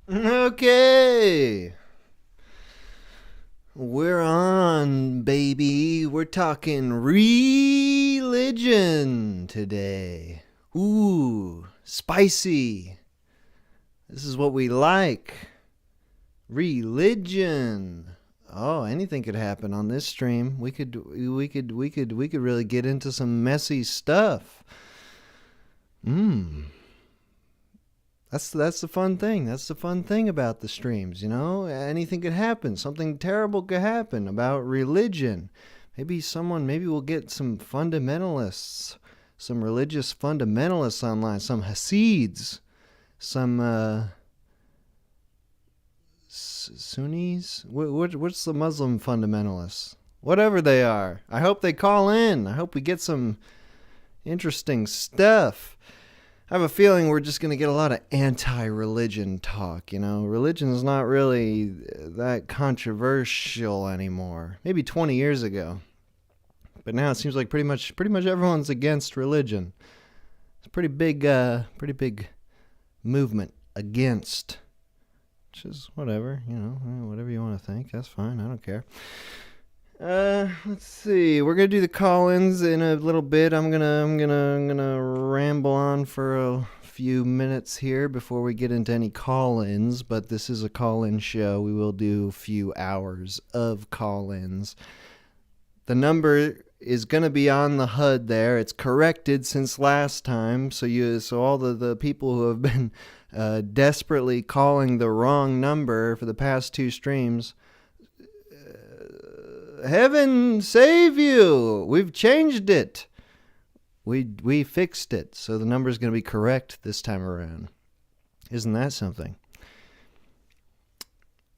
Okay. We're on, baby. We're talking religion today. Ooh, spicy. This is what we like. Religion. Oh, anything could happen on this stream. We could really get into some messy stuff. That's the fun thing. That's the fun thing about the streams, you know? Anything could happen. Something terrible could happen about religion. Maybe we'll get some fundamentalists, some religious fundamentalists online, some Hasids, some Sunnis. What's the Muslim fundamentalists? Whatever they are. I hope they call in. I hope we get some interesting stuff. I have a feeling we're just going to get a lot of anti-religion talk, you know. Religion is not really that controversial anymore. Maybe 20 years ago. But now it seems like pretty much everyone's against religion. It's a pretty big movement against, which is whatever, you know, whatever you want to think. That's fine. I don't care. Let's see. We're gonna do the call-ins in a little bit. I'm gonna ramble on for a few minutes here before we get into any call-ins. But this is a call-in show. We will do a few hours of call-ins. The number is gonna be on the HUD there. It's corrected since last time. So all the people who have been desperately calling the wrong number for the past two streams. Heaven save you! We've changed it. We fixed it, so the number's going to be correct this time around. Isn't that something?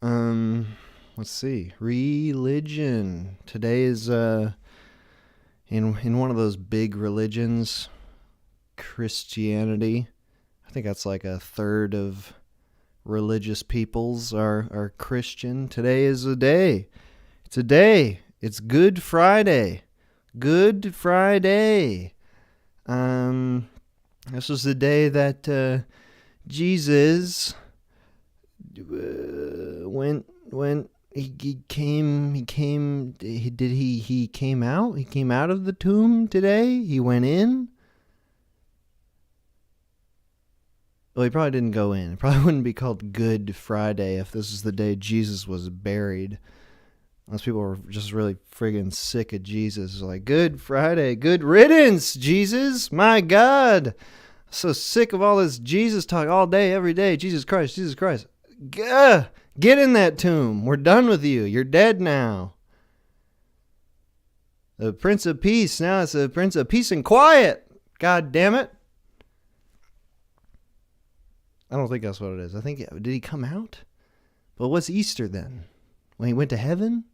Let's see. Religion. Today is in one of those big religions, Christianity. I think that's like a third of religious peoples are Christian. Today is a day. It's a day. It's Good Friday. Good Friday. This was the day that Jesus went. He came out. He came out of the tomb today. He went in. Well, he probably didn't go in. It probably wouldn't be called Good Friday if this is the day Jesus was buried. Unless people were just really friggin' sick of Jesus. Like, Good Friday, good riddance, Jesus. My God. I'm so sick of all this Jesus talk all day, every day. Jesus Christ, Jesus Christ. Gah! Get in that tomb. We're done with you. You're dead now. The Prince of Peace. Now it's the Prince of Peace and Quiet. God damn it. I don't think that's what it is. I think, did he come out? But what's Easter then? When he went to heaven?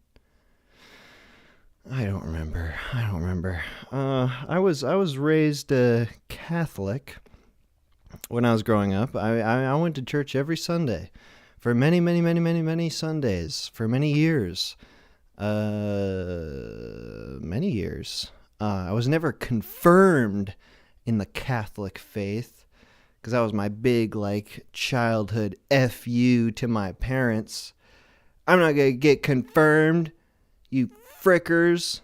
I don't remember. I was raised Catholic when I was growing up. I went to church every Sunday for many Sundays for many years. Many years. I was never confirmed in the Catholic faith because that was my big childhood FU to my parents. I'm not gonna get confirmed, you frickers.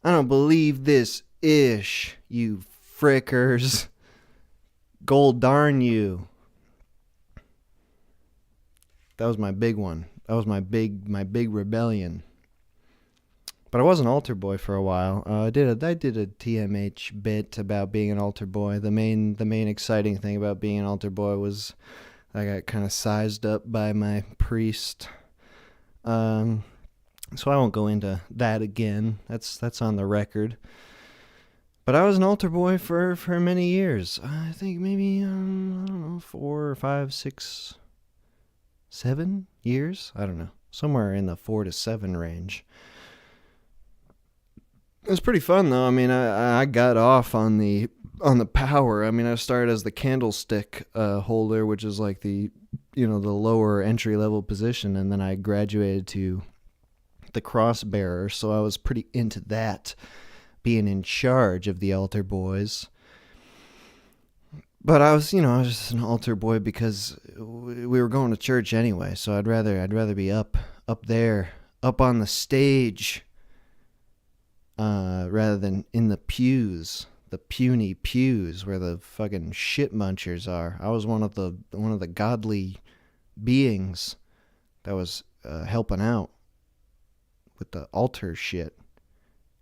I don't believe this ish, you frickers. Gold darn you. That was my big one. That was my big rebellion. But I was an altar boy for a while. I did a TMH bit about being an altar boy. The main exciting thing about being an altar boy was I got kind of sized up by my priest. So I won't go into that again. That's on the record. But I was an altar boy for many years. I think maybe, I don't know, 4 or 5, 6, 7 years? I don't know. Somewhere in the 4 to 7 range. It was pretty fun, though. I mean, I got off on the power. I mean, I started as the candlestick holder, which is like the lower entry level position, and then I graduated to the cross bearer. So I was pretty into that, being in charge of the altar boys. But I was just an altar boy because we were going to church anyway. So I'd rather be up there, up on the stage, rather than in the pews, the puny pews where the fucking shit munchers are. I was one of the godly beings that was helping out with the altar shit.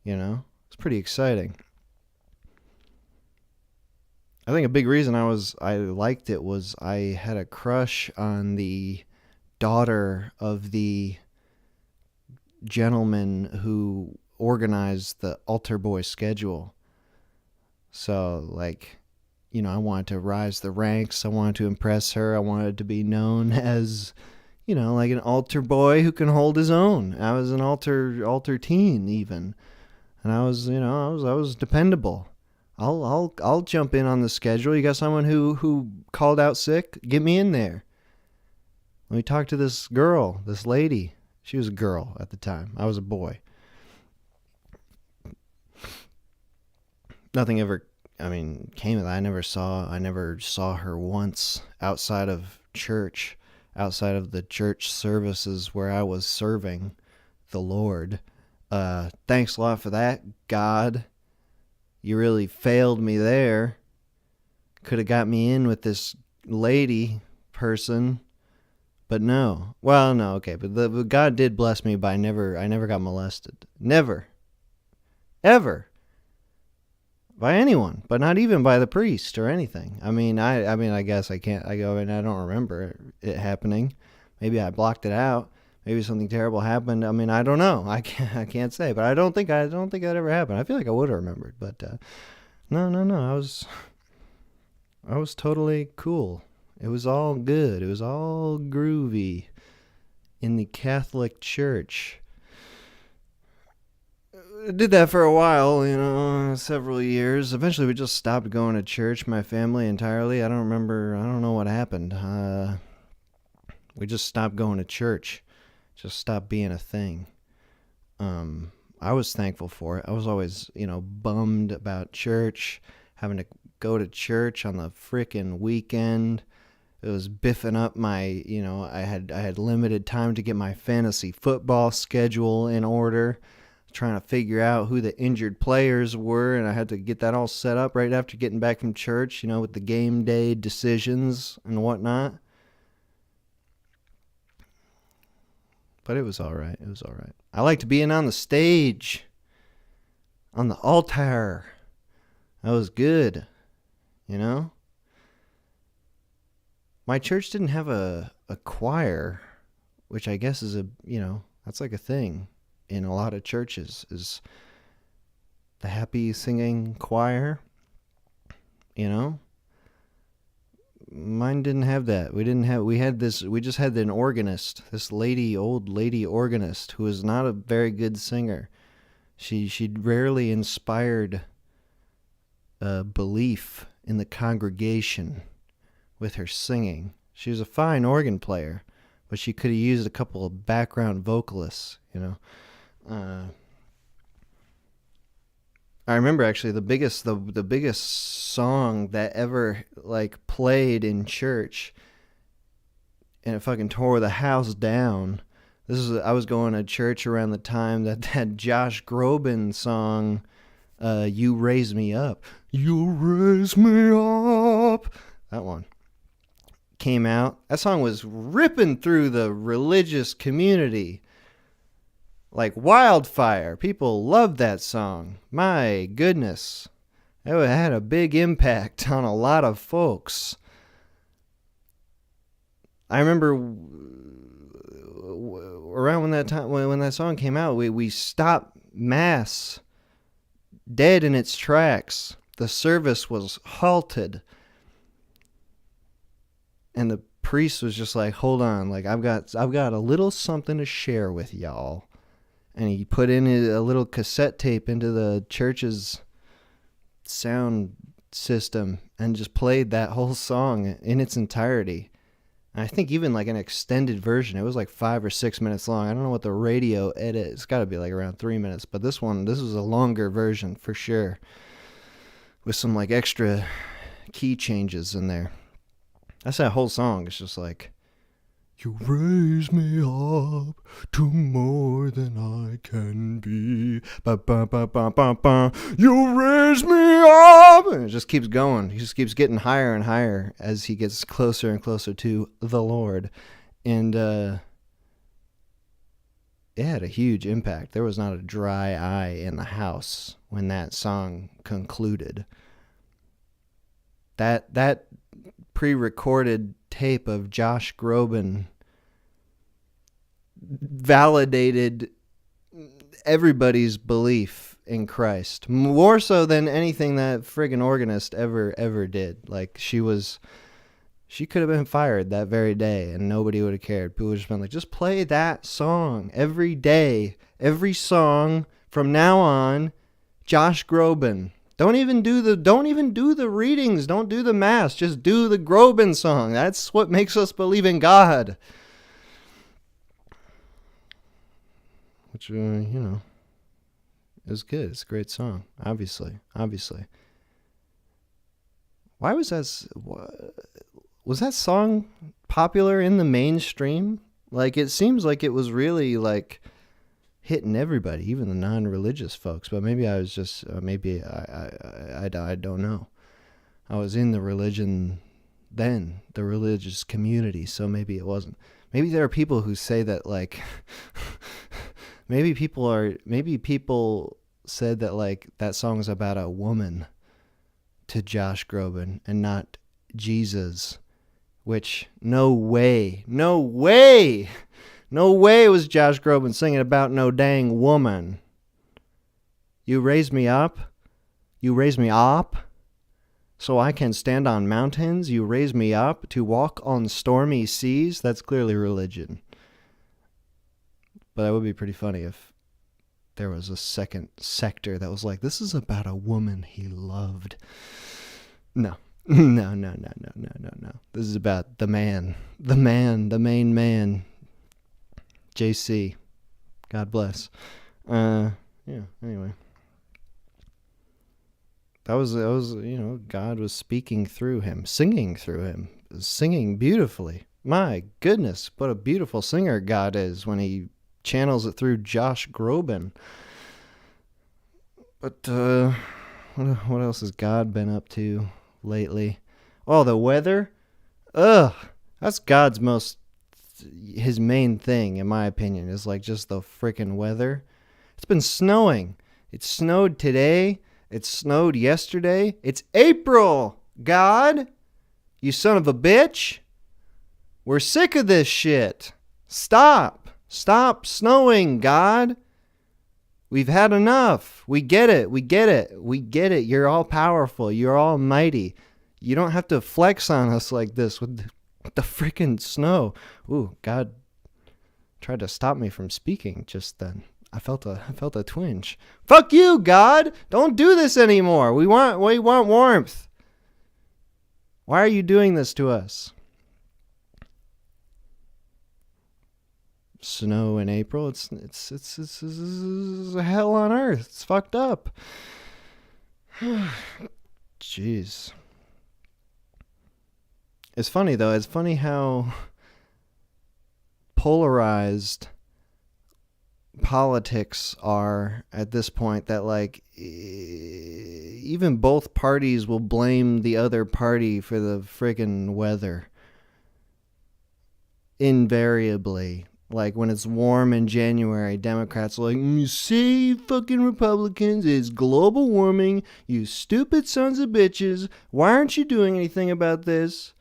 It's pretty exciting. I think a big reason I liked it was I had a crush on the daughter of the gentleman who organized the altar boy schedule. So, I wanted to rise the ranks. I wanted to impress her. I wanted to be known as, like an altar boy who can hold his own. I was an altar teen even. And I was dependable. I'll jump in on the schedule. You got someone who called out sick? Get me in there. Let me talk to this girl, this lady. She was a girl at the time. I was a boy. Nothing ever, came of that. I never saw her once outside of church, outside of the church services where I was serving the Lord. Thanks a lot for that, God. You really failed me there. Could have got me in with this lady person, but no. Well, no, okay, but God did bless me by I never got molested. Never. Ever. By anyone, but not even by the priest or anything. I guess I don't remember it happening. Maybe I blocked it out. Maybe something terrible happened. I don't know. I can't say, but I don't think that ever happened. I feel like I would have remembered, but no. I was totally cool. It was all good. It was all groovy in the Catholic Church. I did that for a while, several years. Eventually, we just stopped going to church, my family entirely. I don't know what happened. We just stopped going to church. Just stopped being a thing. I was thankful for it. I was always, bummed about church, having to go to church on the frickin' weekend. It was biffing up my, I had limited time to get my fantasy football schedule in order, trying to figure out who the injured players were, and I had to get that all set up right after getting back from church, with the game day decisions and whatnot. But it was all right. I liked being on the stage, on the altar. That was good, My church didn't have a choir, which I guess is that's like a thing in a lot of churches, is the happy singing choir, Mine didn't have that. We just had an organist, this old lady organist, who was not a very good singer. She rarely inspired belief in the congregation with her singing. She was a fine organ player, but she could have used a couple of background vocalists, I remember actually the biggest song that ever played in church, and it fucking tore the house down. I was going to church around the time that Josh Groban song, "You Raise Me Up," "You Raise Me Up," that one came out. That song was ripping through the religious community like wildfire. People loved that song. My goodness. It had a big impact on a lot of folks. I remember around when that time when that song came out, we stopped mass dead in its tracks. The service was halted, and the priest was just like, "Hold on, like I've got a little something to share with y'all." And he put in a little cassette tape into the church's sound system and just played that whole song in its entirety. And I think even like an extended version, it was like 5 or 6 minutes long. I don't know what the radio edit, it's got to be like around 3 minutes, but this was a longer version for sure, with some like extra key changes in there. That's that whole song. It's just like, you raise me up to more than I can be. Ba, ba, ba, ba, ba, ba. You raise me up. And it just keeps going. He just keeps getting higher and higher as he gets closer and closer to the Lord. And it had a huge impact. There was not a dry eye in the house when that song concluded. That pre-recorded tape of Josh Groban validated everybody's belief in Christ more so than anything that friggin' organist ever did. Like she could have been fired that very day and nobody would have cared. People would have just been like, just play that song every day, every song from now on. Josh Groban. Don't even do the readings. Don't do the mass. Just do the Groban song. That's what makes us believe in God. Which, is good. It's a great song. Obviously. Why was that song popular in the mainstream? Like, it seems like it was really, like, hitting everybody, even the non-religious folks. But maybe I was just, I don't know. I was in the religion then, the religious community, so maybe it wasn't. Maybe there are people who say that, like, maybe people said that, like, that song's about a woman to Josh Groban and not Jesus, which no way was Josh Groban singing about no dang woman. You raise me up so I can stand on mountains. You raise me up to walk on stormy seas. That's clearly religion. But that would be pretty funny if there was a second sector that was like, this is about a woman he loved. No. This is about the main man. JC. God bless. Anyway. That was, God was speaking through him, singing through him, singing beautifully. My goodness, what a beautiful singer God is when he channels it through Josh Groban. But what else has God been up to lately? Oh, the weather? Ugh, that's his main thing, in my opinion, is like just the freaking weather. It's been snowing. It snowed today. It snowed yesterday. It's April, God. You son of a bitch. We're sick of this shit. Stop snowing, God. We've had enough. We get it. You're all powerful. You're almighty. You don't have to flex on us like this with the freaking snow. Ooh, God tried to stop me from speaking just then. I felt a twinge. Fuck you, God. Don't do this anymore. We want warmth. Why are you doing this to us? Snow in April. It's hell on earth. It's fucked up. Jeez. It's funny though. It's funny how polarized politics are at this point, that like even both parties will blame the other party for the friggin' weather. Invariably. Like when it's warm in January, Democrats are like, you see, fucking Republicans, it's global warming, you stupid sons of bitches. Why aren't you doing anything about this?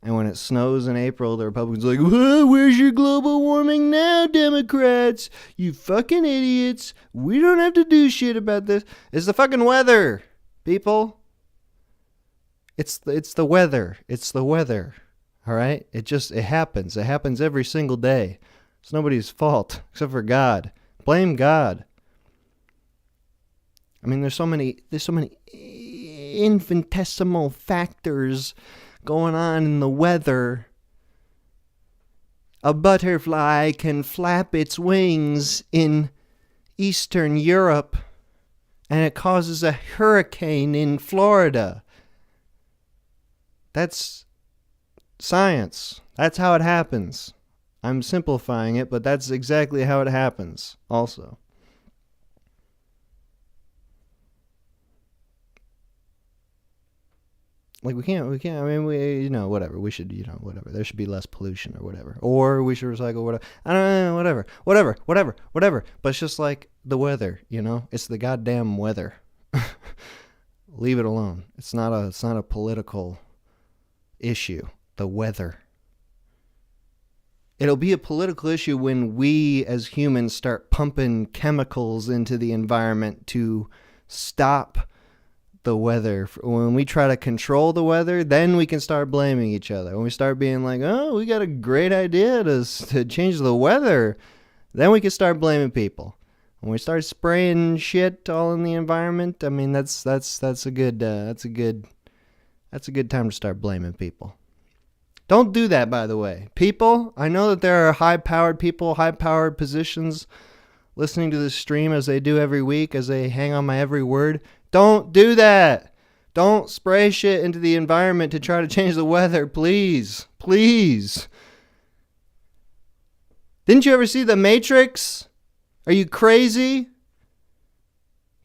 And when it snows in April, the Republicans are like, whoa, where's your global warming now, Democrats? You fucking idiots. We don't have to do shit about this. It's the fucking weather, people. It's the weather. It's the weather. All right? It happens. It happens every single day. It's nobody's fault except for God. Blame God. I mean, there's so many infinitesimal factors going on in the weather. A butterfly can flap its wings in Eastern Europe, and it causes a hurricane in Florida. That's science. That's how it happens. I'm simplifying it, but that's exactly how it happens also. Like, we can't, I mean, whatever. We should, whatever. There should be less pollution or whatever. Or we should recycle whatever. I don't know, whatever. But it's just like the weather, It's the goddamn weather. Leave it alone. It's not a political issue. The weather. It'll be a political issue when we as humans start pumping chemicals into the environment to stop the weather. When we try to control the weather, then we can start blaming each other. When we start being like, oh, we got a great idea to change the weather, then we can start blaming people. When we start spraying shit all in the environment, I mean, that's a good time to start blaming people. Don't do that, by the way. People, I know that there are high-powered people, high-powered positions listening to this stream as they do every week, as they hang on my every word. Don't do that. Don't spray shit into the environment to try to change the weather, please. Please. Didn't you ever see The Matrix? Are you crazy?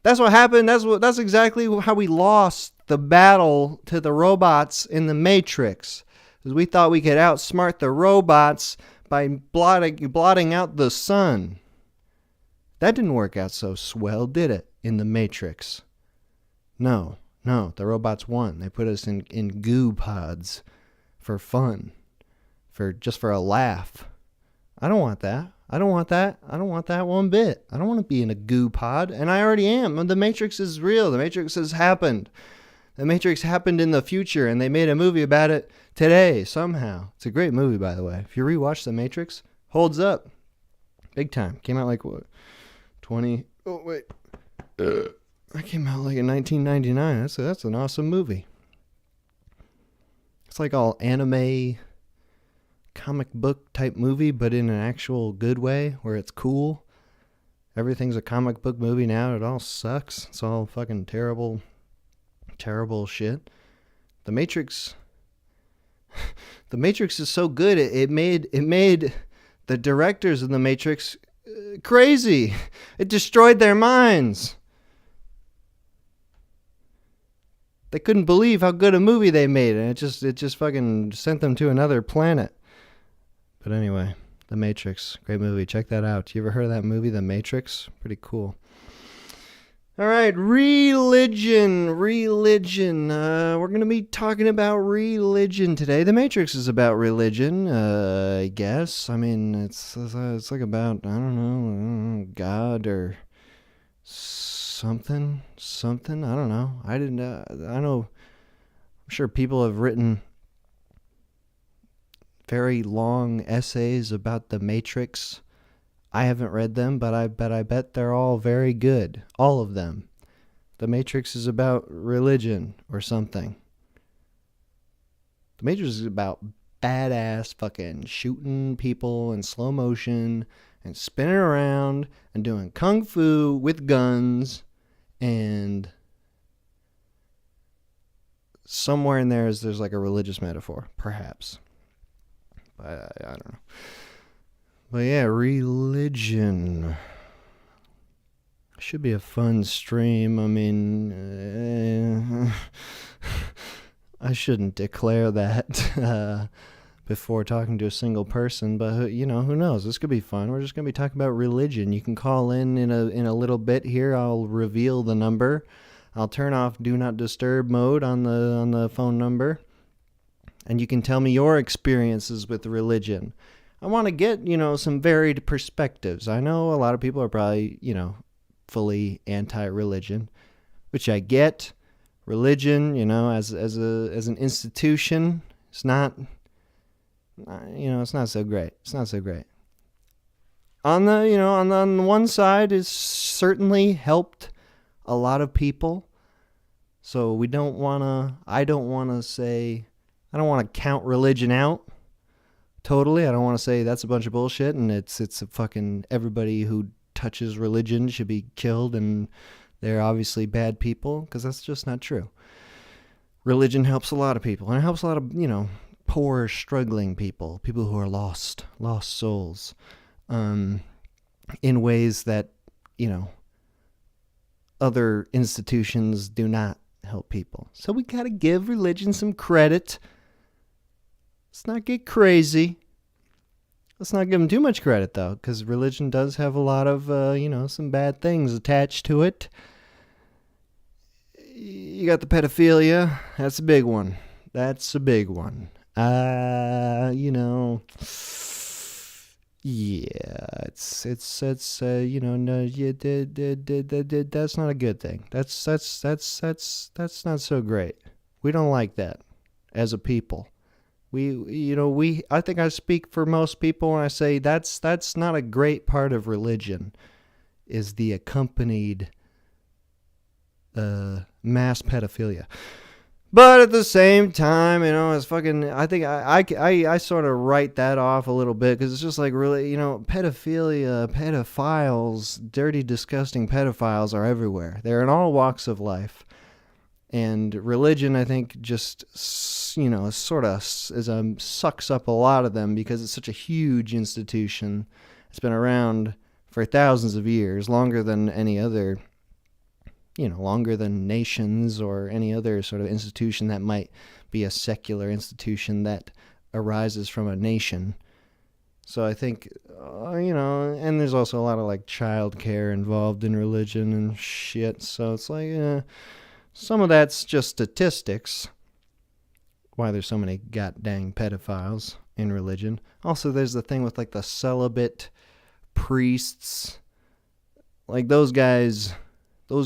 That's what happened. That's exactly how we lost the battle to the robots in The Matrix. Because we thought we could outsmart the robots by blotting out the sun. That didn't work out so swell, did it, in The Matrix? No, the robots won. They put us in goo pods for fun, just for a laugh. I don't want that. I don't want that one bit. I don't want to be in a goo pod, and I already am. The Matrix is real. The Matrix has happened. The Matrix happened in the future, and they made a movie about it today, somehow. It's a great movie, by the way. If you rewatch The Matrix, holds up. Big time. Came out like, what, 20... Oh, wait. That came out like in 1999. That's an awesome movie. It's like all anime, comic book type movie, but in an actual good way, where it's cool. Everything's a comic book movie now. It all sucks. It's all fucking terrible shit. The Matrix is so good. It made the directors of The Matrix crazy. It destroyed their minds. They couldn't believe how good a movie they made, and it just fucking sent them to another planet. But anyway, The Matrix, great movie. Check that out. You ever heard of that movie, The Matrix? Pretty cool. All right, religion. We're going to be talking about religion today. The Matrix is about religion, I guess. I mean, it's like about, I don't know, God or something. I don't know. I know, I'm sure people have written very long essays about the Matrix. I haven't read them, but I bet they're all very good. All of them. The Matrix is about religion or something. The Matrix is about badass fucking shooting people in slow motion and spinning around and doing kung fu with guns, and somewhere in there's like a religious metaphor, perhaps. But I don't know. But yeah, religion. Should be a fun stream. I mean, I shouldn't declare that before talking to a single person, but who knows? This could be fun. We're just going to be talking about religion. You can call in a little bit here. I'll reveal the number. I'll turn off Do Not Disturb mode on the phone number. and you can tell me your experiences with religion. I want to get, some varied perspectives. I know a lot of people are probably, fully anti-religion, which I get. Religion, as an institution, it's not, it's not so great. It's not so great. On the, on the one side, it's certainly helped a lot of people. So I don't want to count religion out totally. I don't want to say that's a bunch of bullshit and it's a fucking everybody who touches religion should be killed and they're obviously bad people, because that's just not true. Religion helps a lot of people, and it helps a lot of, poor, struggling people who are lost souls, in ways that, other institutions do not help people. So we got to give religion some credit. Let's not get crazy. Let's not give them too much credit, though, because religion does have a lot of, some bad things attached to it. You got the pedophilia. That's a big one. Yeah, no, that's not a good thing. That's not so great. We don't like that as a people. I think I speak for most people when I say that's not a great part of religion, is the accompanied mass pedophilia. But at the same time, it's fucking, I think I sort of write that off a little bit, because it's just like, really, pedophilia, pedophiles, dirty, disgusting pedophiles are everywhere. They're in all walks of life. And religion, I think, just, sort of sucks up a lot of them, because it's such a huge institution. It's been around for thousands of years, longer than any other, longer than nations or any other sort of institution that might be a secular institution that arises from a nation. So I think, and there's also a lot of like child care involved in religion and shit. So it's like, some of that's just statistics, why there's so many goddamn pedophiles in religion. Also, there's the thing with like the celibate priests. Like those guys, they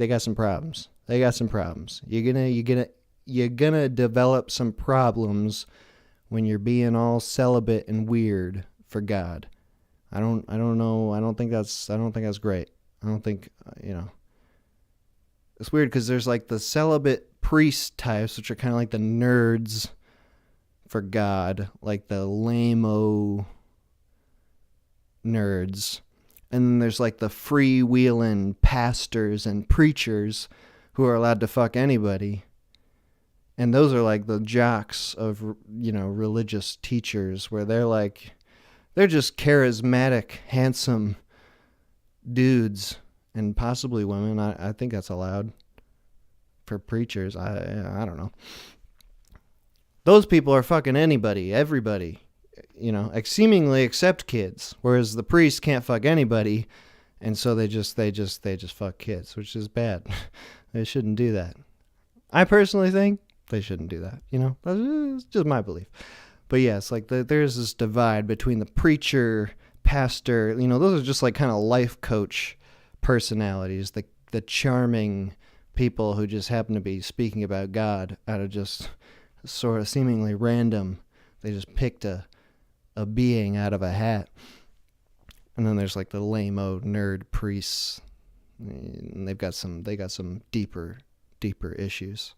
got some problems. You're gonna develop some problems when you're being all celibate and weird for God. I don't know. I don't think that's great. I don't think, it's weird, because there's like the celibate priest types, which are kind of like the nerds for God, like the lame-o nerds. And then there's like the freewheeling pastors and preachers who are allowed to fuck anybody. And those are like the jocks of, religious teachers, where they're just charismatic, handsome dudes, and possibly women. I think that's allowed for preachers. I don't know. Those people are fucking anybody, everybody. Seemingly except kids, whereas the priests can't fuck anybody, and so they just fuck kids, which is bad. They shouldn't do that. I personally think they shouldn't do that. That's just my belief. But yeah, it's like there's this divide between the preacher, pastor. Those are just like kind of life coach personalities, the charming people who just happen to be speaking about God out of just sort of seemingly random. They just picked a being out of a hat. And then there's like the lame-o nerd priests, and they got some deeper issues.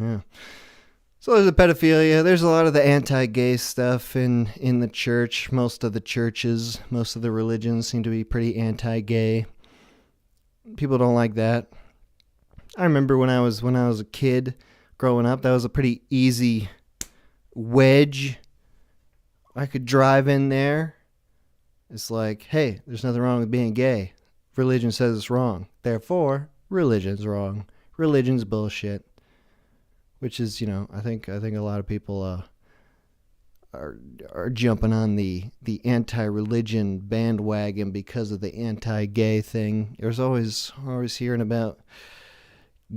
Yeah. So there's the pedophilia. There's a lot of the anti-gay stuff in the church. Most of the churches, most of the religions seem to be pretty anti-gay. People don't like that. I remember when I was a kid growing up, that was a pretty easy wedge. I could drive in there. It's like, hey, there's nothing wrong with being gay. Religion says it's wrong. Therefore, religion's wrong. Religion's bullshit. Which is, I think a lot of people are jumping on the anti-religion bandwagon because of the anti-gay thing. There's always hearing about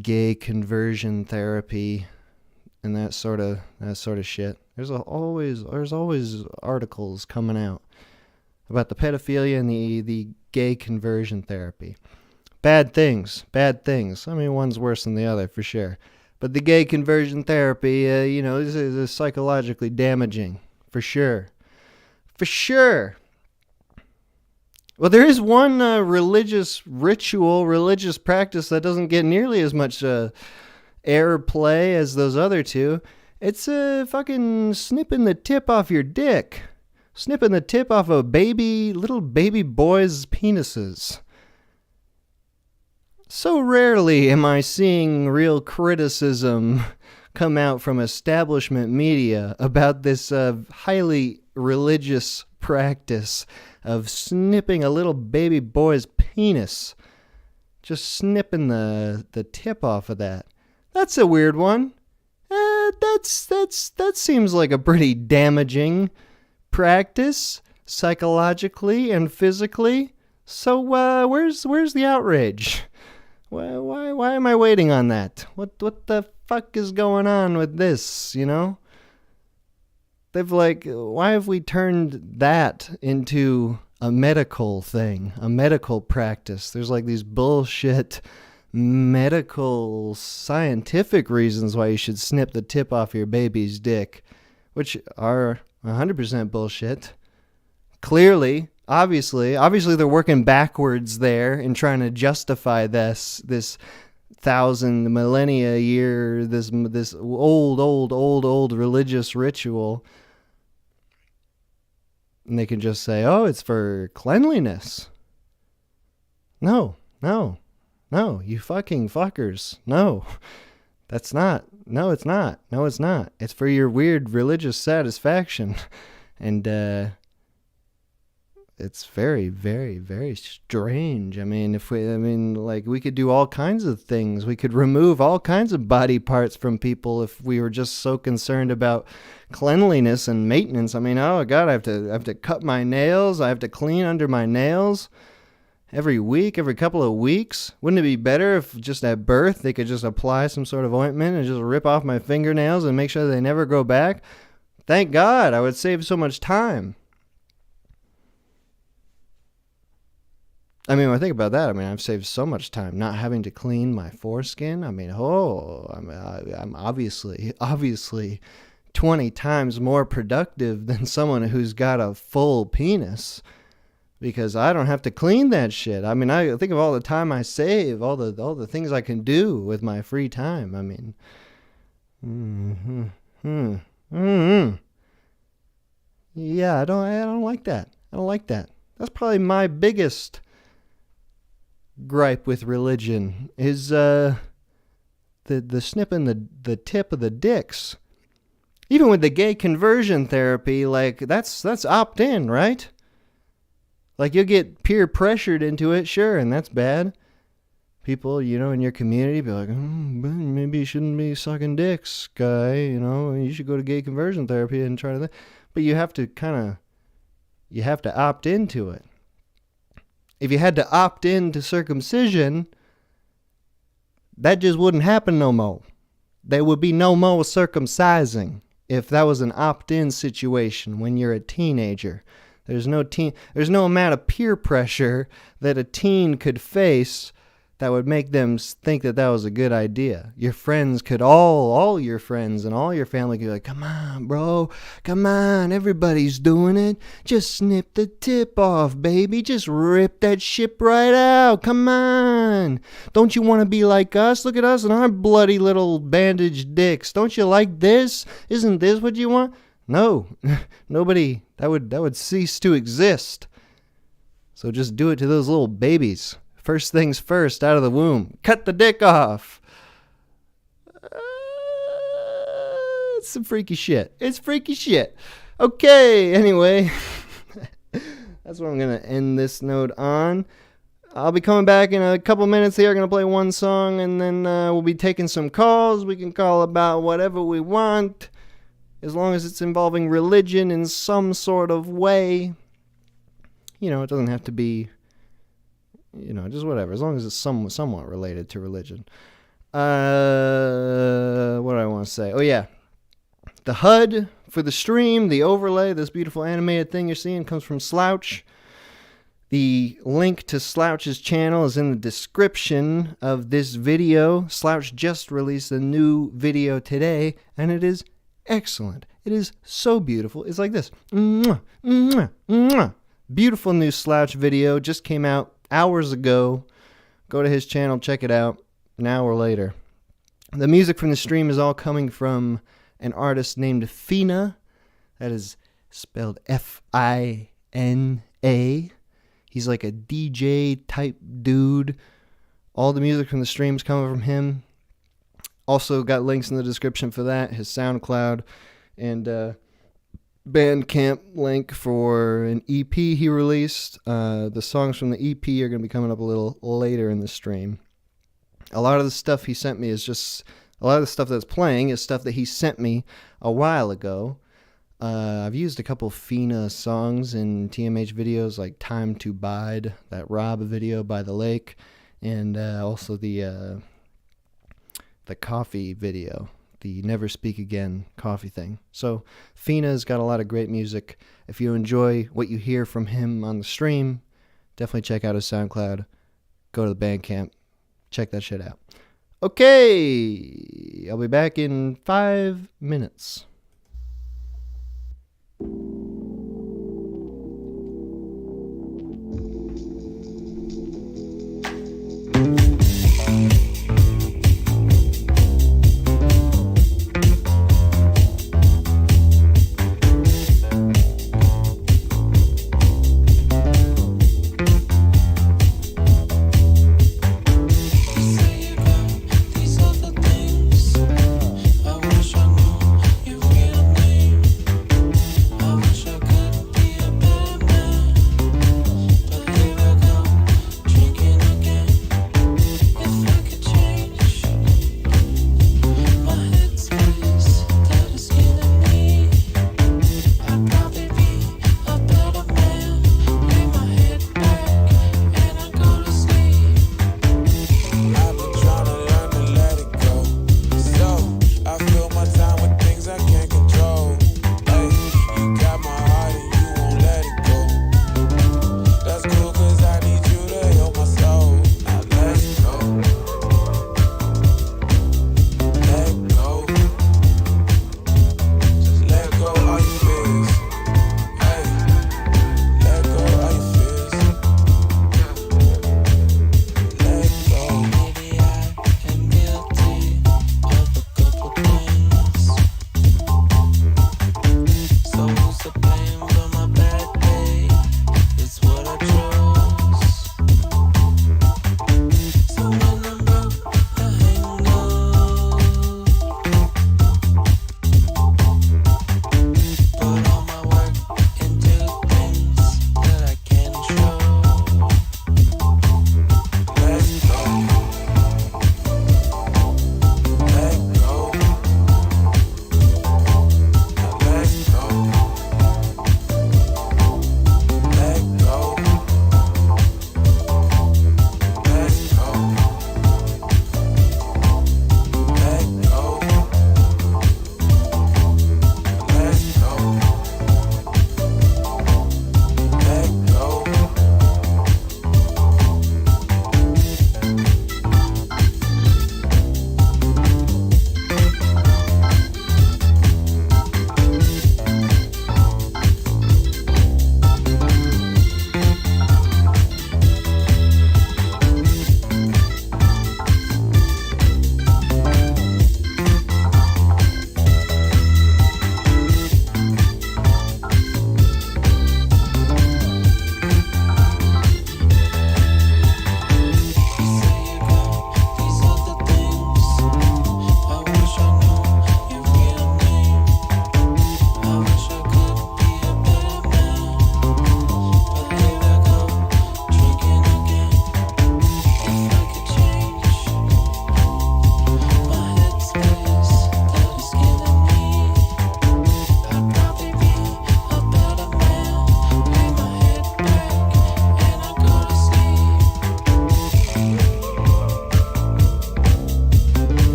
gay conversion therapy and that sort of shit. There's always articles coming out about the pedophilia and the gay conversion therapy. Bad things. I mean, one's worse than the other for sure. But the gay conversion therapy, is psychologically damaging for sure. For sure. Well, there is one religious practice that doesn't get nearly as much airplay as those other two. It's fucking snipping the tip off your dick. Snipping the tip off of little baby boys' penises. So rarely am I seeing real criticism come out from establishment media about this highly religious practice of snipping a little baby boy's penis. Just snipping the tip off of that. That's a weird one. That seems like a pretty damaging practice, psychologically and physically. So where's the outrage? Why am I waiting on that? What the fuck is going on with this, why have we turned that into a medical thing, a medical practice? There's these bullshit medical scientific reasons why you should snip the tip off your baby's dick, which are 100% bullshit. Clearly, obviously they're working backwards there and trying to justify this thousand millennia year, this old religious ritual. And they can just say, oh, it's for cleanliness. No, you fucking fuckers. No, that's not. No, it's not. It's for your weird religious satisfaction. And it's very, very, very strange. I mean, we could do all kinds of things. We could remove all kinds of body parts from people if we were just so concerned about cleanliness and maintenance. I mean, oh God, I have to cut my nails. I have to clean under my nails every week, every couple of weeks. Wouldn't it be better if just at birth they could just apply some sort of ointment and just rip off my fingernails and make sure they never grow back? Thank God, I would save so much time. I mean, when I think about that, I've saved so much time not having to clean my foreskin. I'm obviously 20 times more productive than someone who's got a full penis because I don't have to clean that shit. I mean, I think of all the time I save, all the things I can do with my free time. I mean, yeah, I don't like that. That's probably my biggest gripe with religion is the snipping the tip of the dicks. Even with the gay conversion therapy, that's opt-in, right? You'll get peer pressured into it, sure, and that's bad. People, in your community be like, maybe you shouldn't be sucking dicks, guy, you should go to gay conversion therapy and try to... But you have to opt into it. If you had to opt into circumcision, that just wouldn't happen no more. There would be no more circumcising if that was an opt-in situation when you're a teenager. There's no amount of peer pressure that a teen could face that would make them think that was a good idea. Your friends could all your friends and all your family could be like, come on, bro. Come on. Everybody's doing it. Just snip the tip off, baby. Just rip that shit right out. Come on. Don't you want to be like us? Look at us and our bloody little bandaged dicks. Don't you like this? Isn't this what you want? No. Nobody. That would cease to exist. So just do it to those little babies. First things first, out of the womb. Cut the dick off. It's some freaky shit. It's freaky shit. Okay, anyway. That's what I'm going to end this note on. I'll be coming back in a couple minutes here. I'm going to play one song, and then we'll be taking some calls. We can call about whatever we want, as long as it's involving religion in some sort of way. It doesn't have to be... just whatever, as long as it's somewhat related to religion. What do I want to say? Oh, yeah. The HUD for the stream, the overlay, this beautiful animated thing you're seeing comes from Slouch. The link to Slouch's channel is in the description of this video. Slouch just released a new video today, and it is excellent. It is so beautiful. It's like this. Mwah, mwah, mwah. Beautiful new Slouch video. Just came out hours ago. Go to his channel, check it out. An hour later. The music from the stream is all coming from an artist named Fina. That is spelled Fina. He's like a DJ type dude. All the music from the stream is coming from him. Also got links in the description for that. His SoundCloud and Bandcamp link for an EP he released. The songs from the EP are going to be coming up a little later in the stream. A lot of the stuff he sent me is just... A lot of the stuff that's playing is stuff that he sent me a while ago. I've used a couple Fina songs in TMH videos like Time to Bide, that Rob video by the lake, and also the coffee video, the Never Speak Again coffee thing. So Fina's got a lot of great music. If you enjoy what you hear from him on the stream, definitely check out his SoundCloud. Go to the Bandcamp. Check that shit out. Okay, I'll be back in 5 minutes. These other things I wish I knew. You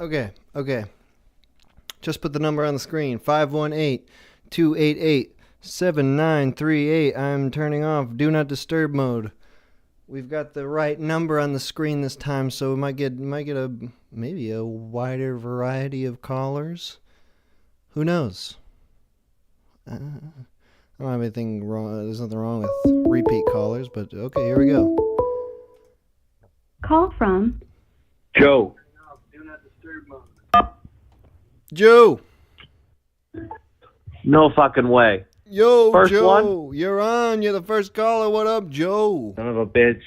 Okay. Just put the number on the screen. 518-288-7938. I'm turning off Do Not Disturb mode. We've got the right number on the screen this time, so we might get maybe a wider variety of callers. Who knows? I don't have anything wrong. There's nothing wrong with repeat callers, but okay, here we go. Call from Joe. Do not disturb mode. Joe. No fucking way. Yo, First Joe. one? You're on. You're the first caller. What up, Joe? Son of a bitch.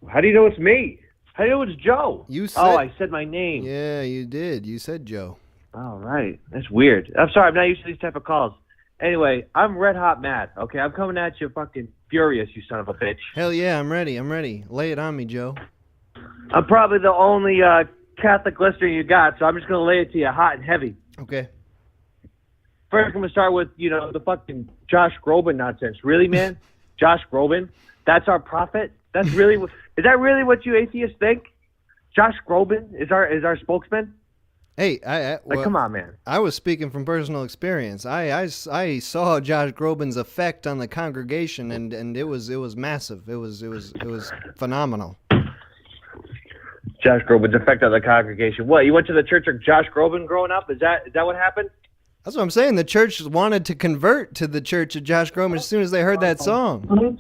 How do you know it's me? How do you know it's Joe? You said. Oh, I said my name. Yeah, you did. You said Joe. All right. That's weird. I'm sorry. I'm not used to these type of calls. Anyway, I'm red hot mad. Okay, I'm coming at you fucking furious, you son of a bitch. Hell yeah, I'm ready. Lay it on me, Joe. I'm probably the only Catholic listener you got, so I'm just going to lay it to you hot and heavy. Okay. First, I'm going to start with, the fucking Josh Groban nonsense. Really, man? Josh Groban? That's our prophet? Is that really what you atheists think? Josh Groban is our spokesman? Hey, come on, man. I was speaking from personal experience. I saw Josh Groban's effect on the congregation, and it was massive. It was phenomenal. Josh Groban's effect on the congregation. What? You went to the church of Josh Groban growing up? Is that what happened? That's what I'm saying. The church wanted to convert to the church of Josh Groban as soon as they heard that song.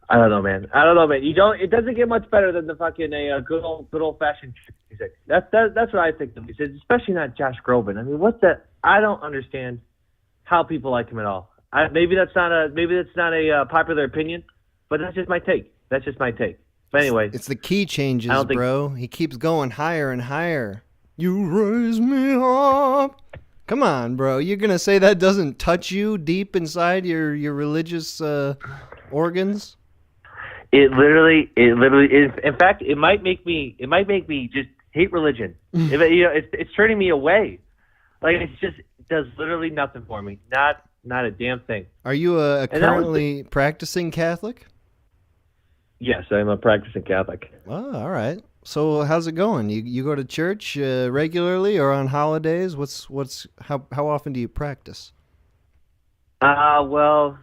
I don't know, man. It doesn't get much better than the fucking good old fashioned music. That's what I think of these, especially not Josh Groban. I mean, what's that? I don't understand how people like him at all. Maybe that's not a popular opinion, but that's just my take. But anyway, it's the key changes, bro. He keeps going higher and higher. You raise me up. Come on, bro. You're gonna say that doesn't touch you deep inside your religious organs? It literally is. In fact, it might make me just hate religion. It's turning me away. Like it does literally nothing for me. Not a damn thing. Are you a currently practicing Catholic? Yes, I'm a practicing Catholic. Oh, all right. So how's it going? You go to church regularly or on holidays? How often do you practice? Well,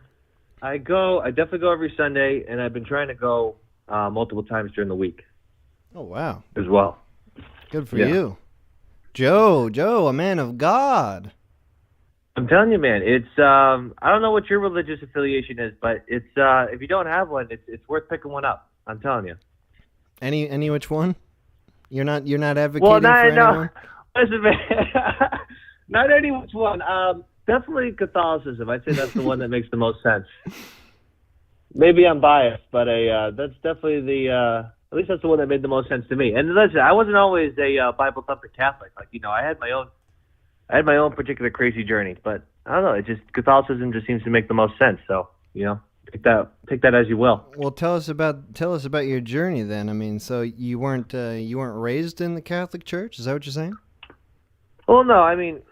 I definitely go every Sunday, and I've been trying to go multiple times during the week. Oh, wow. As well. Good for you. Joe, a man of God. I'm telling you, man, it's I don't know what your religious affiliation is, but it's if you don't have one, it's worth picking one up. I'm telling you. Any which one? You're not advocating for anyone? Listen, man. Not any which one. Definitely Catholicism. I'd say that's the one that makes the most sense. Maybe I'm biased, but that's definitely at least that's the one that made the most sense to me. And listen, I wasn't always a Bible thumping Catholic. Like, I had my own particular crazy journey, but I don't know. Catholicism just seems to make the most sense. So, take that as you will. Well, tell us about your journey then. I mean, so you weren't raised in the Catholic Church? Is that what you're saying? Well, no. I mean,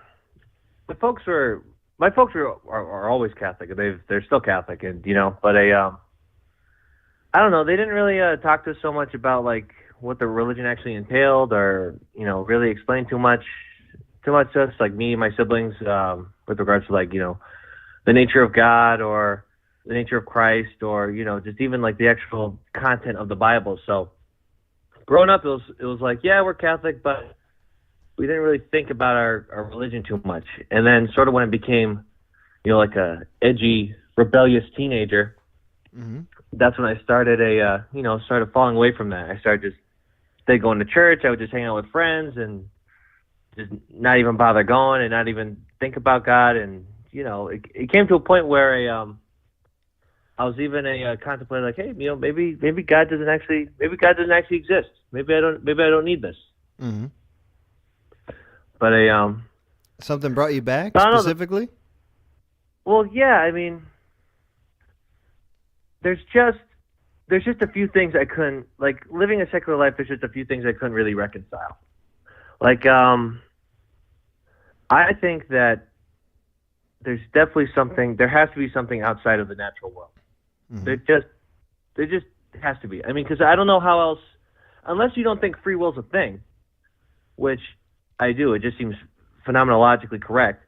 my folks are always Catholic. They're still Catholic, and but I don't know. They didn't really talk to us so much about like what the religion actually entailed, or really explain too much to us, like me and my siblings, with regards to like the nature of God or the nature of Christ, or just even like the actual content of the Bible. So growing up, it was like, yeah, we're Catholic, but we didn't really think about our religion too much. And then sort of when it became, like a edgy, rebellious teenager, mm-hmm. That's when I started started falling away from that. I started just going to church. I would just hang out with friends and just not even bother going and not even think about God. And, it came to a point where I was even contemplating like, hey, maybe God doesn't actually exist. Maybe I don't need this. Mm-hmm. But something brought you back specifically? Well, yeah. I mean, there's just a few things I couldn't, like, living a secular life. There's just a few things I couldn't really reconcile. Like, I think that there has to be something outside of the natural world. Mm-hmm. There just has to be. I mean, because I don't know how else, unless you don't think free will's a thing. which I do. It just seems phenomenologically correct.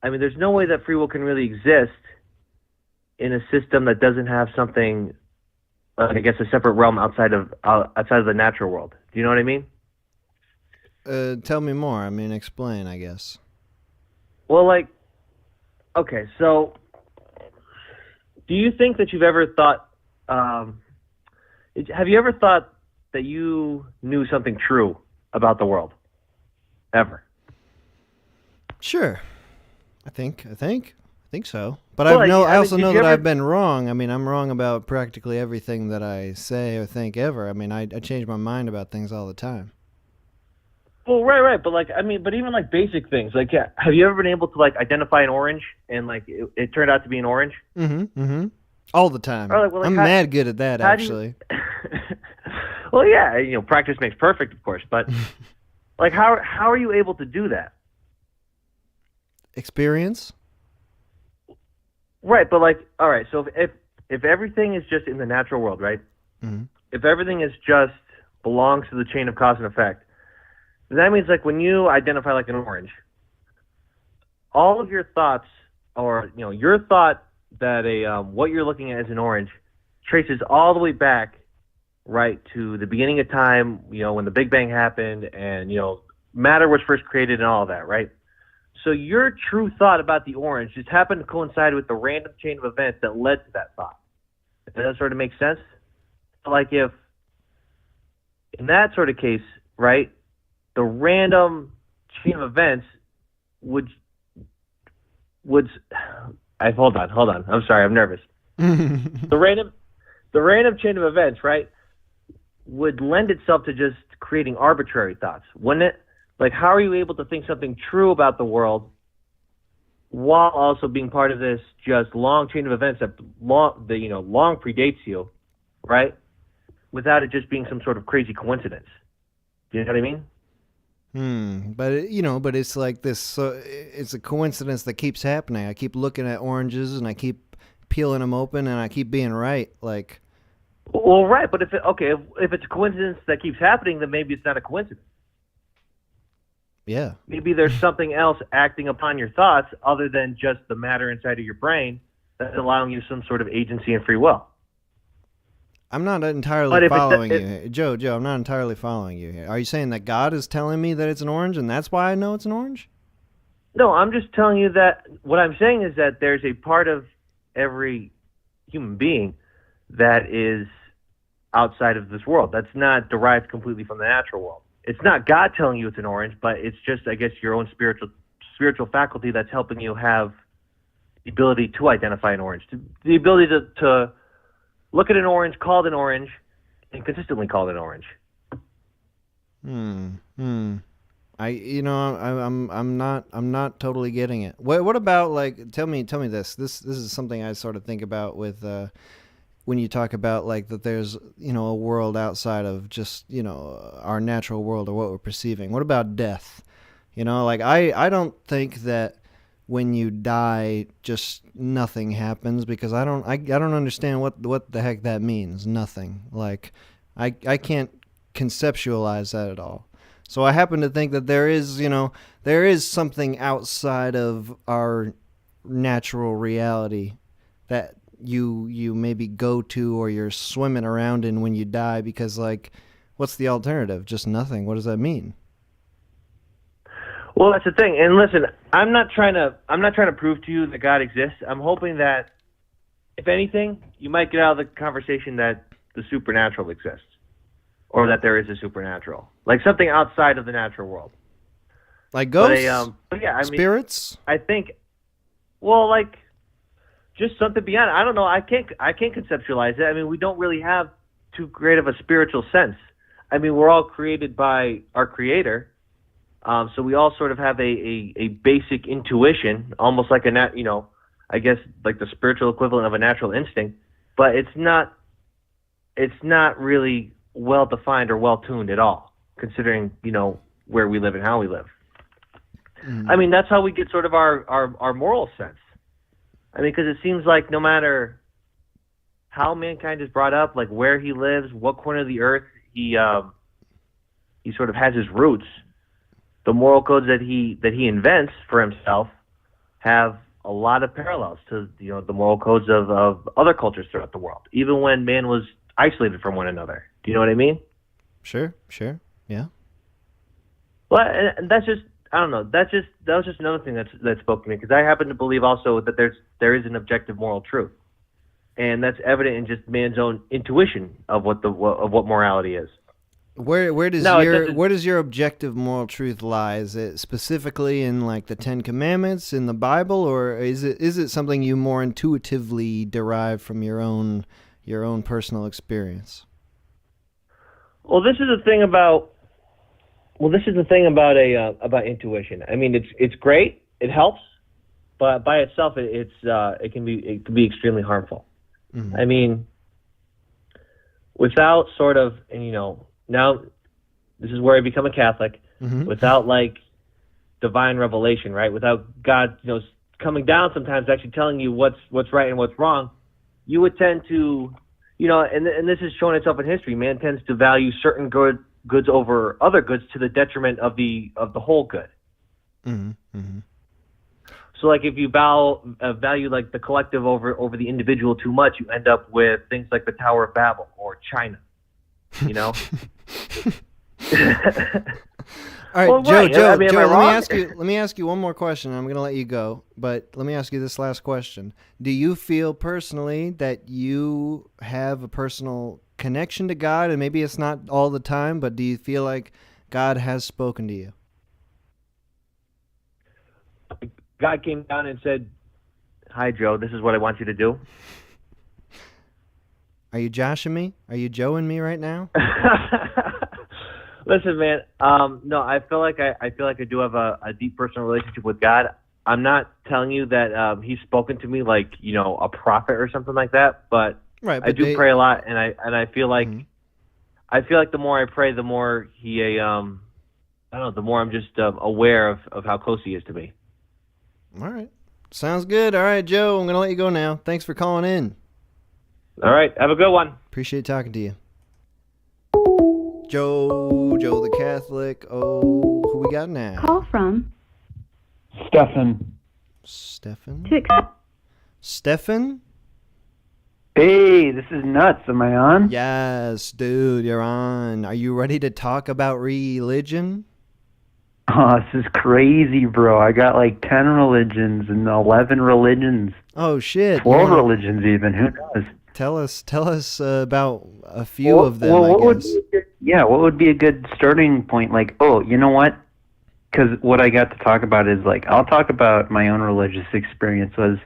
I mean, there's no way that free will can really exist in a system that doesn't have something, I guess, a separate realm outside of the natural world. Do you know what I mean? Tell me more. I mean, explain, I guess. Well, like, okay, so do you think that you've ever thought, um, have you ever thought that you knew something true about the world? Ever? Sure. I think so. But Well, I I mean, also did know you that I've ever? been wrong. I mean, I'm wrong about practically everything that I say or think ever. I mean, I change my mind about things all the time. Well, right, right, but like, I mean, but even like basic things, like, yeah, have you ever been able to like identify an orange and like it turned out to be an orange? Mm-hmm. All the time. Or like, well, like I'm mad good at that, how do you? actually. Well, yeah, practice makes perfect, of course, but like, how are you able to do that? Experience? Right, but like, all right, so if everything is just in the natural world, right? Mm-hmm. If everything is just belongs to the chain of cause and effect, then that means like when you identify like an orange, all of your thoughts, or your thought that a what you're looking at as an orange traces all the way back, right, to the beginning of time, when the Big Bang happened, and matter was first created and all of that, right? So your true thought about the orange just happened to coincide with the random chain of events that led to that thought. Does that sort of make sense? Like, if in that sort of case, right, the random chain of events would would I hold on. I'm sorry, I'm nervous. The random the random chain of events, right, would lend itself to just creating arbitrary thoughts, wouldn't it? Like, how are you able to think something true about the world while also being part of this just long chain of events that long predates you, right? Without it just being some sort of crazy coincidence. Do you know what I mean? But it's like this. So it's a coincidence that keeps happening. I keep looking at oranges and I keep peeling them open and I keep being right. Like, Well, right, but if it's a coincidence that keeps happening, then maybe it's not a coincidence. yeah. Maybe there's something else acting upon your thoughts other than just the matter inside of your brain that's allowing you some sort of agency and free will. I'm not entirely But if following you it, here. Joe, I'm not entirely following you here. Are you saying that God is telling me that it's an orange and that's why I know it's an orange? no, I'm just telling you that what I'm saying is that there's a part of every human being that is outside of this world. That's not derived completely from the natural world. It's not God telling you it's an orange, but it's just, I guess, your own spiritual faculty that's helping you have the ability to identify an orange, the ability to look at an orange, call it an orange, and consistently call it an orange. Hmm. Hmm. I'm not totally getting it. What about, like, tell me this. This is something I sort of think about with when you talk about, like, that there's a world outside of just our natural world or what we're perceiving. What about death? Like, I don't think that when you die just nothing happens, because I don't understand what the heck that means. Nothing. Like, I can't conceptualize that at all. So I happen to think that there is something outside of our natural reality that you maybe go to or you're swimming around in when you die, because, like, what's the alternative? Just nothing. What does that mean? Well, that's the thing. And listen, I'm not trying to prove to you that God exists. I'm hoping that, if anything, you might get out of the conversation that the supernatural exists, or that there is a supernatural, like something outside of the natural world. Like But ghosts? but yeah, I mean, Spirits? I think, well, like, just something beyond. I don't know. I can't conceptualize it. I mean, we don't really have too great of a spiritual sense. I mean, we're all created by our Creator, so we all sort of have a basic intuition, almost like I guess, like the spiritual equivalent of a natural instinct. But it's not really well defined or well tuned at all, considering where we live and how we live. I Mm. mean, that's how we get sort of our moral sense. I mean, because it seems like no matter how mankind is brought up, like where he lives, what corner of the earth he sort of has his roots, the moral codes that he invents for himself have a lot of parallels to the moral codes of other cultures throughout the world, even when man was isolated from one another. Do you know what I mean? Sure. Yeah. Well, and that's just, I don't know. That was just another thing that spoke to me, because I happen to believe also that there is an objective moral truth, and that's evident in just man's own intuition of what morality is. Where does No, it your doesn't. where does your objective moral truth lie? Is it specifically in like the Ten Commandments in the Bible, or is it something you more intuitively derive from your own personal experience? Well, this is the thing about about intuition. I mean, it's great. It helps, but by itself, it can be extremely harmful. Mm-hmm. I mean, without sort of, and now this is where I become a Catholic, Mm-hmm. without like divine revelation, right? Without God, coming down sometimes actually telling you what's right and what's wrong, you would tend to, and this has shown itself in history. Man tends to value certain goods over other goods to the detriment of the whole good. Mm-hmm. Mm-hmm. So, like, if you value like the collective over the individual too much, you end up with things like the Tower of Babel or China. You know. All right, Well, Joe. right. Joe, I mean, am Joe. I Let me wrong? ask you one more question. I'm going to let you go, but let me ask you this last question: do you feel personally that you have a personal connection to God, and maybe it's not all the time, but do you feel like God has spoken to you? God came down and said, "Hi, Joe. This is what I want you to do." Are you joshing me? Are you Joeing me right now? Listen, man. No, I feel like I do have a deep personal relationship with God. I'm not telling you that He's spoken to me like a prophet or something like that, but Right, I but do pray a lot, and I feel like Mhm. the more I pray, the more He I don't know, the more I'm just aware of how close He is to me. All right, sounds good. All right, Joe. I'm going to let you go now. Thanks for calling in. All right, have a good one. Appreciate talking to you. Joe the Catholic. Oh, who we got now? Call from Stefan. Stefan? to accept. Stefan? Hey, this is nuts. Am I on? Yes, dude, you're on. Are you ready to talk about religion? Oh, this is crazy, bro. I got like 10 religions and 11 religions. Oh, shit. 12 religions even. Who knows? Tell us about a few of them, I what guess. what would be a good starting point? Like, oh, you know what? Because what I got to talk about is like, I'll talk about my own religious experience was,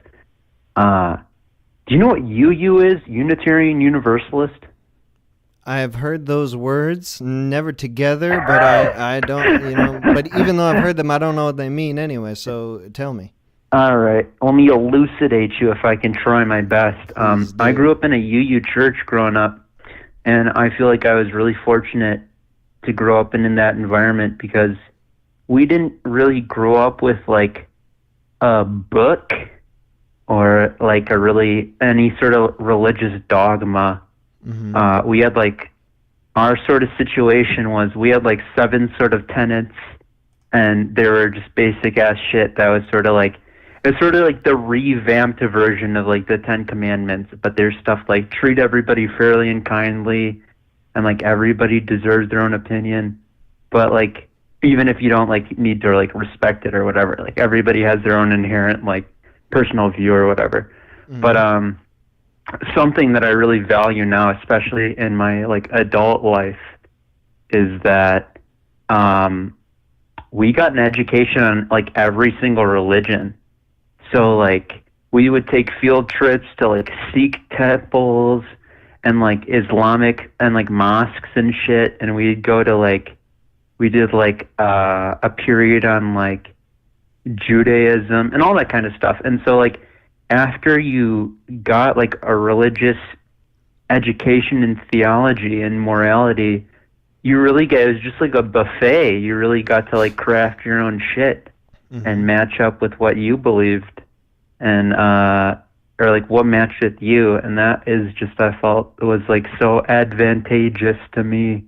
do you know what UU is? Unitarian Universalist? I have heard those words, never together, but I don't, but even though I've heard them, I don't know what they mean anyway, so tell me. All right. Let me elucidate you if I can try my best. Please do. I grew up in a UU church growing up, and I feel like I was really fortunate to grow up in that environment because we didn't really grow up with like a book or like any sort of religious dogma. Mm-hmm. We had like, our sort of situation was we had like 7 sort of tenets, and they were just basic ass shit that was sort of like, it's sort of like the revamped version of like the 10 Commandments, but there's stuff like treat everybody fairly and kindly, and like everybody deserves their own opinion, but like even if you don't like need to like respect it or whatever, like everybody has their own inherent like personal view or whatever. Mm-hmm. But something that I really value now, especially in my like adult life, is that we got an education on like every single religion. So like we would take field trips to like Sikh temples and like Islamic and like mosques and shit, and we'd go to like, we did like a period on like Judaism and all that kind of stuff. And so like after you got like a religious education in theology and morality, you really get, it was just like a buffet. You really got to like craft your own shit. Mm-hmm. And match up with what you believed, and or like what matched with you, and that is just, I felt it was like so advantageous to me.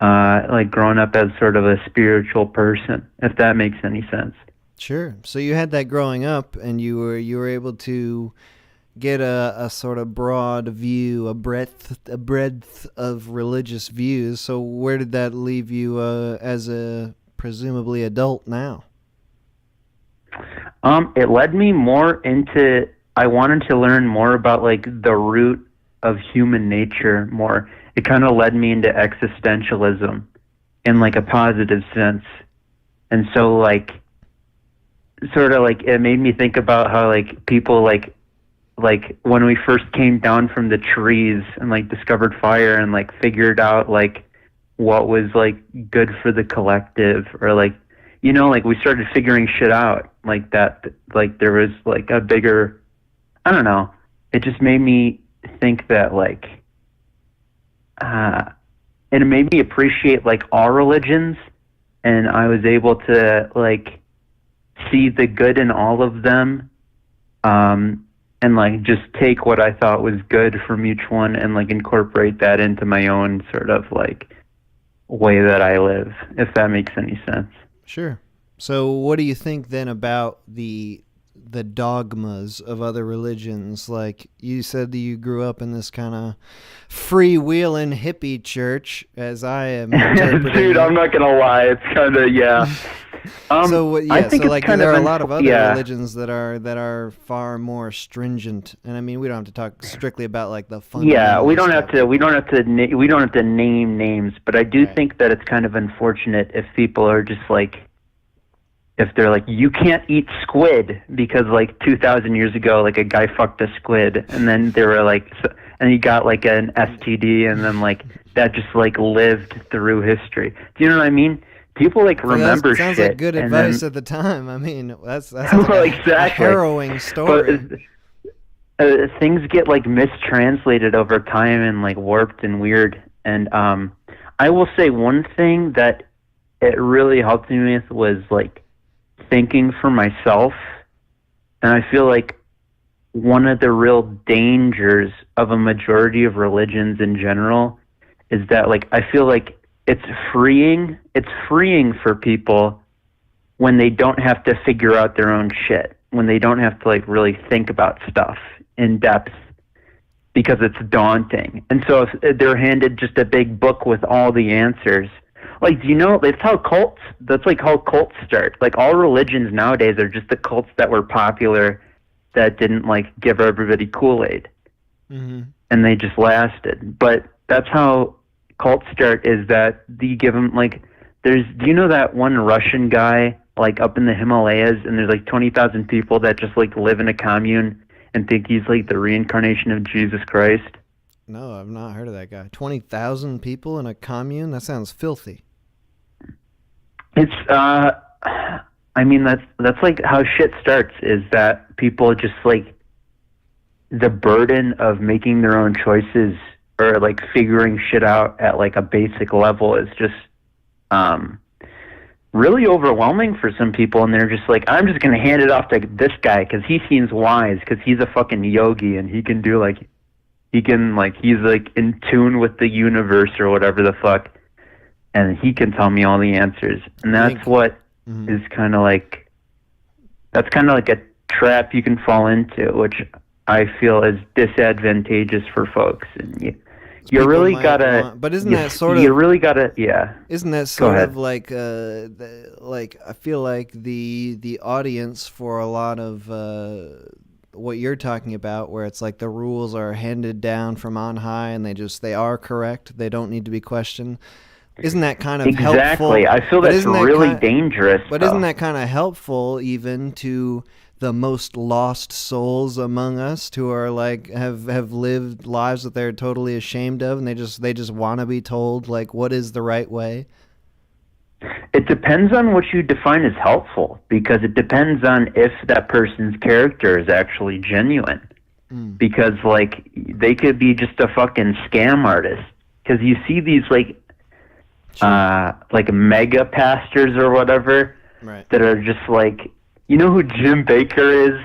like growing up as sort of a spiritual person, if that makes any sense. Sure. So you had that growing up, and you were able to get a sort of broad view, a breadth of religious views. So where did that leave you as a presumably adult now? It led me more into, I wanted to learn more about like the root of human nature more. It kind of led me into existentialism in like a positive sense. And so like sort of like it made me think about how like people like when we first came down from the trees and like discovered fire and like figured out like what was like good for the collective, or like, you know, like we started figuring shit out like that, like there was like a bigger, I don't know, it just made me think that like it made me appreciate like all religions, and I was able to like see the good in all of them, and like just take what I thought was good from each one and like incorporate that into my own sort of like way that I live, if that makes any sense. Sure. So what do you think then about the dogmas of other religions? Like you said that you grew up in this kind of freewheeling hippie church, as I am interpreting Dude, it. I'm not gonna lie, it's kind of, yeah. So what? I Yeah. think So it's like kind there of are a lot of other yeah. religions that are far more stringent, and I mean we don't have to talk strictly about like the Yeah, we fundamental don't have stuff. to. We don't have to name names, but I do Right. think that it's kind of unfortunate if people are just like, if they're like, you can't eat squid because like 2,000 years ago, like a guy fucked a squid, and then they were like, and he got like an STD, and then like that just like lived through history. Do you know what I mean? People like Well, remember sounds shit, like good and advice then at the time. I mean, that sounds like well, a exactly. harrowing But story. things get like mistranslated over time and like warped and weird. And I will say one thing that it really helped me with was like thinking for myself. And I feel like one of the real dangers of a majority of religions in general is that like I feel like it's freeing for people when they don't have to figure out their own shit, when they don't have to like really think about stuff in depth because it's daunting. And so if they're handed just a big book with all the answers, like, do you know, that's like how cults start. Like all religions nowadays are just the cults that were popular that didn't like give everybody Kool-Aid, Mm-hmm. and they just lasted. But that's how cults start, is that you give them like, do you know that one Russian guy like up in the Himalayas, and there's like 20,000 people that just like live in a commune and think he's like the reincarnation of Jesus Christ? No, I've not heard of that guy. 20,000 people in a commune? That sounds filthy. It's I mean that's like how shit starts, is that people just like the burden of making their own choices or like figuring shit out at like a basic level is just really overwhelming for some people, and they're just like, I'm just gonna hand it off to this guy because he seems wise, because he's a fucking yogi and he can do like, he's like in tune with the universe or whatever the fuck, and he can tell me all the answers. And that's what is kind of like, that's kind of like a trap you can fall into, which I feel is disadvantageous for folks. And you really gotta, but isn't that sort you of, really gotta, yeah. isn't that Go sort ahead. of like, like I feel like the audience for a lot of what you're talking about, where it's like the rules are handed down from on high and they are correct, they don't need to be questioned. Isn't that kind of helpful? Exactly. I feel that's really dangerous. But isn't that kind of helpful even to the most lost souls among us, who are like have lived lives that they're totally ashamed of, and they just want to be told like what is the right way? It depends on what you define as helpful, because it depends on if that person's character is actually genuine. Because like they could be just a fucking scam artist. Because you see these like mega pastors or whatever, Right. that are just like, you know who Jim Baker is?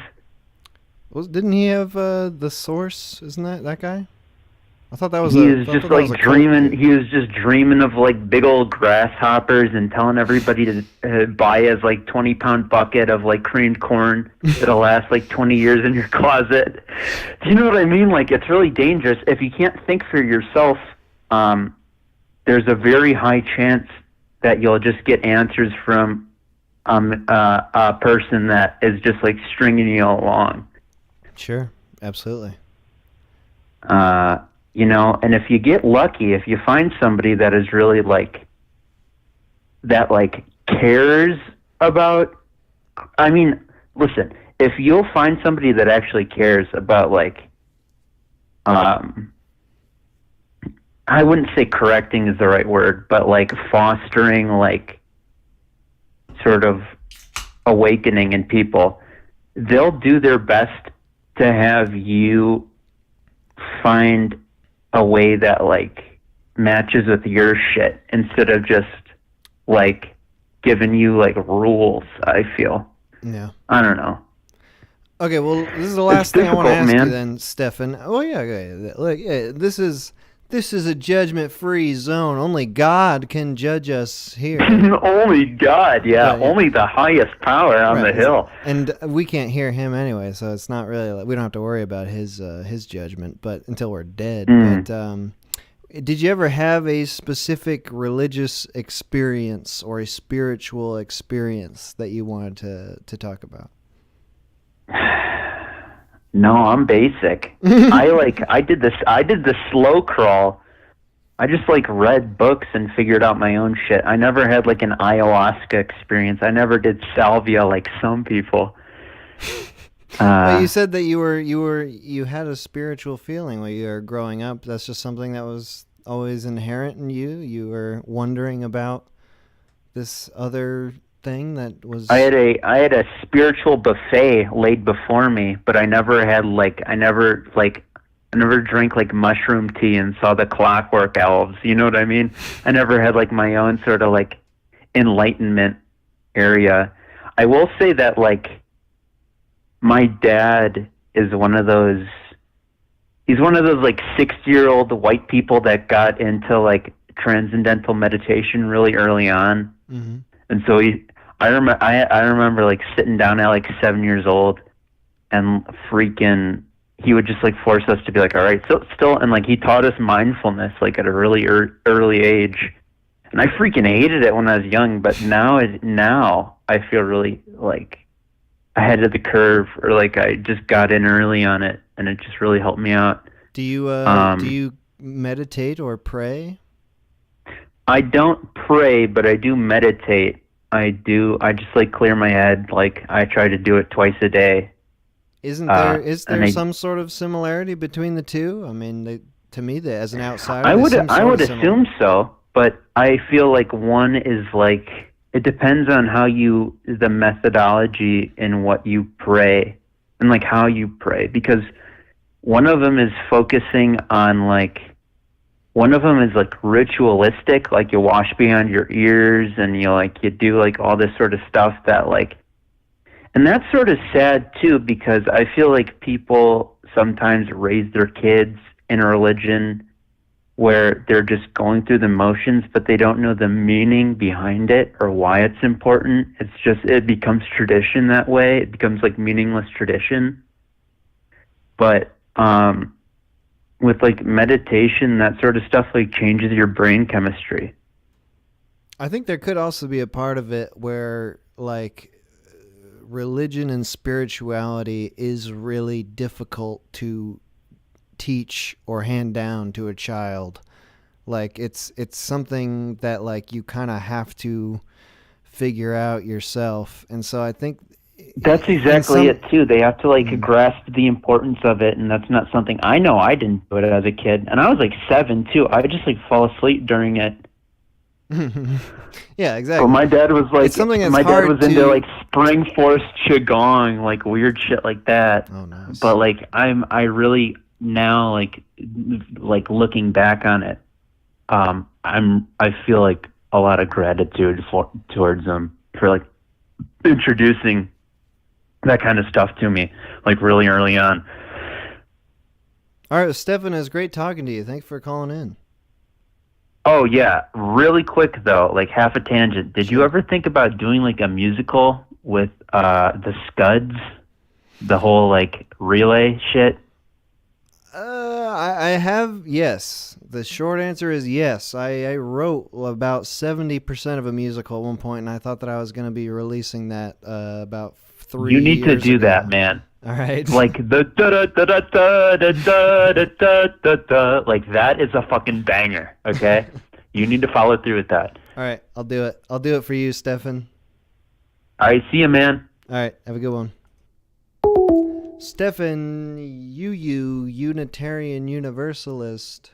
Well, didn't he have the Source? Isn't that guy? I thought that was He a. was I just thought that was like a cult dreaming. kid. He was just dreaming of like big old grasshoppers and telling everybody to buy his like 20-pound bucket of like creamed corn that'll last like 20 years in your closet. Do you know what I mean? Like it's really dangerous if you can't think for yourself. There's a very high chance that you'll just get answers from a person that is just like stringing you along. Sure, absolutely. You know, and if you get lucky, if you find somebody that is really like that, like cares about, I mean, listen, if you'll find somebody that actually cares about like, I wouldn't say correcting is the right word, but like fostering like sort of awakening in people, they'll do their best to have you find a way that like matches with your shit instead of just like giving you like rules. I feel. Yeah. I don't know. Okay, well, this is the last thing I want to difficult, ask man. you then, Stefan. Oh yeah, okay. Look, yeah, this is a judgment-free zone. Only God can judge us here. Only God, yeah. Right, yeah. Only the highest power on Right, the hill. and we can't hear him anyway, so it's not really like, we don't have to worry about his judgment, but until we're dead. But did you ever have a specific religious experience or a spiritual experience that you wanted to talk about? No, I'm basic. I did the slow crawl. I just like read books and figured out my own shit. I never had like an ayahuasca experience. I never did salvia like some people. But you said that you had a spiritual feeling when you were growing up. That's just something that was always inherent in you. You were wondering about this other thing that was. I had a spiritual buffet laid before me, but I never drank like mushroom tea and saw the Clockwork Elves. You know what I mean? I never had like my own sort of like enlightenment area. I will say that like my dad is one of those. He's one of those like 60-year-old white people that got into like transcendental meditation really early on. Mm-hmm. And so I remember like sitting down at like 7 years old, and freaking, he would just like force us to be like, all right, so still, and like he taught us mindfulness like at a really early age, and I freaking hated it when I was young, but now I feel really like ahead of the curve, or like I just got in early on it, and it just really helped me out. Do you meditate or pray? I don't pray, but I do meditate. I just like clear my head. Like I try to do it twice a day. Is there some sort of similarity between the two? I mean, to me, as an outsider, I would assume so, but I feel like one is like, it depends on the methodology in what you pray and like how you pray, because one of them is focusing on like, one of them is like ritualistic, like you wash behind your ears and you do like all this sort of stuff that like, and that's sort of sad too, because I feel like people sometimes raise their kids in a religion where they're just going through the motions, but they don't know the meaning behind it or why it's important. It becomes tradition that way. It becomes like meaningless tradition. But with like meditation, that sort of stuff like changes your brain chemistry. I think there could also be a part of it where like religion and spirituality is really difficult to teach or hand down to a child. Like it's something that like you kind of have to figure out yourself. And so I think that's exactly it too. They have to like grasp the importance of it, and that's not something I know. I didn't do it as a kid, and I was like 7 too. I would just like fall asleep during it. Yeah, exactly. But my dad was like, it's something that's my dad was into to... like spring force qigong, like weird shit like that. Oh, nice. But like I really now like looking back on it, I feel like a lot of gratitude towards them for like introducing that kind of stuff to me, like really early on. All right, Stefan, it was great talking to you. Thanks for calling in. Oh yeah, really quick though, like half a tangent. Did you Sure. ever think about doing like a musical with the Scuds, the whole like relay shit? I have, yes. The short answer is yes. I wrote about 70% of a musical at one point, and I thought that I was going to be releasing that about 3 You need to years do ago. that, man. All right. Like the da da da da da da da da da da da. Like that is a fucking banger. Okay, you need to follow through with that. All right, I'll do it. I'll do it for you, Stefan. All right, see you, man. All right, have a good one. Stefan, Unitarian Universalist.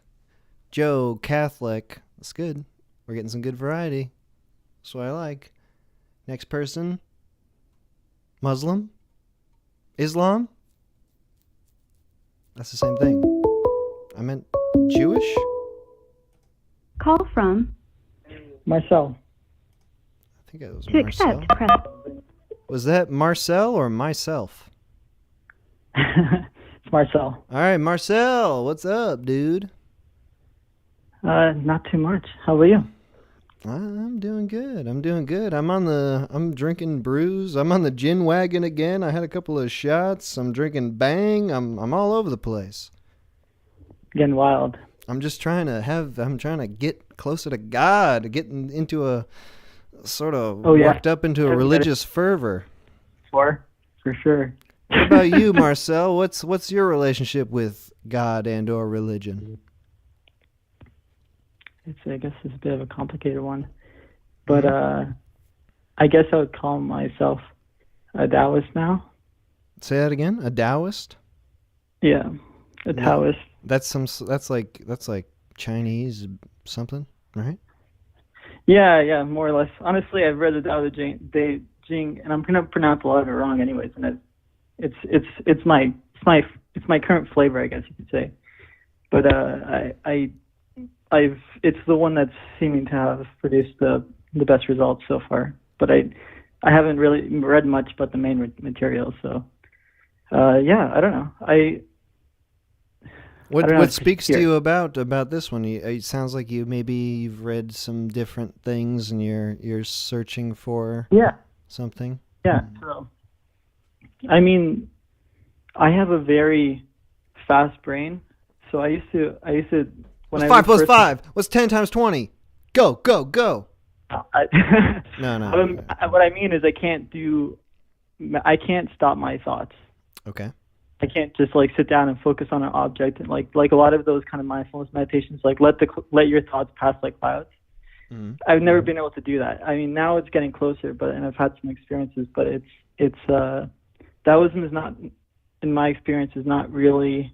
Joe, Catholic. That's good. We're getting some good variety. That's what I like. Next person. Muslim? Islam? That's the same thing. I meant Jewish? Call from. Marcel. I think it was To Marcel. accept, press. Was that Marcel or myself? It's Marcel. All right, Marcel, what's up, dude? Not too much. How about you? I'm doing good. I'm drinking brews. I'm on the gin wagon again. I had a couple of shots. I'm drinking Bang. I'm all over the place. Getting wild. I'm trying to get closer to God, getting into a sort of worked up into a religious fervor. For sure. What about you, Marcel? What's your relationship with God and or religion? I guess it's a bit of a complicated one, but I guess I would call myself a Taoist now. Say that again. A Taoist? Yeah, a Taoist. That's like Chinese something, right? Yeah, more or less. Honestly, I've read the Tao Te Ching, and I'm gonna pronounce a lot of it wrong, anyways. And it's my current flavor, I guess you could say. But it's the one that's seeming to have produced the best results so far. But I haven't really read much about the main material, so yeah, I don't know. What speaks to you about this one? It sounds like you've read some different things and you're searching for something. Yeah. So, I mean, I have a very fast brain, so I used to when What's 5 plus 5? What's 10 times 20? Go. No. What I mean is I can't stop my thoughts. Okay. I can't just like sit down and focus on an object, and like a lot of those kind of mindfulness meditations, like let your thoughts pass like clouds. Mm-hmm. I've never been able to do that. I mean, now it's getting closer, and I've had some experiences, but Taoism is not, in my experience, is not really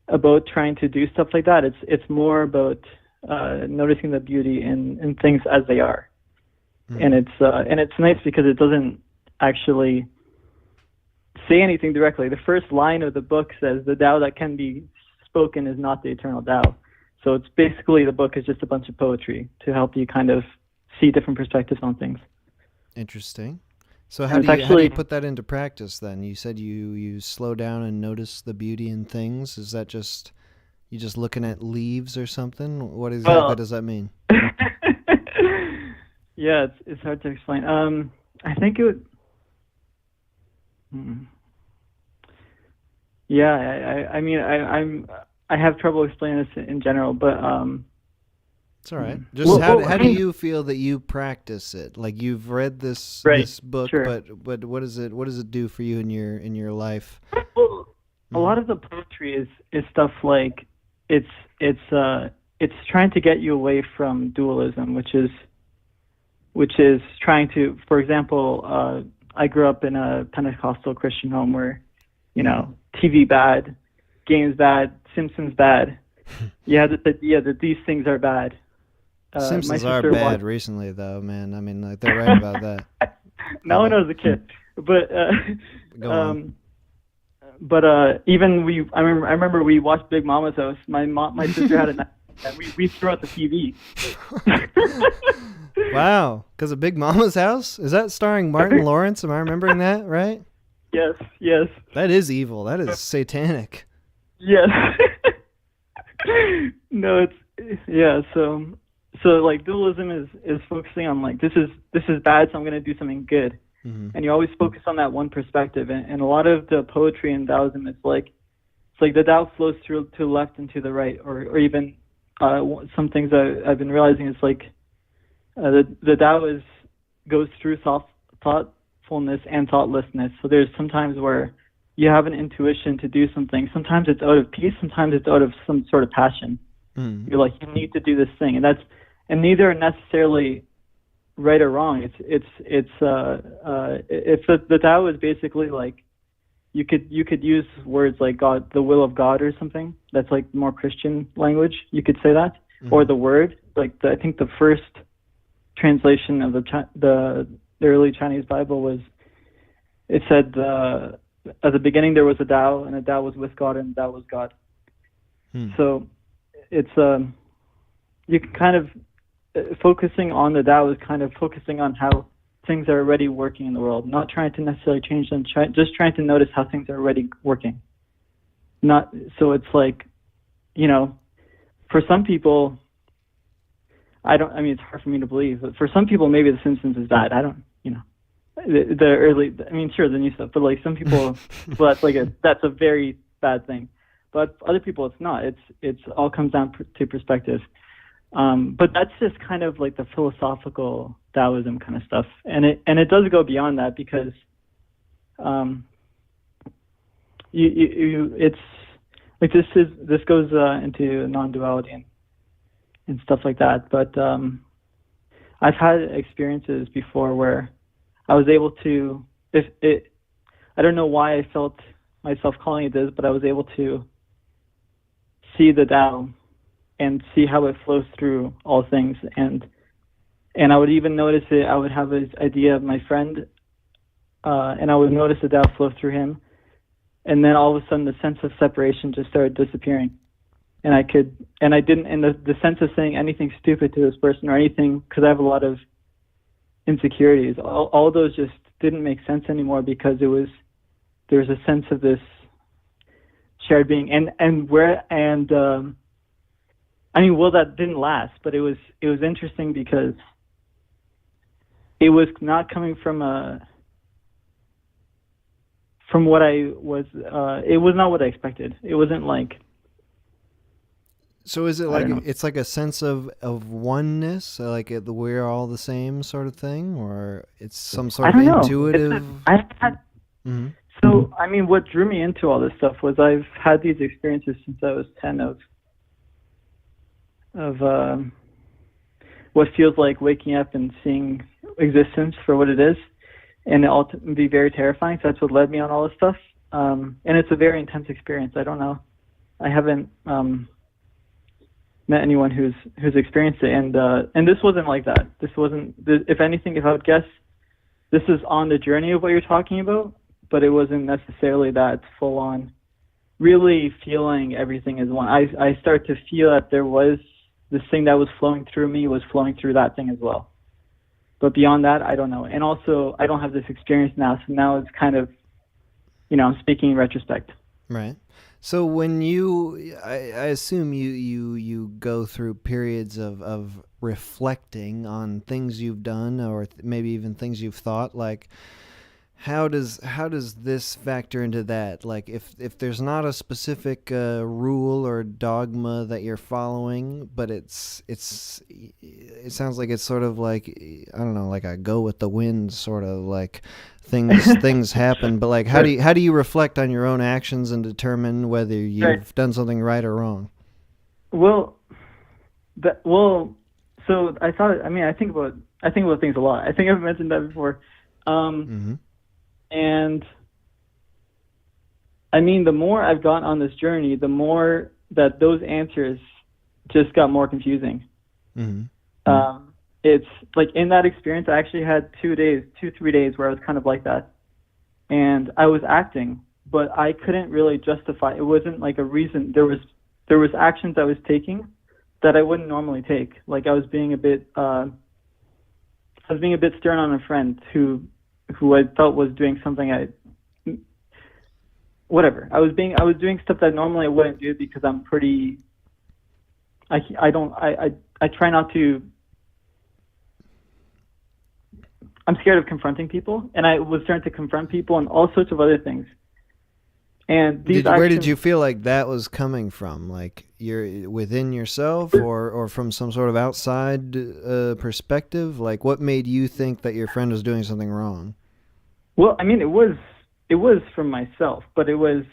about trying to do stuff like that. It's more about noticing the beauty in things as they are, and it's nice because it doesn't actually say anything directly. The first line of the book says the Tao that can be spoken is not the eternal Tao. So it's basically, the book is just a bunch of poetry to help you kind of see different perspectives on things. Interesting. So how do you put that into practice then? You said you slow down and notice the beauty in things. Is that just you just looking at leaves or something? What exactly does that mean? Yeah, it's hard to explain. I think it would. Yeah, I mean, I have trouble explaining this in general, but it's all right. Just how do you feel that you practice it? Like, you've read this book, sure. but what does it do for you in your life? Well, a lot of the poetry is stuff like it's trying to get you away from dualism, which is trying to, for example, I grew up in a Pentecostal Christian home where, TV bad, games bad, Simpsons bad. You have this idea that these things are bad. Simpsons are bad recently, though, man. I mean, like, they're right about that. Now when I was a kid, but even I remember we watched Big Mama's House. My sister had a and we threw out the TV. Wow, because of Big Mama's House? Is that starring Martin Lawrence? Am I remembering that right? Yes. That is evil. That is satanic. Yes. No, it's yeah. So like dualism is focusing on like this is bad, so I'm gonna do something good, and you always focus on that one perspective. And a lot of the poetry in Taoism is like it's like the Tao flows through to the left and to the right, or even some things that I've been realizing is like the Tao goes through thoughtfulness and thoughtlessness. So there's sometimes where you have an intuition to do something. Sometimes it's out of peace. Sometimes it's out of some sort of passion. You're like, you need to do this thing, and neither are necessarily right or wrong. If the Tao is basically like, you could use words like God, the will of God, or something. That's like more Christian language. You could say that, or the word. Like I think the first translation of the early Chinese Bible was, it said at the beginning there was a Tao, and the Tao was with God, and the Tao was God. So it's you can kind of focusing on the Tao is kind of focusing on how things are already working in the world, not trying to necessarily change them, just trying to notice how things are already working. Not so it's like, for some people, I mean, it's hard for me to believe, but for some people, maybe The Simpsons is bad. I don't, the early, I mean, sure, the new stuff, but like some people, well, that's a very bad thing. But for other people, it's not. It's all comes down to perspective. But that's just kind of like the philosophical Taoism kind of stuff, and it does go beyond that because, it's like this goes into non-duality and stuff like that. But I've had experiences before where I was able to, I don't know why I felt myself calling it this, but I was able to see the Tao and see how it flows through all things. And I would even notice it. I would have this idea of my friend, and I would notice the Tao flow through him. And then all of a sudden the sense of separation just started disappearing. And I didn't, and the sense of saying anything stupid to this person or anything, because I have a lot of insecurities, all those just didn't make sense anymore, because there was a sense of this shared being. I mean, well, that didn't last, but it was interesting because it was not coming from what I was. It was not what I expected. It wasn't like. So is it like it's like a sense of oneness, like we're all the same sort of thing, or it's some sort of intuitive? So I mean, what drew me into all this stuff was I've had these experiences since I was 10 of what feels like waking up and seeing existence for what it is, and it all be very terrifying. So that's what led me on all this stuff, and it's a very intense experience. I don't know, I haven't met anyone who's experienced it, and this wasn't like that. This wasn't. If anything, if I would guess, this is on the journey of what you're talking about, but it wasn't necessarily that full on. Really feeling everything as one. I start to feel that there was this thing that was flowing through me was flowing through that thing as well. But beyond that, I don't know. And also, I don't have this experience now, so now it's kind of, I'm speaking in retrospect. Right. So when I assume you go through periods of reflecting on things you've done, or maybe even things you've thought, like, how does this factor into that? Like, if there's not a specific rule or dogma that you're following, but it sounds like it's sort of like, I don't know, like a go with the wind sort of, like things happen. But like, how do you reflect on your own actions and determine whether you've done something right or wrong? So I thought. I mean, I think about things a lot. I think I've mentioned that before. And I mean, the more I've gone on this journey, the more that those answers just got more confusing. It's like in that experience, I actually had 3 days where I was kind of like that. And I was acting, but I couldn't really justify. It wasn't like a reason. There was actions I was taking that I wouldn't normally take. Like I was being a bit stern on a friend who I felt was doing something whatever. I was doing stuff that normally I wouldn't do because I'm pretty I try not to. I'm scared of confronting people, and I was starting to confront people and all sorts of other things. And these where did actions- you feel like that was coming from? Like you're within yourself, or from some sort of outside perspective? Like what made you think that your friend was doing something wrong? Well, I mean, it was from myself, but it was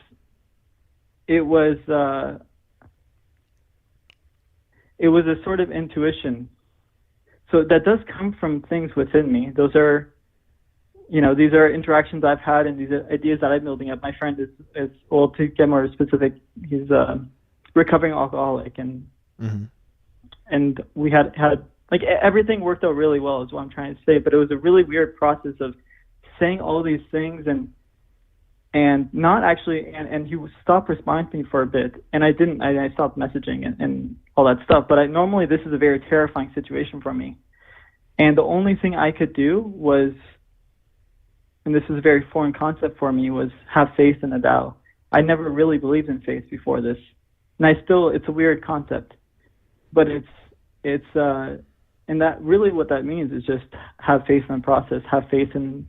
a sort of intuition. So that does come from things within me. Those are, these are interactions I've had and these are ideas that I'm building up. My friend is well, to get more specific, he's a recovering alcoholic, and and we had like everything worked out really well is what I'm trying to say. But it was a really weird process of saying all these things and not actually, and he stopped responding to me for a bit, and I stopped messaging and all that stuff. But normally this is a very terrifying situation for me, and the only thing I could do was, and this is a very foreign concept for me, was have faith in the Tao. I never really believed in faith before this, and it's a weird concept, but and that really what that means is just have faith in the process, have faith in,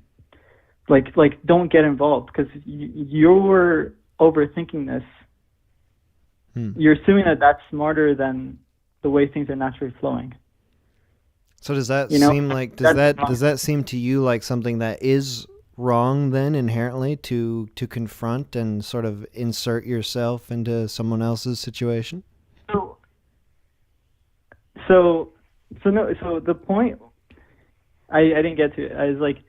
like don't get involved, because you're overthinking this. You're assuming that that's smarter than the way things are naturally flowing. So does that seem like does that seem to you like something that is wrong then inherently to confront and sort of insert yourself into someone else's situation? So the point I didn't get to it. I was like,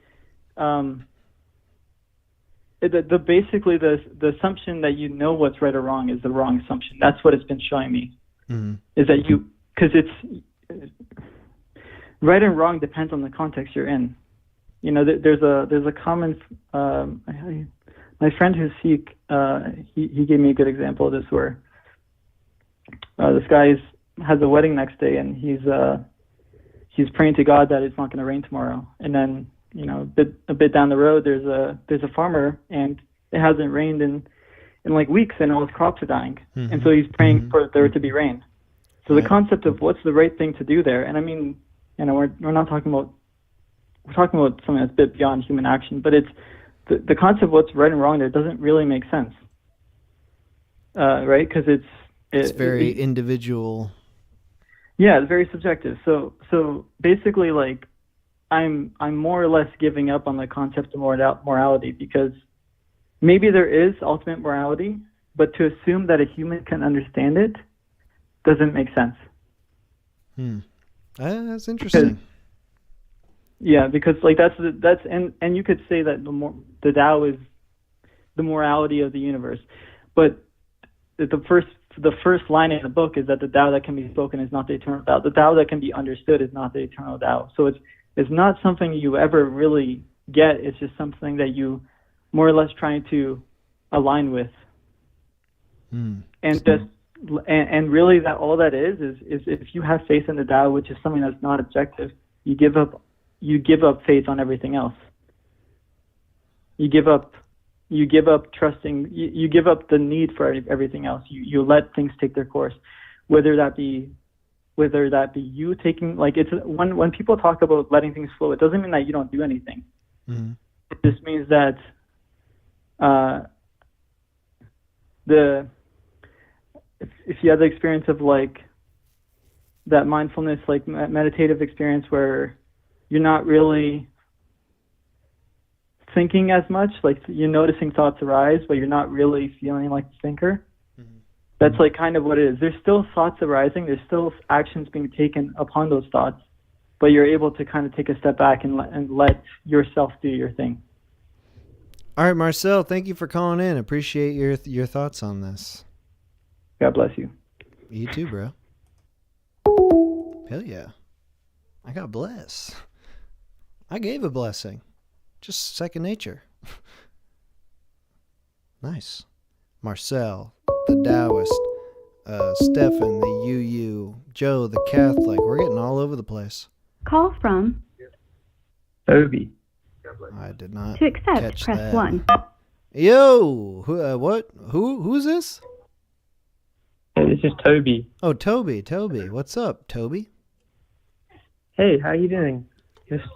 basically the assumption that what's right or wrong is the wrong assumption. That's what it's been showing me. Is that because it's right and wrong depends on the context you're in. There's a common. My friend who's Sikh, he gave me a good example of this, where this guy has a wedding next day, and he's praying to God that it's not going to rain tomorrow, and then a bit down the road there's a farmer, and it hasn't rained in like weeks, and all his crops are dying, and so he's praying for there to be rain. So the concept of what's the right thing to do there, and I mean, we're not talking about. We're talking about something that's a bit beyond human action, but it's the concept of what's right and wrong there doesn't really make sense, right? Because it's very individual. Yeah, it's very subjective. So basically, like, I'm more or less giving up on the concept of morality, because maybe there is ultimate morality, but to assume that a human can understand it doesn't make sense. That's interesting. Because like that's and you could say that the Tao is the morality of the universe, but the first line in the book is that the Tao that can be spoken is not the eternal Tao. The Tao that can be understood is not the eternal Tao. So it's not something you ever really get. It's just something that you more or less trying to align with, and really that all that is if you have faith in the Tao, which is something that's not objective, you give up faith on everything else. You give up trusting. You give up the need for everything else. You let things take their course, whether that be you taking, like, it's when people talk about letting things flow, it doesn't mean that you don't do anything. It just means that if you have the experience of like that mindfulness, like meditative experience, where you're not really thinking as much, like you're noticing thoughts arise, but you're not really feeling like the thinker. That's like kind of what it is. There's still thoughts arising. There's still actions being taken upon those thoughts, but you're able to kind of take a step back and let yourself do your thing. All right, Marcel, thank you for calling in. Appreciate your thoughts on this. God bless you. You too, bro. Hell yeah. I got blessed. I gave a blessing. Just second nature. Nice. Marcel, the Taoist, Stefan, the UU, Joe, the Catholic. We're getting all over the place. Call from. Obi. I did not To accept, catch press that. 1. Yo, what? Who's this? This is Toby. Oh, Toby. What's up, Toby? Hey, how you doing,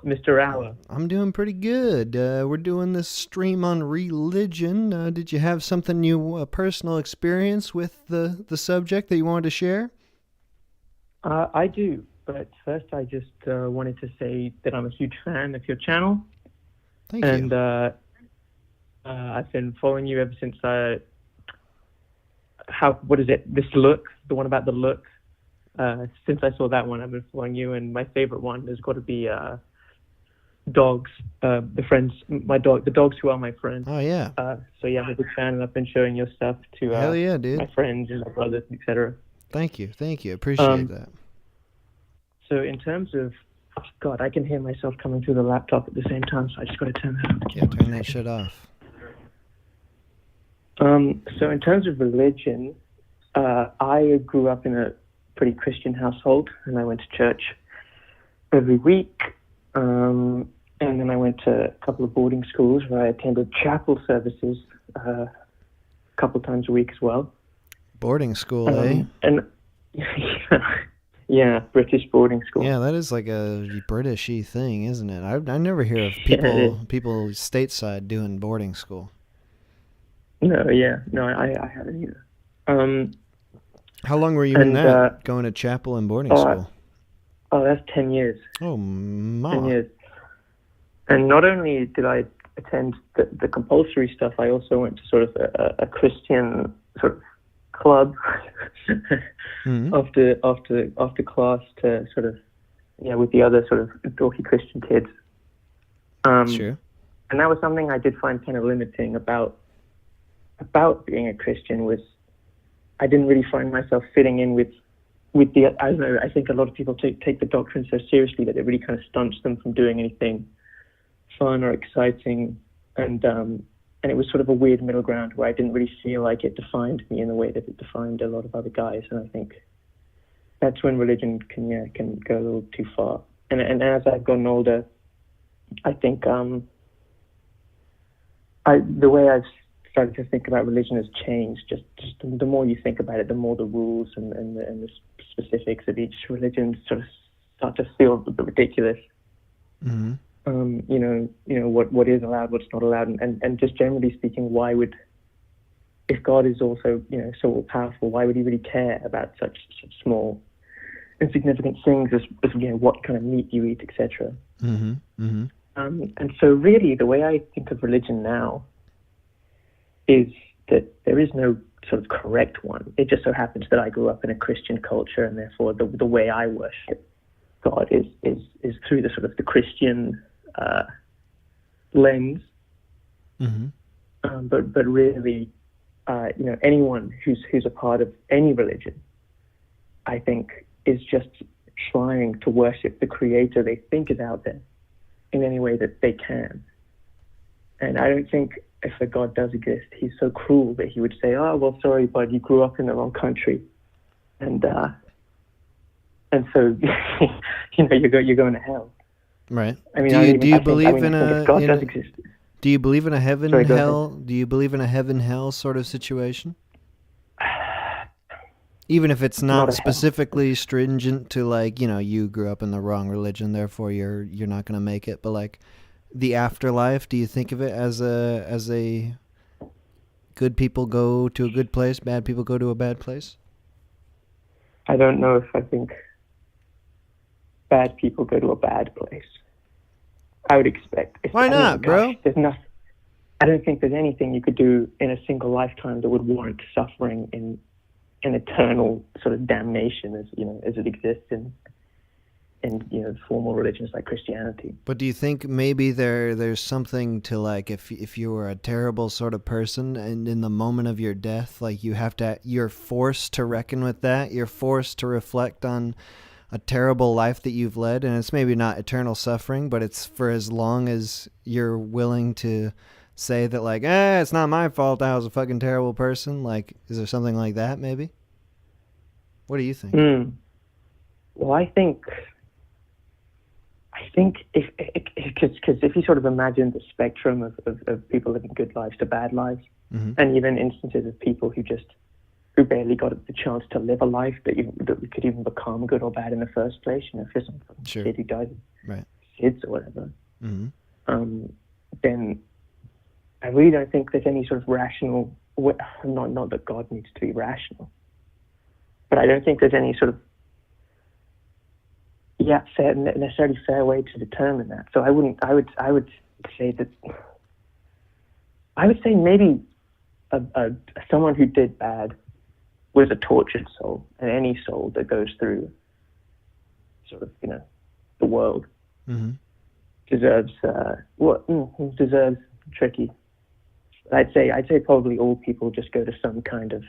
Mr. Hour? I'm doing pretty good. We're doing this stream on religion. Did you have something new, personal experience with the subject that you wanted to share? I do, but first I just wanted to say that I'm a huge fan of your channel. Thank and, you. I've been following you ever since what is it? This look, the one about the look. Since I saw that one, I've been following you, and my favorite one has got to be dogs. The dogs who are my friends. Oh yeah. So yeah, I'm a big fan, and I've been showing your stuff to Hell yeah, dude. my friends and my brothers, etc. Thank you. Appreciate that. So in terms of, God, I can hear myself coming through the laptop at the same time, so I just got to turn that off. Yeah, turn that shit off. So in terms of religion, I grew up in a pretty Christian household, and I went to church every week. And then I went to a couple of boarding schools where I attended chapel services a couple times a week as well. Boarding school, eh? And yeah, British boarding school. Yeah, that is like a British-y thing, isn't it? I never hear of Yeah, people stateside doing boarding school. No, I haven't either. How long were you in that, going to chapel and boarding school? Oh, that's 10 years. Oh, ma. 10 years. And not only did I attend the compulsory stuff, I also went to sort of a Christian sort of club after class to sort of, with the other sort of dorky Christian kids. Sure. And that was something I did find kind of limiting about being a Christian, was I didn't really find myself fitting in with the, I don't know, I think a lot of people take the doctrine so seriously that it really kind of stunts them from doing anything fun or exciting, and it was sort of a weird middle ground where I didn't really feel like it defined me in the way that it defined a lot of other guys, and I think that's when religion can go a little too far. And as I've gotten older, I think the way I've started to think about religion has changed. Just the more you think about it, the more the rules and the specifics of each religion sort of start to feel a bit ridiculous. Mm-hmm. What is allowed, what's not allowed, and just generally speaking, why would, if God is also so all powerful, why would he really care about such small, insignificant things as what kind of meat you eat, etc. Mm-hmm. Mm-hmm. And so really, the way I think of religion now is that there is no sort of correct one. It just so happens that I grew up in a Christian culture, and therefore the way I worship God is through the sort of the Christian lens. Mm-hmm. But really, anyone who's a part of any religion, I think, is just trying to worship the Creator they think is out there in any way that they can. And I don't think if a God does exist, he's so cruel that he would say, "Oh, well, sorry, bud, you grew up in the wrong country, and so you're going to hell." Right. I mean, do you believe in if God does exist? Do you believe in a heaven Sorry, go hell? ahead. Do you believe in a heaven hell sort of situation? Even if it's Not a not hell. specifically stringent to you grew up in the wrong religion, therefore you're not going to make it, but like the afterlife, do you think of it as a good people go to a good place, bad people go to a bad place? I don't know if I think bad people go to a bad place. I would expect. Why not, bro? There's nothing. I don't think there's anything you could do in a single lifetime that would warrant suffering in an eternal sort of damnation, as it exists in formal religions like Christianity. But do you think maybe there's something to, like, if you were a terrible sort of person and in the moment of your death, like you're forced to reckon with that, you're forced to reflect on a terrible life that you've led, and it's maybe not eternal suffering, but it's for as long as you're willing to say that, like, it's not my fault I was a fucking terrible person. Like, is there something like that maybe? What do you think? Well, I think if you sort of imagine the spectrum of people living good lives to bad lives, Mm-hmm. and even instances of people who just who barely got the chance to live a life that we could even become good or bad in the first place. You know, for some Sure. kid who died of Right. SIDS or whatever. Mm-hmm. Then I really don't think there's any sort of rational. Not that God needs to be rational, but I don't think there's any sort of necessarily fair way to determine that. So I would say that I would say maybe someone who did bad was a tortured soul, and any soul that goes through sort of, you know, the world deserves deserves tricky. I'd say probably all people just go to some kind of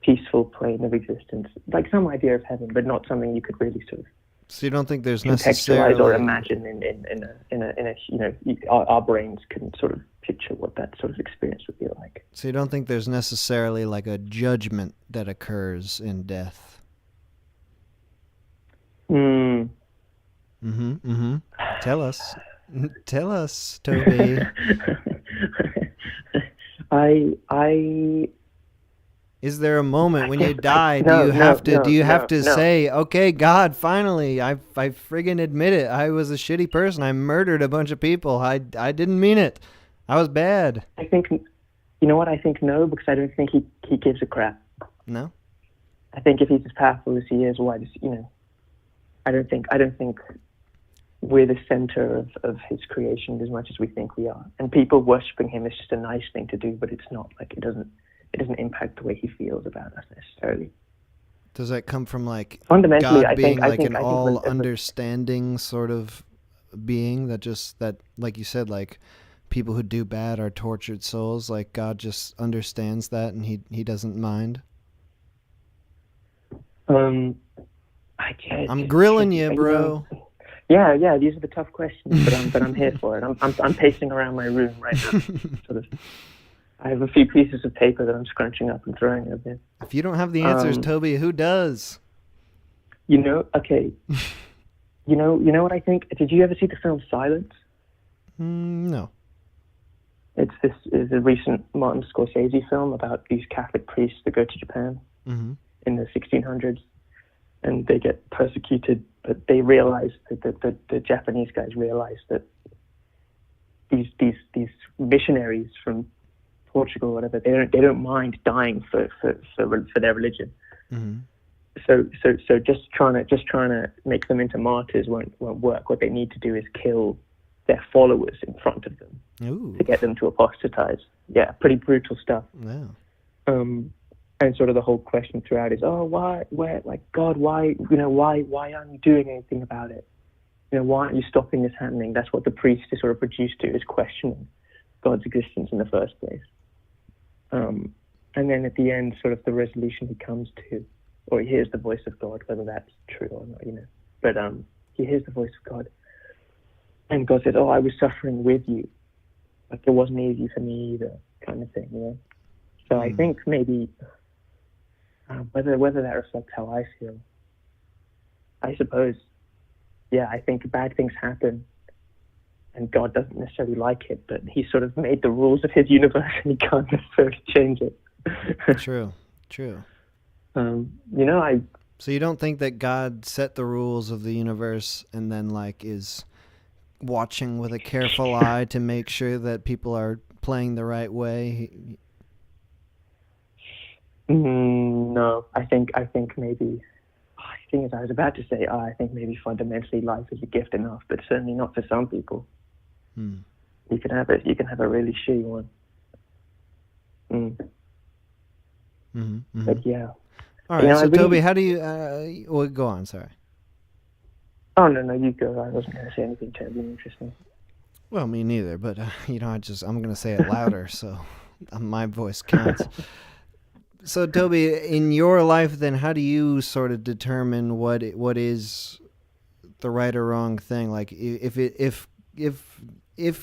peaceful plane of existence, like some idea of heaven, but not something you could really sort of So you don't think there's contextualize necessarily or imagine in a you know, our brains can sort of picture what that sort of experience would be like. So you don't think there's necessarily like a judgment that occurs in death? Tell us. Tell us, Toby. Is there a moment when you die? Do you have to say, okay, God, finally, I friggin' admit it. I was a shitty person. I murdered a bunch of people. I didn't mean it. I was bad. I think, you know what? I think no, because I don't think he gives a crap. No? I think if he's as powerful as he is, why does, you know, I don't think we're the center of his creation as much as we think we are. And people worshipping him is just a nice thing to do, but it's not like it doesn't impact the way he feels about us necessarily. Does that come from like fundamentally, God being I think an all understanding sort of being that like you said, like people who do bad are tortured souls, like God just understands that and he doesn't mind? I guess I'm grilling you, bro. Yeah, these are the tough questions, but I'm here for it. I'm pacing around my room right now. Sort of. I have a few pieces of paper that I'm scrunching up and throwing at them. If you don't have the answers, Toby, who does? You know, okay. you know what I think? Did you ever see the film Silence? No. This is a recent Martin Scorsese film about these Catholic priests that go to Japan in the 1600s, and they get persecuted, but they realize that the Japanese guys realize that these missionaries from Portugal or whatever, they don't mind dying for their religion. So just trying to make them into martyrs won't work. What they need to do is kill their followers in front of them. Ooh. To get them to apostatize. Yeah, pretty brutal stuff. Yeah. And sort of the whole question throughout is, why aren't you doing anything about it? You know, why aren't you stopping this happening? That's what the priest is sort of reduced to, is questioning God's existence in the first place. And then at the end, sort of the resolution he comes to, or he hears the voice of God, whether that's true or not, you know. But he hears the voice of God, and God says, I was suffering with you, like it wasn't easy for me either, kind of thing, you know. So I think maybe whether that reflects how I feel, I suppose, yeah, I think bad things happen, and God doesn't necessarily like it, but he sort of made the rules of his universe, and he can't necessarily change it. True. You know, So you don't think that God set the rules of the universe and then like is watching with a careful eye to make sure that people are playing the right way? No, I think maybe. The thing is, I was about to say, I think maybe fundamentally life is a gift enough, but certainly not for some people. You can have a really shitty one. But yeah. All right, so Toby, how do you? Well, go on. Sorry. Oh no, you go. I wasn't going to say anything terribly interesting. Well, me neither. But I'm going to say it louder, so my voice counts. So Toby, in your life, then, how do you sort of determine what is the right or wrong thing? Like, if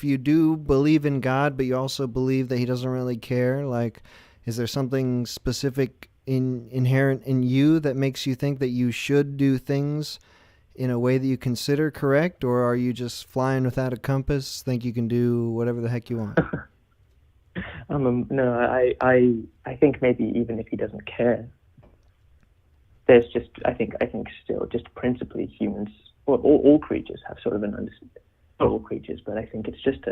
you do believe in God, but you also believe that He doesn't really care, like, is there something specific inherent in you that makes you think that you should do things in a way that you consider correct, or are you just flying without a compass, think you can do whatever the heck you want? No, I think maybe even if he doesn't care, there's just I think still just principally humans, well, all creatures have sort of an understanding. Not all creatures, but I think it's just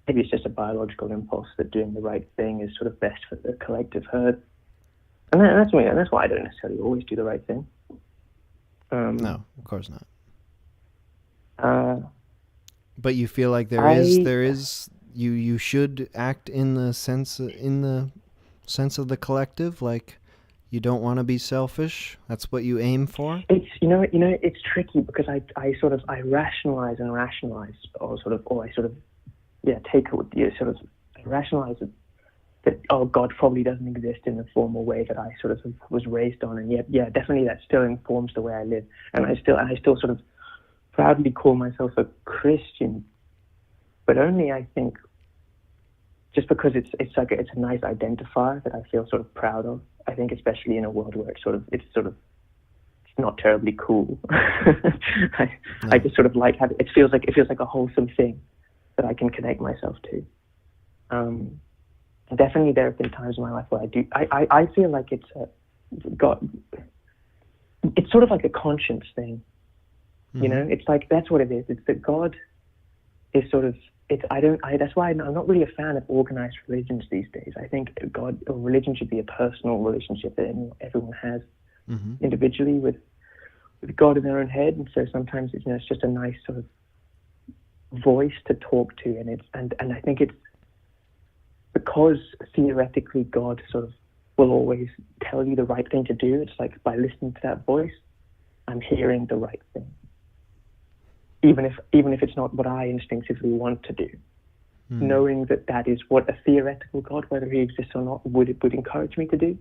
maybe it's just a biological impulse that doing the right thing is sort of best for the collective herd, and that's me, and that's why I don't necessarily always do the right thing. No, of course not. Uh, But you feel like there is you should act in the sense of the collective, like you don't want to be selfish. That's what you aim for. It's it's tricky because I rationalize, or I rationalize it, that God probably doesn't exist in the formal way that I sort of was raised on, and yet definitely that still informs the way I live, and I still sort of proudly call myself a Christian, but only I think just because it's a nice identifier that I feel sort of proud of. I think especially in a world where it's not terribly cool. I just sort of like having it feels like a wholesome thing that I can connect myself to. Definitely there have been times in my life where I feel like it's sort of like a conscience thing. Mm-hmm. You know, it's like that's what it is. It's that God is sort of that's why I'm not really a fan of organized religions these days. I think God or religion should be a personal relationship that everyone has individually with God in their own head. And so sometimes it's just a nice sort of voice to talk to, and I think it's because theoretically God sort of will always tell you the right thing to do. It's like by listening to that voice, I'm hearing the right thing. Even if it's not what I instinctively want to do, knowing that is what a theoretical God, whether he exists or not, would encourage me to do.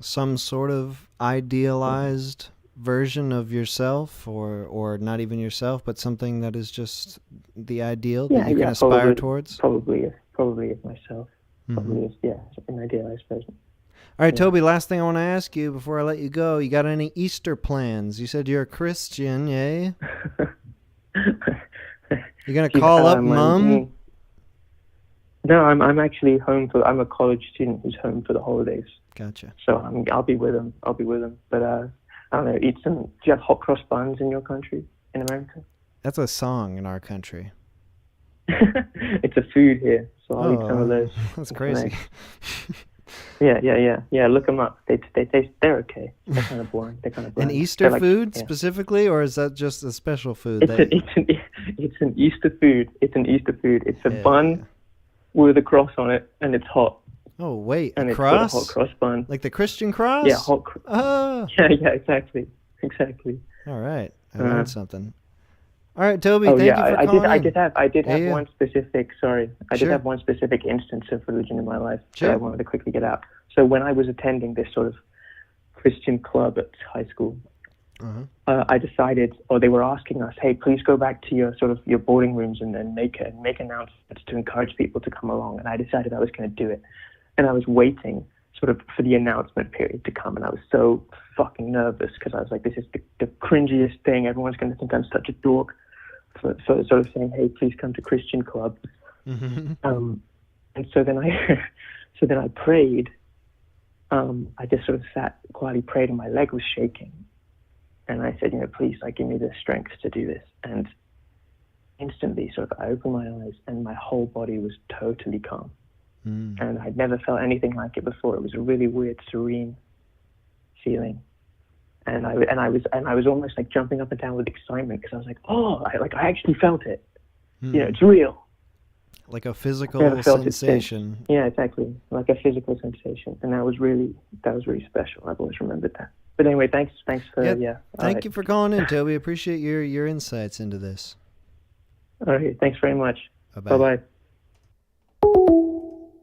Some sort of idealized version of yourself, or not even yourself, but something that is just the ideal that you can aspire towards. Probably of myself. Probably is an idealized version. All right, Toby, last thing I want to ask you before I let you go. You got any Easter plans? You said you're a Christian, eh? You going to call up Mom? No, I'm actually home I'm a college student who's home for the holidays. Gotcha. So I'll be with him. But I don't know, do you have hot cross buns in your country, in America? That's a song in our country. It's a food here, so I'll eat some of those. That's crazy. Yeah. Look them up. They're okay. They're kind of boring. An Easter food specifically, or is that just a special food? It's an Easter food. It's a bun with a cross on it, and it's hot. Oh wait, and a cross? It's a hot cross bun. Like the Christian cross? Yeah, hot. Yeah, exactly. All right, I learned something. All right, Toby, thank you for calling. I did have one specific. Sorry, I did have one specific instance of religion in my life that I wanted to quickly get out. So when I was attending this sort of Christian club at high school, I decided, or they were asking us, hey, please go back to your boarding rooms and make announcements to encourage people to come along. And I decided I was going to do it, and I was waiting sort of for the announcement period to come, and I was so fucking nervous because I was like, this is the cringiest thing. Everyone's going to think I'm such a dork for sort of saying, hey, please come to Christian club. And so then I prayed. I just sort of sat quietly, prayed, and my leg was shaking. And I said, please, give me the strength to do this. And instantly, sort of, I opened my eyes, and my whole body was totally calm. And I'd never felt anything like it before. It was a really weird, serene feeling. And I was almost like jumping up and down with excitement because I was like, I actually felt it. It's real. Like a physical sensation. Yeah, exactly. Like a physical sensation. And that was really special. I've always remembered that. But anyway, thanks for Thank you for calling in, Toby. Appreciate your insights into this. All right, thanks very much. Bye-bye. Bye-bye.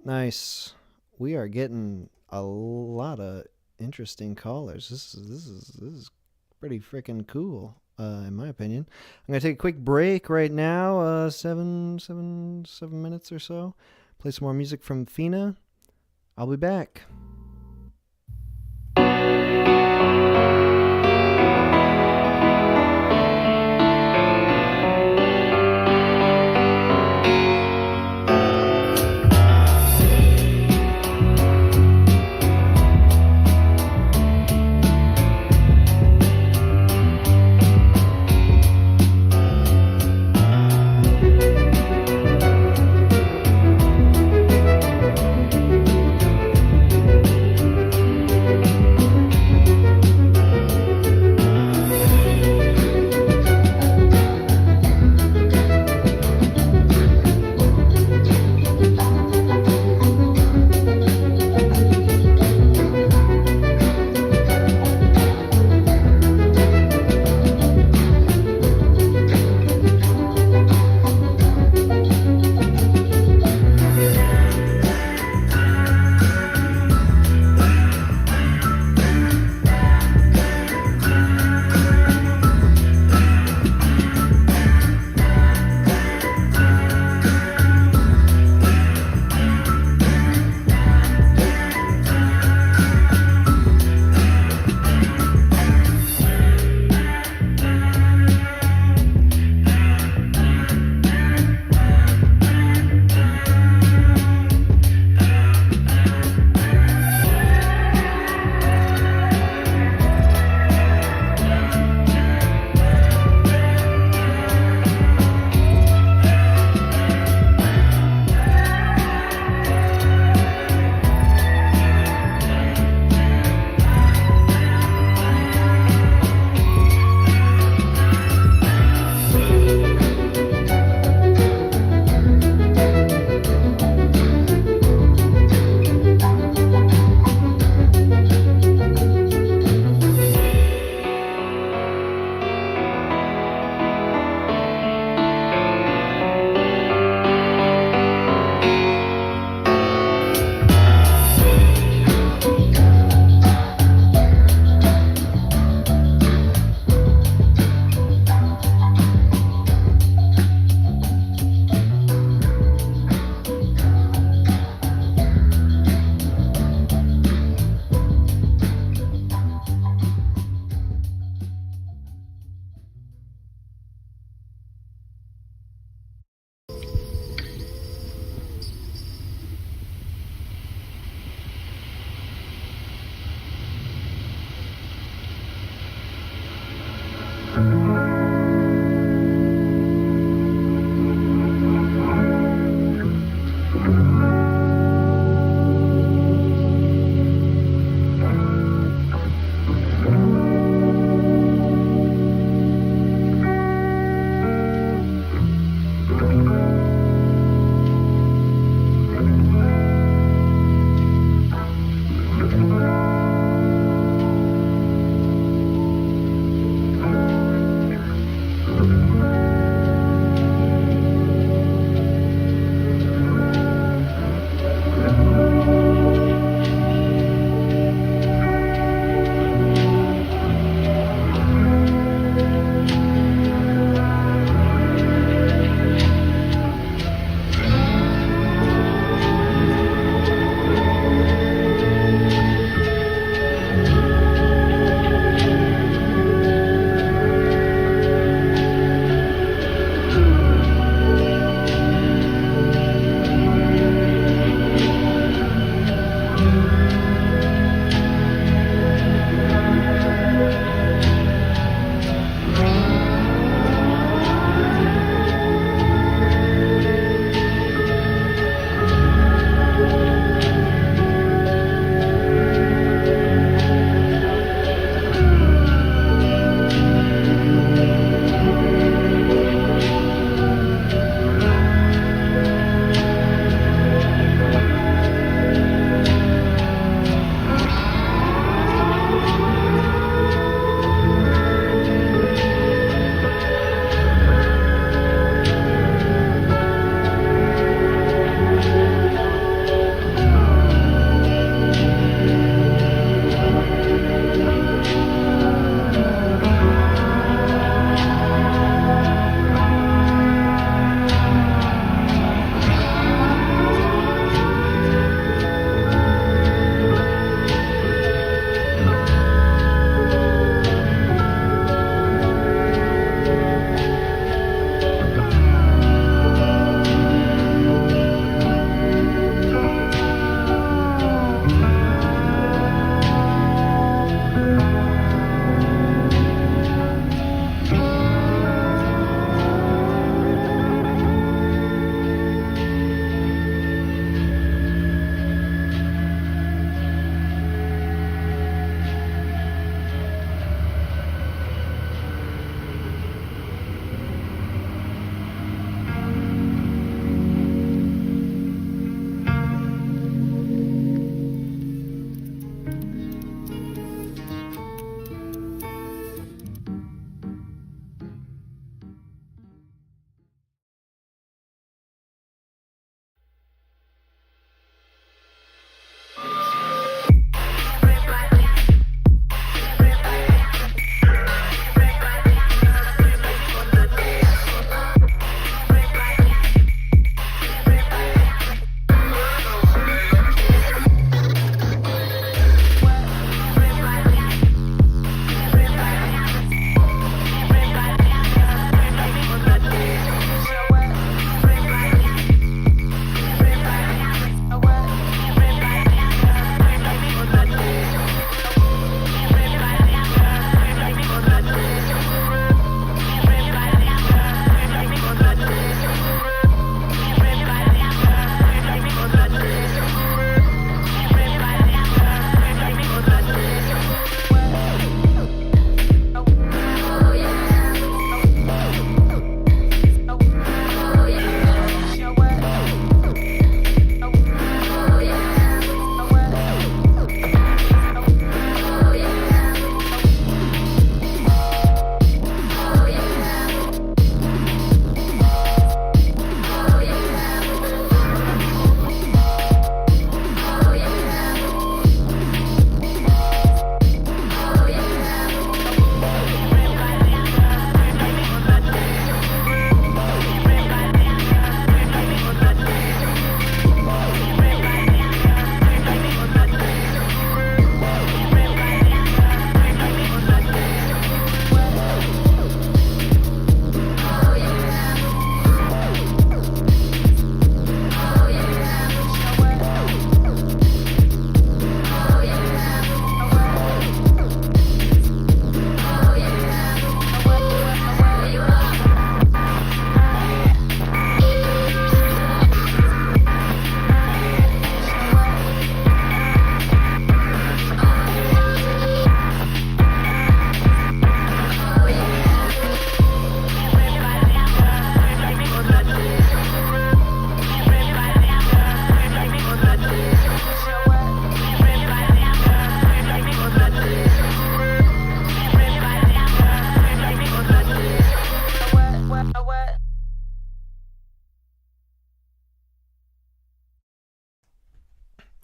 Nice. We are getting a lot of interesting callers. This is pretty freaking cool, in my opinion. I'm gonna take a quick break right now. 7 minutes or so. Play some more music from Fina. I'll be back.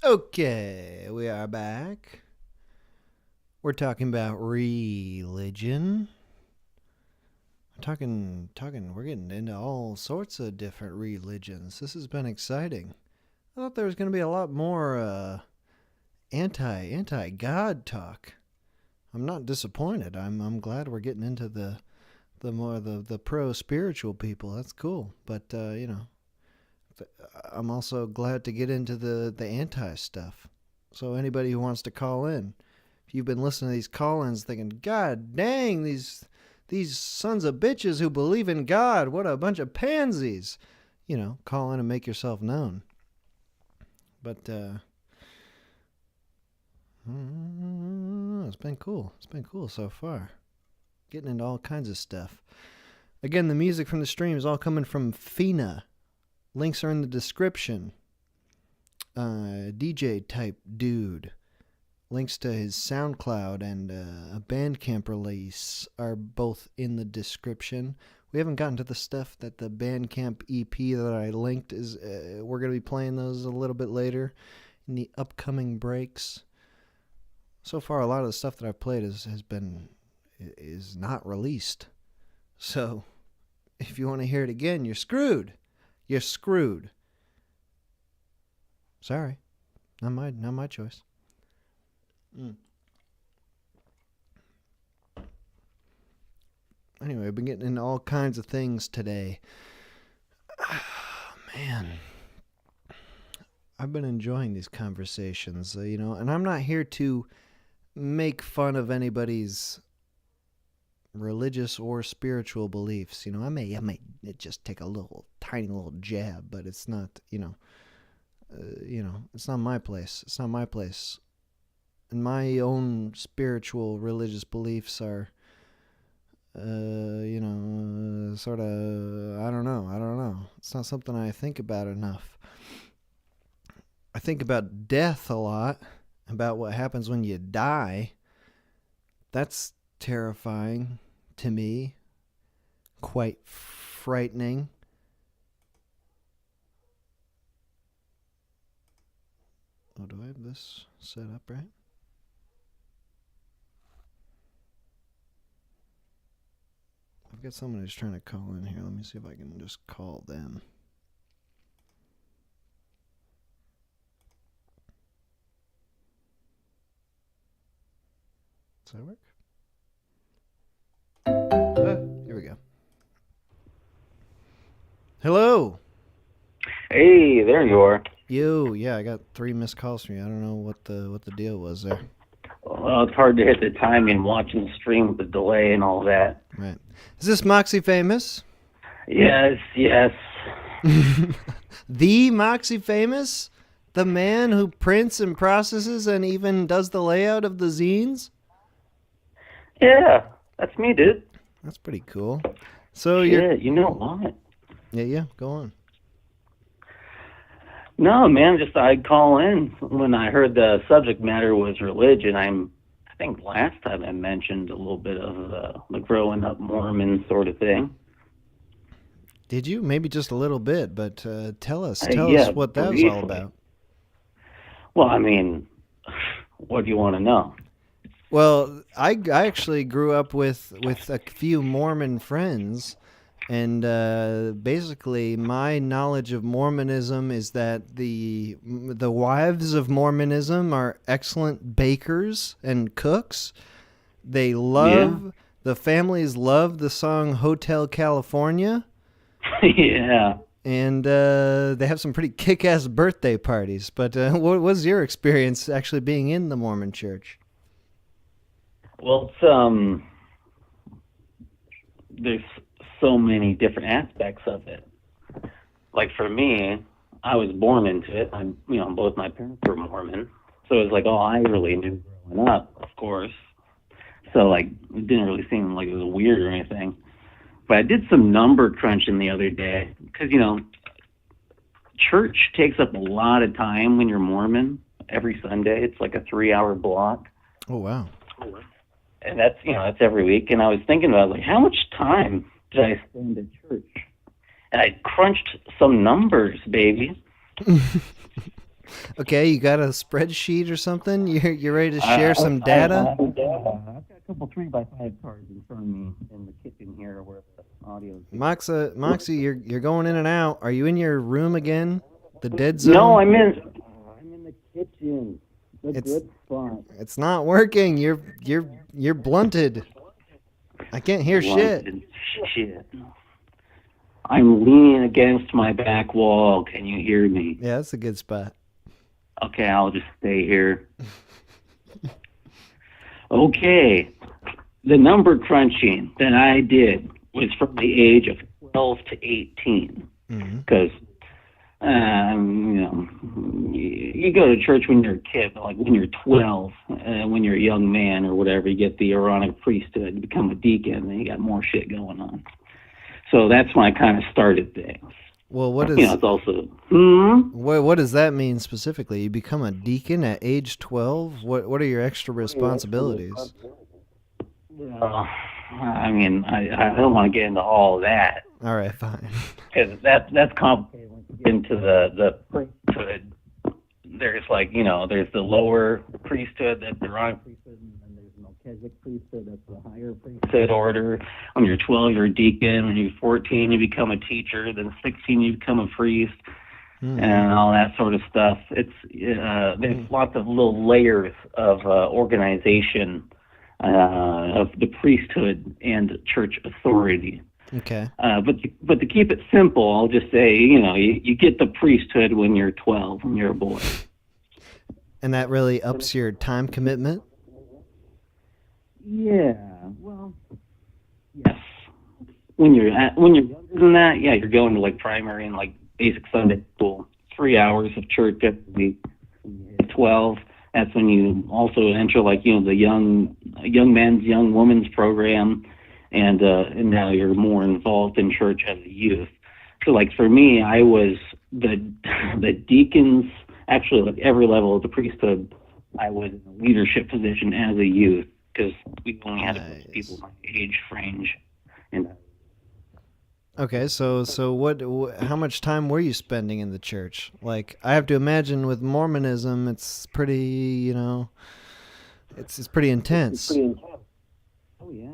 Okay, we are back. We're talking about religion. We're getting into all sorts of different religions. This has been exciting. I thought there was going to be a lot more anti-God talk. I'm not disappointed. I'm glad we're getting into the pro-spiritual people. That's cool. But, I'm also glad to get into the anti stuff. So anybody who wants to call in, if you've been listening to these call-ins thinking, God dang, these sons of bitches who believe in God, what a bunch of pansies, call in and make yourself known. But it's been cool. It's been cool so far. Getting into all kinds of stuff. Again, the music from the stream is all coming from Fina. Links are in the description. DJ type dude. Links to his SoundCloud and a Bandcamp release are both in the description. We haven't gotten to the stuff that the Bandcamp EP that I linked is. We're going to be playing those a little bit later in the upcoming breaks. So far, a lot of the stuff that I've played is not released. So, if you want to hear it again, you're screwed. You're screwed. Sorry, not my choice. Anyway, I've been getting into all kinds of things today. Oh, man, I've been enjoying these conversations, and I'm not here to make fun of anybody's religious or spiritual beliefs. I may just take a tiny little jab, but it's not, it's not my place. It's not my place. And my own spiritual religious beliefs are, sort of, I don't know. It's not something I think about enough. I think about death a lot, about what happens when you die. That's terrifying to me, quite frightening. Oh, do I have this set up right? I've got someone who's trying to call in here. Let me see if I can just call them. Does that work? Here we go. Hello. Hey, there you are. Yeah, I got 3 missed calls from you. I don't know what the deal was there. Well, it's hard to hit the timing watching the stream with the delay and all that. Right. Is this Moxie Famous? Yes. The Moxie Famous? The man who prints and processes and even does the layout of the zines? Yeah, that's me, dude. That's pretty cool. So you know what? Yeah, go on. No, man, just I'd call in when I heard the subject matter was religion. I think last time I mentioned a little bit of the growing up Mormon sort of thing. Did you? Maybe just a little bit, but tell us what that was all about. Well, I mean, what do you want to know? Well, I actually grew up with a few Mormon friends. And basically, my knowledge of Mormonism is that the wives of Mormonism are excellent bakers and cooks. They the families love the song Hotel California. Yeah. And they have some pretty kick-ass birthday parties. But what was your experience actually being in the Mormon church? Well, it's there's so many different aspects of it. Like for me, I was born into it. Both my parents were Mormon, so it was like all I really knew growing up, of course. So it didn't really seem like it was weird or anything. But I did some number crunching the other day because church takes up a lot of time when you're Mormon. Every Sunday, it's like a 3-hour block. Oh wow! And that's that's every week. And I was thinking about how much time did I spend at church? And I crunched some numbers, baby. Okay, you got a spreadsheet or something? You're ready to share some data? I've got a couple 3x5 cards in front of me in the kitchen here where the audio. Moxie, you're going in and out. Are you in your room again? The dead zone? No, I'm in the kitchen. The good spot. It's not working. You're blunted. I can't hear shit. Shit. I'm leaning against my back wall. Can you hear me? Yeah, that's a good spot. Okay, I'll just stay here. Okay. The number crunching that I did was from the age of 12 to 18. Because, you go to church when you're a kid, but like when you're 12, when you're a young man or whatever, you get the Aaronic priesthood, you become a deacon, and you got more shit going on. So that's when I kind of started things. Well, what is it's also what does that mean specifically? You become a deacon at age 12? What are your extra responsibilities? Well, I mean, I don't want to get into all of that. All right, fine. Because that's complicated when you get into the priesthood. There's there's the lower priesthood, that's the Aaronic priesthood, and then there's the Melchizedek priesthood, that's the higher priesthood order. When you're 12, you're a deacon. When you're 14, you become a teacher. Then 16, you become a priest, and all that sort of stuff. It's there's lots of little layers of organization of the priesthood and church authority. Okay. But to keep it simple, I'll just say, you get the priesthood when you're 12, when you're a boy. And that really ups your time commitment? Yeah. Well, yes. When you're younger than that, yeah, you're going to like primary and like basic Sunday school, 3 hours of church every week. 12. That's when you also enter the young men's, young women's program. And now you're more involved in church as a youth. So, like for me, I was the deacons. Actually, like every level of the priesthood, I was in a leadership position as a youth because we only had a bunch of people my age range. And okay, so how much time were you spending in the church? Like, I have to imagine with Mormonism, it's pretty, it's pretty intense. Oh yeah.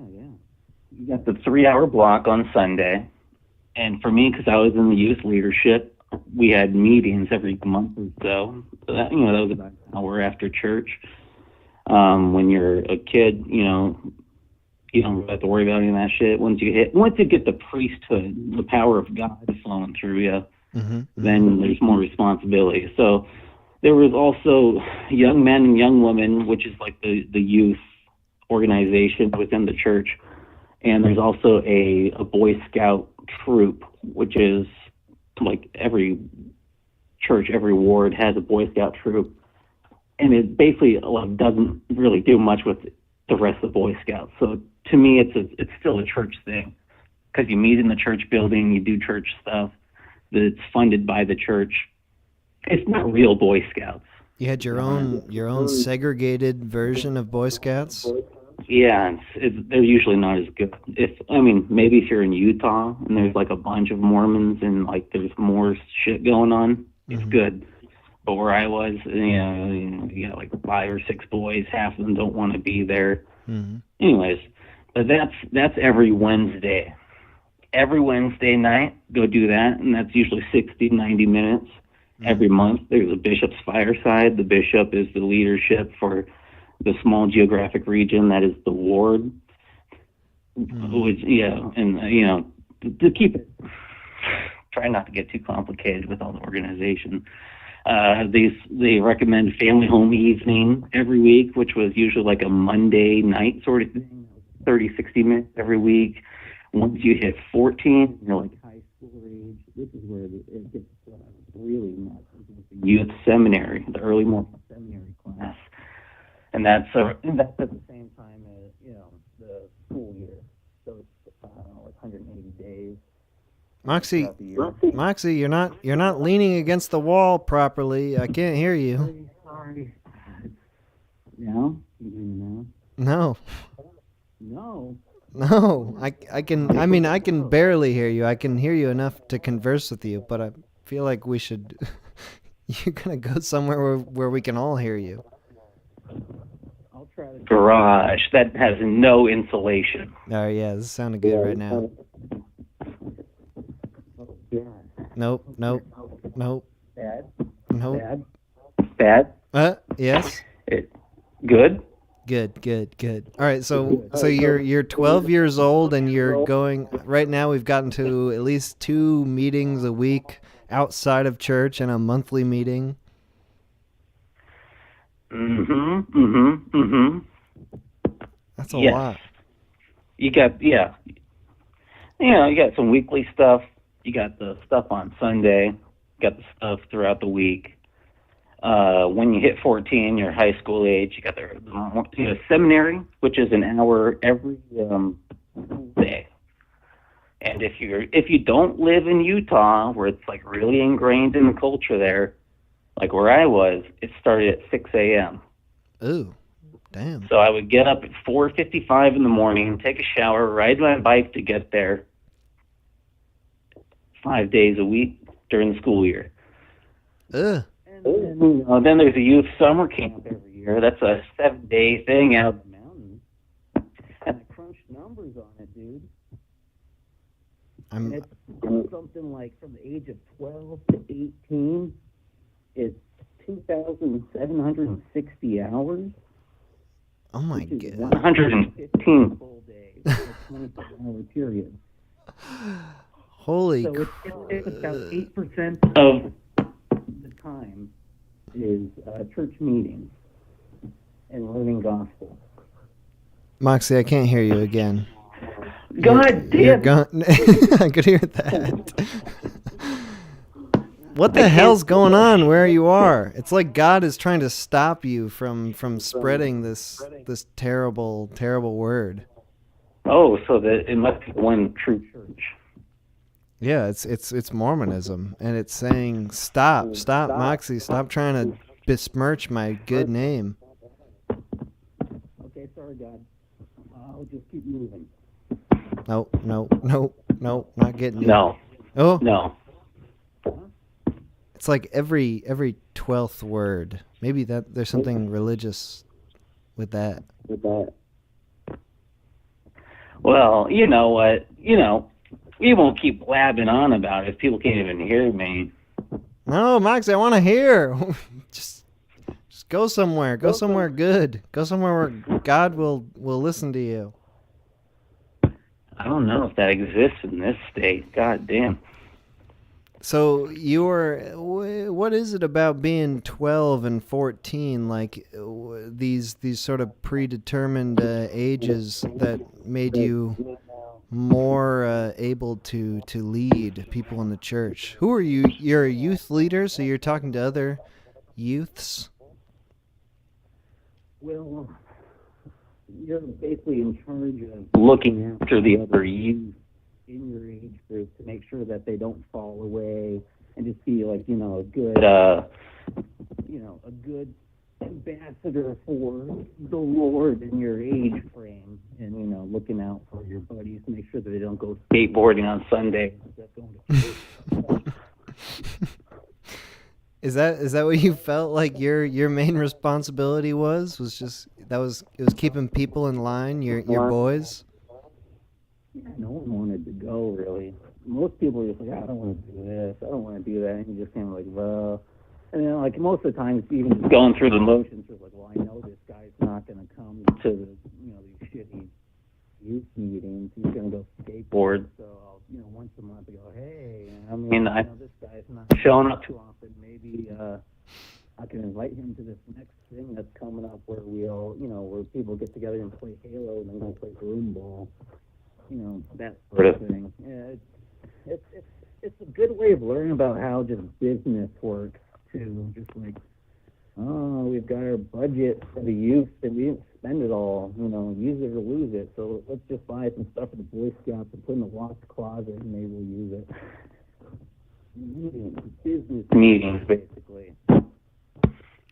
You got the 3 hour block on Sunday. And for me, because I was in the youth leadership, we had meetings every month or so. That was about an hour after church. When you're a kid, you don't have to worry about any of that shit. Once you get the priesthood, the power of God flowing through you, then there's more responsibility. So there was also young men and young women, which is like the youth organization within the church. And there's also a Boy Scout troop, which is like every church, every ward has a Boy Scout troop. And it basically doesn't really do much with the rest of the Boy Scouts. So to me, it's still a church thing because you meet in the church building, you do church stuff that's funded by the church. It's not real Boy Scouts. You had your own segregated version of Boy Scouts? Yeah, they're usually not as good. Maybe if you're in Utah and there's like a bunch of Mormons and like there's more shit going on, it's good. But where I was, you got like 5 or 6 boys, half of them don't want to be there. Anyways, but that's every Wednesday. Every Wednesday night, go do that, and that's usually 60, 90 minutes. Every month, there's a bishop's fireside. The bishop is the leadership for the small geographic region that is the ward. Which, to keep it, try not to get too complicated with all the organization. They recommend family home evening every week, which was usually like a Monday night sort of thing, 30, 60 minutes every week. Once you hit 14, you're like high school age. This is where it gets really nuts. The youth seminary, the early morning seminary class. And that's at the same time as, the school year. So it's, like 180 days. Moxie, you're not leaning against the wall properly. I can't hear you. Sorry. Now? Can you hear me now? No. No. I can barely hear you. I can hear you enough to converse with you, but I feel like we should You're gonna go somewhere where we can all hear you. I'll try the garage that has no insulation. Oh yeah, this is sounding good right now. Nope. Bad. Nope. Bad. Yes. Good. Good. All right, so you're 12 years old and you're going right now. We've gotten to at least 2 meetings a week outside of church and a monthly meeting. That's a lot. You got you got some weekly stuff. You got the stuff on Sunday. You got the stuff throughout the week. When you hit 14, you're high school age. You got the seminary, which is an hour every day. And if you don't live in Utah, where it's like really ingrained in the culture there, like where I was, it started at 6 a.m. Ooh, damn. So I would get up at 4:55 in the morning, take a shower, ride my bike to get there 5 days a week during the school year. Ugh. And then there's a youth summer camp every year. That's a 7-day thing out of the mountains. And I crunched numbers on it, dude. And it's something like from the age of 12 to 18, it's 2,760 hours. Oh my god. 115 full days, a 24-hour period. Holy So crap. it's about 8% of the time is church meetings and learning gospel. Moxie, I can't hear you again. God You're damn! gone. I could hear that. What the hell's going on where you are? It's like God is trying to stop you from spreading this terrible word. Oh, so that it must be one true church. Yeah, it's Mormonism, and it's saying stop, Moxie, stop trying to besmirch my good name. Okay, sorry, God. I'll just keep moving. Nope, not getting you. No. Oh, No. it's like every 12th word. Maybe that there's something religious with that. Well, you know what? We won't keep blabbing on about it if people can't even hear me. No, Moxie, I want to hear. just go somewhere. Go somewhere good. Go somewhere where God will listen to you. I don't know if that exists in this state. God damn. So what is it about being 12 and 14, like these sort of predetermined ages that made you more able to lead people in the church? Who are you? You're a youth leader, so you're talking to other youths? Well, you're basically in charge of looking after the other youth in your age group to make sure that they don't fall away and just be like, a good, a good ambassador for the Lord in your age frame, and looking out for your buddies to make sure that they don't go skateboarding on Sunday instead of going to church. Is that what you felt like your main responsibility was just it was keeping people in line, your boys? Yeah, no one wanted to go, really. Most people were just like, I don't want to do this, I don't want to do that, and you just kind of like, well, and then like most of the time, even just going through the motions, you're like, well, I know this guy's not going to come to the, these shitty youth meetings. He's going to go skateboard, so I'll, once a month, I go, hey, I know this guy's not showing up too often. Maybe I can invite him to this next thing that's coming up where we'll, where people get together and play Halo and then go play broom ball. That sort of thing. Yeah, it's a good way of learning about how just business works too. Just like, oh, we've got our budget for the youth and we didn't spend it all. Use it or lose it. So let's just buy some stuff for the Boy Scouts and put in the locked closet and maybe we'll use it. Business meetings, basically.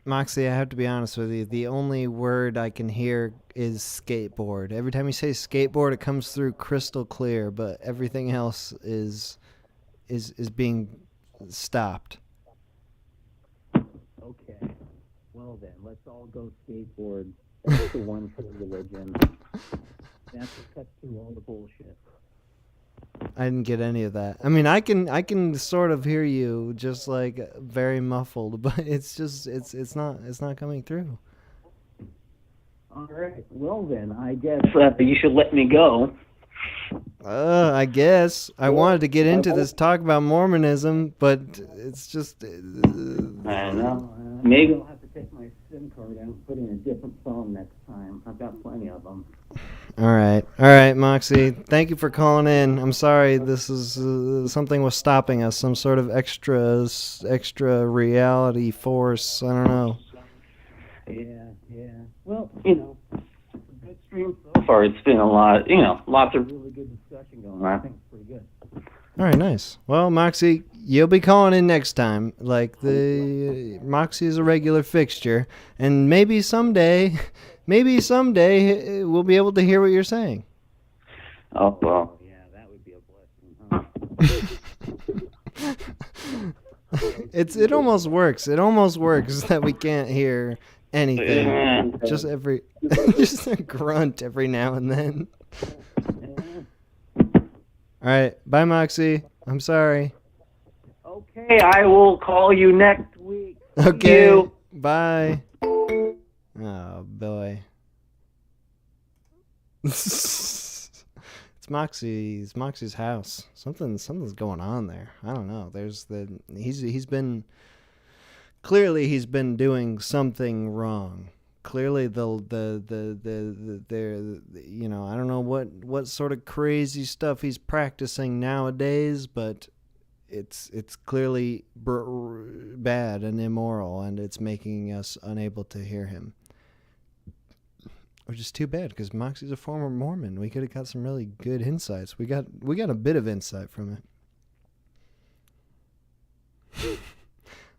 Moxie, I have to be honest with you. The only word I can hear is skateboard. Every time you say skateboard, it comes through crystal clear, but everything else is being stopped. well then, let's all go skateboard. That's the one true religion. That's what cuts through all the bullshit. I didn't get any of that. I mean, I can sort of hear you, just like very muffled, but it's not coming through. All right. Well then, I guess you should let me go. I guess I wanted to get into this talk about Mormonism, but it's just. I know. Maybe I'll have to take my SIM card out and put in a different phone next time. I've got plenty of them. All right, Moxie. Thank you for calling in. I'm sorry, this is something was stopping us. Some sort of extra reality force. I don't know. Yeah. Well, good stream so far. It's been a lot. Lots of really good discussion going on. I think it's pretty good. All right, nice. Well, Moxie, you'll be calling in next time. Like the Moxie is a regular fixture, and maybe someday we'll be able to hear what you're saying. Oh well, yeah, that would be a blessing, huh? It almost works. It almost works that we can't hear anything. Just a grunt every now and then. All right, bye, Moxie. I'm sorry. Okay, I will call you next week. Okay, you. bye. Oh boy. It's Moxie's house. Something's going on there. I don't know. He's been doing something wrong. Clearly I don't know what sort of crazy stuff he's practicing nowadays, but it's clearly bad and immoral, and it's making us unable to hear him. Which is too bad, because Moxie's a former Mormon. We could have got some really good insights. We got a bit of insight from it.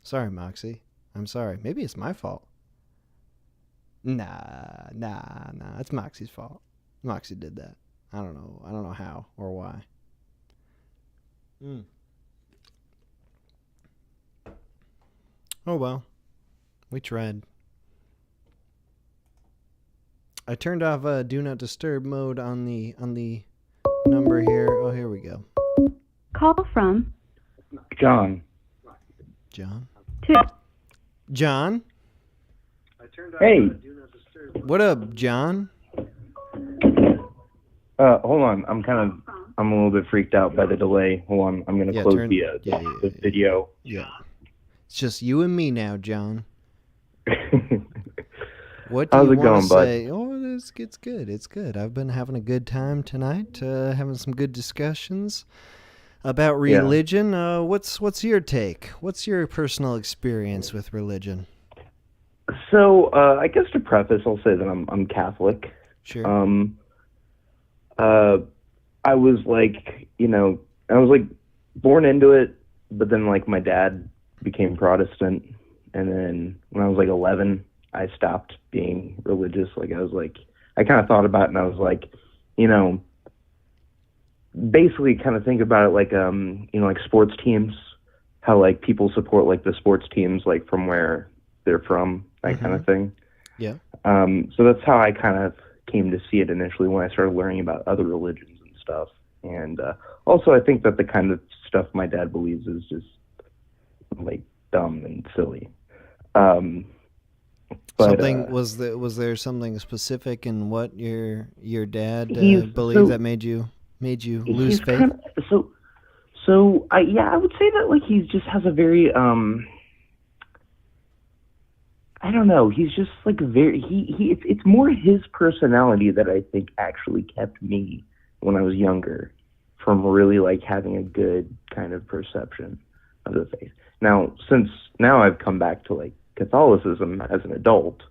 Sorry, Moxie. I'm sorry. Maybe it's my fault. Nah. It's Moxie's fault. Moxie did that. I don't know how or why. Oh well. We tried. I turned off do not disturb mode on the number here. Oh, here we go. Call from John. John? to John? Hey. What up, John? Hold on. I'm a little bit freaked out by the delay. Hold on. I'm gonna close the video. Yeah. It's just you and me now, John. What do How's you it going, want to bud? say? Oh, it's good. It's good. I've been having a good time tonight, having some good discussions about religion. What's your take? What's your personal experience with religion? So, I guess to preface, I'll say that I'm Catholic. Sure. I was born into it, but then like my dad became Protestant, and then when I was like 11, I stopped being religious. I kind of thought about it, and I was like, basically kind of think about it like, like sports teams, how like people support like the sports teams, like from where they're from, that kind of thing. Yeah. So that's how I kind of came to see it initially when I started learning about other religions and stuff. And also I think that the kind of stuff my dad believes is just like dumb and silly. But, was there something specific in what your dad believed that made you lose faith? I would say that like he just has a very I don't know, he's just like it's more his personality that I think actually kept me when I was younger from really like having a good kind of perception of the faith. Now, since now I've come back to like Catholicism as an adult,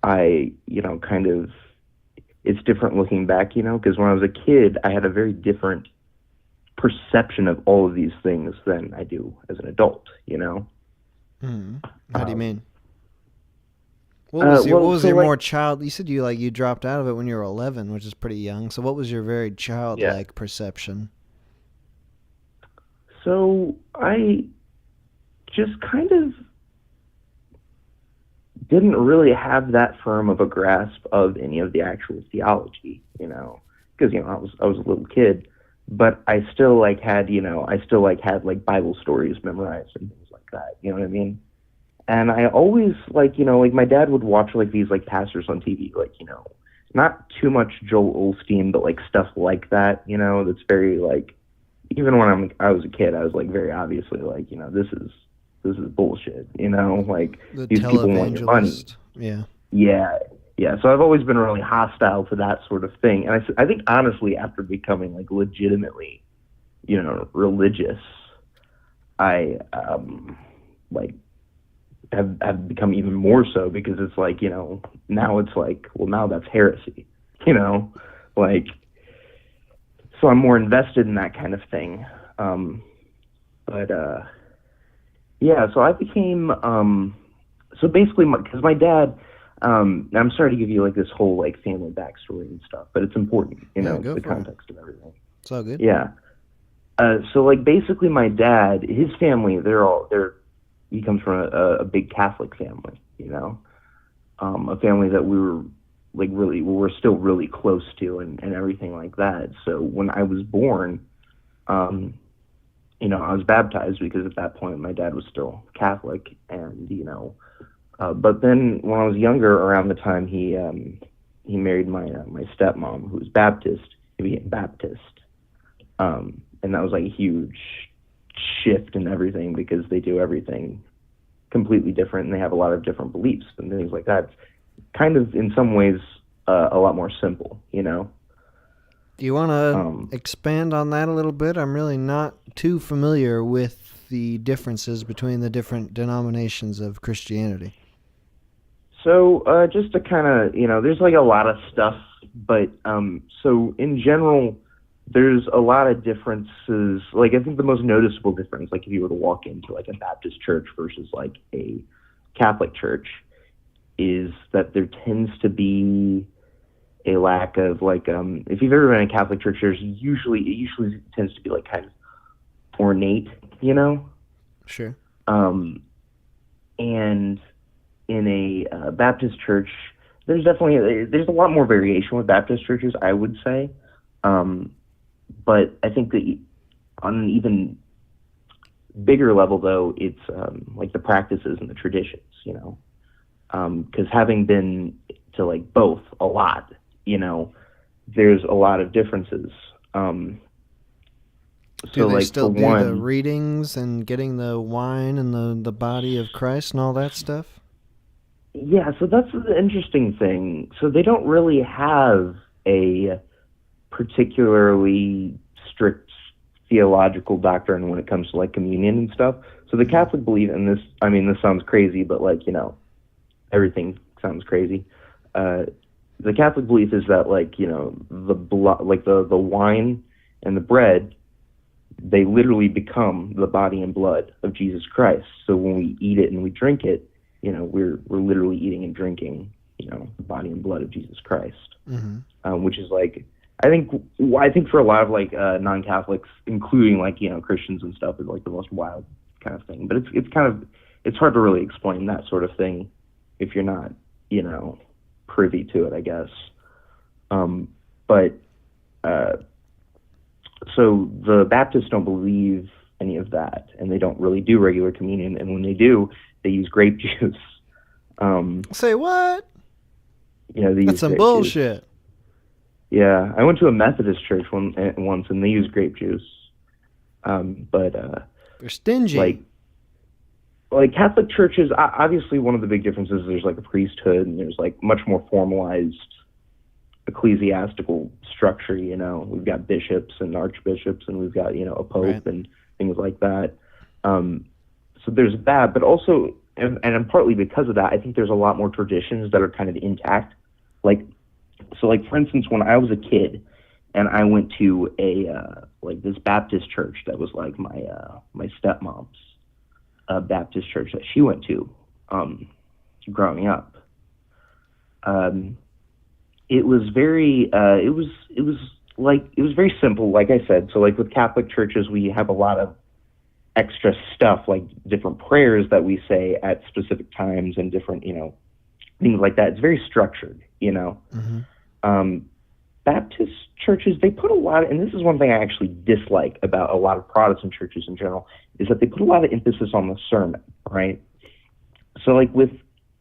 I, kind of, it's different looking back, because when I was a kid, I had a very different perception of all of these things than I do as an adult, How do you mean? What was your more child? You said you dropped out of it when you were 11, which is pretty young. So what was your very childlike perception? So I just kind of didn't really have that firm of a grasp of any of the actual theology, because I was a little kid, but I still like had like Bible stories memorized and things like that. You know what I mean? And I always like my dad would watch like these like pastors on TV, like not too much Joel Osteen, but like stuff like that. That's very like, even when I was a kid, I was like very obviously like this is bullshit. Like The these people want your money. televangelist. Yeah. Yeah. So I've always been really hostile to that sort of thing, and I think honestly, after becoming like legitimately, religious, I like have become even more so, because it's like now it's like, well, now that's heresy, like, so I'm more invested in that kind of thing. But yeah, so I became so basically, because my dad, I'm sorry to give you like this whole like family backstory and stuff, but it's important, Go the for it. context of everything. It's all good. Yeah. So like basically my dad, his family, he comes from a big Catholic family, a family that we're still really close to and everything like that. So when I was born, I was baptized, because at that point my dad was still Catholic, and but then when I was younger, around the time he married my stepmom, who was Baptist, he became Baptist, and that was like a huge shift in everything, because they do everything completely different, and they have a lot of different beliefs and things like that. It's kind of in some ways a lot more simple, Do you want to expand on that a little bit? I'm really not too familiar with the differences between the different denominations of Christianity. So just to kind of, there's like a lot of stuff, but so in general, there's a lot of differences. Like, I think the most noticeable difference, like if you were to walk into like a Baptist church versus like a Catholic church, is that there tends to be a lack of like, if you've ever been in a Catholic church, it usually tends to be like kind of ornate, Sure. and in a Baptist church, there's a lot more variation with Baptist churches, I would say. But I think that on an even bigger level, though, it's like the practices and the traditions, because having been to like both a lot, there's a lot of differences. Do So they like still for do one, the readings and getting the wine and the body of Christ and all that stuff? yeah, so that's the interesting thing. So they don't really have a particularly strict theological doctrine when it comes to like communion and stuff. So the Catholic belief, and this sounds crazy, but like, everything sounds crazy. The Catholic belief is that like, the blood, like the wine and the bread, they literally become the body and blood of Jesus Christ. So when we eat it and we drink it, we're literally eating and drinking, the body and blood of Jesus Christ. Mm-hmm. Which is like, I think for a lot of like non-Catholics, including like Christians and stuff, is like the most wild kind of thing. But it's hard to really explain that sort of thing if you're not privy to it, I guess. So the Baptists don't believe any of that, and they don't really do regular communion. And when they do, they use grape juice. Say what? They use That's some grape bullshit. Juice. Yeah, I went to a Methodist church once, and they use grape juice. But they're stingy. Like Catholic churches, obviously one of the big differences is there's like a priesthood, and there's like much more formalized ecclesiastical structure. We've got bishops and archbishops, and we've got a pope, right, and things like that. So there's that, but also, and partly because of that, I think there's a lot more traditions that are kind of intact. So for instance, when I was a kid, and I went to a this Baptist church that was like my stepmom's Baptist church that she went to growing up. It was very very simple, like I said. So like with Catholic churches, we have a lot of extra stuff, like different prayers that we say at specific times, and different things like that. It's very structured, you know. Baptist churches, they put a lot of, and this is one thing I actually dislike about a lot of Protestant churches in general, is that they put a lot of emphasis on the sermon, right? So like with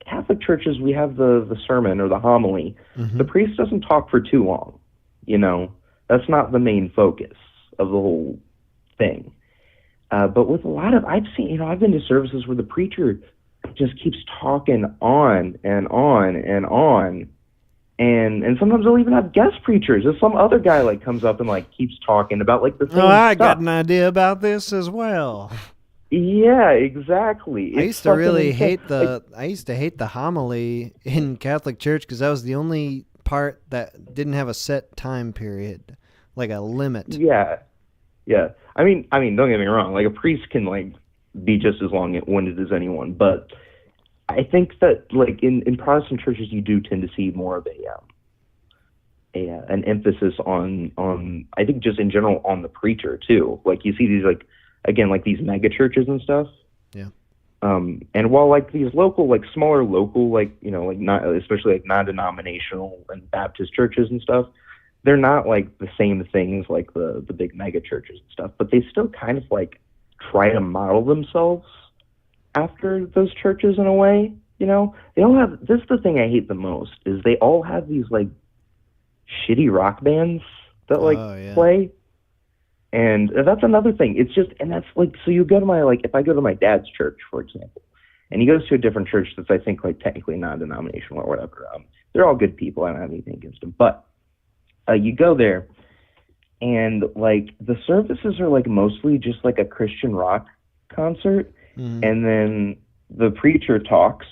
Catholic churches, we have the sermon or the homily. The priest doesn't talk for too long, you know. That's not the main focus of the whole thing. But with a lot of, I've seen, you know, I've been to services where the preacher just keeps talking on and on and on. And sometimes they'll even have guest preachers. If some other guy like comes up and like keeps talking about like the same I stuff. got an idea about this as well. Yeah, exactly. I It's used to really fucking hate insane. I used to hate the homily in Catholic church because that was the only part that didn't have a set time period, like a limit. Yeah. I mean, don't get me wrong. Like a priest can like be just as long-winded as anyone, but I think that like in Protestant churches, you do tend to see more of an emphasis on I think just in general on the preacher too. Like you see these like again like these mega churches and stuff. Yeah. And while like these local like smaller local like you know like not especially like non-denominational and Baptist churches and stuff, they're not like the same things like the big mega churches and stuff, but they still kind of like try to model themselves after those churches in a way, you know. They all have, this is the thing I hate the most, is they all have these like shitty rock bands that like play. And that's another thing. It's just, and that's like, so you go to my, like, if I go to my dad's church, for example, and he goes to a different church that's, I think, like, technically non-denominational or whatever, they're all good people. I don't have anything against them. But you go there, and, like, the services are, like, mostly just, like, a Christian rock concert. And then the preacher talks,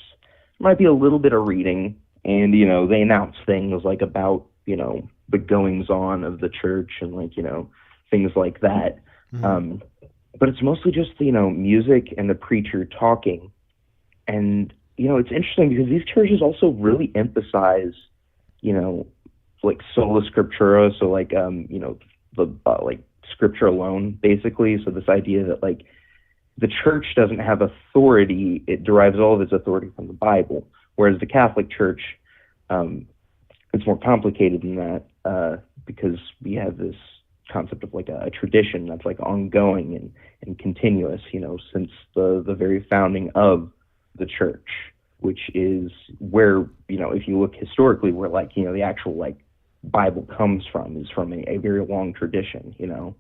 might be a little bit of reading, and, you know, they announce things, like, about, you know, the goings-on of the church and, like, you know, things like that. But it's mostly just, you know, music and the preacher talking. And, you know, it's interesting because these churches also really emphasize, you know, like sola scriptura, so like, you know, the like scripture alone, basically. So this idea that like the church doesn't have authority, it derives all of its authority from the Bible. Whereas the Catholic Church, it's more complicated than that because we have this concept of like a tradition that's like ongoing and continuous, you know, since the very founding of the church, which is where, you know, if you look historically, where like, you know, the actual like Bible comes from is from a very long tradition, you know,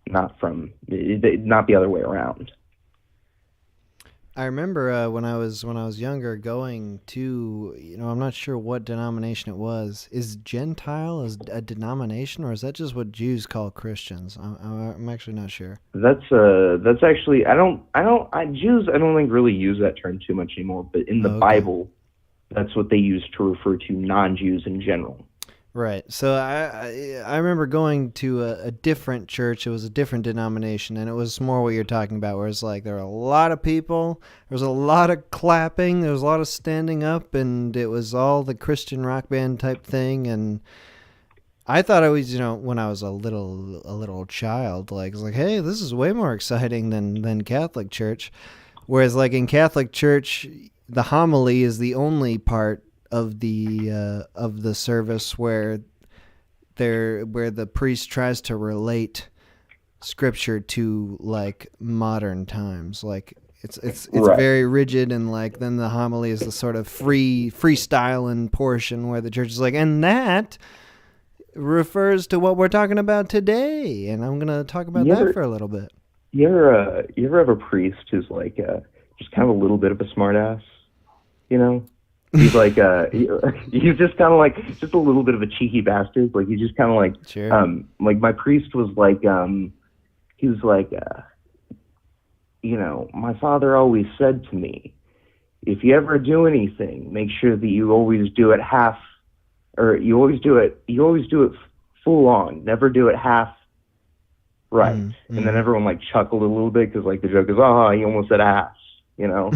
not the other way around. I remember when I was younger going to, you know, I'm not sure what denomination it was. Is Gentile a denomination, or is that just what Jews call Christians? I'm actually not sure. That's actually Jews I don't think really use that term too much anymore, but in the Bible, that's what they use to refer to non-Jews in general. Right. So I remember going to a different church. It was a different denomination, and it was more what you're talking about, where it's like there were a lot of people, there was a lot of clapping, there was a lot of standing up, and it was all the Christian rock band type thing. And I thought it was, you know, when I was a little child, like, it's like, hey, this is way more exciting than Catholic church. Whereas like in Catholic church, the homily is the only part of the service where the priest tries to relate scripture to like modern times. Like it's right. Very rigid, and like then the homily is the sort of freestyling portion where the church is like, and that refers to what we're talking about today, and I'm gonna talk about that for a little bit. You ever have a priest who's like just kind of a little bit of a smartass, you know? He's like, he's just kind of like, just a little bit of a cheeky bastard. Like, he's just kind of like, sure. Like my priest was like, he was like, you know, my father always said to me, if you ever do anything, make sure that you always do it half, or you always do it full on, never do it half right. And then everyone like chuckled a little bit because like the joke is, oh, he almost said ass, you know?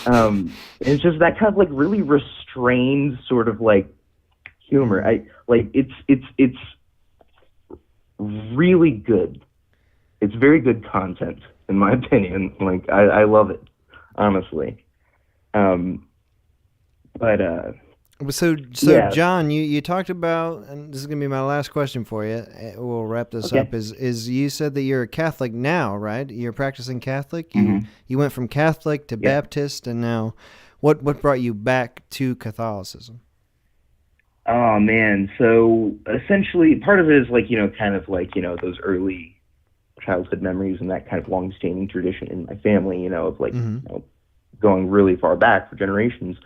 It's just that kind of like really restrained sort of like humor. It's really good. It's very good content in my opinion. Like I love it, honestly. But So yeah. John, you talked about, and this is gonna be my last question for you. We'll wrap this Okay. up. Is you said that you're a Catholic now, right? You're practicing Catholic. Mhm. You went from Catholic to Yeah. Baptist, and now, what brought you back to Catholicism? Oh man, so essentially part of it is like, kind of like, those early childhood memories and that kind of long-standing tradition in my family, of like, going really far back for generations.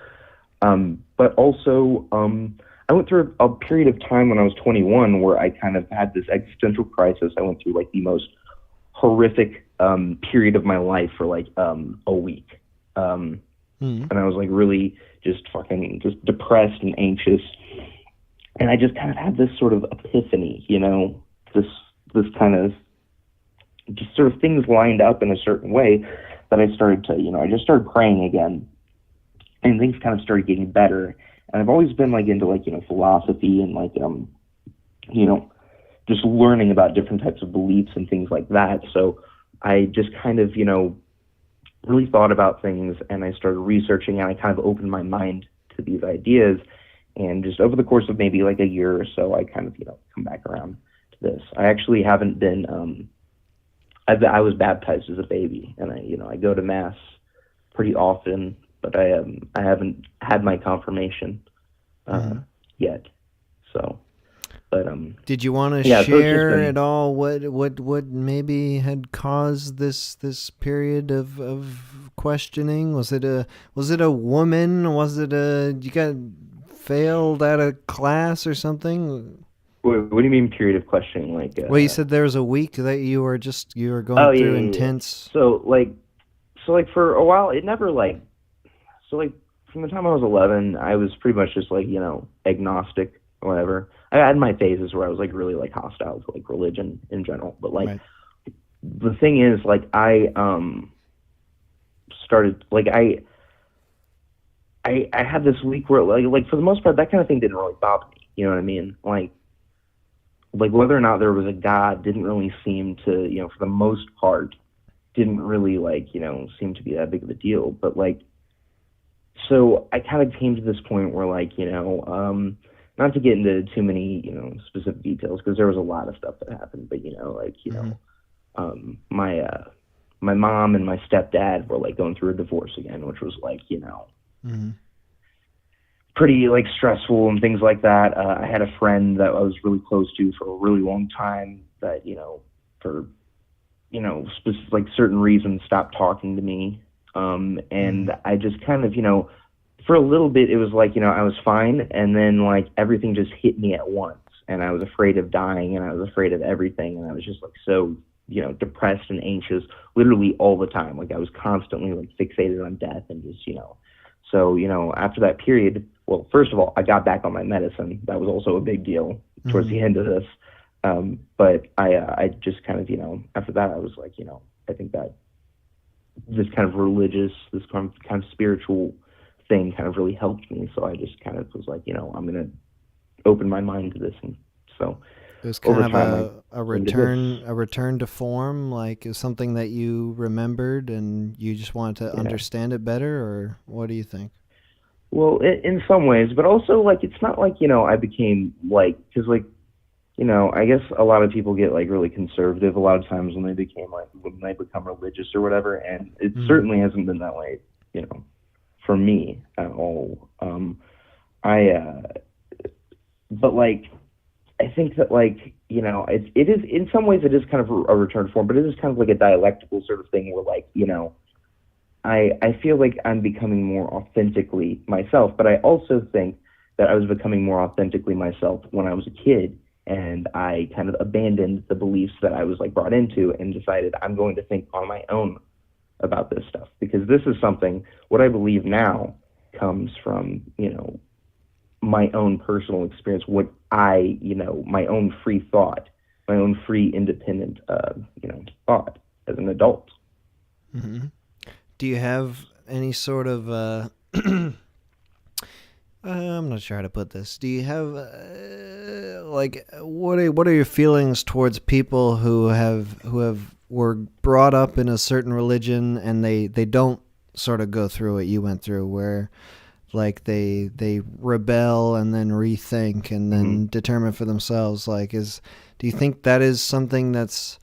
But also, I went through a period of time when I was 21 where I kind of had this existential crisis. I went through like the most horrific period of my life for like a week. And I was like really just depressed and anxious. And I just kind of had this sort of epiphany, this kind of just sort of things lined up in a certain way that I started to, I just started praying again, and things kind of started getting better. And I've always been like into like, philosophy and like, just learning about different types of beliefs and things like that. So I just kind of, really thought about things, and I started researching, and I kind of opened my mind to these ideas. And just over the course of maybe like a year or so, I kind of, come back around to this. I actually haven't been, I was baptized as a baby, and I go to mass pretty often, but I haven't had my confirmation yet. So, but did you want to yeah, so it's just share been- at all what maybe had caused this period of questioning? Was it a woman? Was it you got failed at a class or something? what do you mean period of questioning? Like, Well, you said there was a week that you were going oh, through yeah. intense. So like for a while, it never like, so like from the time I was 11, I was pretty much just like, agnostic or whatever. I had my phases where I was like really like hostile to like religion in general, but like Right. the thing is, like, I started like I had this week where like for the most part that kind of thing didn't really bother me. You know what I mean? Like whether or not there was a God didn't really seem to, for the most part, didn't really like, seem to be that big of a deal. But like, so I kind of came to this point where like, not to get into too many, specific details, because there was a lot of stuff that happened, but my mom and my stepdad were like going through a divorce again, which was like, pretty like stressful and things like that. I had a friend that I was really close to for a really long time that, for, like certain reasons stopped talking to me. And I just kind of, for a little bit, it was like, I was fine. And then like everything just hit me at once, and I was afraid of dying, and I was afraid of everything. And I was just like, so, depressed and anxious literally all the time. Like I was constantly like fixated on death and just, so, after that period, well, first of all, I got back on my medicine. That was also a big deal towards the end of this. But I just kind of, after that, I was like, I think that this kind of religious, this kind of spiritual thing kind of really helped me. So I just kind of was like, I'm going to open my mind to this. And so it was kind over of time, a return to form, like it was something that you remembered and you just wanted to understand it better, or what do you think? Well, in some ways, but also like, it's not like, I became like, cause like, I guess a lot of people get like really conservative a lot of times when they become religious or whatever. And it certainly hasn't been that way, for me at all. But like, I think that like, it is, in some ways it is kind of a return to form, but it is kind of like a dialectical sort of thing where like, I feel like I'm becoming more authentically myself, but I also think that I was becoming more authentically myself when I was a kid, and I kind of abandoned the beliefs that I was like brought into and decided I'm going to think on my own about this stuff, because this is something, what I believe now comes from, my own personal experience, what I, my own free thought, my own free independent, thought as an adult. Mm-hmm. Do you have any sort of I'm not sure how to put this. Do you have like what are your feelings towards people who were brought up in a certain religion and they don't sort of go through what you went through, where like they rebel and then rethink and then determine for themselves. Like, do you think that is something that's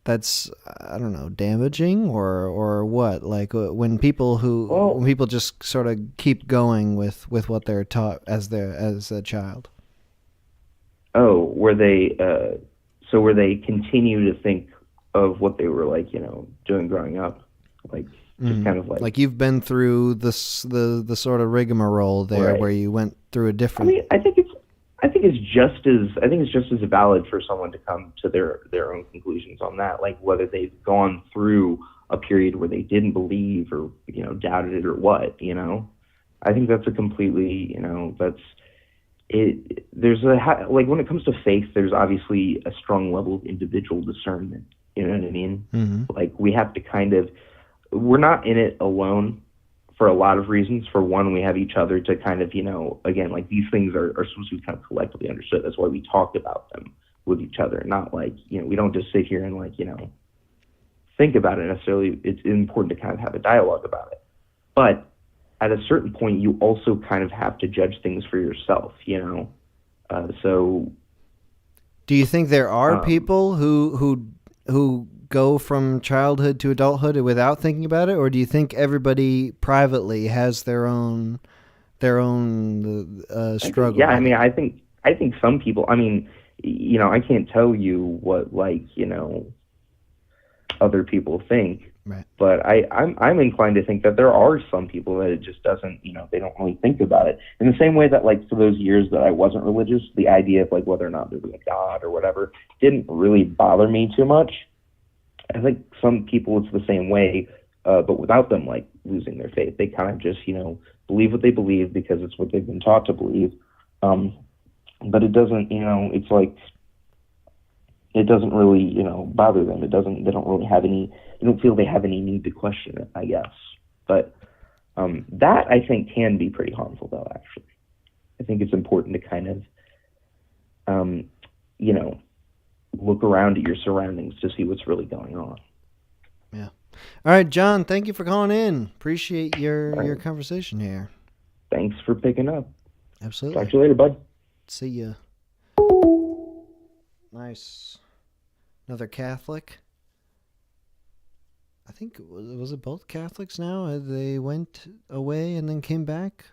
I don't know, damaging or what? Like when people just sort of keep going with what they're taught as a child. Oh, where they continue to think of what they were like, doing growing up, like just kind of like you've been through the sort of rigmarole there, right. where you went through a different. I mean, I think it's just as valid for someone to come to their own conclusions on that, like whether they've gone through a period where they didn't believe or doubted it or what. I think that's a completely that's it. There's like when it comes to faith, there's obviously a strong level of individual discernment. You know what I mean? Mm-hmm. Like we have to we're not in it alone for a lot of reasons. For one, we have each other to kind of, again, like these things are supposed to be kind of collectively understood. That's why we talk about them with each other, not like, we don't just sit here and like, think about it necessarily. It's important to kind of have a dialogue about it. But at a certain point, you also kind of have to judge things for yourself, so. Do you think there are people who go from childhood to adulthood without thinking about it, or do you think everybody privately has their own struggle? Yeah, I mean, I think some people. I mean, I can't tell you what other people think, right? But I'm inclined to think that there are some people that it just doesn't, they don't really think about it. In the same way that like for those years that I wasn't religious, the idea of like whether or not there was a God or whatever didn't really bother me too much. I think some people it's the same way, but without them like losing their faith. They kind of just, believe what they believe because it's what they've been taught to believe. But it doesn't, it's like, it doesn't really, bother them. They don't feel they have any need to question it, I guess. But that I think can be pretty harmful though, actually. I think it's important to kind of, look around at your surroundings to see what's really going on. Yeah. All right, John, thank you for calling in. Appreciate your conversation here. Thanks for picking up. Absolutely. Talk to you later, bud. See ya. Nice. Another Catholic. I think was it both Catholics now? They went away and then came back.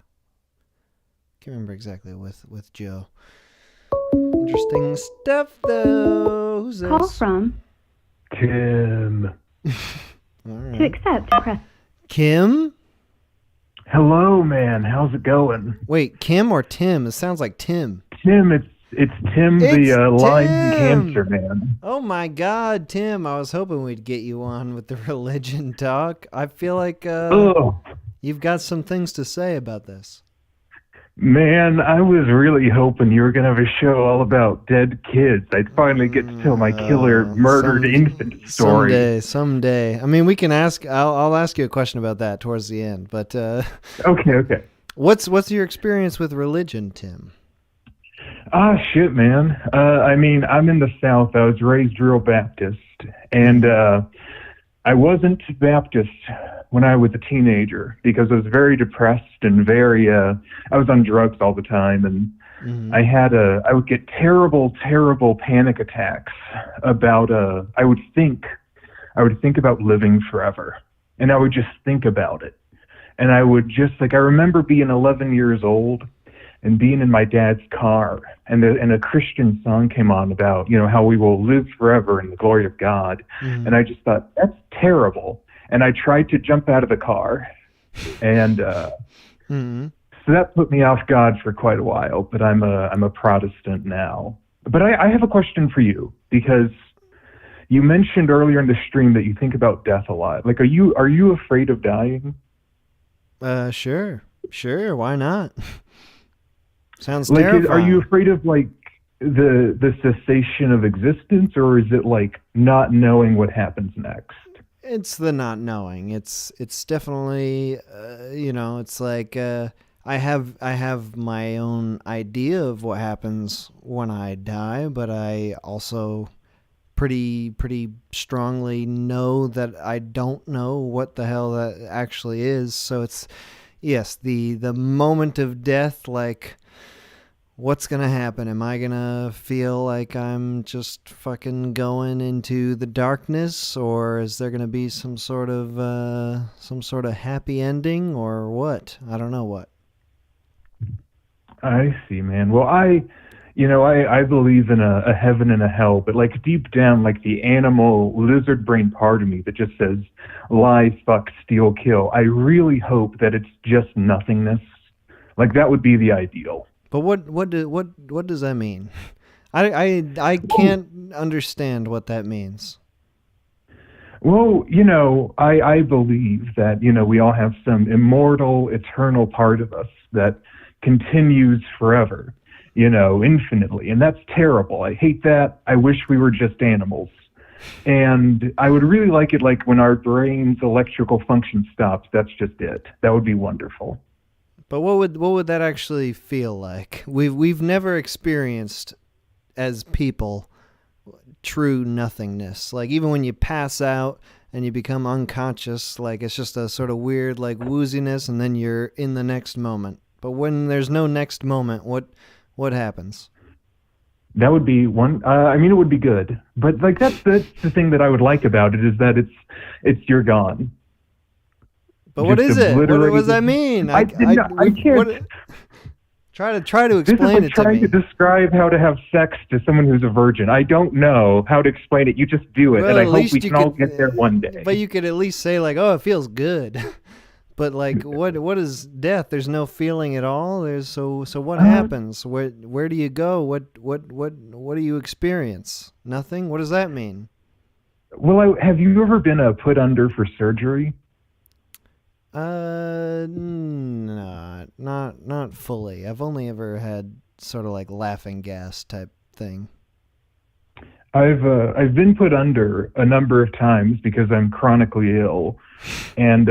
Can't remember exactly with Joe. Interesting stuff, though. Who's this? Call from Kim. All right. to accept. Press. Kim? Hello, man. How's it going? Wait, Kim or Tim? It sounds like Tim. Tim, it's Tim, It's the Lyme Tim. cancer man. Oh my God, Tim! I was hoping we'd get you on with the religion talk. I feel like you've got some things to say about this. Man, I was really hoping you were going to have a show all about dead kids. I'd finally get to tell my killer murdered infant story. Someday. I mean, we can ask. I'll ask you a question about that towards the end. But Okay. What's your experience with religion, Tim? Shit, man. I mean, I'm in the South. I was raised real Baptist, and I wasn't Baptist when I was a teenager because I was very depressed and very, I was on drugs all the time, and I would get terrible panic attacks about, I would think about living forever, and I would just think about it. And I would just, like, I remember being 11 years old and being in my dad's car, and a Christian song came on about, how we will live forever in the glory of God. And I just thought, that's terrible. And I tried to jump out of the car, and so that put me off God for quite a while. But I'm a Protestant now. But I have a question for you, because you mentioned earlier in the stream that you think about death a lot. Like, are you afraid of dying? Sure. Why not? Sounds like, terrifying. Are you afraid of like the cessation of existence, or is it like not knowing what happens next? It's the not knowing. It's definitely it's like I have my own idea of what happens when I die, but I also pretty strongly know that I don't know what the hell that actually is. So it's yes, the moment of death, like, what's gonna happen? Am I gonna feel like I'm just fucking going into the darkness, or is there gonna be some sort of happy ending, or what? I don't know what. I see, man. Well, I believe in a heaven and a hell, but like deep down, like the animal lizard brain part of me that just says lie, fuck, steal, kill. I really hope that it's just nothingness. Like that would be the ideal. But what does that mean? I can't understand what that means. Well, I believe that, we all have some immortal, eternal part of us that continues forever, infinitely. And that's terrible. I hate that. I wish we were just animals. And I would really like it like when our brain's electrical function stops, that's just it. That would be wonderful. But what would that actually feel like? We've never experienced as people true nothingness. Like even when you pass out and you become unconscious, like it's just a sort of weird like wooziness, and then you're in the next moment. But when there's no next moment, what happens? That would be one. It would be good. But like that's the thing that I would like about it is that it's you're gone. But what is it? What does that mean? I can't. Try to explain this is like it to me. trying to describe how to have sex to someone who's a virgin. I don't know how to explain it. You just do it, Well, and I at hope least we you can all could- get there one day. But you could at least say like, "Oh, it feels good." But like, what is death? There's no feeling at all. So what happens? Where do you go? What do you experience? Nothing. What does that mean? Well, have you ever been put under for surgery? Not fully. I've only ever had sort of like laughing gas type thing. I've been put under a number of times because I'm chronically ill, and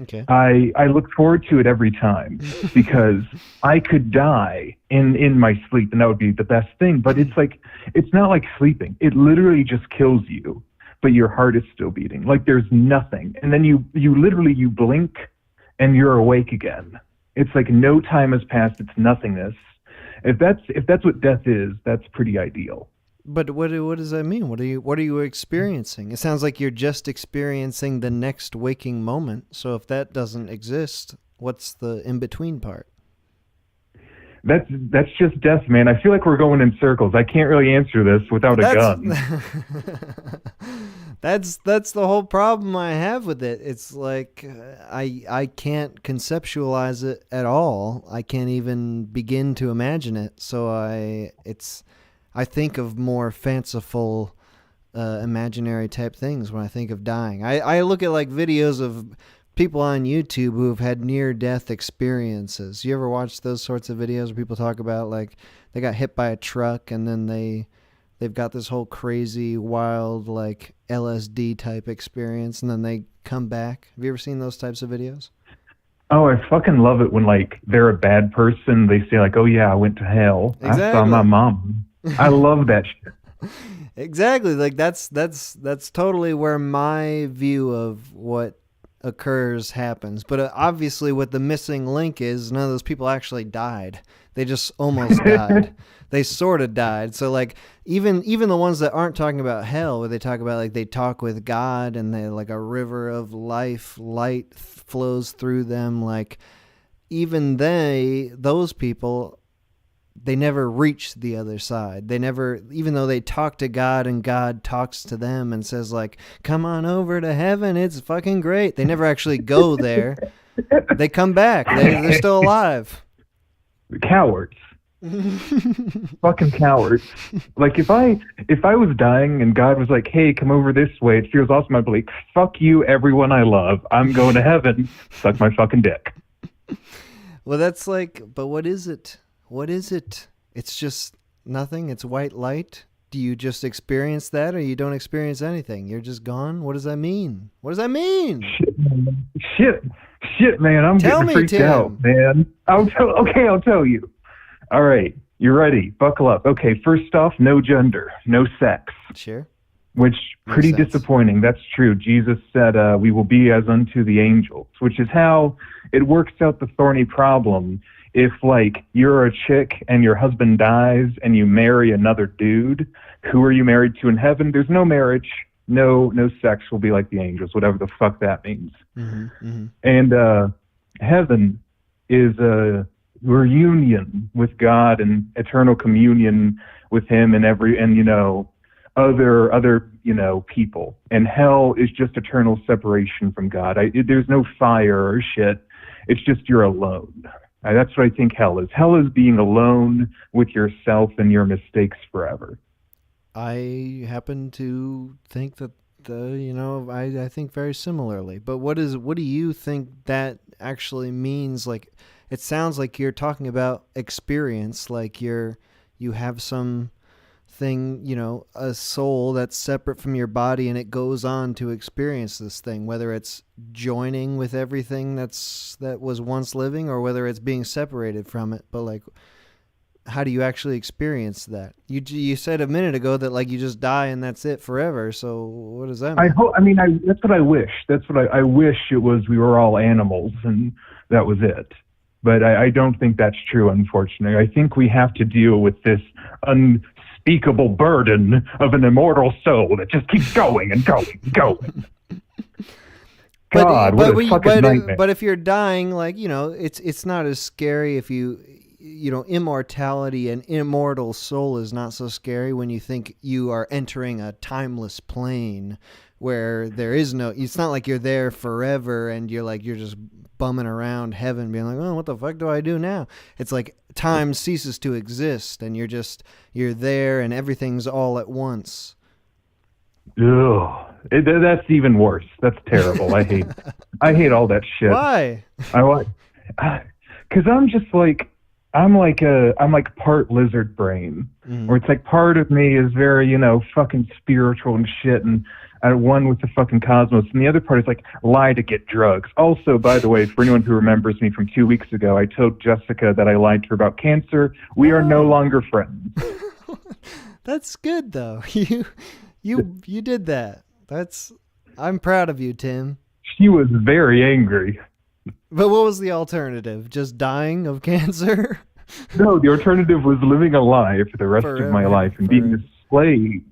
Okay. I look forward to it every time because I could die in my sleep, and that would be the best thing. But it's not like sleeping. It literally just kills you, but your heart is still beating. Like there's nothing, and then you literally blink, and you're awake again. It's like no time has passed. It's nothingness. If that's what death is, that's pretty ideal. But what does that mean? What are you experiencing? It sounds like you're just experiencing the next waking moment. So if that doesn't exist, what's the in between part? That's just death, man. I feel like we're going in circles. I can't really answer this without a gun. That's the whole problem I have with it. It's like I can't conceptualize it at all. I can't even begin to imagine it. So I think of more fanciful, imaginary type things when I think of dying. I look at like videos of people on YouTube who have had near-death experiences. You ever watch those sorts of videos where people talk about like they got hit by a truck and then they've got this whole crazy, wild like LSD type experience and then they come back? Have you ever seen those types of videos? Oh, I fucking love it when like they're a bad person. They say like, "Oh yeah, I went to hell. I saw Exactly. my mom." I love that shit. Exactly. Like that's totally where my view of what occurs happens. But obviously what the missing link is, none of those people actually died. They just almost died. They sort of died. So like even the ones that aren't talking about hell, where they talk about like they talk with God and they like a river of light flows through them, like even those people, they never reach the other side. They never, even though they talk to God and God talks to them and says like, "Come on over to heaven. It's fucking great." They never actually go there. They come back. They're still alive. Cowards. Fucking cowards. Like if I was dying and God was like, "Hey, come over this way. It feels awesome." I'd be like, "Fuck you, everyone I love. I'm going to heaven. Suck my fucking dick." Well, that's like, but what is it? What is it? It's just nothing. It's white light. Do you just experience that or you don't experience anything? You're just gone? What does that mean? What does that mean? Shit, man. I'm Tell getting me, freaked Tim. out, man. I'll tell you. All right. You're ready. Buckle up. Okay, first off, no gender, no sex. Sure. which pretty sense. disappointing. That's true. Jesus said, we will be as unto the angels, which is how it works out the thorny problem. If, like, you're a chick and your husband dies and you marry another dude, who are you married to in heaven? There's no marriage, no sex. Will be like the angels, whatever the fuck that means. And heaven is a reunion with God and eternal communion with Him and other people. And hell is just eternal separation from God. There's no fire or shit. It's just you're alone. That's what I think hell is. Hell is being alone with yourself and your mistakes forever. I happen to think that I think very similarly. But what do you think that actually means? Like, it sounds like you're talking about experience, like you have some thing, a soul that's separate from your body, and it goes on to experience this thing, whether it's joining with everything that was once living, or whether it's being separated from it. But like, how do you actually experience that? You said a minute ago that like you just die and that's it forever. So what does that mean? That's what I wish. That's what I wish it was. We were all animals and that was it. But I don't think that's true, unfortunately. I think we have to deal with this unspeakable burden of an immortal soul that just keeps going and going and going. God, what a fucking nightmare. But if you're dying, like, it's not as scary if immortality, an immortal soul is not so scary when you think you are entering a timeless plane where there is no, it's not like you're there forever and you're just bumming around heaven being like, oh, what the fuck do I do now? It's like time ceases to exist and you're there and everything's all at once. Ugh. That's even worse. That's terrible. I hate all that shit. Why? Because I'm just like, I'm like part lizard brain, where it's like part of me is very, fucking spiritual and shit and at one with the fucking cosmos, and the other part is like lie to get drugs. Also, by the way, for anyone who remembers me from 2 weeks ago, I told Jessica that I lied to her about cancer. We are no longer friends. That's good though. You did that. I'm proud of you, Tim. She was very angry. But what was the alternative? Just dying of cancer? No, the alternative was living a lie for the rest of my life and being a slave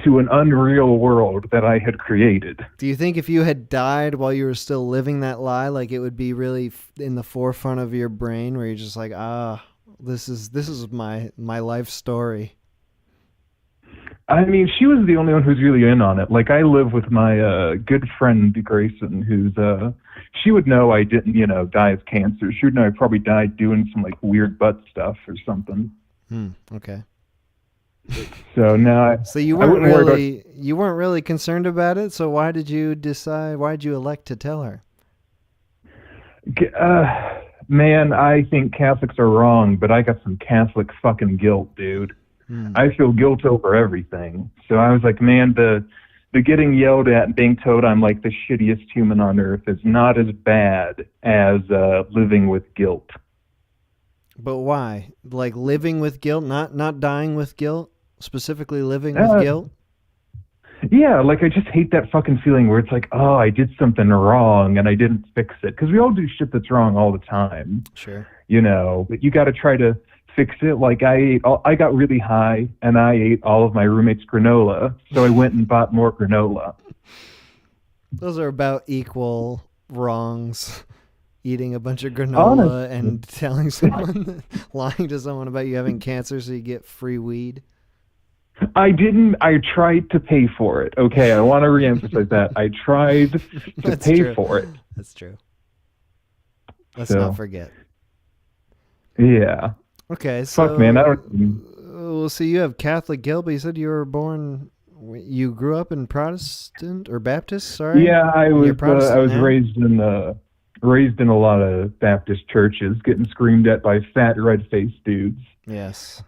to an unreal world that I had created. Do you think if you had died while you were still living that lie, like it would be really in the forefront of your brain where you're just like, this is my life story? I mean, she was the only one who's really in on it. Like, I live with my good friend Grayson, who's she would know I didn't, die of cancer. She would know I probably died doing some like weird butt stuff or something. Okay. So now, so you weren't really concerned about it. So why did you elect to tell her? Man, I think Catholics are wrong, but I got some Catholic fucking guilt, dude. I feel guilt over everything. So I was like, man, the getting yelled at and being told I'm like the shittiest human on earth is not as bad as living with guilt. But why? Like living with guilt, not dying with guilt? Specifically living with guilt? Yeah, like I just hate that fucking feeling where it's like, oh, I did something wrong and I didn't fix it. Because we all do shit that's wrong all the time. Sure. But you got to try to fix it. Like I got really high and I ate all of my roommate's granola. So I went and bought more granola. Those are about equal wrongs. Eating a bunch of granola and telling someone, lying to someone about you having cancer so you get free weed. I didn't. I tried to pay for it. Okay, I want to reemphasize that. I tried to pay for it. That's true. Let's not forget. Yeah. Okay, so... Fuck, man, I don't... So you have Catholic guilt, but you said you grew up in Protestant or Baptist, sorry? Yeah, I was raised in a lot of Baptist churches, getting screamed at by fat, red-faced dudes. Yes.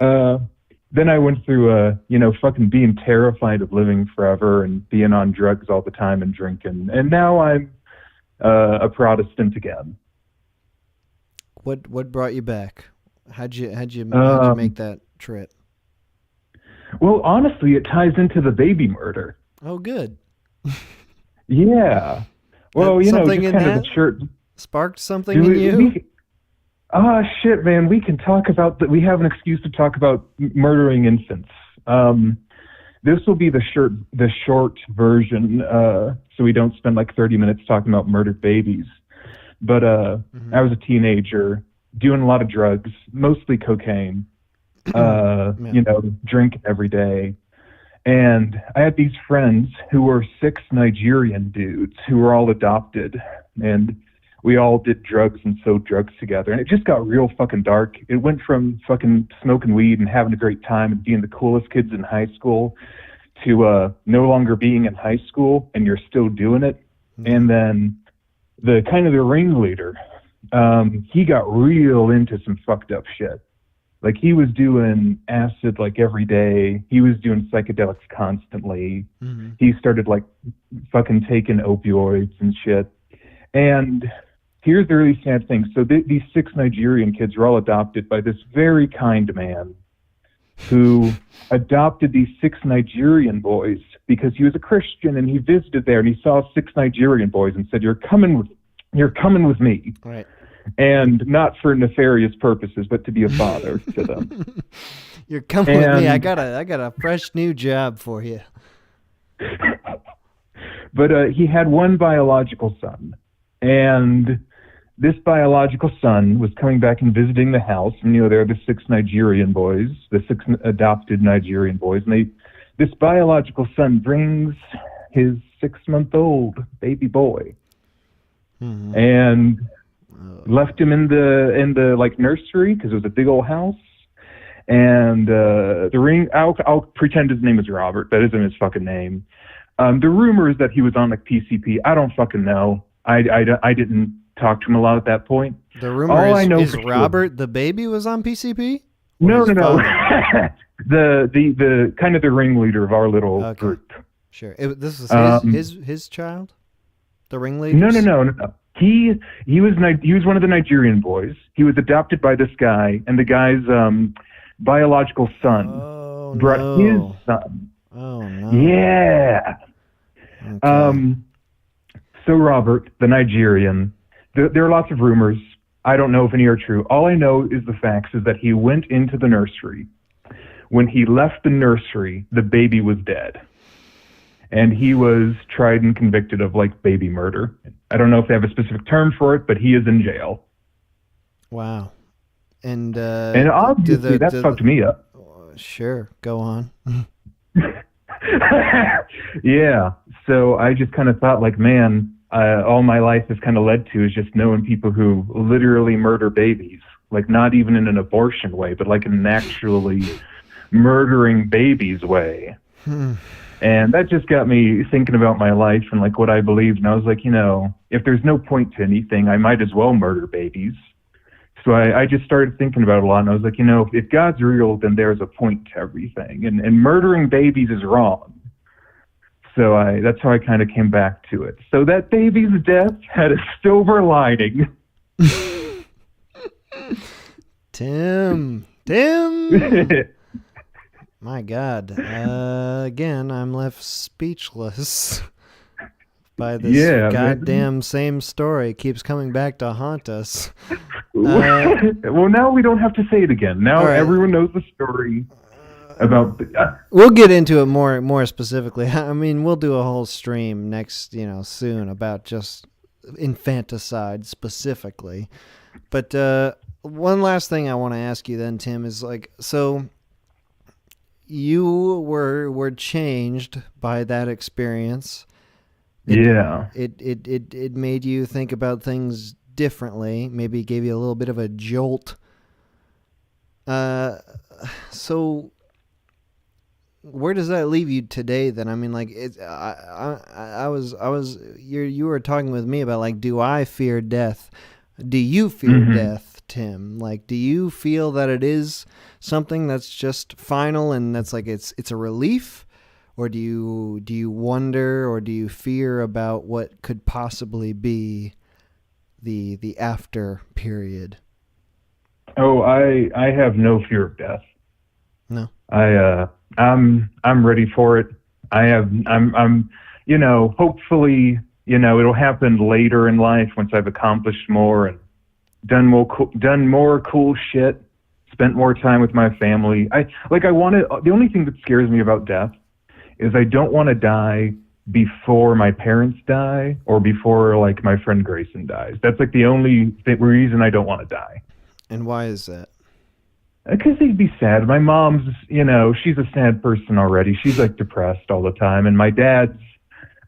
Then I went through, fucking being terrified of living forever and being on drugs all the time and drinking. And now I'm a Protestant again. What brought you back? How'd you make that trip? Well, honestly, it ties into the baby murder. Oh, good. Yeah. Well, Something just in kind of that the shirt. sparked something in you? Shit, man. We can talk about that. We have an excuse to talk about murdering infants. This will be the short version, so we don't spend like 30 minutes talking about murdered babies. But I was a teenager doing a lot of drugs, mostly cocaine. Drinking every day. And I had these friends who were 6 Nigerian dudes who were all adopted, and we all did drugs and sold drugs together. And it just got real fucking dark. It went from fucking smoking weed and having a great time and being the coolest kids in high school to no longer being in high school and you're still doing it. And then the ringleader, he got real into some fucked up shit. Like, he was doing acid like every day. He was doing psychedelics constantly. He started like fucking taking opioids and shit. And here's the really sad thing. So these 6 Nigerian kids were all adopted by this very kind man who adopted these 6 Nigerian boys because he was a Christian and he visited there and he saw 6 Nigerian boys and said, you're coming with me. Right. And not for nefarious purposes, but to be a father to them. You're coming with me. I got a fresh new job for you. But he had one biological son, and this biological son was coming back and visiting the house. And there are the 6 Nigerian boys, the 6 adopted Nigerian boys, and this biological son brings his 6-month-old baby boy, and left him in the like nursery because it was a big old house. And I'll pretend his name is Robert. That isn't his fucking name. The rumor is that he was on like PCP. I don't fucking know. I didn't talk to him a lot at that point. The rumor is Robert the baby was on PCP? No. the kind of the ringleader of our little group. Sure. This is his child? The ringleader? No. He was one of the Nigerian boys. He was adopted by this guy, and the guy's biological son brought his son. Oh no! Yeah. Okay. So Robert, the Nigerian, there are lots of rumors. I don't know if any are true. All I know is the facts is that he went into the nursery. When he left the nursery, the baby was dead. And he was tried and convicted of like baby murder. I don't know if they have a specific term for it, but he is in jail. Wow. And obviously that fucked me up. Sure, go on. Yeah. So I just kind of thought like, man, all my life has kind of led to is just knowing people who literally murder babies. Like, not even in an abortion way, but like in an actually murdering babies way. And that just got me thinking about my life and like what I believed. And I was like, if there's no point to anything, I might as well murder babies. So I just started thinking about it a lot. And I was like, if God's real, then there's a point to everything. And murdering babies is wrong. So that's how I kind of came back to it. So that baby's death had a silver lining. Tim. My God. Again, I'm left speechless by this goddamn same story. It keeps coming back to haunt us. Well, now we don't have to say it again. Now everyone knows the story about... We'll get into it more specifically. I mean, we'll do a whole stream next, soon about just infanticide specifically. But one last thing I want to ask you then, Tim, is like, so... You were changed by that experience. It made you think about things differently. Maybe gave you a little bit of a jolt. So where does that leave you today then? I mean, like, you were talking with me about like, do I fear death? Do you fear death, Tim? Like, do you feel that it is something that's just final and that's like it's a relief, or do you wonder or do you fear about what could possibly be the after period? Oh, I have no fear of death. No. I'm ready for it. I'm, hopefully, it'll happen later in life once I've accomplished more and done more cool shit, spent more time with my family. The only thing that scares me about death is I don't want to die before my parents die or before like my friend Grayson dies. That's like the only reason I don't want to die. And why is that? Because they'd be sad. My mom's, she's a sad person already. She's like depressed all the time. And my dad's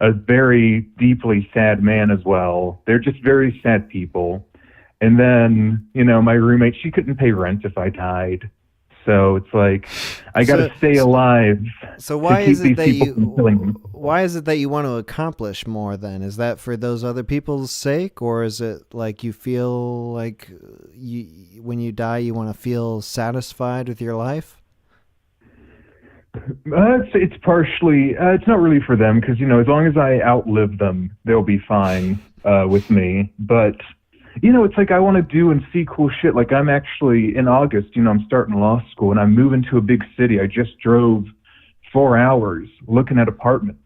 a very deeply sad man as well. They're just very sad people. And then, my roommate, she couldn't pay rent if I died. So it's like, I got to stay alive. So why to keep is it these that people from killing me. why is it that you want to accomplish more then? Is that for those other people's sake, or is it like you feel like when you die you want to feel satisfied with your life? It's partially, it's not really for them because, as long as I outlive them, they'll be fine with me. But, it's like I want to do and see cool shit. Like I'm actually, in August, I'm starting law school and I'm moving to a big city. I just drove 4 hours looking at apartments.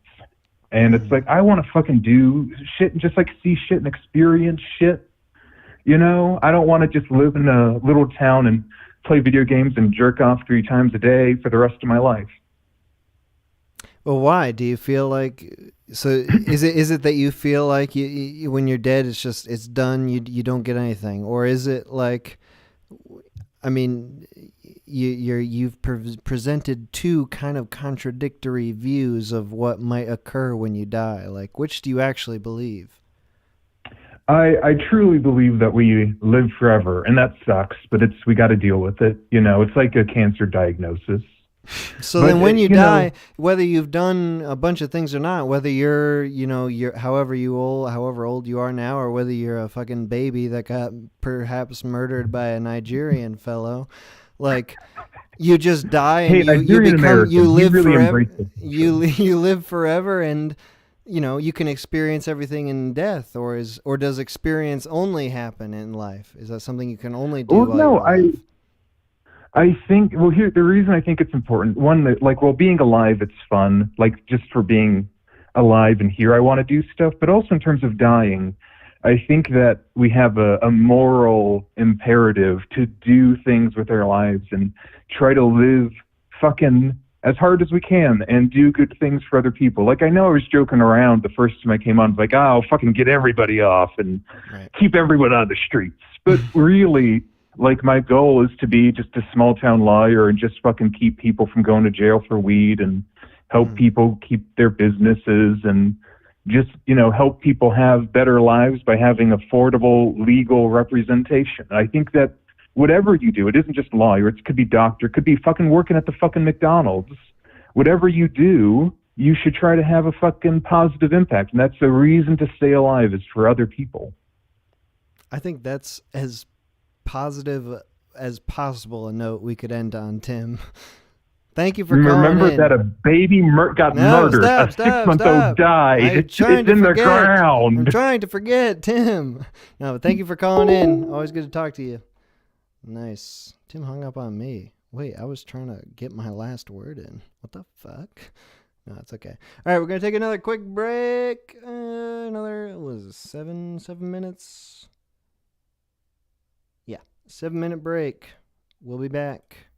And it's like, I want to fucking do shit and just like see shit and experience shit. I don't want to just live in a little town and play video games and jerk off 3 times a day for the rest of my life. Well, why do you feel like? So is it that you feel like you when you're dead, it's done. You don't get anything, or is it like? I mean, you've presented 2 kind of contradictory views of what might occur when you die. Like, which do you actually believe? I truly believe that we live forever, and that sucks, but we got to deal with it. It's like a cancer diagnosis. So then when you die, whether you've done a bunch of things or not, whether you're however old you are now, or whether you're a fucking baby that got perhaps murdered by a Nigerian fellow, like you just die and you live forever. You live forever, and you can experience everything in death, or does experience only happen in life? Is that something you can only do? Well, no, I think, here, the reason I think it's important, one, that, being alive, it's fun, just for being alive and here, I want to do stuff, but also in terms of dying, I think that we have a moral imperative to do things with our lives and try to live fucking as hard as we can and do good things for other people. Like, I know I was joking around the first time I came on, like, I'll fucking get everybody off and keep everyone on the streets. But really, my goal is to be just a small town lawyer and just fucking keep people from going to jail for weed and help people keep their businesses and just, help people have better lives by having affordable legal representation. I think that whatever you do, it isn't just lawyer, it could be doctor, it could be fucking working at the fucking McDonald's. Whatever you do, you should try to have a fucking positive impact. And that's the reason to stay alive, is for other people. I think that's as positive as possible a note we could end on, Tim. Thank you for calling in. Remember that a baby got murdered. A 6-month-old died. It's in the ground. I'm trying to forget, Tim. No, but thank you for calling in. Always good to talk to you. Nice. Tim hung up on me. Wait, I was trying to get my last word in. What the fuck? No, it's okay. All right, we're going to take another quick break. Another, what was it, 7 minutes? Yeah, 7-minute break. We'll be back.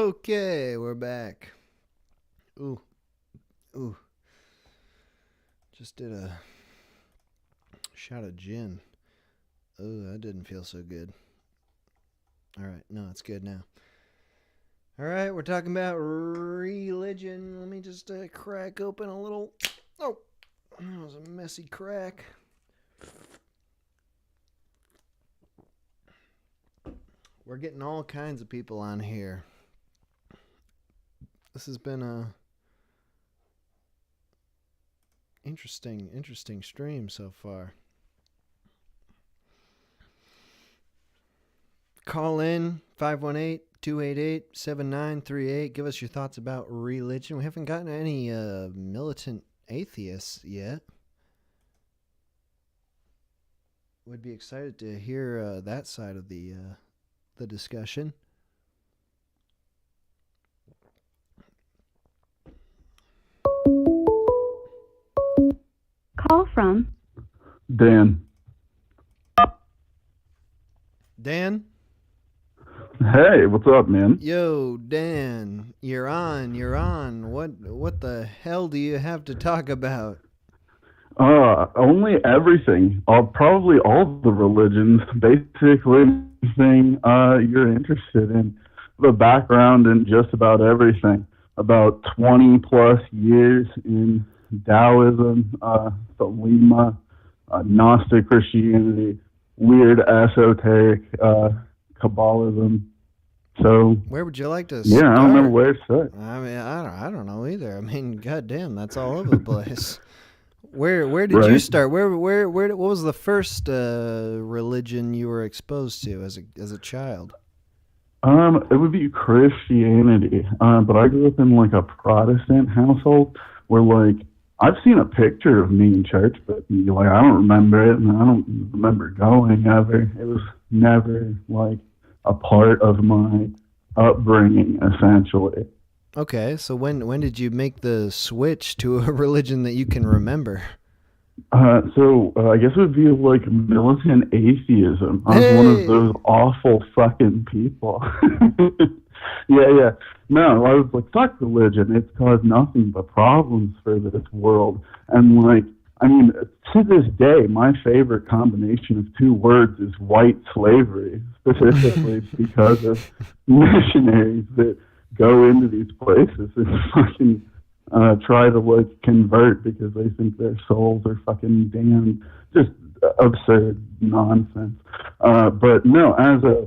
Okay, we're back. Ooh. Just did a shot of gin. Oh, that didn't feel so good. All right, no, it's good now. All right, we're talking about religion. Let me just crack open a little. Oh, that was a messy crack. We're getting all kinds of people on here. This has been a interesting stream so far. Call in 518-288-7938. Give us your thoughts about religion. We haven't gotten any militant atheists yet. Would be excited to hear that side of the discussion. Call from Dan. Dan? Hey, what's up, man? Yo, Dan, you're on. What the hell do you have to talk about? Only everything. Probably all the religions, basically anything you're interested in. The background in just about everything. About 20 plus years in Taoism, Thelema, Gnostic Christianity, weird esoteric Kabbalism. So where would you like to start? I don't know where to start. I mean, I don't know either. I mean, goddamn, that's all over the place. Where did you start? Where what was the first religion you were exposed to as a child? It would be Christianity. But I grew up in like a Protestant household where like I've seen a picture of me in church, but like I don't remember it, and I don't remember going ever. It was never like a part of my upbringing, essentially. Okay, so when did you make the switch to a religion that you can remember? So I guess it would be like militant atheism. I was one of those awful fucking people. Yeah. No, I was like, fuck religion. It's caused nothing but problems for this world. And like, I mean, to this day, my favorite combination of two words is white slavery, specifically because of missionaries that go into these places and fucking try to like convert because they think their souls are fucking damned. Just absurd nonsense. But no, as a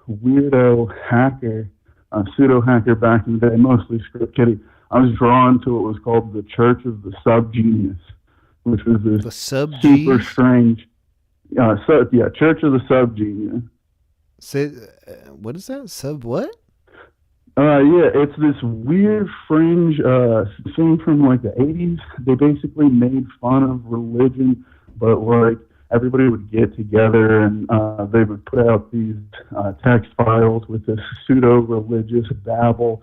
weirdo hacker, pseudo hacker back in the day, mostly script kiddie, I was drawn to what was called the Church of the Subgenius, which was this super strange. Church of the Subgenius. Say, what is that? Sub what? It's this weird fringe thing from like the 80s. They basically made fun of religion, but like everybody would get together and they would put out these text files with this pseudo-religious babble,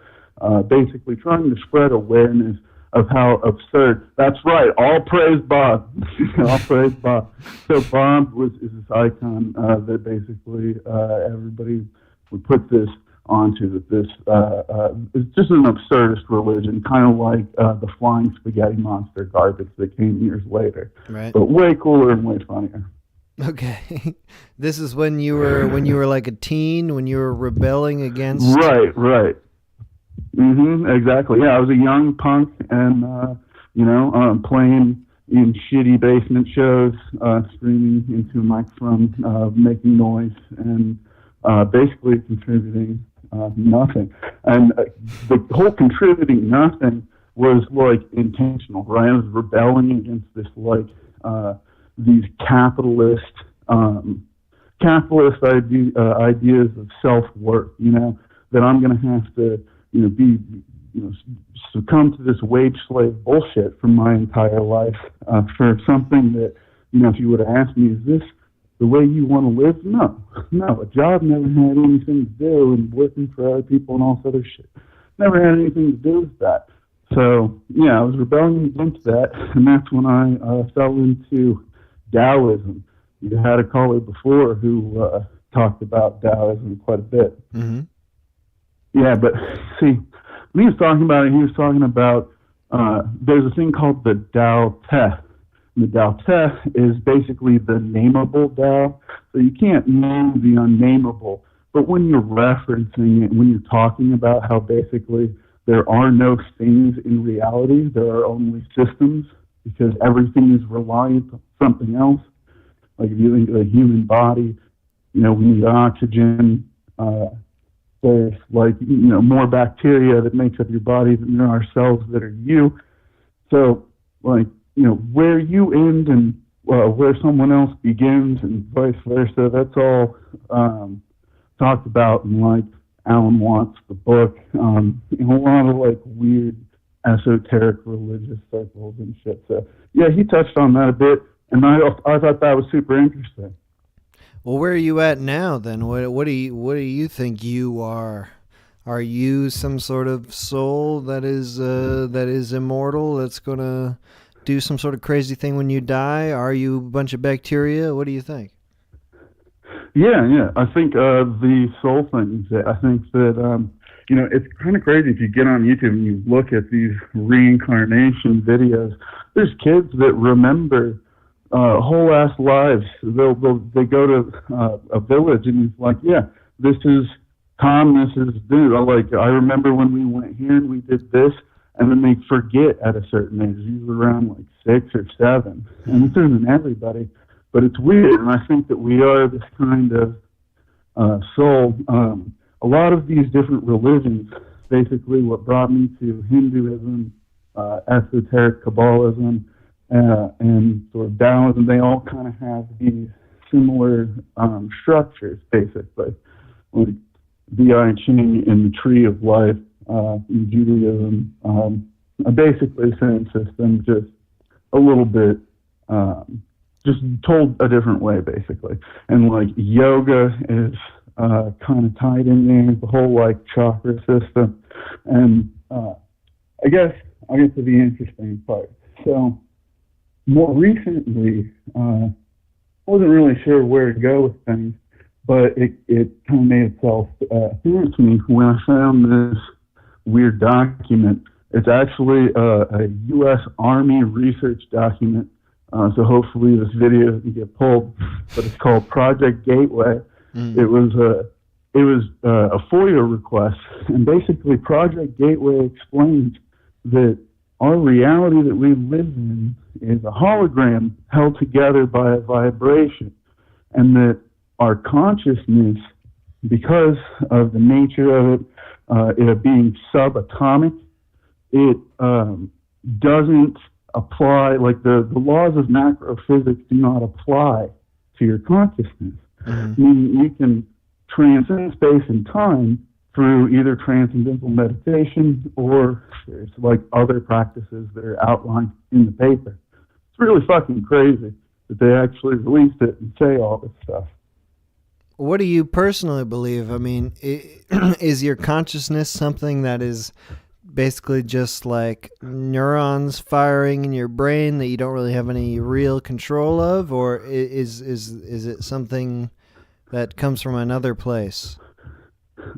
basically trying to spread awareness of how absurd. That's right, all praise Bob. All praise Bob. So Bob is this icon that basically everybody would put this onto this. It's just an absurdist religion, kind of like the flying spaghetti monster garbage that came years later, right? But way cooler and way funnier. Okay, this is when you were like a teen, when you were rebelling against. Right. Exactly. Yeah, I was a young punk, and playing in shitty basement shows, screaming into a microphone, making noise, and basically contributing nothing. And the whole contributing nothing was like intentional, right? I was rebelling against this like these capitalist ideas of self-worth, that I'm going to have to succumb to this wage slave bullshit for my entire life for something that, if you would have asked me, is this the way you want to live? No. A job never had anything to do, and working for other people and all this other shit never had anything to do with that. So, I was rebelling against that, and that's when I fell into Taoism. You had a caller before who talked about Taoism quite a bit. Mm-hmm. Yeah, but see, when he was talking about it, he was talking about there's a thing called the Tao Te. And the Tao Te is basically the nameable Tao. So you can't name the unnameable. But when you're referencing it, when you're talking about how basically there are no things in reality, there are only systems, because everything is reliant on something else. Like if you think of the human body, we need oxygen. There's more bacteria that makes up your body than there are cells that are you. So where you end and where someone else begins and vice versa, that's all talked about in Alan Watts, the book, in a lot of weird esoteric religious circles and shit. So yeah, he touched on that a bit, and I thought that was super interesting. Well, where are you at now then? What do you think you are? Are you some sort of soul that is immortal, that's gonna do some sort of crazy thing when you die? Are you a bunch of bacteria? What do you think? Yeah. I think the soul thing. I think that it's kind of crazy if you get on YouTube and you look at these reincarnation videos. There's kids that remember whole ass lives. They go to a village and it's like, yeah, this is Tom, this is dude. I remember when we went here and we did this, and then they forget at a certain age, usually around 6 or 7. And this isn't everybody, but it's weird. And I think that we are this kind of soul. A lot of these different religions, basically what brought me to Hinduism, esoteric Kabbalism, and sort of Taoism, they all kind of have these similar structures, basically. Like the I Ching and the Tree of Life in Judaism, basically the same system, just a little bit, just told a different way, basically. And yoga is kind of tied in there, the whole chakra system. And I guess I'll get to the interesting part. So more recently, I wasn't really sure where to go with things, but it kind of made itself apparent to me when I found this weird document. It's actually a U.S. Army research document, so hopefully this video doesn't get pulled, but it's called Project Gateway. It was a FOIA request, and basically Project Gateway explains that our reality that we live in is a hologram held together by a vibration, and that our consciousness, because of the nature of it being subatomic, it doesn't apply, the laws of macrophysics do not apply to your consciousness. Meaning you can transcend space and time through either transcendental meditation or there's other practices that are outlined in the paper. It's really fucking crazy that they actually released it and say all this stuff. What do you personally believe? I mean, is your consciousness something that is basically just neurons firing in your brain that you don't really have any real control of, or is it something that comes from another place?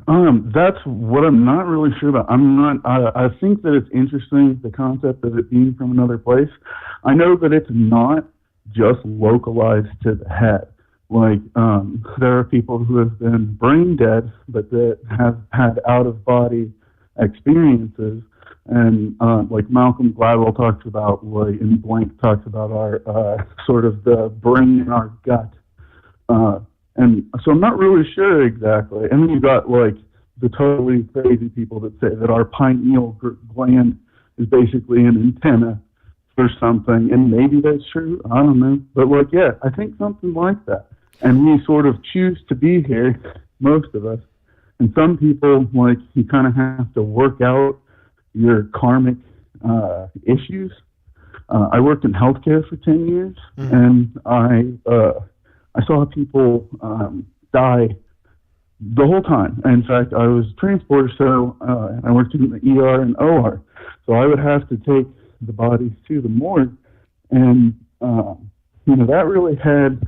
That's what I'm not really sure about. I think that it's interesting, the concept of it being from another place. I know that it's not just localized to the head. There are people who have been brain dead, but that have had out-of-body experiences. And Malcolm Gladwell talks about, in Blank talks about our sort of the brain in our gut. And so I'm not really sure exactly. And then you got the totally crazy people that say that our pineal gland is basically an antenna for something, and maybe that's true. I don't know, but yeah, I think something like that. And we sort of choose to be here, most of us. And some people, you kind of have to work out your karmic issues. I worked in healthcare for 10 years, and I saw people die the whole time. In fact, I was a transporter, so I worked in the ER and OR. So I would have to take the bodies to the morgue, and that really had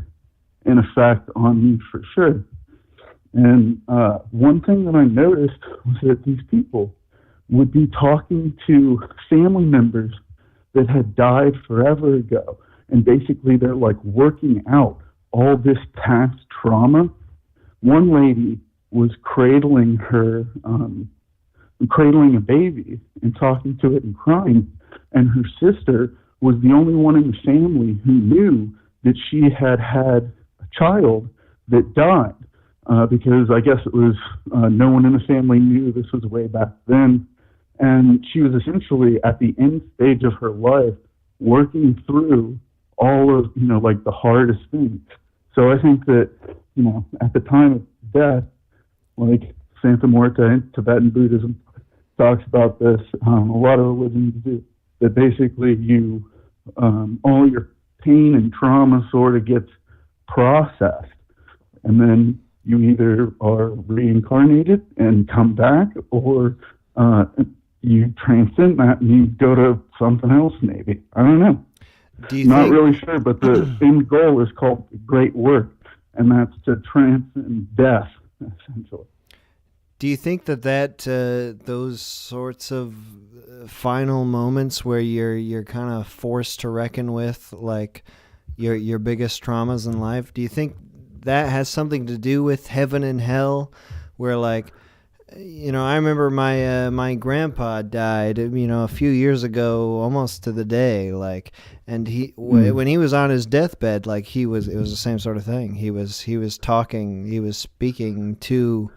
an effect on me for sure. And one thing that I noticed was that these people would be talking to family members that had died forever ago. And basically, they're like working out all this past trauma. One lady was cradling a baby and talking to it and crying. And her sister was the only one in the family who knew that she had had a child that died. Because I guess it was no one in the family knew. This was way back then. And she was essentially at the end stage of her life working through all of, like the hardest things. So I think that, at the time of death, like Santa Muerte in Tibetan Buddhism talks about this, a lot of religions do, that basically you, all your pain and trauma sort of gets processed. And then you either are reincarnated and come back, or you transcend that and you go to something else maybe. I don't know. Not really sure, but the end goal is called great work, and that's to transcend death, essentially. Do you think that those sorts of final moments where you're kind of forced to reckon with like your biggest traumas in life, do you think that has something to do with heaven and hell, where like, I remember my grandpa died, a few years ago, almost to the day, like, and when he was on his deathbed, like it was the same sort of thing. He was speaking to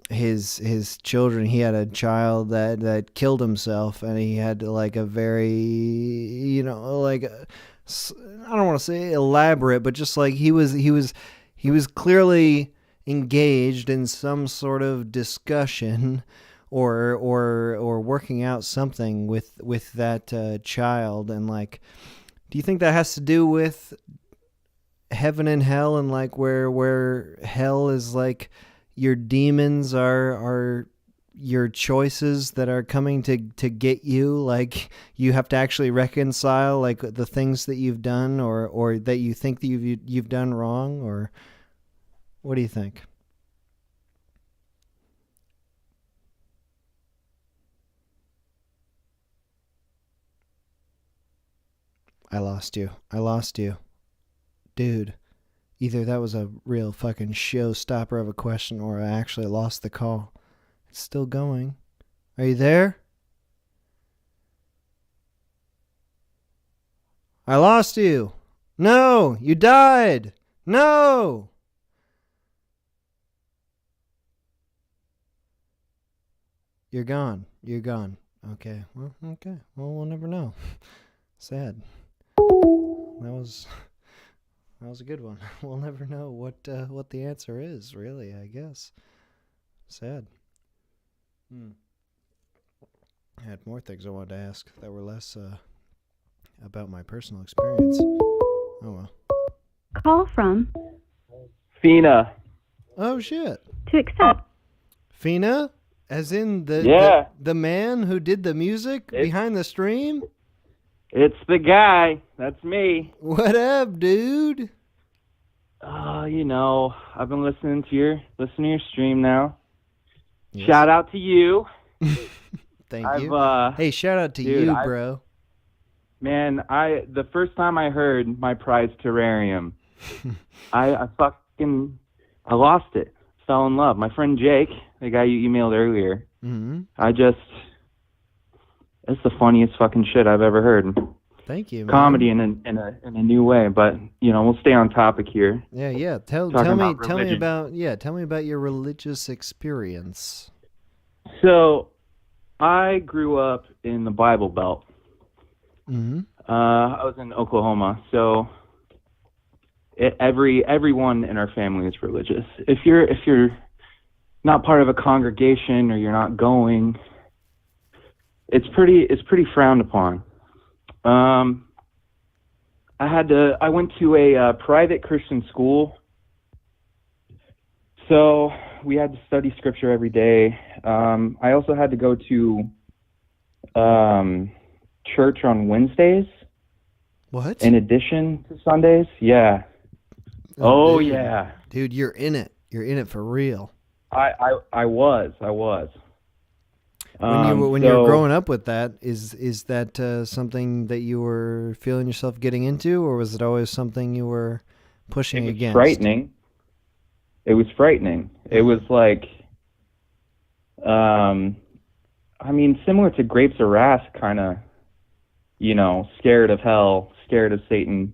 his children. He had a child that killed himself, and he had like a very, I don't want to say elaborate, but just like he was clearly engaged in some sort of discussion or working out something with that child. And like, do you think that has to do with heaven and hell, and like where hell is like your demons are your choices that are coming to get you, like you have to actually reconcile like the things that you've done or that you think that you've done wrong? Or what do you think? I lost you. Dude, either that was a real fucking showstopper of a question, or I actually lost the call. It's still going. Are you there? I lost you. No, you died. No. You're gone. Okay. Well, we'll never know. Sad. That was a good one. We'll never know what the answer is, really, I guess. Sad. I had more things I wanted to ask that were less about my personal experience. Oh well. Call from Fina. Oh shit. to accept. Fina? As in the man who did the music behind the stream? It's the guy. That's me. What up, dude? I've been listening to your stream now. Yes. Shout out to you. Thank you. Hey, shout out to you, bro. Man, the first time I heard My Prize Terrarium, I lost it. Fell in love. My friend Jake, the guy you emailed earlier, it's the funniest fucking shit I've ever heard. Thank you, man. Comedy in a new way, but we'll stay on topic here. Yeah. Tell me about your religious experience. So, I grew up in the Bible Belt. Mm-hmm. I was in Oklahoma, so everyone in our family is religious. If you're not part of a congregation or you're not going, it's pretty frowned upon. I went to a private Christian school, so we had to study scripture every day. I also had to go to church on Wednesdays. What? In addition to Sundays? Yeah. Oh, dude. yeah. Dude, you're in it. You're in it for real. I was. When you were growing up with that, is that something that you were feeling yourself getting into, or was it always something you were pushing against? Frightening. It was frightening. It was like, I mean, similar to Grapes of Wrath, kind of, you know, scared of hell, scared of Satan.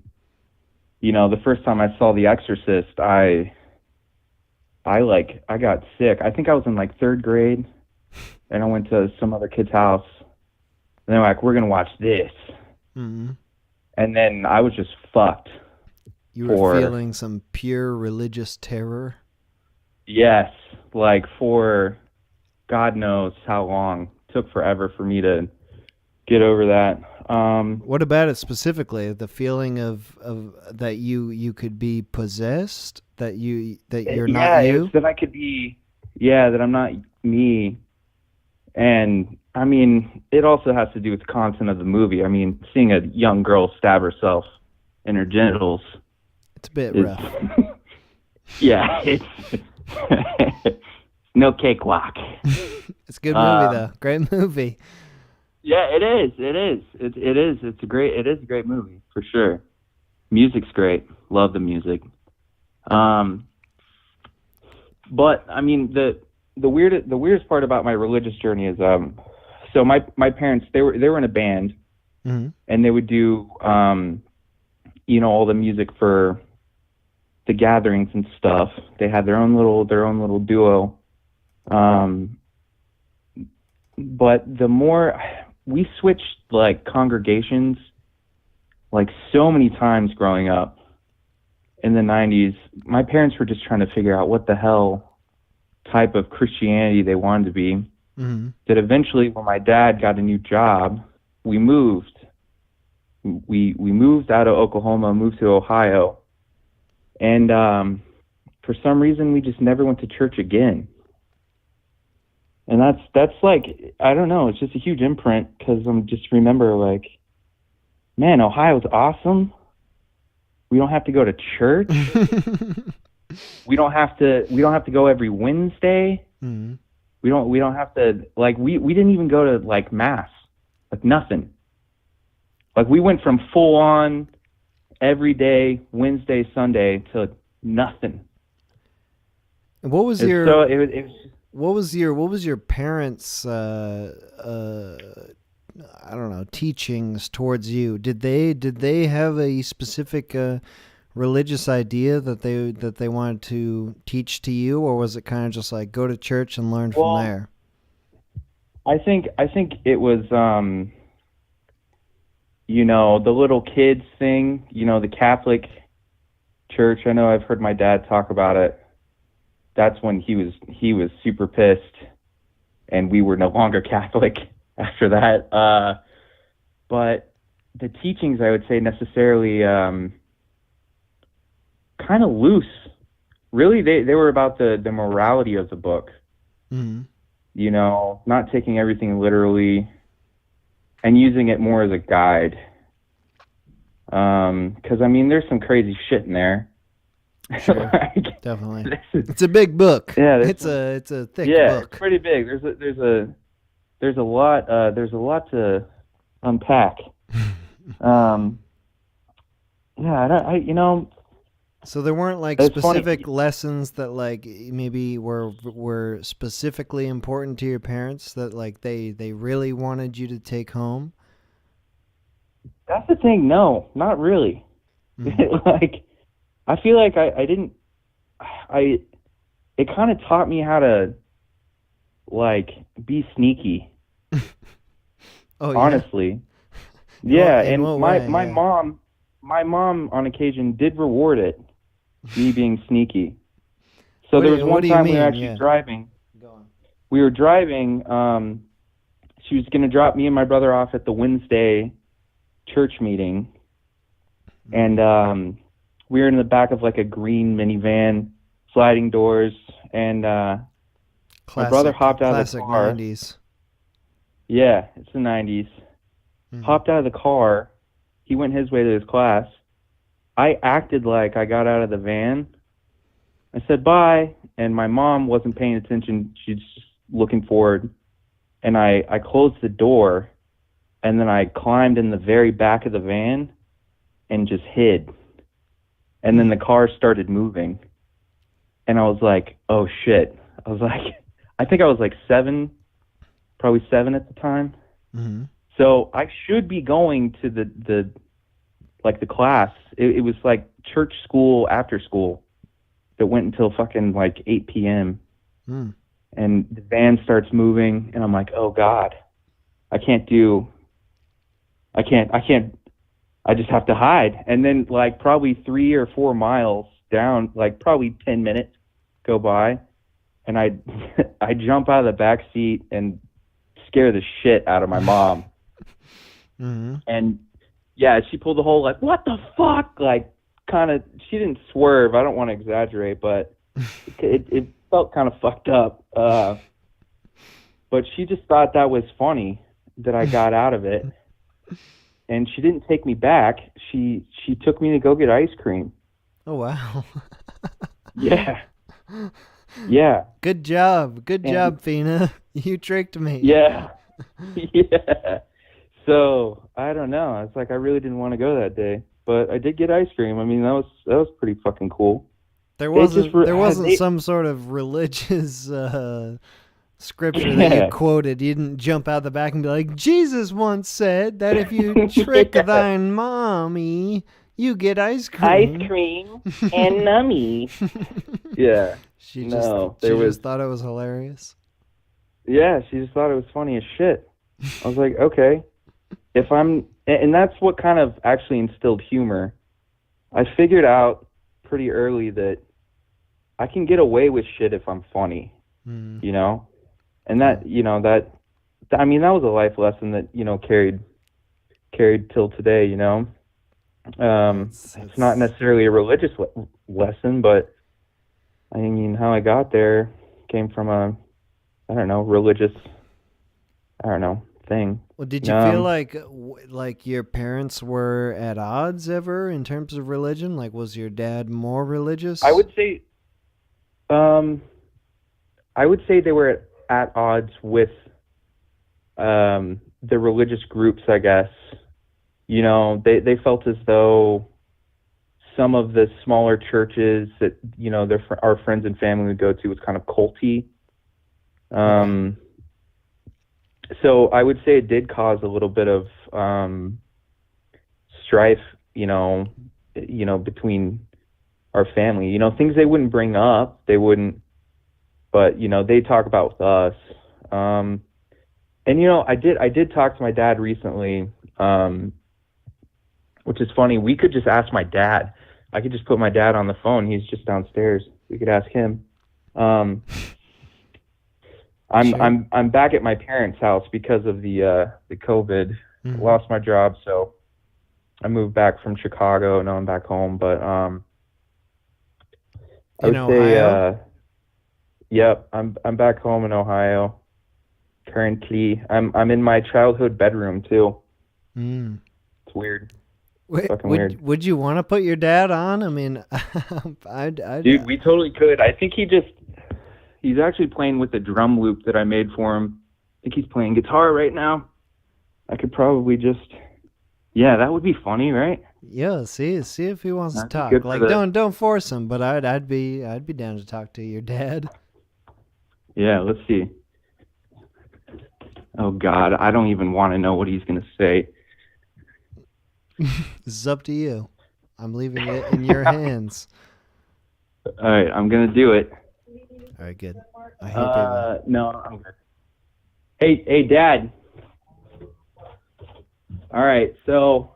You know, the first time I saw The Exorcist, I got sick. I think I was in like 3rd grade, and I went to some other kid's house, and they're like, "We're gonna watch this," and then I was just fucked. You were feeling some pure religious terror? Yes, like for God knows how long. It took forever for me to get over that. What about it specifically? The feeling of that you could be possessed, that you're not you? That I could be, that I'm not me. And I mean, it also has to do with the content of the movie. I mean, seeing a young girl stab herself in her genitals. It's a bit rough. Yeah, it's no cakewalk. It's a good movie though. Great movie. Yeah, it is. It is. It's a great movie for sure. Music's great. Love the music. But I mean, the weirdest part about my religious journey is so my parents, they were in a band, and they would do you know, all the music for the gatherings and stuff. They had their own little duo. But the more we switched like congregations like so many times growing up in the 90s, my parents were just trying to figure out what the hell type of Christianity they wanted to be. That eventually, when my dad got a new job, we moved. We moved out of Oklahoma, moved to Ohio, and for some reason we just never went to church again. And that's like, I don't know, it's just a huge imprint, because I'm just remember like, man, Ohio's awesome. We don't have to go to church. we don't have to go every Wednesday. We don't have to, like, we didn't even go to like mass, like nothing. Like we went from full on every day, Wednesday, Sunday, to nothing. And what was your so it was what was your parents' I don't know, teachings towards you? Did they have a specific religious idea that they wanted to teach to you, or was it kind of just like go to church and learn from there? I think it was you know, the little kids thing, you know, the Catholic church. I know I've heard my dad talk about it. That's when he was super pissed, and we were no longer Catholic after that. But the teachings, I would say, necessarily kind of loose. Really, they were about the morality of the book. You know, not taking everything literally and using it more as a guide. Because, I mean, there's some crazy shit in there. Sure, like, definitely. It's a big book. Yeah, it's a thick book. Yeah, it's pretty big. There's a lot to unpack. You know. So there weren't like specific lessons that like maybe were specifically important to your parents that like they really wanted you to take home? That's the thing. No, not really. Like, I feel like I didn't. It kind of taught me how to like be sneaky. Oh, yeah? Honestly. Yeah, and my mom on occasion did reward it, me being sneaky. So there was one time we were actually driving. We were driving. She was going to drop me and my brother off at the Wednesday church meeting, and we were in the back of like a green minivan, sliding doors, and my brother hopped out of the car. 90s. Yeah, it's the 90s. Hopped out of the car. He went his way to his class. I acted like I got out of the van, I said bye, and my mom wasn't paying attention. She's just looking forward. And I closed the door, and then I climbed in the very back of the van and just hid. And then the car started moving. And I was like, oh, shit. I was like, I think I was like probably 7 at the time. Mm-hmm. So I should be going to the class. It was like church school after school that went until fucking like 8 p.m. Mm. And the van starts moving, and I'm like, oh God, I just have to hide. And then like probably 3 or 4 miles down, like probably 10 minutes go by, and I jump out of the back seat and scare the shit out of my mom. Mm-hmm. And yeah, she pulled the whole like, what the fuck? Like, kind of, she didn't swerve. I don't want to exaggerate, but it felt kind of fucked up. But she just thought that was funny that I got out of it. And she didn't take me back. She took me to go get ice cream. Oh, wow. Yeah. Yeah. Good job, Fina. You tricked me. Yeah. Yeah. So I don't know. It's like I really didn't want to go that day, but I did get ice cream. I mean, that was pretty fucking cool. There wasn't some sort of religious scripture that you quoted. You didn't jump out the back and be like, Jesus once said that if you trick thine mommy, you get ice cream. Ice cream and nummy. Yeah. She just thought it was hilarious. Yeah, she just thought it was funny as shit. I was like, okay. And that's what kind of actually instilled humor. I figured out pretty early that I can get away with shit if I'm funny, you know? And that was a life lesson that, carried till today, you know? It's not necessarily a religious lesson, but I mean, how I got there came from a, religious, thing. Well, did you feel like your parents were at odds ever in terms of religion? Like, was your dad more religious? I would say they were at odds with the religious groups, I guess. They felt as though some of the smaller churches that, our friends and family would go to was kind of culty. So I would say it did cause a little bit of strife, between our family. Things they wouldn't bring up, but they talk about with us. And I did talk to my dad recently, which is funny. We could just ask my dad. I could just put my dad on the phone. He's just downstairs. We could ask him. I'm back at my parents' house because of the COVID. Mm-hmm. Lost my job, so I moved back from Chicago. Now I'm back home, but I would say, yep, I'm back home in Ohio. Currently, I'm in my childhood bedroom too. Mm. It's weird. Weird. Would you want to put your dad on? I mean, dude, we totally could. I think he's actually playing with the drum loop that I made for him. I think he's playing guitar right now. I could probably that would be funny, right? Yeah, see if he wants to talk. Good like, don't force him, but I'd be down to talk to your dad. Yeah, let's see. Oh God, I don't even want to know what he's gonna say. This is up to you. I'm leaving it in your hands. All right, I'm gonna do it. All right, good. I hate people. No, I'm good. Hey, Dad. All right, so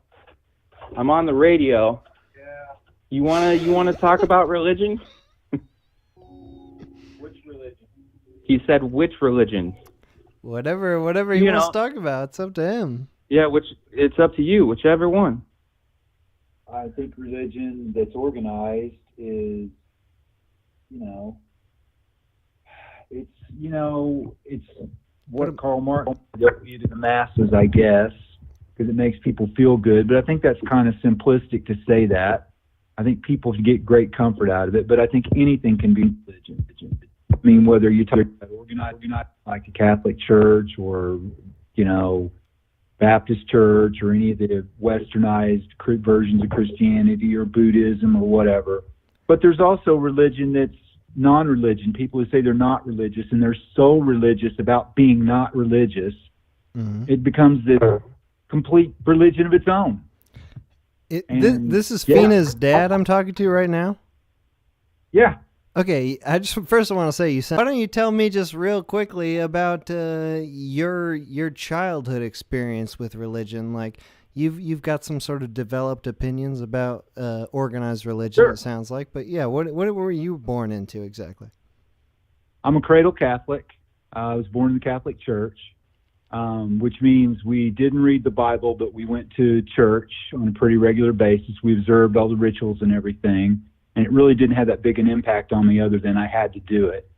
I'm on the radio. Yeah. You wanna talk about religion? Which religion? He said, which religion? Whatever he wants to talk about, it's up to him. Yeah, it's up to you, whichever one. I think religion that's organized is, it's what Karl Marx did to the masses, I guess, because it makes people feel good. But I think that's kind of simplistic to say that. I think people get great comfort out of it, but I think anything can be religion. I mean, whether you're talking about organized, like a Catholic Church or, Baptist Church or any of the westernized versions of Christianity or Buddhism or whatever. But there's also religion that's non-religion, people who say they're not religious, and they're so religious about being not religious, it becomes this complete religion of its own. This is Fina's dad I'm talking to right now? Yeah. Okay, first I want to say, why don't you tell me just real quickly about your childhood experience with religion? Like, you've got some sort of developed opinions about organized religion, Sure. It sounds like. But yeah, what were you born into exactly? I'm a cradle Catholic. I was born in the Catholic Church, which means we didn't read the Bible, but we went to church on a pretty regular basis. We observed all the rituals and everything, and it really didn't have that big an impact on me other than I had to do it.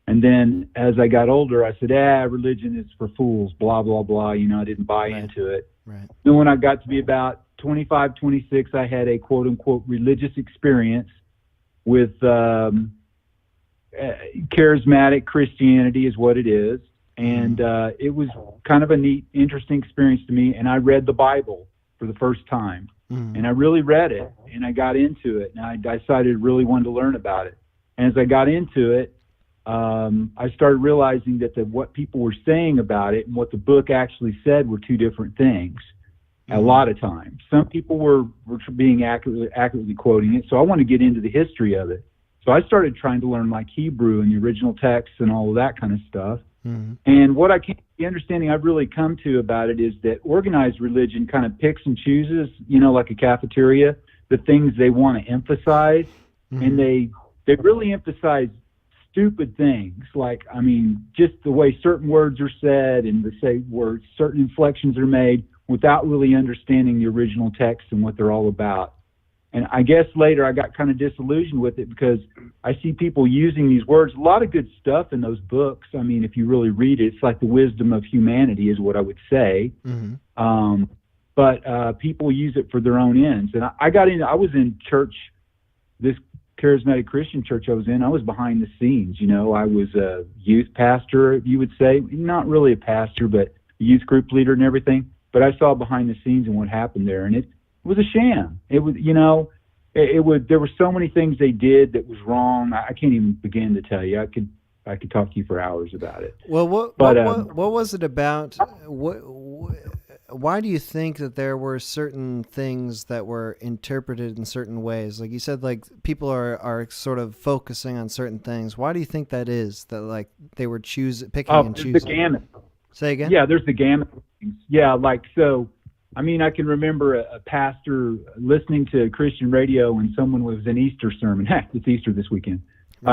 And then as I got older, I said, religion is for fools, blah, blah, blah. I didn't buy into it. Right. Then when I got to be about 25, 26, I had a quote-unquote religious experience with charismatic Christianity is what it is. And it was kind of a neat, interesting experience to me. And I read the Bible for the first time. And I really read it, and I got into it. And I decided I really wanted to learn about it. And as I got into it, I started realizing that what people were saying about it and what the book actually said were two different things. A lot of times, some people were being accurately quoting it. So I want to get into the history of it. So I started trying to learn like Hebrew and the original text and all of that kind of stuff. And what the understanding I've really come to about it is that organized religion kind of picks and chooses, like a cafeteria, the things they want to emphasize, and they really emphasize stupid things, like, just the way certain words are said and where certain inflections are made without really understanding the original text and what they're all about. And I guess later I got kind of disillusioned with it because I see people using these words, a lot of good stuff in those books. If you really read it, it's like the wisdom of humanity is what I would say. But people use it for their own ends. And I was in church, this charismatic Christian church I was in, I was behind the scenes. I was a youth pastor, you would say, not really a pastor, but a youth group leader and everything. But I saw behind the scenes and what happened there. And it was a sham. It was, there were so many things they did that was wrong. I can't even begin to tell you. I could talk to you for hours about it. Well, what was it about? Why do you think that there were certain things that were interpreted in certain ways? Like you said, like people are sort of focusing on certain things. Why do you think that is? That like they were picking and choosing? The gamut. Say again? Yeah, there's the gamut of things. Yeah, I can remember a pastor listening to Christian radio when someone was an Easter sermon. Heck, it's Easter this weekend.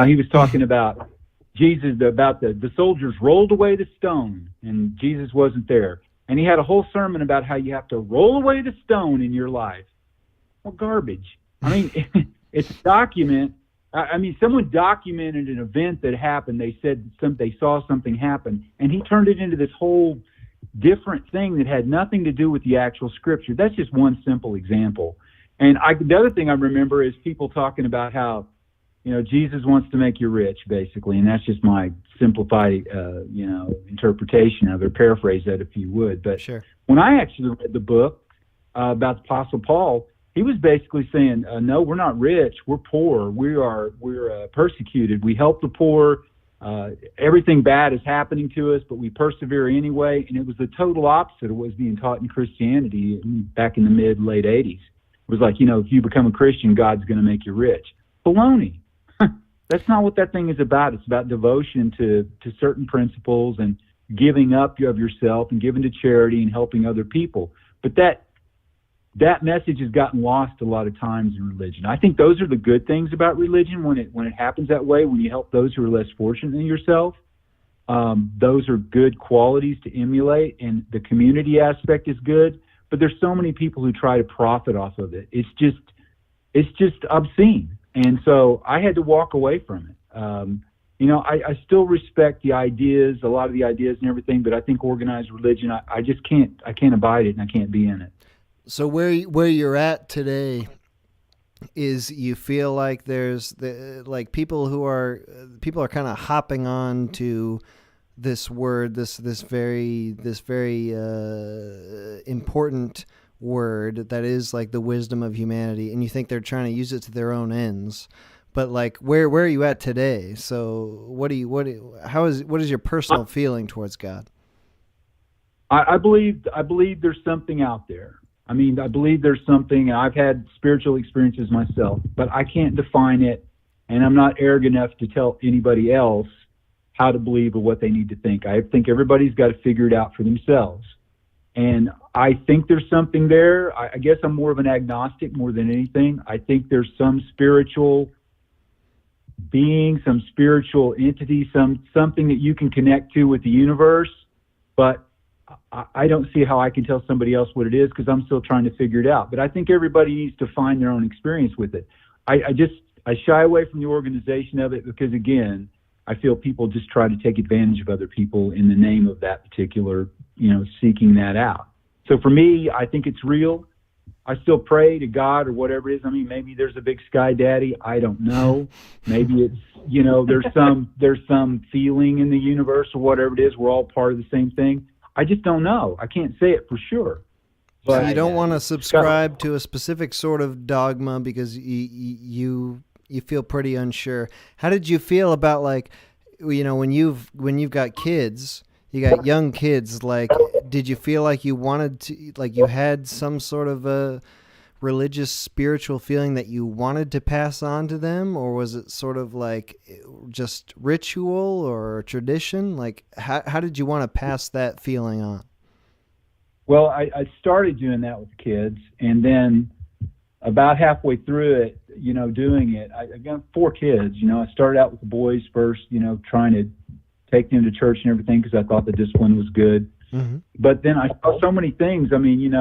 He was talking about Jesus, about the soldiers rolled away the stone, and Jesus wasn't there. And he had a whole sermon about how you have to roll away the stone in your life. Well, garbage. It's a document. Someone documented an event that happened. They said they saw something happen, and he turned it into this whole different thing that had nothing to do with the actual scripture. That's just one simple example. And the other thing I remember is people talking about how, Jesus wants to make you rich, basically, and that's just my simplified, interpretation of it, paraphrase that if you would. But sure. When I actually read the book about the Apostle Paul, he was basically saying, no, we're not rich, we're poor, we're persecuted, we help the poor. Everything bad is happening to us, but we persevere anyway. And it was the total opposite of what was being taught in Christianity back in the late 80s. It was like, if you become a Christian, God's going to make you rich. Baloney. That's not what that thing is about. It's about devotion to certain principles and giving up of yourself and giving to charity and helping other people. But that message has gotten lost a lot of times in religion. I think those are the good things about religion when it happens that way, when you help those who are less fortunate than yourself. Those are good qualities to emulate, and the community aspect is good. But there's so many people who try to profit off of it. It's just obscene. And so I had to walk away from it. I still respect the ideas, a lot of the ideas and everything, but I think organized religion, I just can't abide it, and I can't be in it. So where you're at today, is you feel like there's like people are kind of hopping on to this word, this very important word that is like the wisdom of humanity, and you think they're trying to use it to their own ends. But like, where are you at today? So what is your personal feeling towards God? I believe there's something out there. I mean, I believe there's something. I've had spiritual experiences myself, but I can't define it, and I'm not arrogant enough to tell anybody else how to believe or what they need to think. I think everybody's got to figure it out for themselves. And I think there's something there. I guess I'm more of an agnostic more than anything. I think there's some spiritual being, some spiritual entity, something that you can connect to with the universe, but I don't see how I can tell somebody else what it is because I'm still trying to figure it out. But I think everybody needs to find their own experience with it. I shy away from the organization of it because, again, I feel people just try to take advantage of other people in the name of that particular, seeking that out. So for me, I think it's real. I still pray to God or whatever it is. I mean, maybe there's a big sky daddy. I don't know. Maybe it's, there's some feeling in the universe or whatever it is. We're all part of the same thing. I just don't know. I can't say it for sure. But so you don't want to subscribe to a specific sort of dogma because you feel pretty unsure. How did you feel about, like, when you've got kids, you got young kids, like, did you feel like you wanted to, like, you had some sort of a religious, spiritual feeling that you wanted to pass on to them, or was it sort of like just ritual or tradition? Like, how did you want to pass that feeling on? Well, I started doing that with the kids, and then about halfway through it, doing it, I got 4 kids. I started out with the boys first, trying to take them to church and everything because I thought the discipline was good. Mm-hmm. But then I saw so many things. I mean,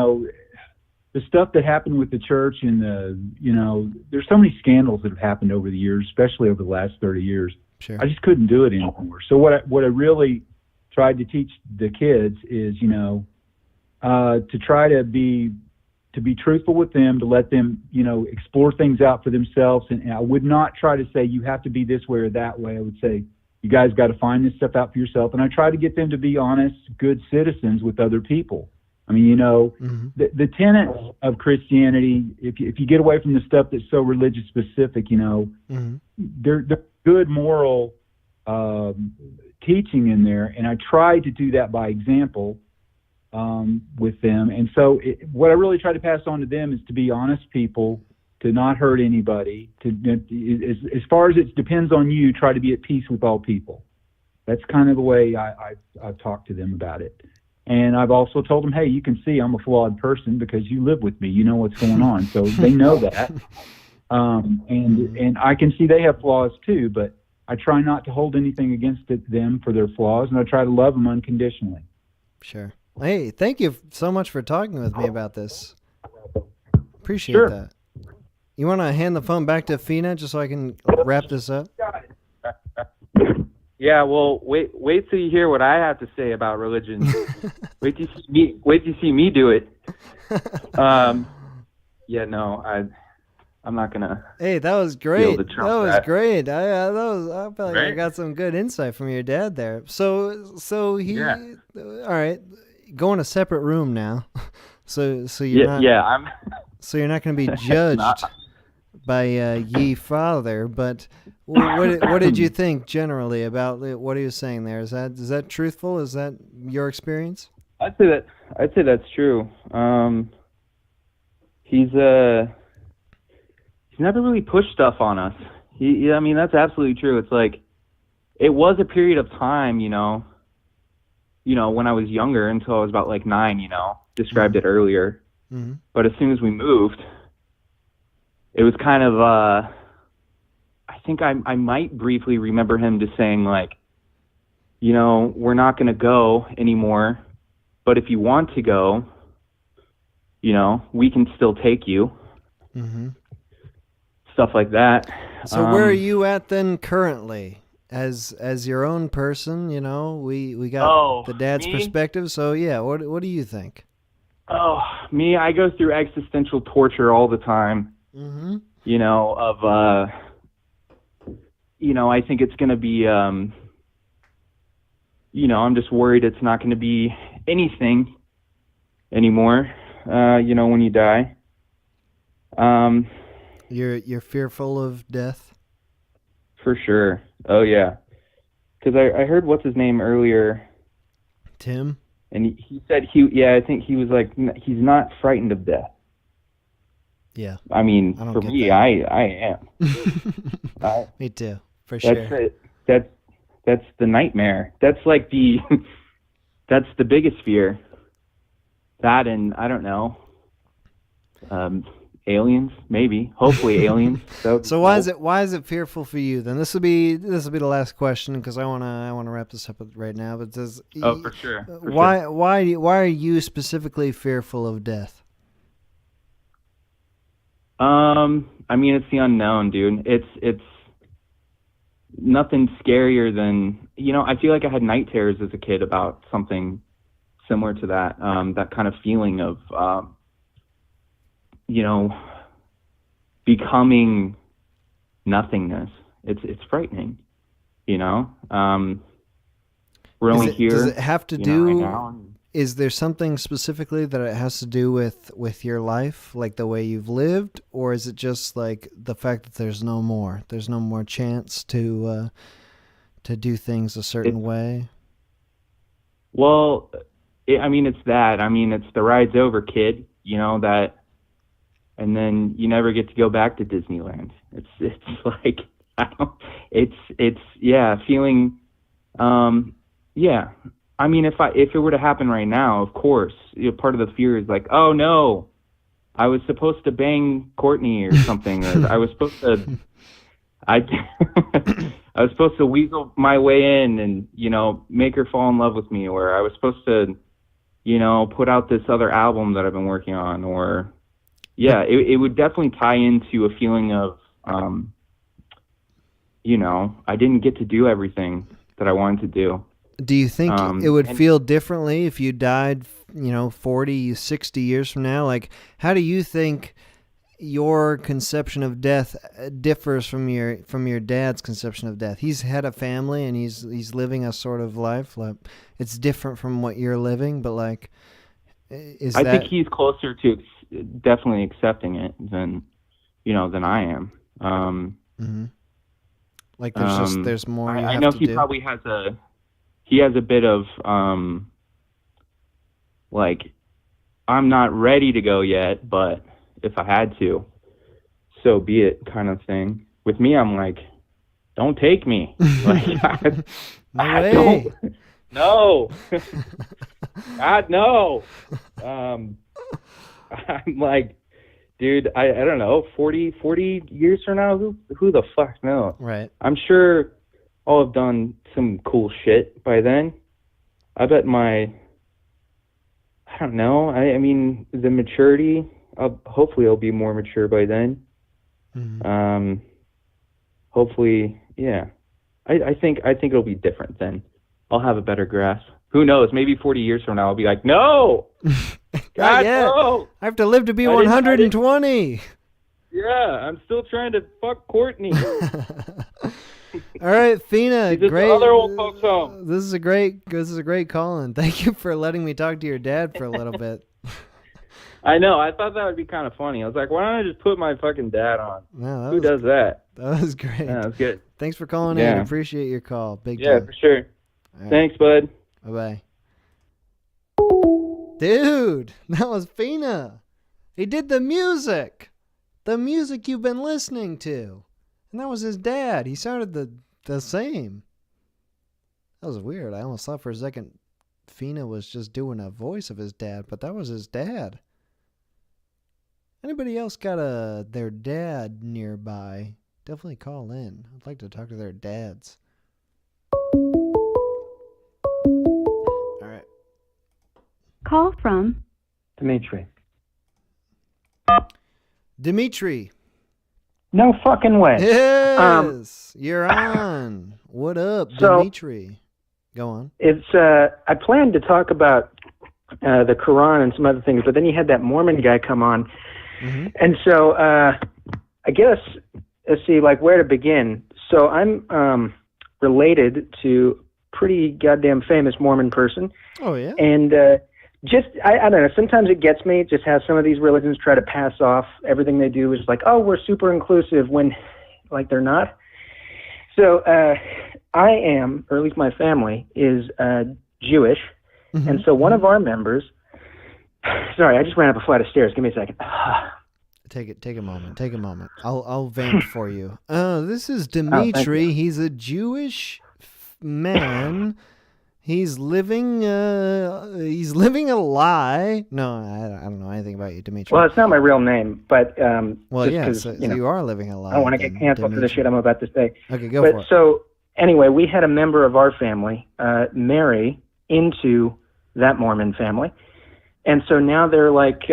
the stuff that happened with the church and there's so many scandals that have happened over the years, especially over the last 30 years. Sure. I just couldn't do it anymore. So what I really tried to teach the kids is, to try to be truthful with them, to let them, explore things out for themselves. And I would not try to say, you have to be this way or that way. I would say, you guys got to find this stuff out for yourself. And I try to get them to be honest, good citizens with other people. I mean, mm-hmm. the tenets of Christianity, if you get away from the stuff that's so religious specific, mm-hmm. they're good moral teaching in there. And I try to do that by example with them. And so what I really try to pass on to them is to be honest people, to not hurt anybody, as far as it depends on you, try to be at peace with all people. That's kind of the way I've talked to them about it. And I've also told them, hey, you can see I'm a flawed person because you live with me. You know what's going on. So they know that. And I can see they have flaws too, but I try not to hold anything against them for their flaws, and I try to love them unconditionally. Sure. Hey, thank you so much for talking with me about this. Appreciate Sure. that. You want to hand the phone back to Fina just so I can wrap this up? Yeah, well, wait till you hear what I have to say about religion. Wait till you see me do it. Yeah, no, I'm not gonna. Hey, that was great. That was great. I feel like I got some good insight from your dad there. So he, Yeah. All right, go in a separate room now. So you're not. Yeah, I'm. So you're not going to be judged by ye father, but what did you think generally about what he was saying there? Is that truthful? Is that your experience? I'd say that's true. He's never really pushed stuff on us. I mean, that's absolutely true. It's like it was a period of time, when I was younger until I was about like 9. Described it earlier. Mm-hmm. But as soon as we moved, it was kind of, I think I might briefly remember him just saying, like, we're not going to go anymore, but if you want to go, we can still take you. Mm-hmm. Stuff like that. So where are you at then currently? As your own person, we got the dad's perspective. So yeah, what do you think? Oh, me, I go through existential torture all the time. Mm-hmm. you know, of you know, I think it's going to be, you know, I'm just worried it's not going to be anything anymore, you know, when you die. You're fearful of death? For sure. Oh, yeah. Because I heard what's his name earlier. Tim? And he said I think he was like, he's not frightened of death. Yeah. I mean, I don't for get me, that. I am. Me too, for That's sure. it. That's the nightmare. That's like that's the biggest fear. That and I don't know, aliens maybe. Hopefully aliens. So why is it fearful for you then? This will be the last question because I wanna wrap this up right now. But does for sure. Why are you specifically fearful of death? I mean, it's the unknown, dude. It's nothing scarier than, you know, I feel like I had night terrors as a kid about something similar to that. That kind of feeling of, you know, becoming nothingness. It's frightening, you know. We're only here. Does it have to right do? now. Is there something specifically that it has to do with your life, like the way you've lived, or is it just like the fact that there's no more chance to do things a certain way? Well, I mean, it's that. I mean, it's the ride's over, kid. You know that, and then you never get to go back to Disneyland. It's like feeling, yeah. I mean, if it were to happen right now, of course, you know, part of the fear is like, oh no, I was supposed to bang Courtney or something, or I was supposed to, I was supposed to weasel my way in and, you know, make her fall in love with me, or I was supposed to, you know, put out this other album that I've been working on, or it would definitely tie into a feeling of, you know, I didn't get to do everything that I wanted to do. Do you think it would feel differently if you died, you know, 40, 60 years from now? Like, how do you think your conception of death differs from your dad's conception of death? He's had a family and he's living a sort of life. Like, it's different from what you're living, but like, I think he's closer to definitely accepting it than I am. Mm-hmm. Like, there's more. I know he probably has a bit of like, I'm not ready to go yet, but if I had to, so be it, kind of thing. With me, I'm like, don't take me. Like, no. God, no. I'm like, dude, I don't know, 40 years from now, who the fuck knows? Right. I'm sure I'll have done some cool shit by then. I bet I don't know. I mean, the maturity, hopefully I'll be more mature by then. Mm-hmm. Hopefully, yeah. I think it'll be different then. I'll have a better grasp. Who knows? Maybe 40 years from now, I'll be like, no! God, no! I have to live to be 120. Yeah, I'm still trying to fuck Courtney. All right, Fina, great. Other old folks home. This is a great call-in. Thank you for letting me talk to your dad for a little bit. I know. I thought that would be kind of funny. I was like, why don't I just put my fucking dad on? No, Who does that? That was great. Yeah, that was good. Thanks for calling in. I appreciate your call. Big time. For sure. Right. Thanks, bud. Bye-bye. Dude, that was Fina. He did the music. The music you've been listening to. And that was his dad. He sounded the same. That was weird. I almost thought for a second Fina was just doing a voice of his dad, but that was his dad. Anybody else got their dad nearby? Definitely call in. I'd like to talk to their dads. All right. Call from Dimitri. Dimitri. No fucking way. Yes, you're on. What up, Dimitri? Go on. It's I planned to talk about the Quran and some other things, but then you had that Mormon guy come on, and so I guess, let's see, like where to begin. So I'm related to a pretty goddamn famous Mormon person. Oh, yeah? And I don't know, sometimes it gets me just how some of these religions try to pass off everything they do is like, oh, we're super inclusive when, like, they're not. So I am, or at least my family, is Jewish. Mm-hmm. And so one of our members, sorry, I just ran up a flight of stairs. Give me a second. Take a moment. Take a moment. I'll vamp for you. This is thank Dimitri. you. He's a Jewish man. He's living a lie. No, I don't know anything about you, Dimitri. Well, it's not my real name, but well, just yeah, 'cause, so you know, you are living a lie. I don't want to get canceled for the shit I'm about to say. Okay, go but for it. So anyway, we had a member of our family marry into that Mormon family, and so now they're like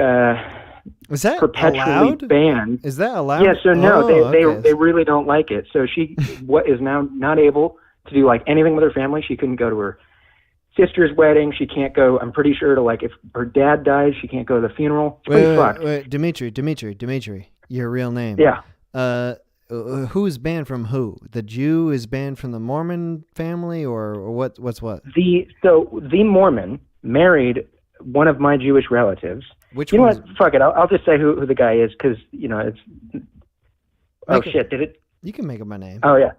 is that perpetually allowed? banned. Is that allowed? Yeah. So no, okay. they really don't like it. So she is now not able to do like anything with her family. She couldn't go to her sister's wedding. She can't go, I'm pretty sure, to like if her dad dies, she can't go to the funeral. It's pretty fucked. Wait, Dimitri, your real name. Yeah. Who is banned from who? The Jew is banned from the Mormon family, or what's what? The Mormon married one of my Jewish relatives. Which you know one's... what? Fuck it. I'll just say who the guy is because, you know, it's... Oh, shit. Did it? You can make up my name. Oh, yeah.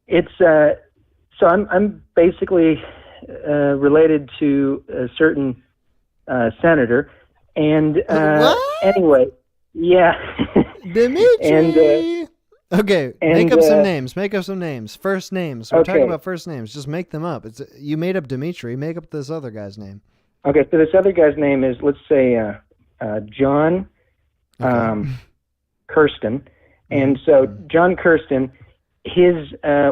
It's... So I'm basically... related to a certain senator, and anyway, yeah. Dimitri. Okay, make up some names. Make up some names. First names. We're talking about first names. Just make them up. You made up Dimitri. Make up this other guy's name. Okay, so this other guy's name is, let's say, John Kirsten, and so John Kirsten,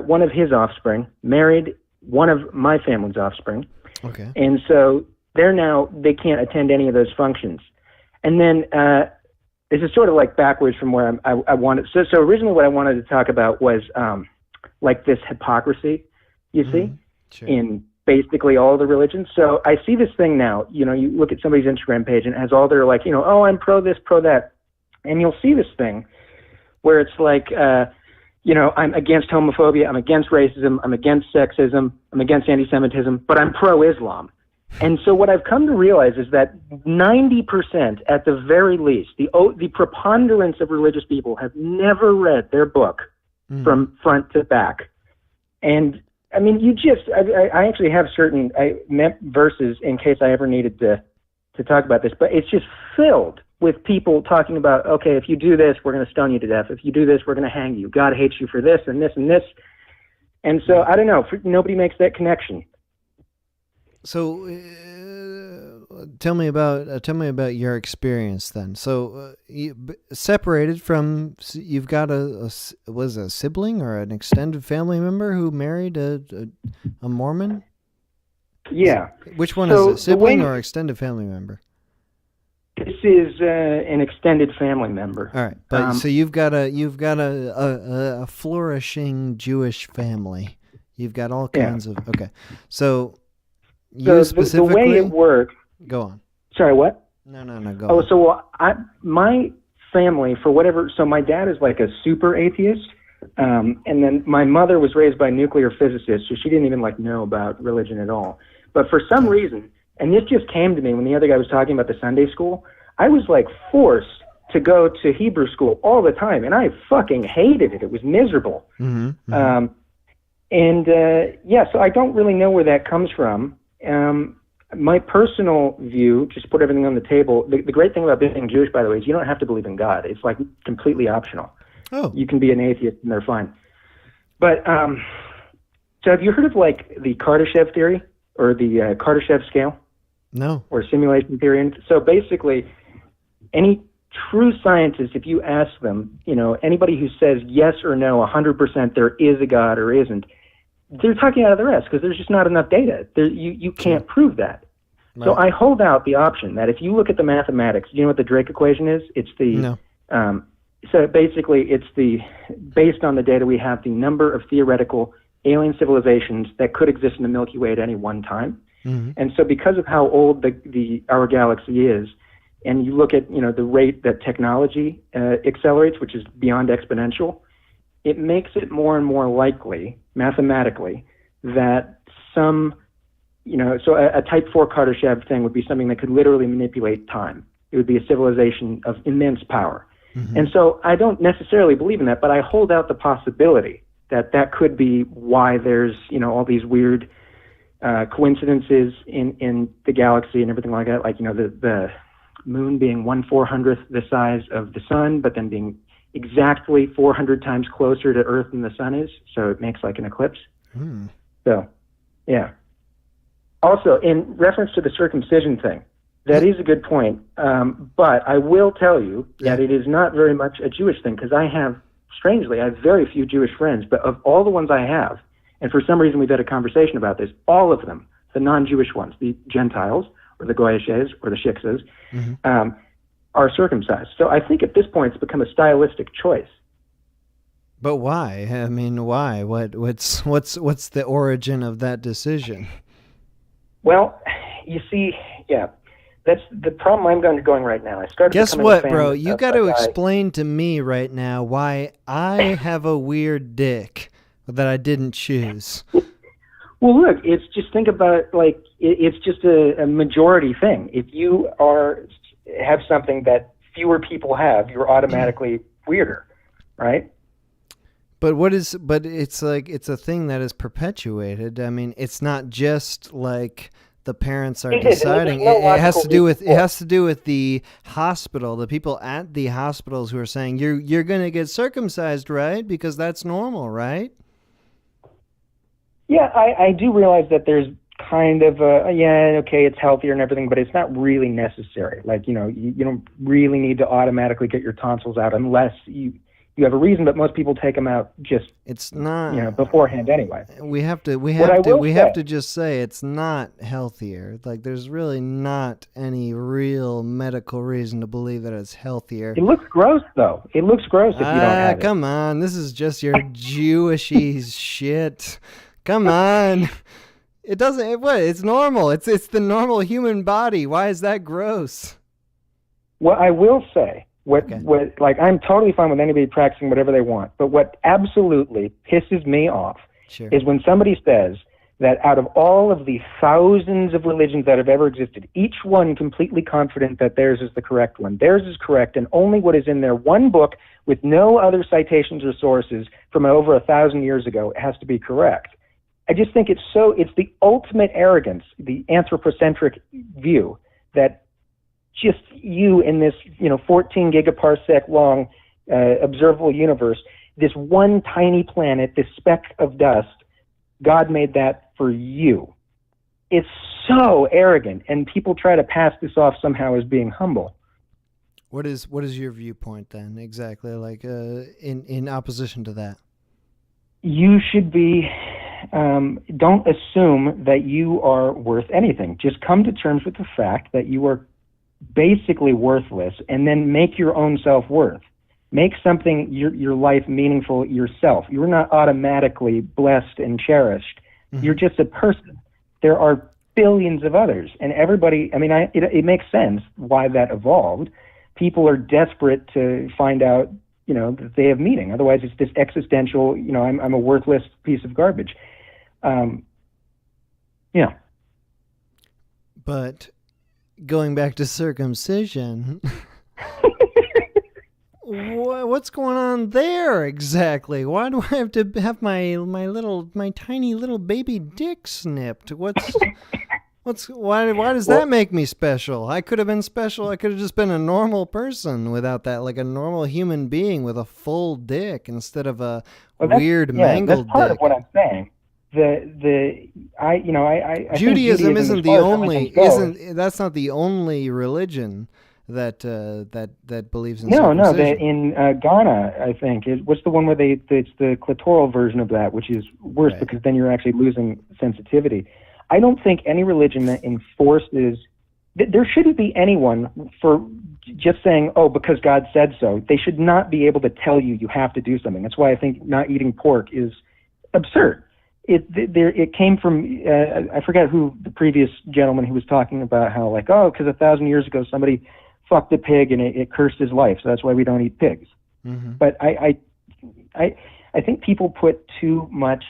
one of his offspring married one of my family's offspring. Okay. And so they can't attend any of those functions. And then this is sort of like backwards from where I wanted. So originally what I wanted to talk about was like this hypocrisy, you see, sure. in basically all the religions. So I see this thing now, you know, you look at somebody's Instagram page and it has all their like, you know, oh, I'm pro this, pro that. And you'll see this thing where it's like, you know, I'm against homophobia, I'm against racism, I'm against sexism, I'm against anti-Semitism, but I'm pro-Islam. And so what I've come to realize is that 90% at the very least, the preponderance of religious people have never read their book from front to back. And I mean, I actually have certain verses in case I ever needed to talk about this, but it's just filled with people talking about, okay, if you do this, we're going to stone you to death. If you do this, we're going to hang you. God hates you for this and this and this. And so, I don't know, nobody makes that connection. So, tell me about your experience then. So, separated from, you've got a sibling or an extended family member who married a Mormon? Yeah. Which one is it, sibling or extended family member? This is an extended family member. All right, but so you've got a flourishing Jewish family. You've got all kinds of okay. So you specifically the way it works. Go on. Sorry, what? No, go on. Oh, so my family, for whatever. So my dad is like a super atheist, and then my mother was raised by a nuclear physicist, so she didn't even like know about religion at all. But for some reason. And this just came to me when the other guy was talking about the Sunday school. I was like forced to go to Hebrew school all the time, and I fucking hated it. It was miserable. So I don't really know where that comes from. My personal view, just put everything on the table. The great thing about being Jewish, by the way, is you don't have to believe in God. It's like completely optional. Oh. You can be an atheist and they're fine. But so have you heard of like the Kardashev theory or the Kardashev scale? No. Or simulation theory. And so basically, any true scientist, if you ask them, you know, anybody who says yes or no, 100% there is a God or isn't, they're talking out of their ass because there's just not enough data. You can't prove that. Right. So I hold out the option that if you look at the mathematics, you know what the Drake equation is? It's the so basically it's the based on the data we have, the number of theoretical alien civilizations that could exist in the Milky Way at any one time. And so because of how old our galaxy is, and you look at, the rate that technology accelerates, which is beyond exponential, it makes it more and more likely, mathematically, that some, so a type 4 Kardashev thing would be something that could literally manipulate time. It would be a civilization of immense power. Mm-hmm. And so I don't necessarily believe in that, but I hold out the possibility that that could be why there's, all these weird coincidences in the galaxy and everything like that, like, the moon being 1/400th the size of the sun, but then being exactly 400 times closer to Earth than the sun is, so it makes like an eclipse. So, yeah. Also, in reference to the circumcision thing, that is a good point, but I will tell you that it is not very much a Jewish thing, because I have very few Jewish friends, but of all the ones I have, and for some reason we've had a conversation about this, all of them, the non-Jewish ones, the Gentiles, or the Goyeshes, or the Shiksas, are circumcised. So I think at this point it's become a stylistic choice. But why? I mean, why? What's the origin of that decision? Well, you see, that's the problem I'm going right now. I started. Guess what, bro? You got to explain to me right now why I have a weird dick that I didn't choose. Well, look, just think about it like it's just a majority thing. If you have something that fewer people have, you're automatically weirder, right? But it's like, it's a thing that is perpetuated. I mean, it's not just like the parents are deciding. It has to do with the hospital, the people at the hospitals who are saying you're going to get circumcised, right? Because that's normal, right? Yeah, I do realize that there's kind of it's healthier and everything, but it's not really necessary. Like, you don't really need to automatically get your tonsils out unless you have a reason, but most people take them out it's not beforehand anyway. We have to just say it's not healthier. Like, there's really not any real medical reason to believe that it's healthier. It looks gross though. It looks gross if you don't have it. Come on, this is just your Jewishy shit. Come on. It doesn't. It's normal. It's the normal human body. Why is that gross? Well, I will say. I'm totally fine with anybody practicing whatever they want, but what absolutely pisses me off is when somebody says that out of all of the thousands of religions that have ever existed, each one completely confident that theirs is the correct one, theirs is correct, and only what is in their one book with no other citations or sources from over 1,000 years ago has to be correct. I just think it's the ultimate arrogance, the anthropocentric view that just you in this, 14 gigaparsec long observable universe, this one tiny planet, this speck of dust, God made that for you. It's so arrogant, and people try to pass this off somehow as being humble. What is your viewpoint then, exactly, like in opposition to that? You should be, don't assume that you are worth anything. Just come to terms with the fact that you are basically worthless, and then make your own self-worth. Make something, your life, meaningful yourself. You're not automatically blessed and cherished. Mm-hmm. You're just a person. There are billions of others, and everybody, it makes sense why that evolved. People are desperate to find out, that they have meaning. Otherwise, it's this existential, I'm a worthless piece of garbage. But going back to circumcision, what's going on there exactly? Why do I have to have my tiny little baby dick snipped? Why does that make me special? I could have been special. I could have just been a normal person without that, like a normal human being with a full dick instead of a weird mangled dick. That's part of what I'm saying. Judaism isn't the only. That's not the only religion that believes in circumcision. No. In Ghana, I think what's the one where it's the clitoral version of that, which is worse because then you're actually losing sensitivity. I don't think any religion that enforces. There shouldn't be anyone for just saying, "Oh, because God said so." They should not be able to tell you have to do something. That's why I think not eating pork is absurd. It came from I forget who the previous gentleman who was talking about how because 1,000 years ago somebody fucked a pig and it cursed his life, so that's why we don't eat pigs. Mm-hmm. But I think people put too much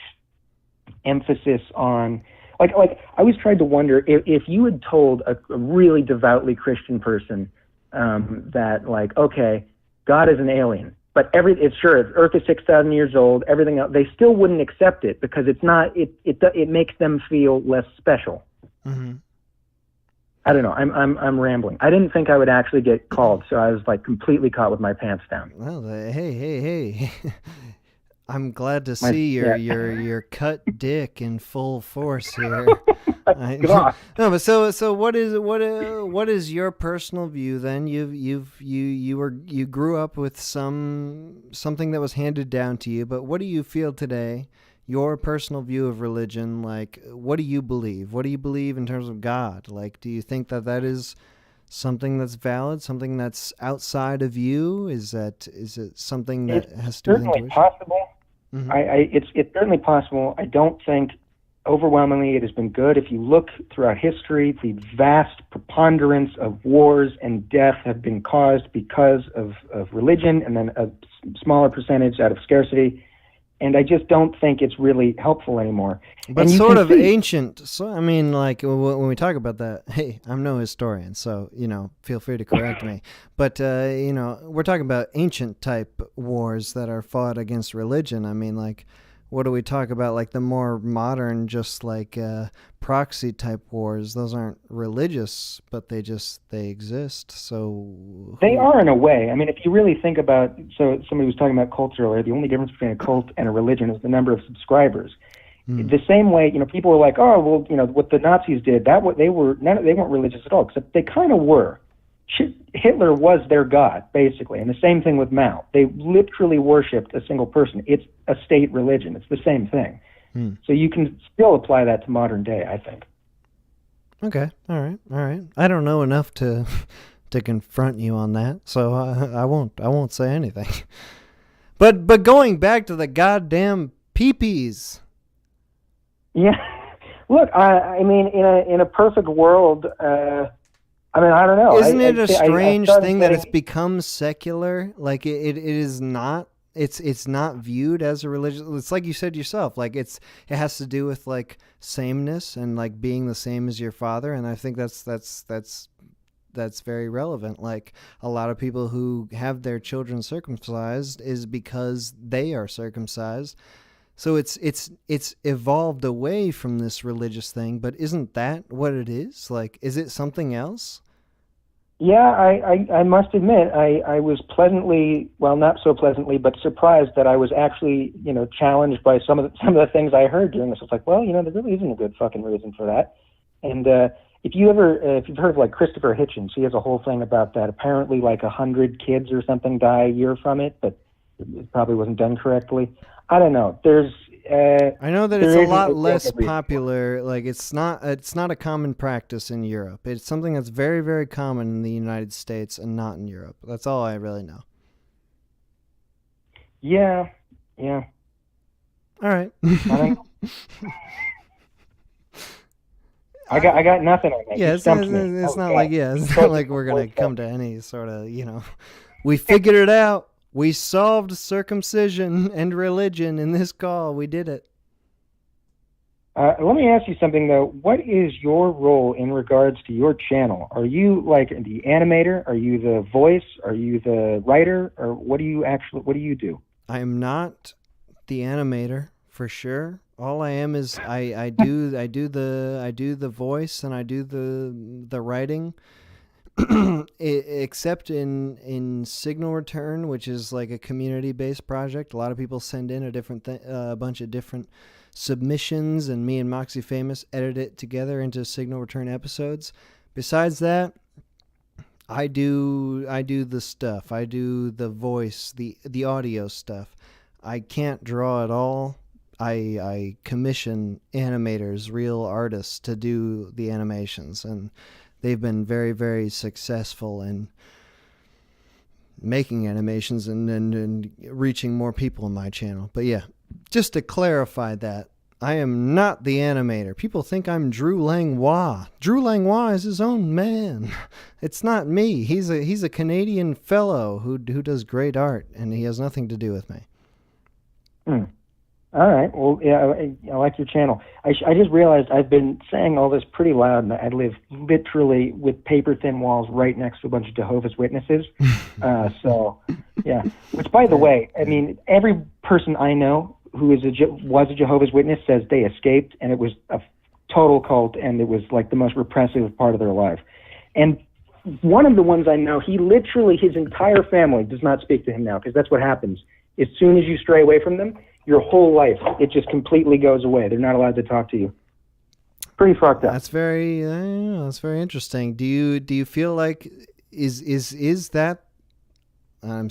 emphasis on, like I always tried to wonder if you had told a really devoutly Christian person that, like, okay, God is an alien, but Earth is 6,000 years old, everything else, they still wouldn't accept it because it's not. It makes them feel less special. Mm-hmm. I don't know. I'm rambling. I didn't think I would actually get called, so I was like completely caught with my pants down. Well, hey. I'm glad to see your cut dick in full force here. No, but so what is your personal view then? You grew up with something that was handed down to you, but what do you feel today? Your personal view of religion, like, what do you believe? What do you believe in terms of God? Like, do you think that is something that's valid, something that's outside of you? Is it something that has to do with intuition? Possible. Mm-hmm. It's certainly possible. I don't think overwhelmingly it has been good. If you look throughout history, the vast preponderance of wars and death have been caused because of religion, and then a smaller percentage out of scarcity. And I just don't think it's really helpful anymore. But sort of ancient. So I mean, like when we talk about that, hey, I'm no historian, so feel free to correct me. But we're talking about ancient type wars that are fought against religion. I mean, like, what do we talk about? Like the more modern, just like proxy type wars. Those aren't religious, but they exist. So they are in a way. I mean, if you really think about, so somebody was talking about cults earlier. The only difference between a cult and a religion is the number of subscribers. The same way, people were like, oh, well, what the Nazis did, they weren't religious at all, except they kind of were. Hitler was their god, basically, and the same thing with Mao. They literally worshipped a single person. It's a state religion. It's the same thing. So you can still apply that to modern day, I think. Okay, all right. I don't know enough to confront you on that, so I won't say anything. But going back to the goddamn peepees. Yeah, look, I mean, in a perfect world. I mean, I don't know. Isn't it a strange thing that it's become secular? Like it is not. It's not viewed as a religious. It's like you said yourself. Like it has to do with like sameness and like being the same as your father. And I think that's very relevant. Like a lot of people who have their children circumcised is because they are circumcised. So it's evolved away from this religious thing, but isn't that what it is? Like, is it something else? Yeah, I must admit, I was pleasantly, well, not so pleasantly, but surprised that I was actually, challenged by some of the things I heard during this. It's like, well, there really isn't a good fucking reason for that. And if you've heard of like Christopher Hitchens, he has a whole thing about that. Apparently, like 100 kids or something die a year from it, but it probably wasn't done correctly. I don't know. I know that it's a lot less popular. Like it's not a common practice in Europe. It's something that's very, very common in the United States and not in Europe. That's all I really know. Yeah. All right. I got nothing on that. Yeah, it's not like we're gonna come to any sort of we figured it out. We solved circumcision and religion in this call. We did it. Let me ask you something, though. What is your role in regards to your channel? Are you like the animator? Are you the voice? Are you the writer? Or what do you do? I am not the animator for sure. All I am is I do the voice and I do the writing. Except in Signal Return, which is like a community-based project. A lot of people send in a bunch of different submissions, and me and Moxie Famous edit it together into Signal Return episodes. Besides that, I do the stuff. I do the voice, the audio stuff. I can't draw at all. I commission animators, real artists, to do the animations, and they've been very, very successful in making animations and reaching more people in my channel. But yeah, just to clarify that, I am not the animator. People think I'm Drew Langlois. Drew Langlois is his own man. It's not me. He's a Canadian fellow who does great art, and he has nothing to do with me. All right. Well, yeah, I like your channel. I just realized I've been saying all this pretty loud, and I live literally with paper-thin walls right next to a bunch of Jehovah's Witnesses. So, yeah. Which, by the way, I mean, every person I know who was a Jehovah's Witness says they escaped, and it was a total cult, and it was like the most repressive part of their life. And one of the ones I know, he literally, his entire family does not speak to him now, because that's what happens. As soon as you stray away from them, your whole life, it just completely goes away. They're not allowed to talk to you. Pretty fucked up. That's very interesting. Do you feel like is that? I'm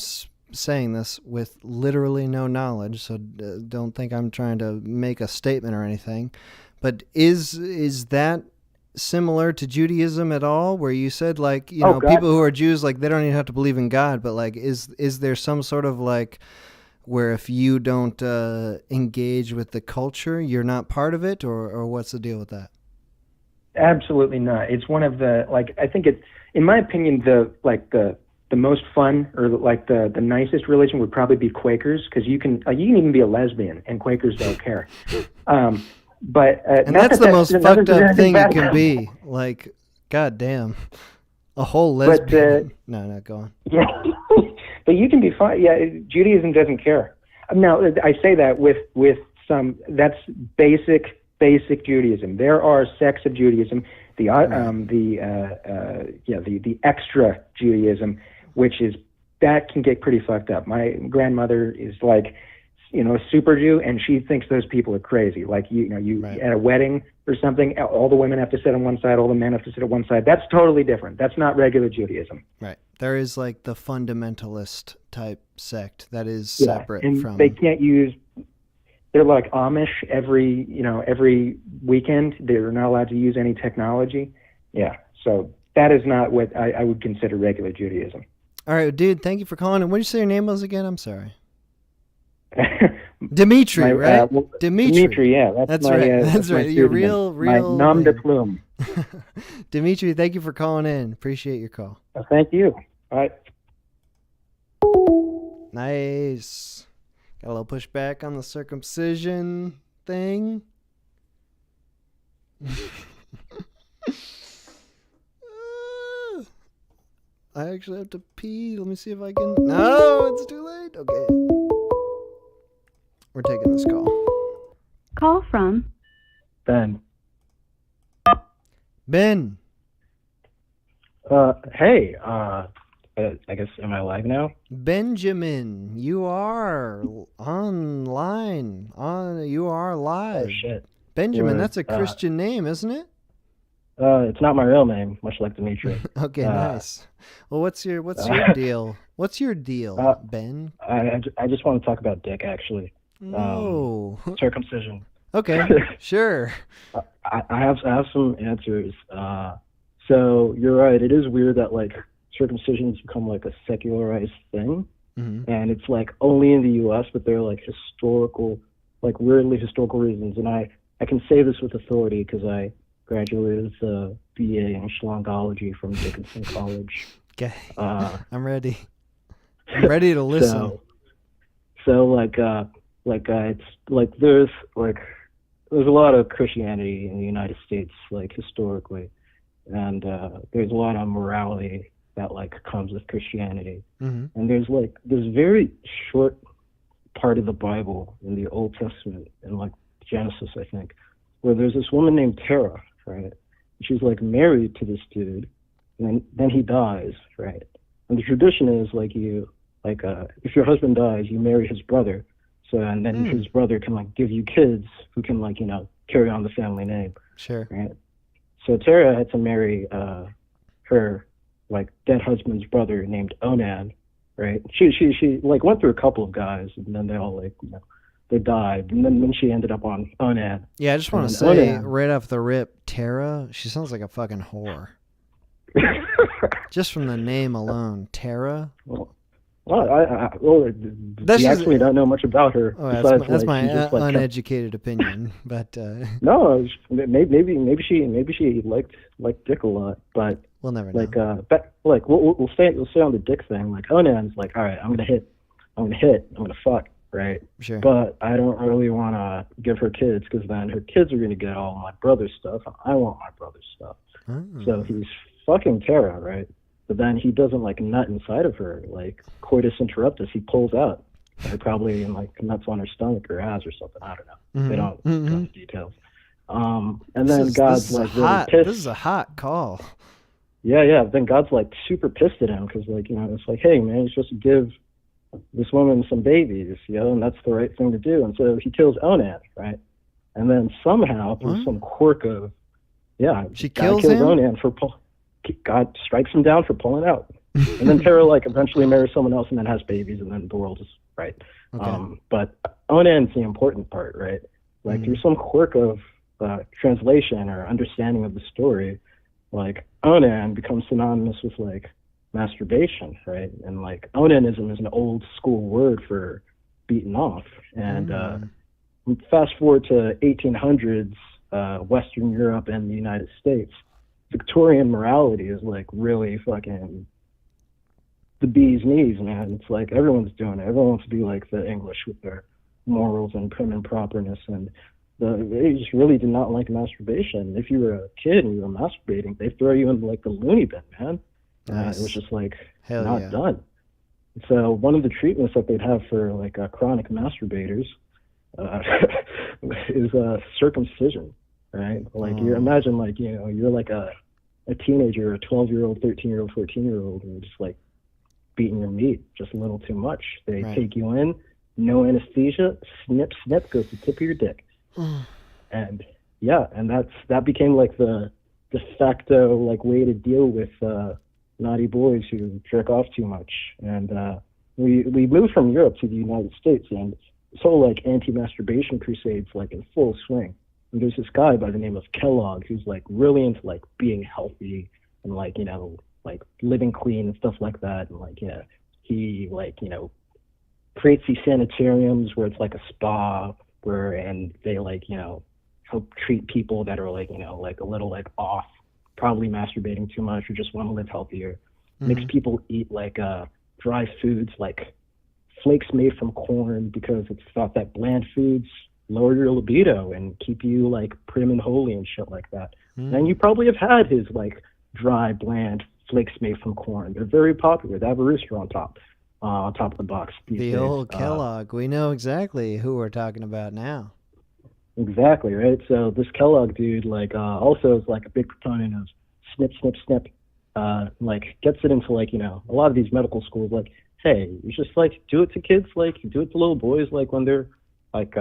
saying this with literally no knowledge, so don't think I'm trying to make a statement or anything. But is that similar to Judaism at all? Where you said like people who are Jews, like they don't even have to believe in God, but like is there some sort of like where if you don't engage with the culture, you're not part of it, or what's the deal with that? Absolutely not. It's one of the, like, I think it's, in my opinion, the most fun or like the nicest religion would probably be Quakers, because you can even be a lesbian and Quakers don't care. And that's the most fucked up thing you can be. Like, goddamn, a whole lesbian. No, go on. Yeah. But you can be fine. Yeah, Judaism doesn't care. Now, I say that with some, that's basic Judaism. There are sects of Judaism, the extra Judaism, which is, that can get pretty fucked up. My grandmother is like, a super Jew, and she thinks those people are crazy. Like, at a wedding or something, all the women have to sit on one side, all the men have to sit on one side. That's totally different. That's not regular Judaism. Right. There is like the fundamentalist type sect that is separate and they can't use, they're like Amish every weekend. They're not allowed to use any technology. Yeah. So that is not what I would consider regular Judaism. All right, dude, thank you for calling. And what did you say your name was again? I'm sorry. Dimitri, right? Dimitri, yeah. That's right. That's right. You're real. My nom de plume. Dimitri, thank you for calling in. Appreciate your call. Thank you. All right. Nice. Got a little pushback on the circumcision thing. I actually have to pee. Let me see if I can. No, it's too late. Okay. We're taking this call. Call from Ben. Ben. Hey, I guess, am I live now? Benjamin, you are online. You are live. Oh, shit. Benjamin, that's a Christian name, isn't it? It's not my real name, much like Dimitri. Okay, nice. Well, what's your deal? What's your deal, Ben? I just want to talk about dick, actually. No. Circumcision. Okay, sure. I have some answers. So you're right. It is weird that like circumcision has become like a secularized thing, and it's like only in the U.S. But there are like weirdly historical reasons. And I can say this with authority because I graduated with a BA in Schlongology from Dickinson College. Okay, I'm ready. I'm ready to listen. So it's like there's a lot of Christianity in the United States, like historically, and there's a lot of morality that like comes with Christianity. And there's very short part of the Bible in the Old Testament, in like Genesis, I think, where there's this woman named Terah, right? She's like married to this dude, and then he dies, right? And the tradition is if your husband dies, you marry his brother. So, and then his brother can like give you kids who can like, carry on the family name. Sure. Right. So Tara had to marry her like dead husband's brother named Onan, right? She like went through a couple of guys, and then they all like they died, and then she ended up on Onan. Yeah, I just want to say right off the rip, Tara, she sounds like a fucking whore. Just from the name alone, Tara. Well, Well, well, That's we just, actually don't know much about her. oh, Besides, that's like, my she just, like, uneducated opinion, but no, maybe she liked Dick a lot, but we'll never know. like like we'll stay on the Dick thing. Like Onan's like, all right, I'm gonna fuck, right? Sure. But I don't really want to give her kids because then her kids are gonna get all my brother's stuff. And I want my brother's stuff. Oh. So he's fucking Tara, right? But then he doesn't like nut inside of her, like coitus interruptus. He pulls out, like, probably in like nuts on her stomach or ass or something. I don't know. They don't go into details. And then God's like really pissed. This is a hot call. Yeah. Then God's like super pissed at him because, like, you know, it's like, hey man, you're supposed to give this woman some babies, you know, and that's the right thing to do. And so he kills Onan, right? And then somehow through some quirk of, she God kills him. Onan for God strikes him down for pulling out. And then Tara like eventually marries someone else and then has babies, and then the world is right. Okay. But Onan's the important part, right? Like through some quirk of translation or understanding of the story, like Onan becomes synonymous with like masturbation, right? And like onanism is an old school word for beaten off. And fast forward to 1800s, Western Europe and the United States, Victorian morality is like really fucking the bee's knees, man. It's like everyone's doing it. Everyone wants to be like the English with their morals and prim and properness, and they just really did not like masturbation. If you were a kid and you were masturbating, they throw you in like the loony bin, man. Nice. It was just like Hell not yeah. done. So one of the treatments that they'd have for like chronic masturbators is circumcision, right? Like you imagine, like, you know, you're like a teenager, a 12-year-old, 13-year-old, 14-year-old, and just like beating your meat just a little too much. They take you in, no anesthesia, snip, goes the tip of your dick. And that became like the de facto like way to deal with naughty boys who jerk off too much. And we moved from Europe to the United States, and this whole like anti-masturbation crusade's like in full swing. And there's this guy by the name of Kellogg who's like really into like being healthy and like, you know, like living clean and stuff like that. And like, yeah, he like, you know, creates these sanitariums where it's like a spa and they like, you know, help treat people that are like, you know, like a little like off, probably masturbating too much or just want to live healthier. Makes people eat like dry foods like flakes made from corn because it's thought that bland foods lower your libido and keep you like prim and holy and shit like that. And you probably have had his like dry, bland flakes made from corn. They're very popular. They have a rooster on top of the box. The old Kellogg. We know exactly who we're talking about now. Exactly, right? So this Kellogg dude like also is like a big proponent of snip, like gets it into like, you know, a lot of these medical schools like, hey, you just like do it to kids, like you do it to little boys like when they're like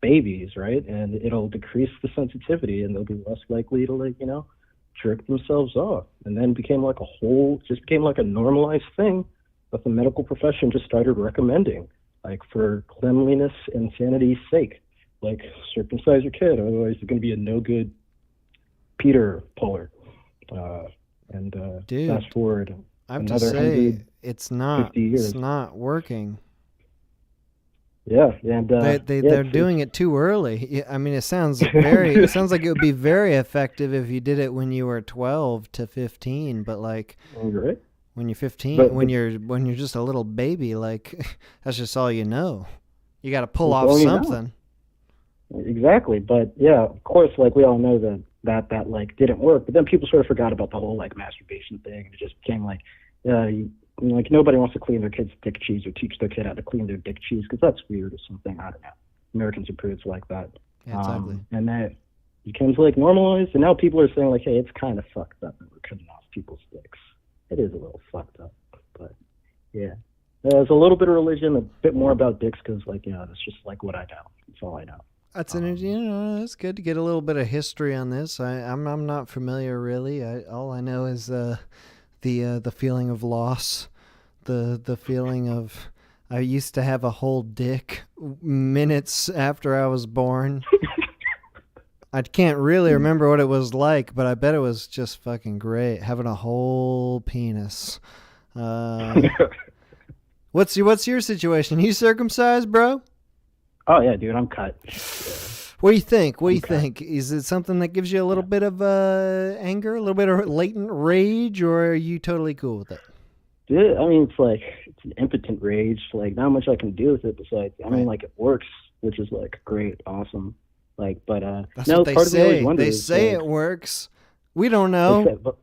babies, right? And it'll decrease the sensitivity and they'll be less likely to like, you know, jerk themselves off. And then became like a normalized thing that the medical profession just started recommending, like for cleanliness and sanity's sake. Like circumcise your kid, otherwise you're going to be a no good Peter Puller. Dude, fast forward I have to another say, it's not working. Yeah, and they're doing it too early. I mean, it sounds like it would be very effective if you did it when you were 12 to 15, but like right. When you're 15, when you're just a little baby, like that's just all you know. You got to pull off something. Exactly, but yeah, of course, like we all know that like didn't work. But then people sort of forgot about the whole like masturbation thing, and it just became like, like nobody wants to clean their kid's dick cheese or teach their kid how to clean their dick cheese because that's weird or something. I don't know. Americans are prudes like that. Yeah, it's ugly. And that becomes like normalized, and now people are saying like, hey, it's kind of fucked up that we're cutting off people's dicks. It is a little fucked up, but yeah. There's a little bit of religion, a bit more about dicks because like, you know, that's just like what I know. That's all I know. That's it's good to get a little bit of history on this. I'm not familiar really. All I know is the feeling of loss, the feeling of I used to have a whole dick minutes after I was born. I can't really remember what it was like, but I bet it was just fucking great having a whole penis. What's your situation? You circumcised, bro? Oh yeah, dude, I'm cut. What do you think? What do you think? Is it something that gives you a little bit of anger, a little bit of latent rage, or are you totally cool with it? Dude, I mean, it's an impotent rage. Like, not much I can do with it besides, I mean, like, it works, which is, like, great, awesome. Like, but, That's no, what they part of me always say. wonders, They say like, it works. We don't know. but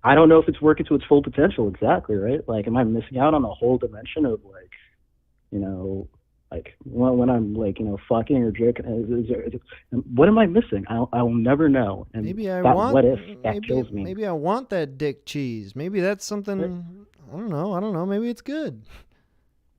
I don't know if it's working to its full potential, exactly, right? Like, am I missing out on a whole dimension of, like, you know, like, when I'm, like, you know, fucking or jerking, what am I missing? I'll never know. And Maybe I that want. what if that kills me. Maybe I want that dick cheese. Maybe that's something. I don't know. Maybe it's good.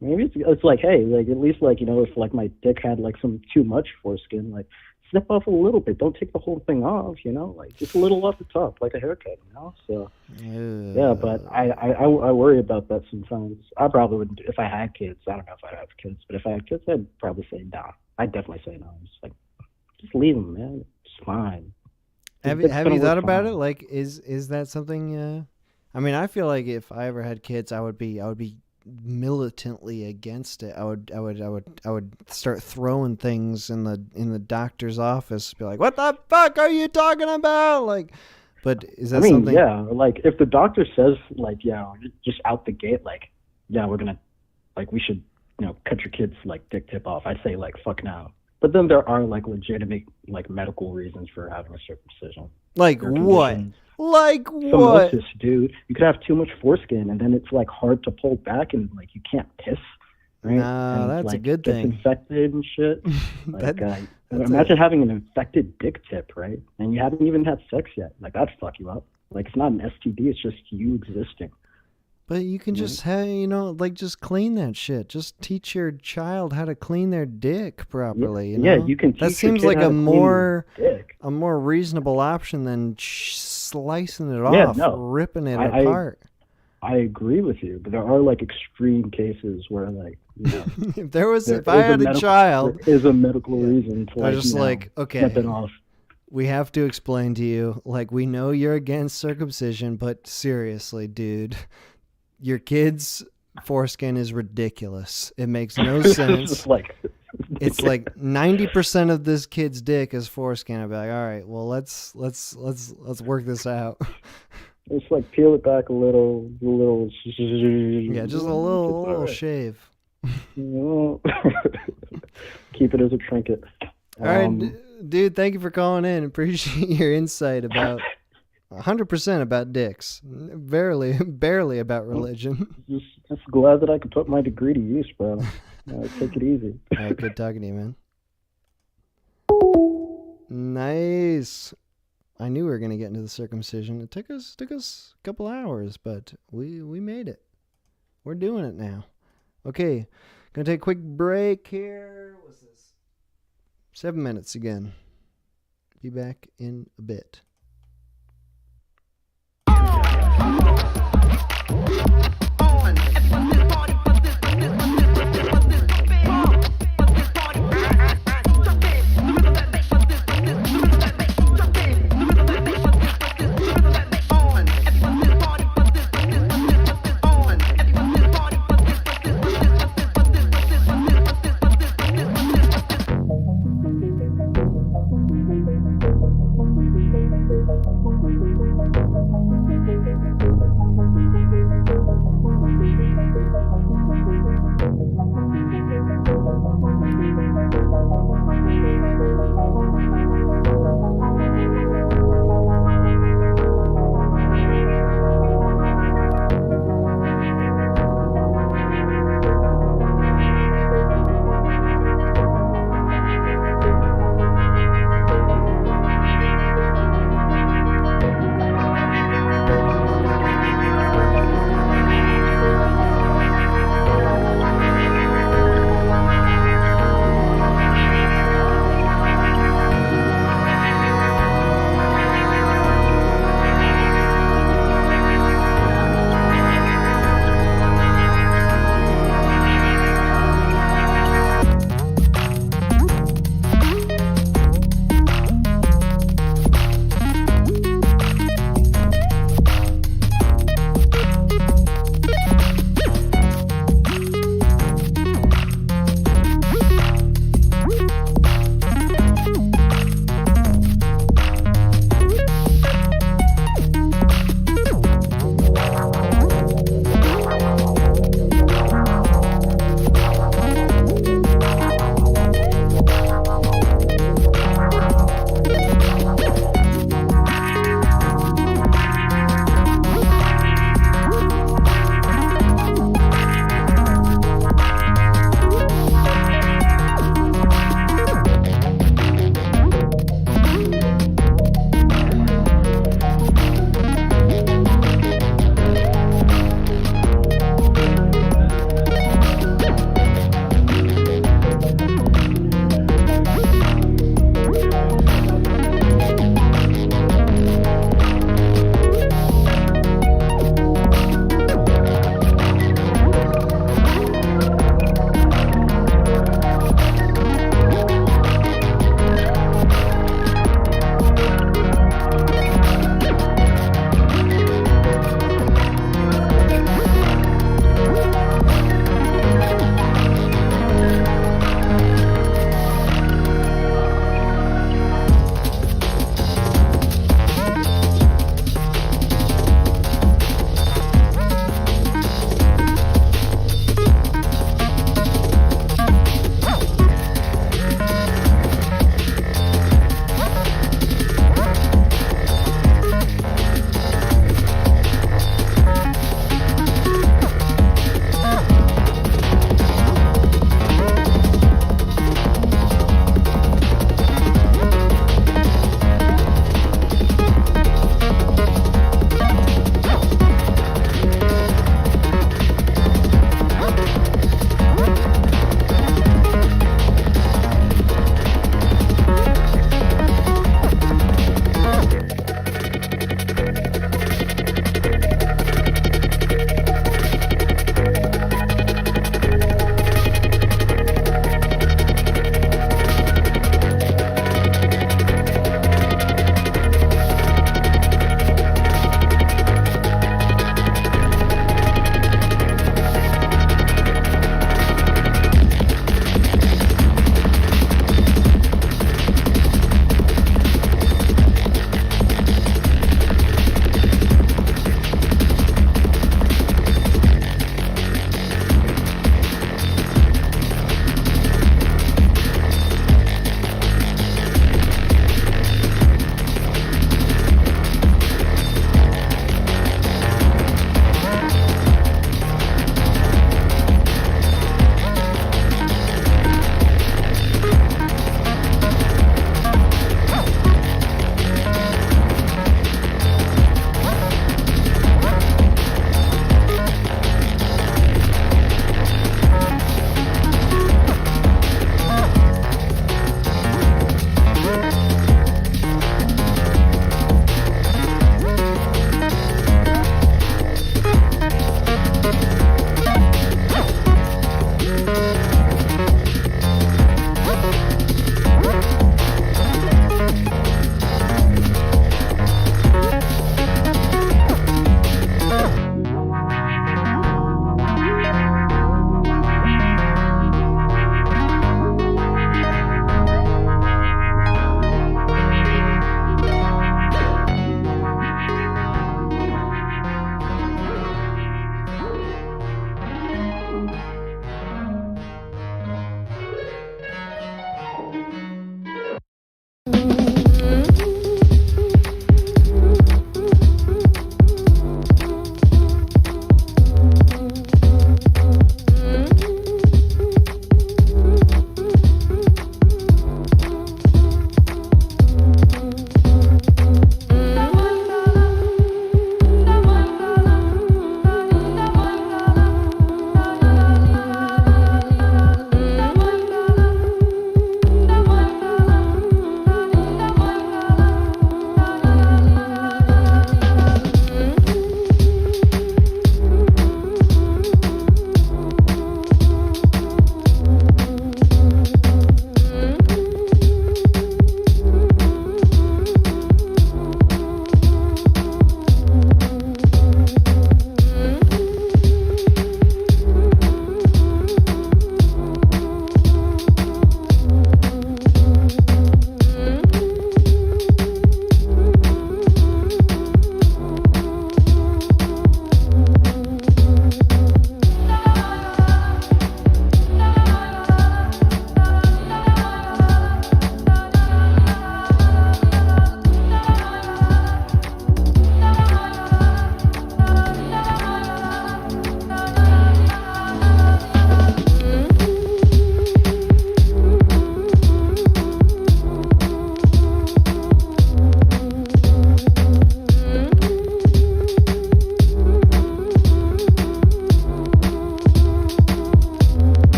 Maybe it's like, hey, like, at least, like, you know, if, like, my dick had, like, some too much foreskin, like, snip off a little bit. Don't take the whole thing off, you know? Like, just a little off the top, like a haircut, you know? So, yeah, but I worry about that sometimes. I probably wouldn't, if I had kids. I don't know if I'd have kids, but if I had kids, I'd probably say no. I'd definitely say no. Just leave them, man. It's fine. Have you thought about it? Like, is that something? I mean, I feel like if I ever had kids, I would be militantly against it. I would start throwing things in the doctor's office. Be like, what the fuck are you talking about? Like, but is that something? Yeah, like if the doctor says, like, yeah, just out the gate, like, yeah, we're gonna, like, we should, you know, cut your kid's, like, dick tip off. I'd say, like, fuck no. But then there are, like, legitimate, like, medical reasons for having a circumcision. Like what? Like what? Phimosis, dude. You could have too much foreskin, and then it's, like, hard to pull back, and, like, you can't piss. Right? No, that's like, a good gets thing. Infected and shit. Like, that's imagine having an infected dick tip, right? And you haven't even had sex yet. Like, that'd fuck you up. Like, it's not an STD. It's just you existing. But you can just have, you know, like, just clean that shit. Just teach your child how to clean their dick properly. You know? Yeah, you can. That teach your seems kid like how a to clean more their dick. reasonable option than slicing it Yeah, off, no. ripping it I apart. I agree with you, but there are, like, extreme cases where, like, you know, if I had a child, there is a medical reason to, I like, was just you know, like, okay, snip it off. we have to explain to you, like, we know you're against circumcision, but seriously, dude, your kid's foreskin is ridiculous. It makes no sense. It's like 90% of this kid's dick is foreskin. I'd be like, all right, well, let's work this out. It's like peel it back a little. Yeah, just a little shave. Keep it as a trinket. All right, dude, thank you for calling in. Appreciate your insight about 100% about dicks. Barely about religion. Just glad that I could put my degree to use, bro. Take it easy. All right, good talking to you, man. Nice. I knew we were gonna get into the circumcision. It took us a couple hours, but we made it. We're doing it now. Okay, gonna take a quick break here. What's this? 7 minutes again. Be back in a bit.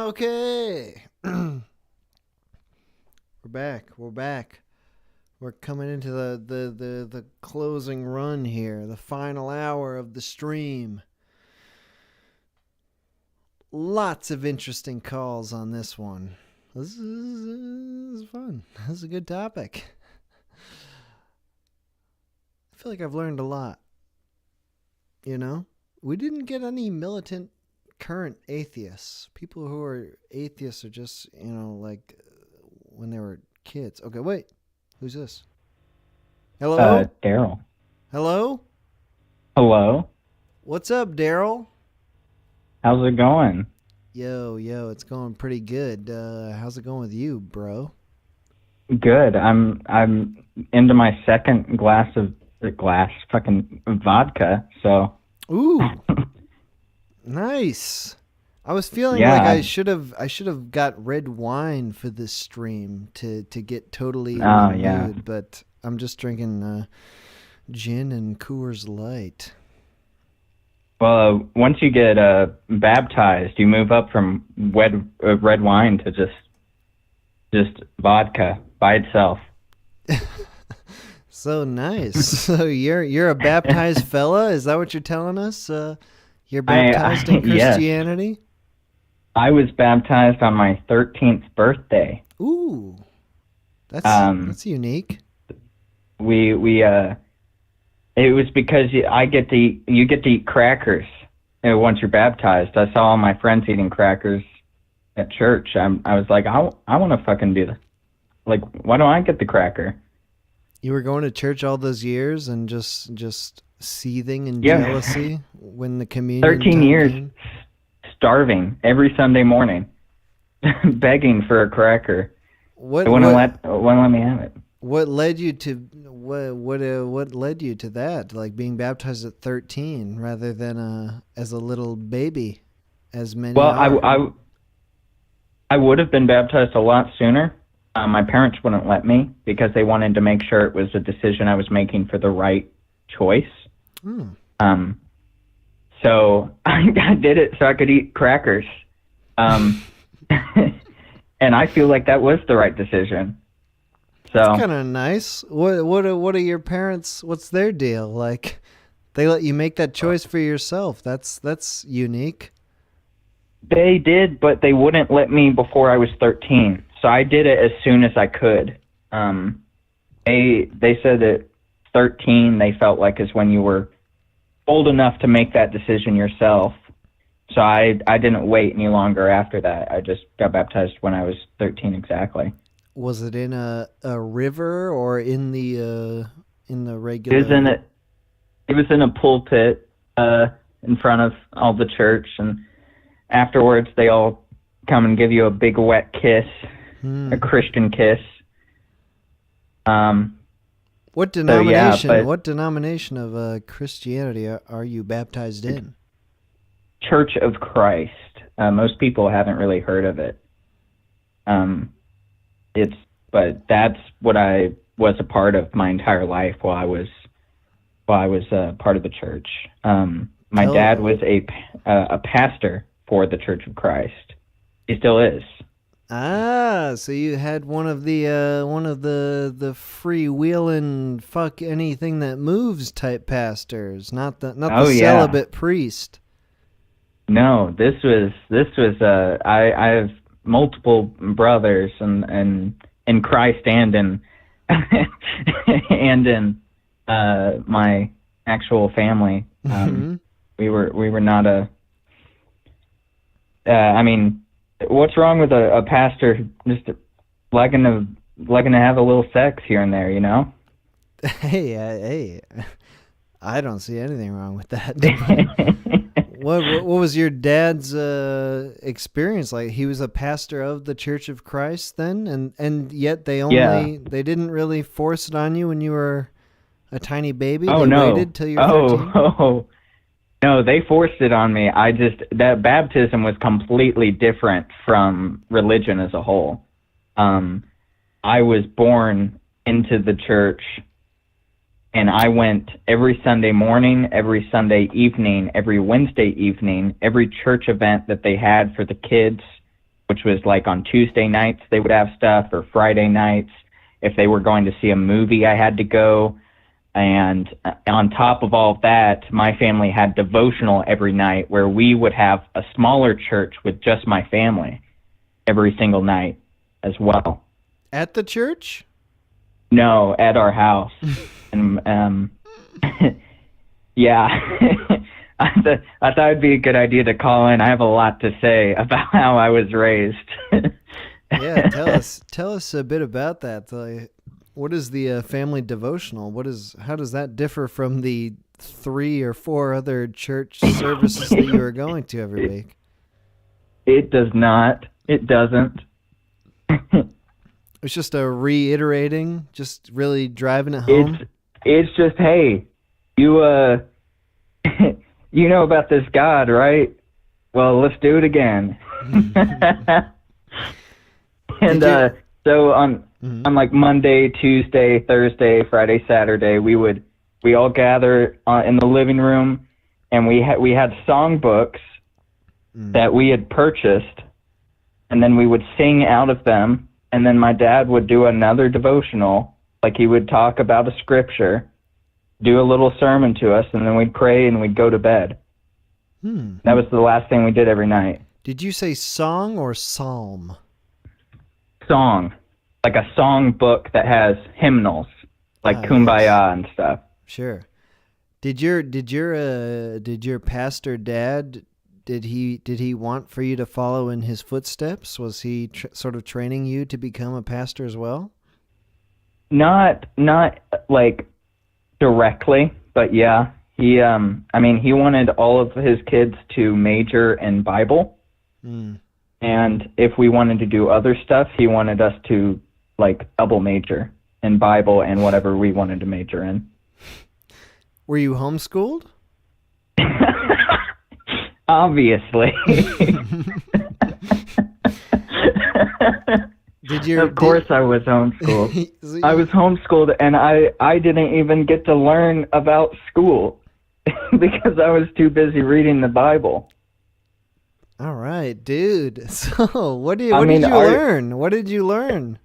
Okay. We're back. We're coming into the closing run here, the final hour of the stream. Lots of interesting calls on this one. This is fun. This is a good topic. I feel like I've learned a lot. You know? We didn't get any militant current atheists. People who are atheists are just, like when they were kids. Okay, wait. Who's this? Hello? Daryl. Hello? Hello. What's up, Daryl? How's it going? Yo, it's going pretty good. How's it going with you, bro? Good. I'm into my second glass of fucking vodka, so. Ooh. Nice. I was feeling Yeah. like I should have got red wine for this stream to get totally in the mood, but I'm just drinking gin and Coors Light. Well, once you get baptized, you move up from red wine to just vodka by itself. So nice. So you're a baptized fella? Is that what you're telling us? You're baptized in Christianity? Yes. I was baptized on my 13th birthday. Ooh, that's unique. It was because you get to eat crackers once you're baptized. I saw all my friends eating crackers at church. I was like, I want to fucking do that. Like, why don't I get the cracker? You were going to church all those years and just seething in jealousy when the communion 13 years came? starving every Sunday morning, begging for a cracker. What They wouldn't let me have it. What led you to what led you to that? Like being baptized at 13 rather than as a little baby, as many. Well, are. I would have been baptized a lot sooner. My parents wouldn't let me because they wanted to make sure it was a decision I was making for the right choice. So I did it so I could eat crackers. And I feel like that was the right decision. So That's kind of nice. What are your parents? What's their deal? Like, they let you make that choice for yourself. That's unique. they did, but they wouldn't let me before I was 13. So I did it as soon as I could. They said that 13 they felt like is when you were old enough to make that decision yourself. So I didn't wait any longer after that. I just got baptized when I was 13 exactly. Was it in a river or in the regular? It was in a pulpit in front of all the church, and afterwards they all come and give you a big wet kiss, a Christian kiss. What denomination? So, yeah, what denomination of Christianity are you baptized in? Church of Christ. Most people haven't really heard of it. But that's what I was a part of my entire life while I was part of the church. My dad was a pastor for the Church of Christ. He still is. Ah, so you had one of the freewheeling fuck anything that moves type pastors, not the celibate priest. No, this was I have multiple brothers and in Christ and in and in my actual family. We were not a. I mean, what's wrong with a pastor just liking to have a little sex here and there, you know? Hey, I don't see anything wrong with that. What was your dad's experience like? He was a pastor of the Church of Christ then, and yet they didn't really force it on you when you were a tiny baby. They waited till you were 13? No, they forced it on me. That baptism was completely different from religion as a whole. I was born into the church, and I went every Sunday morning, every Sunday evening, every Wednesday evening, every church event that they had for the kids. which was like on Tuesday nights they would have stuff, or Friday nights. If they were going to see a movie, I had to go. And on top of all of that, my family had devotional every night where we would have a smaller church with just my family every single night as well. At the church? No, at our house. And yeah, I thought it'd be a good idea to call in. I have a lot to say about how I was raised. Yeah, tell us a bit about that. What is the family devotional? How does that differ from the 3 or 4 other church services that you are going to every week? It does not. It doesn't. It's just a reiterating, just really driving it home. It's just, hey, you you know about this God, right? Well, let's do it again. And so on like Monday, Tuesday, Thursday, Friday, Saturday, we all gather in the living room, and we had songbooks that we had purchased, and then we would sing out of them, and then my dad would do another devotional, like he would talk about a scripture, do a little sermon to us, and then we'd pray and we'd go to bed. That was the last thing we did every night. Did you say song or psalm? Song, like a song book that has hymnals, like Kumbaya and stuff. Sure. Did your pastor dad, did he want for you to follow in his footsteps? Was he sort of training you to become a pastor as well? Not like directly, but yeah. He he wanted all of his kids to major in Bible. And if we wanted to do other stuff, he wanted us to like double major in Bible and whatever we wanted to major in. Were you homeschooled? Obviously. Of course I was homeschooled. I was homeschooled, and I didn't even get to learn about school because I was too busy reading the Bible. All right, dude. So what did you learn? What did you learn?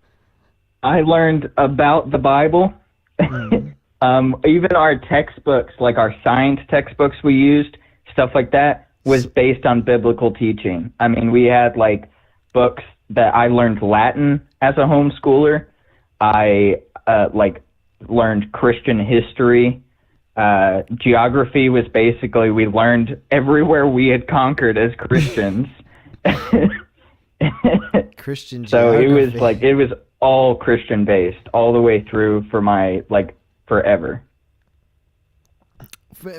I learned about the Bible. Even our textbooks, like our science textbooks we used, stuff like that, was based on biblical teaching. I mean, we had like books that I learned Latin as a homeschooler. I learned Christian history. Geography was basically, we learned everywhere we had conquered as Christians. Christian geography. So it geography. was all Christian based all the way through for my forever.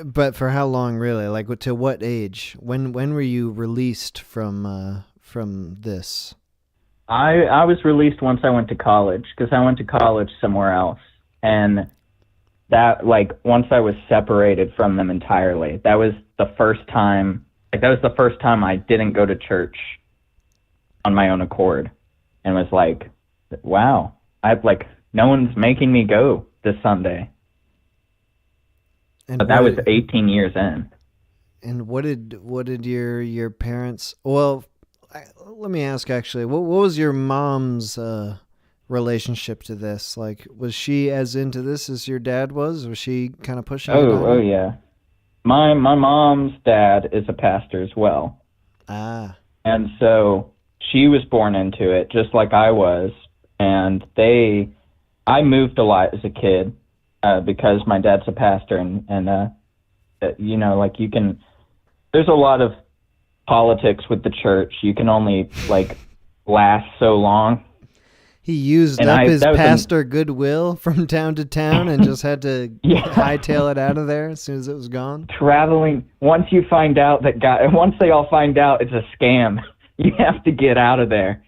But for how long, really? Like, to what age? When were you released from this? I was released once I went to college, because I went to college somewhere else, and that, once I was separated from them entirely, that was the first time. That was the first time I didn't go to church on my own accord, and was like, wow, no one's making me go this Sunday. But that was 18 years in. And what did your parents? Well, let me ask actually. What was your mom's relationship to this? Like, was she as into this as your dad was? Was she kind of pushing? Oh yeah. My mom's dad is a pastor as well. Ah. And so she was born into it, just like I was. And I moved a lot as a kid. Because my dad's a pastor, and you can, there's a lot of politics with the church. You can only last so long. He used up his pastor goodwill from town to town and just had to hightail it out of there as soon as it was gone. Traveling, once they all find out it's a scam, you have to get out of there.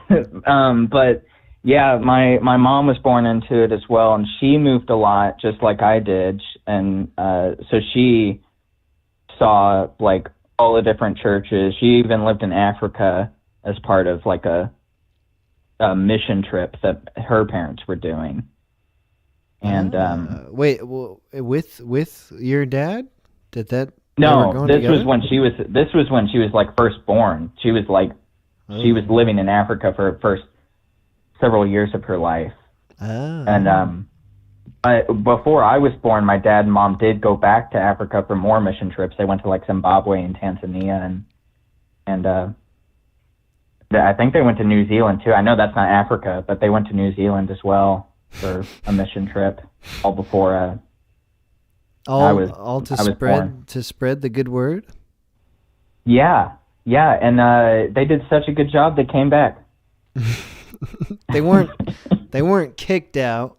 But yeah, my mom was born into it as well, and she moved a lot, just like I did, and so she saw all the different churches. She even lived in Africa as part of a mission trip that her parents were doing. And wait, with your dad? Did that No, this was when she was like first born. She was like she was living in Africa for the first several years of her life. And before I was born, my dad and mom did go back to Africa for more mission trips. They went to like Zimbabwe and Tanzania and I think they went to New Zealand too. I know that's not Africa, but they went to New Zealand as well for a mission trip all before to spread the good word. Yeah, and they did such a good job. They came back. They weren't kicked out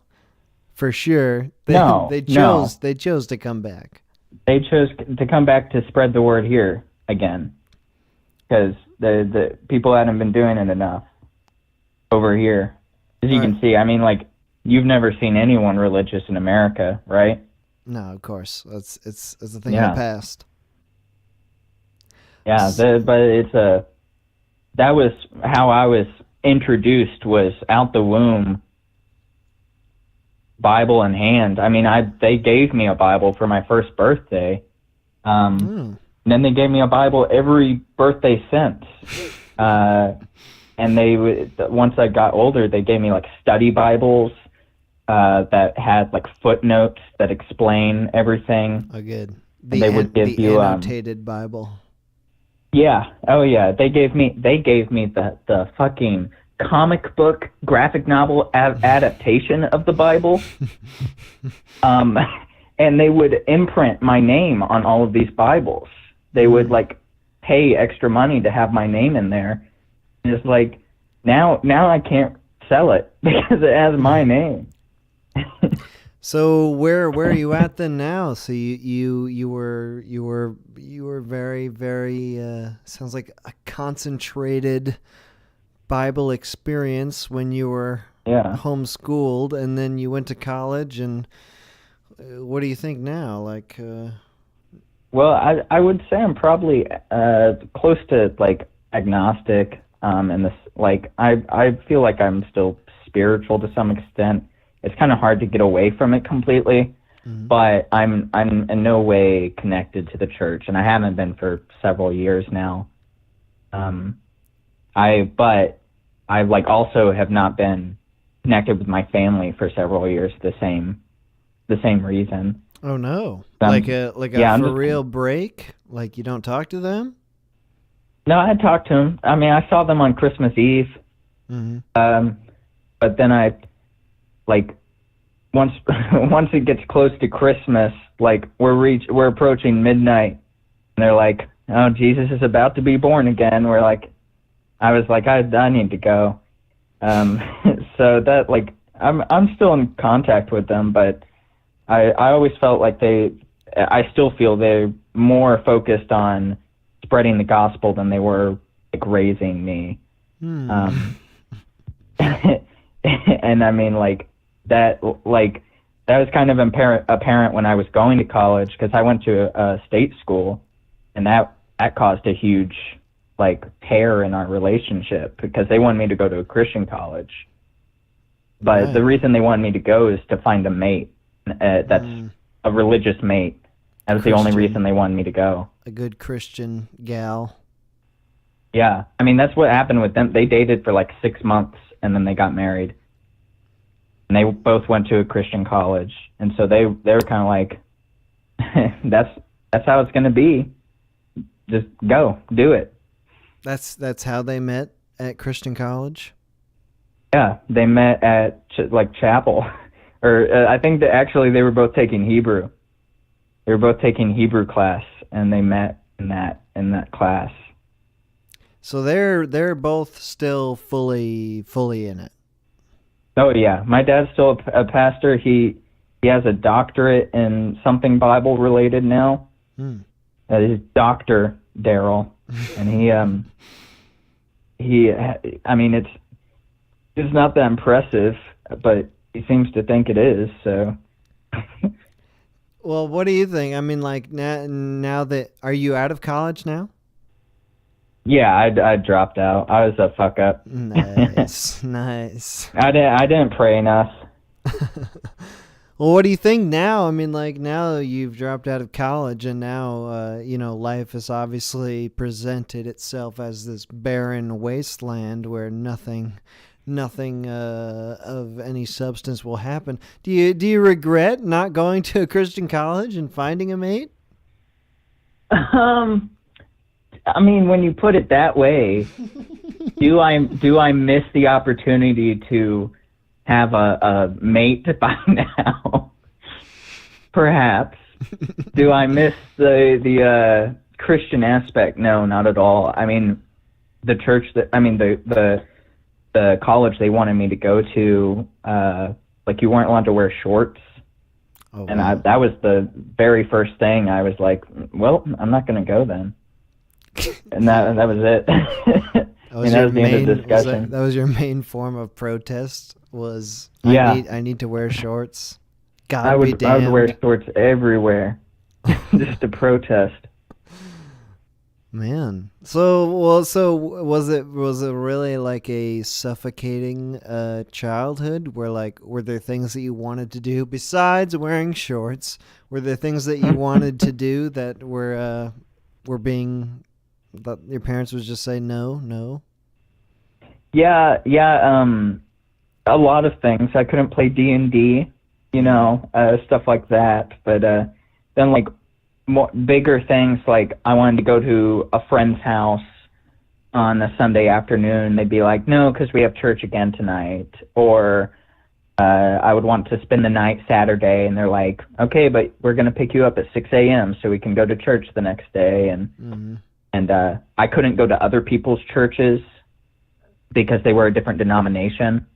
for sure. They chose to come back. They chose to come back to spread the word here again, because the people hadn't been doing it enough over here. As you can see, I mean, like, you've never seen anyone religious in America, right? No, of course. It's a thing of the past. Yeah, that was how I was introduced, was out the womb, Bible in hand. I mean, they gave me a Bible for my first birthday. And then they gave me a Bible every birthday since. And once I got older, they gave me like study Bibles that had like footnotes that explain everything. Oh, good. They would give you annotated Bible. Yeah. Oh, yeah. They gave me the fucking comic book graphic novel adaptation of the Bible. And they would imprint my name on all of these Bibles. They would like pay extra money to have my name in there. And it's like now I can't sell it because it has my name. So where are you at then now? So you were very, very sounds like a concentrated Bible experience when you were homeschooled, and then you went to college. And what do you think now? Like, well, I would say I'm probably close to like agnostic. And this, like, I feel like I'm still spiritual to some extent. It's kind of hard to get away from it completely, but I'm in no way connected to the church, and I haven't been for several years now. But I like also have not been connected with my family for several years. The same reason. Oh no! Like a for real break? Like you don't talk to them? No, I talked to them. I mean, I saw them on Christmas Eve. But then I, like, once it gets close to Christmas, like we're approaching midnight, and they're like, "Oh, Jesus is about to be born again." I was like, I need to go. So that, like, I'm still in contact with them, but I always felt like I still feel they're more focused on spreading the gospel than they were like raising me. And I mean, like that was kind of apparent when I was going to college, because I went to a state school, and that caused a huge like tear in our relationship, because they wanted me to go to a Christian college, but the reason they wanted me to go is to find a mate that's a religious mate. That was the only reason they wanted me to go. A good Christian gal. Yeah. I mean, that's what happened with them. They dated for like 6 months, and then they got married. And they both went to a Christian college. And so they were kind of like, that's how it's going to be. Just go. Do it. That's how they met at Christian college? Yeah. They met at like chapel. Or I think that actually they were both taking Hebrew. They were both taking Hebrew class, and they met in that class. So they're both still fully in it. Oh yeah, my dad's still a pastor. He has a doctorate in something Bible related now. He's Dr. Daryl, and I mean, it's not that impressive, but he seems to think it is. So. Well, what do you think? I mean, like now that, are you out of college now? Yeah, I dropped out. I was a fuck up. Nice, nice. I didn't pray enough. Well, what do you think now? I mean, like, now you've dropped out of college, and now, life has obviously presented itself as this barren wasteland where nothing of any substance will happen. Do you regret not going to a Christian college and finding a mate? I mean, when you put it that way, do I miss the opportunity to have a mate by now? Perhaps. Do I miss the Christian aspect? No, not at all. I mean, the church the college they wanted me to go to, like, you weren't allowed to wear shorts. Oh, and wow. That was the very first thing. I was like, well, I'm not going to go then. And that was it. That was the end of the discussion. That was your main form of protest? Was I need to wear shorts? God be damned. I would wear shorts everywhere just to protest. Man, so was it really like a suffocating childhood were there things that you wanted to do besides wearing shorts? Were there things that you wanted to do that were being that your parents would just say no? Yeah, a lot of things. I couldn't play D&D, stuff like that. But then like more bigger things, like I wanted to go to a friend's house on a Sunday afternoon. They'd be like, no, because we have church again tonight. Or I would want to spend the night Saturday, and they're like, okay, but we're going to pick you up at 6 a.m. so we can go to church the next day. And I couldn't go to other people's churches because they were a different denomination.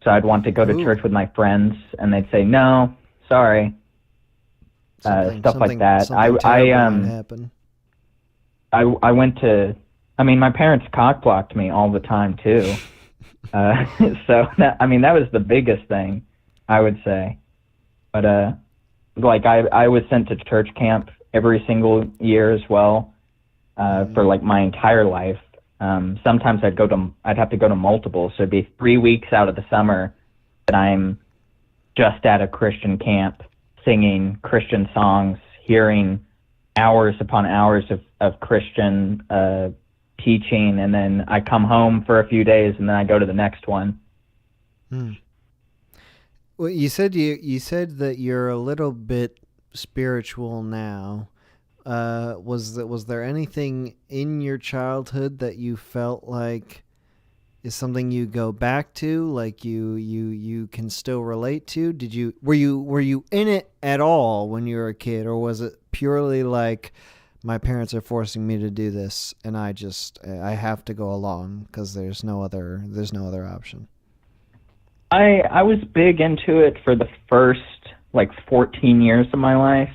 So I'd want to go to church with my friends, and they'd say, no, sorry. Stuff like that. I went to, my parents cock-blocked me all the time too. So that was the biggest thing, I would say. But I was sent to church camp every single year as well, for like my entire life. Sometimes I'd have to go to multiple, so it'd be 3 weeks out of the summer that I'm just at a Christian camp, singing Christian songs, hearing hours upon hours of Christian teaching, and then I come home for a few days, and then I go to the next one. Well, you said that you're a little bit spiritual now. Was there anything in your childhood that you felt like is something you go back to, like you can still relate to? Were you in it at all when you were a kid, or was it purely like, my parents are forcing me to do this and I have to go along because there's no other option? I was big into it for the first 14 years of my life.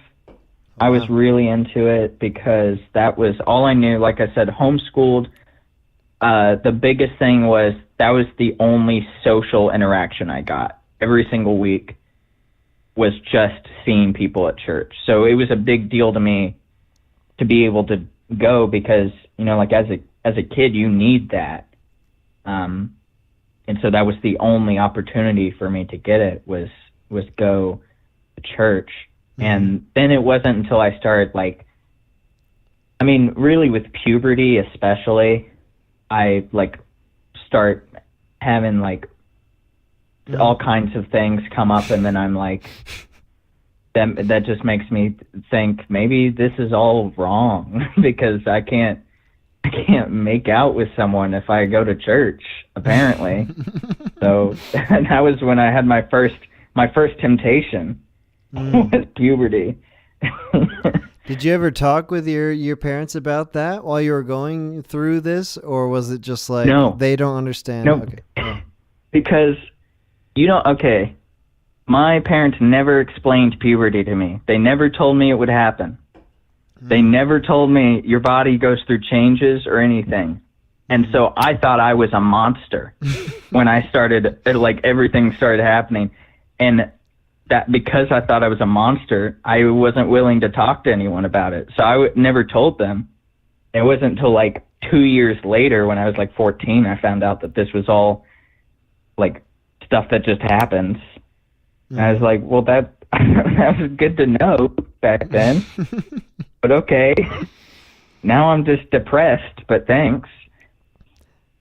I was really into it because that was all I knew. Like I said, homeschooled. The biggest thing was that was the only social interaction I got every single week, was just seeing people at church. So it was a big deal to me to be able to go because, as a kid, you need that. And so that was the only opportunity for me to get it, was go to church. And then it wasn't until I started, really with puberty especially, I, start having, all kinds of things come up, and then I'm like, that just makes me think maybe this is all wrong because I can't make out with someone if I go to church, apparently. So that was when I had my first temptation. With puberty. Did you ever talk with your parents about that while you were going through this, or was it just like, no, they don't understand? No, okay. Oh. Because my parents never explained puberty to me. They never told me it would happen. They never told me your body goes through changes or anything. And so I thought I was a monster when I started, everything started happening. And that because I thought I was a monster, I wasn't willing to talk to anyone about it. So I never told them. It wasn't until 2 years later, when I was 14, I found out that this was all stuff that just happens. And I was like, well, that that was good to know back then. But okay. Now I'm just depressed, but thanks.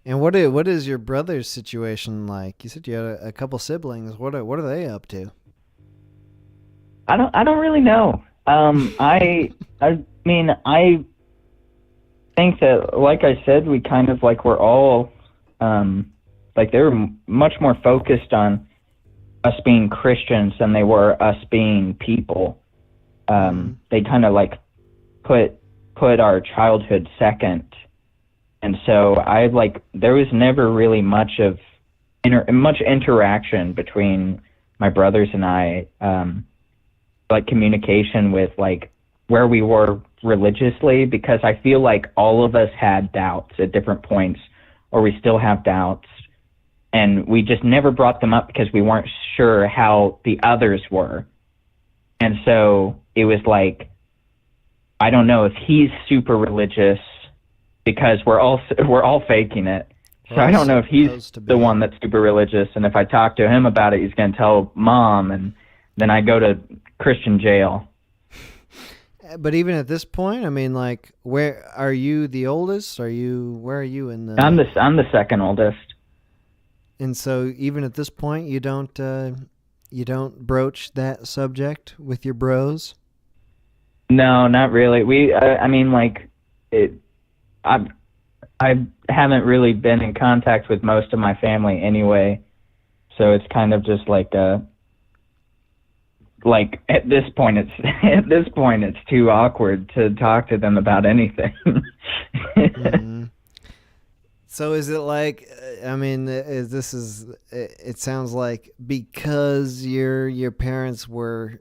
And what is your brother's situation like? You said you had a couple siblings. What are they up to? I don't really know. I mean, I think that, like I said, we kind of like we're all like they were much more focused on us being Christians than they were us being people. They kind of like put our childhood second, and so there was never really much interaction between my brothers and I, like communication with like where we were religiously, because I feel like all of us had doubts at different points, or we still have doubts, and we just never brought them up because we weren't sure how the others were. And so it was like, I don't know if he's super religious because we're all faking it. So I don't know if he's the one that's super religious, and if I talk to him about it, he's going to tell mom, and then I go to Christian jail. But even at this point, I mean, like, where are you the oldest? Where are you in the? I'm the second oldest. And so even at this point, you don't broach that subject with your bros? No, not really. I mean, like, I haven't really been in contact with most of my family anyway, so it's kind of just like at this point it's too awkward to talk to them about anything. Mm-hmm. So is it like, I mean, it sounds like because your parents were,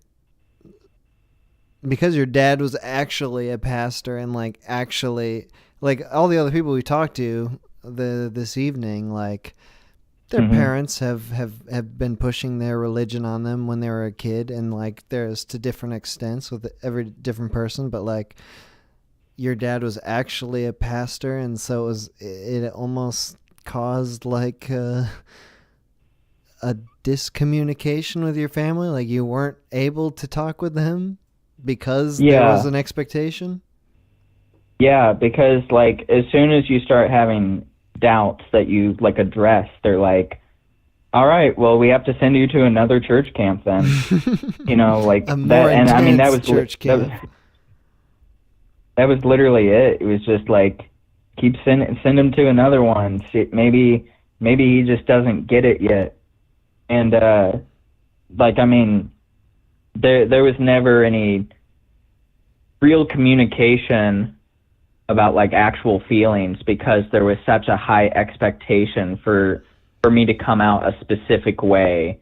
because your dad was actually a pastor, and like actually, like all the other people we talked to this evening, like their parents have been pushing their religion on them when they were a kid, and like there's to different extents with every different person, but like your dad was actually a pastor, and so it almost caused like a discommunication with your family, like you weren't able to talk with them because there was an expectation. Yeah, because like as soon as you start having doubts that you like address, they're like, all right, well, we have to send you to another church camp then. You know, like a more that. And I mean, that was church camp. That was literally it. It was just like, send him to another one. See, maybe he just doesn't get it yet. And like, I mean, there was never any real communication about like actual feelings, because there was such a high expectation for me to come out a specific way.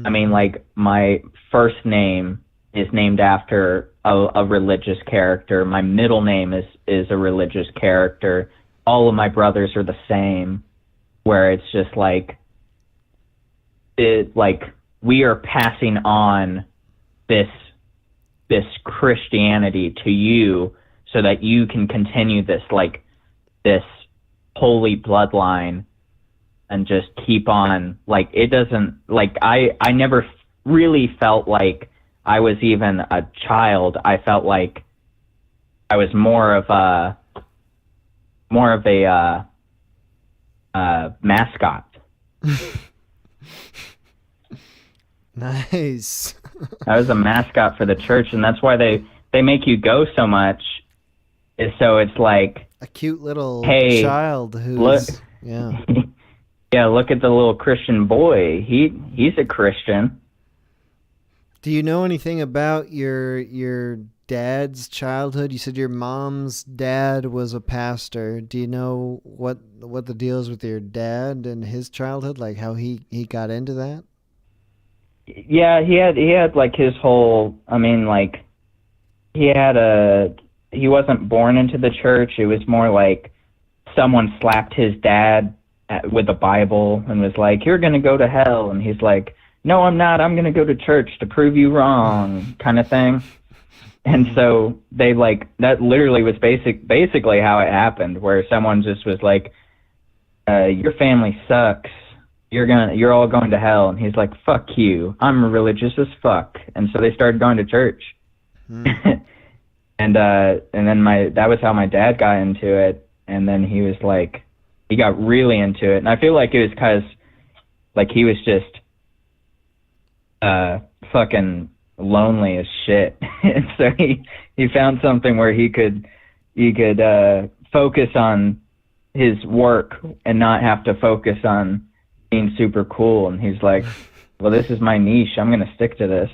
I mean, like my first name is named after a religious character. My middle name is a religious character. All of my brothers are the same, where it's just like we are passing on this Christianity to you so that you can continue this holy bloodline and just keep on. Like, it doesn't, like, I never really felt like I was even a child. I felt like I was more of a mascot. Nice. I was a mascot for the church, and that's why they make you go so much. So it's like a cute little child who's yeah, look at the little Christian boy. He's a Christian. Do you know anything about your dad's childhood? You said your mom's dad was a pastor. Do you know what the deal is with your dad and his childhood? Like how he got into that? Yeah, he had like his whole, I mean, like he wasn't born into the church. It was more like someone slapped his dad with the Bible and was like, "You're going to go to hell." And he's like, "No, I'm not. I'm going to go to church to prove you wrong," kind of thing. And so they like, that literally was basically how it happened, where someone just was like, "Your family sucks. you're all going to hell. And he's like, fuck you, I'm religious as fuck. And so they started going to church. And then that was how my dad got into it. And then he was like, he got really into it. And I feel like it was because like he was just fucking lonely as shit. And so he found something where he could focus on his work and not have to focus on being super cool. And he's like, well, this is my niche, I'm gonna stick to this.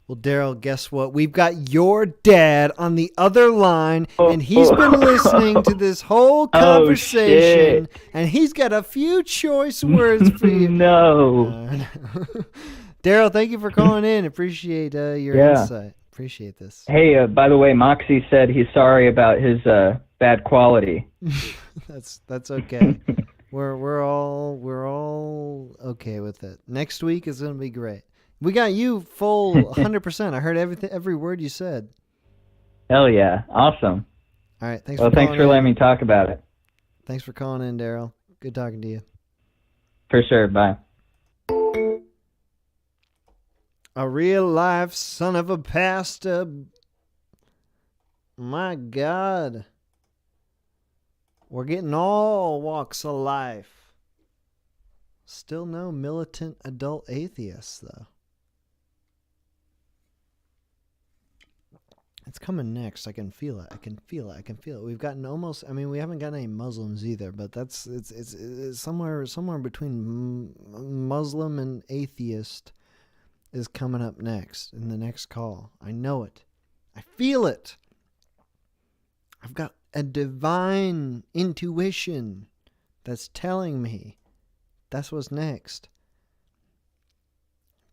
Well, Daryl, guess what? We've got your dad on the other line, and he's been listening to this whole conversation, and he's got a few choice words for you. No. Daryl, thank you for calling in. Appreciate your insight. Appreciate this. Hey, by the way, Moxie said he's sorry about his bad quality. That's okay. We're all okay with it. Next week is gonna be great. We got you full 100%. I heard every word you said. Hell yeah. Awesome. All right. Thanks for letting me talk about it. Thanks for calling in, Daryl. Good talking to you. For sure. Bye. A real life son of a pastor. My God. We're getting all walks of life. Still no militant adult atheists, though. It's coming next. I can feel it. I can feel it. We've gotten almost. I mean, we haven't got any Muslims either, but it's somewhere between Muslim and atheist is coming up next in the next call. I know it. I feel it. I've got a divine intuition that's telling me that's what's next.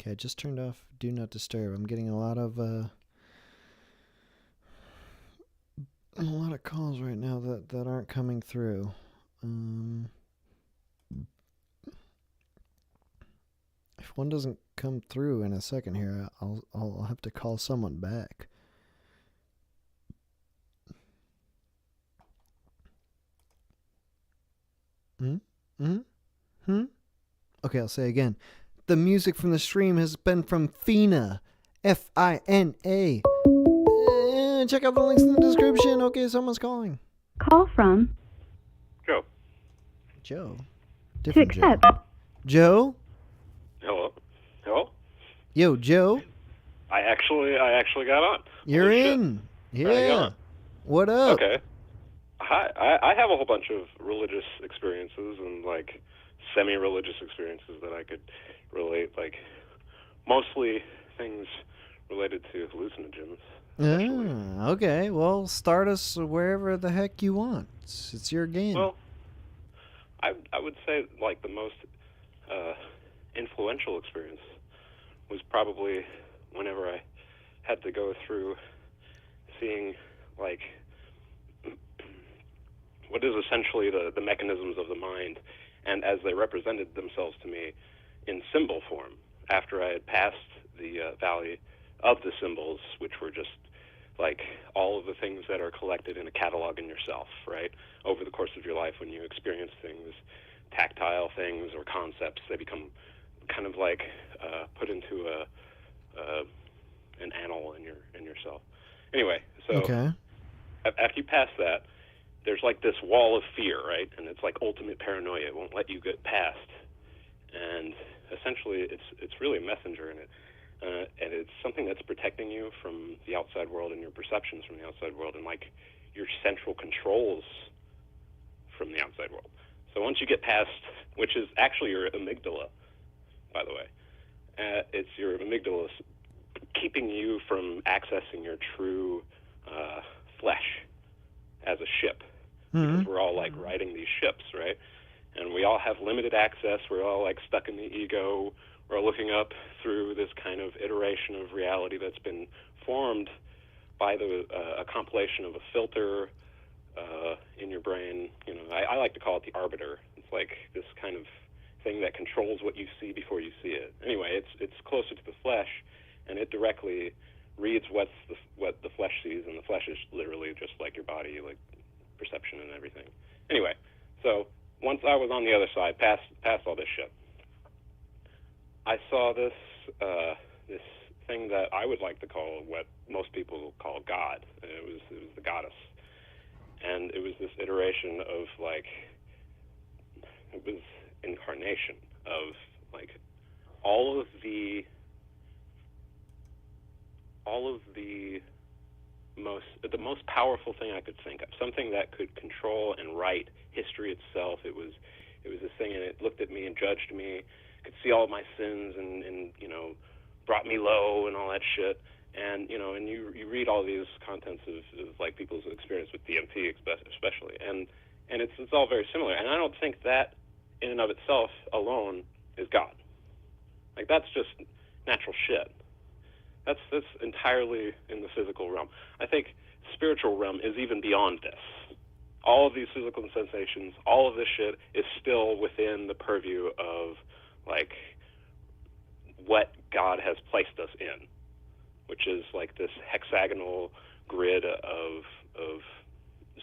Okay, I just turned off Do Not Disturb. I'm getting a lot of calls right now that aren't coming through. If one doesn't come through in a second here, I'll have to call someone back. Okay, I'll say again. The music from the stream has been from Fina, Fina. Check out the links in the description. Okay, someone's calling. Call from Joe. to Different accept. Joe? Hello? Yo, Joe? I actually got on. You're Holy in. Shit. How you Yeah. going? What up? Okay. Hi. I have a whole bunch of religious experiences and like semi-religious experiences that I could relate, like mostly things related to hallucinogens. Ah, okay. Well, start us wherever the heck you want. It's your game. Well, I would say like the most influential experience was probably whenever I had to go through seeing like what is essentially the mechanisms of the mind and as they represented themselves to me in symbol form after I had passed the valley of the symbols, which were just like all of the things that are collected in a catalog in yourself, right? Over the course of your life, when you experience things, tactile things or concepts, they become kind of like put into an annal in yourself. Anyway, so after you pass that, there's like this wall of fear, right? And it's like ultimate paranoia. It won't let you get past. And essentially, it's really a messenger in it. And it's something that's protecting you from the outside world and your perceptions from the outside world and like your central controls from the outside world. So once you get past, which is actually your amygdala, by the way, it's your amygdala keeping you from accessing your true flesh as a ship. Because we're all like riding these ships, right? And we all have limited access. We're all like stuck in the ego. We're looking up through this kind of iteration of reality that's been formed by a compilation of a filter in your brain. You know, I like to call it the arbiter. It's like this kind of thing that controls what you see before you see it. Anyway, it's closer to the flesh, and it directly reads what the flesh sees, and the flesh is literally just like your body, like perception and everything. Anyway, so once I was on the other side, past all this shit, I saw this this thing that I would like to call what most people call God. It was the goddess, and it was this iteration of like, it was incarnation of like all of the most powerful thing I could think of, something that could control and write history itself. It was this thing, and it looked at me and judged me, could see all of my sins, and you know, brought me low and all that shit. And you know, and you read all these contents of like people's experience with DMT especially, and it's all very similar. And I don't think that in and of itself alone is God. Like, that's just natural shit. That's entirely in the physical realm. I think spiritual realm is even beyond this. All of these physical sensations, all of this shit is still within the purview of like what God has placed us in, which is like this hexagonal grid of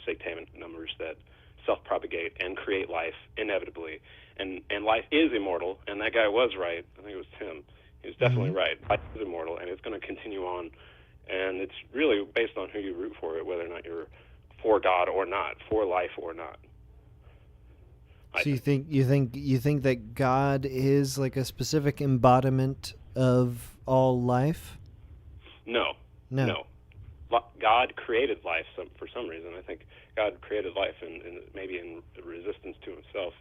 satanic numbers that self-propagate and create life inevitably. And life is immortal, and that guy was right. I think it was Tim. He was definitely right. Life is immortal, and it's going to continue on. And it's really based on who you root for, it, whether or not you're for God or not, for life or not. So you think that God is like a specific embodiment of all life? No. God created life for some reason. I think God created life in maybe in resistance to himself.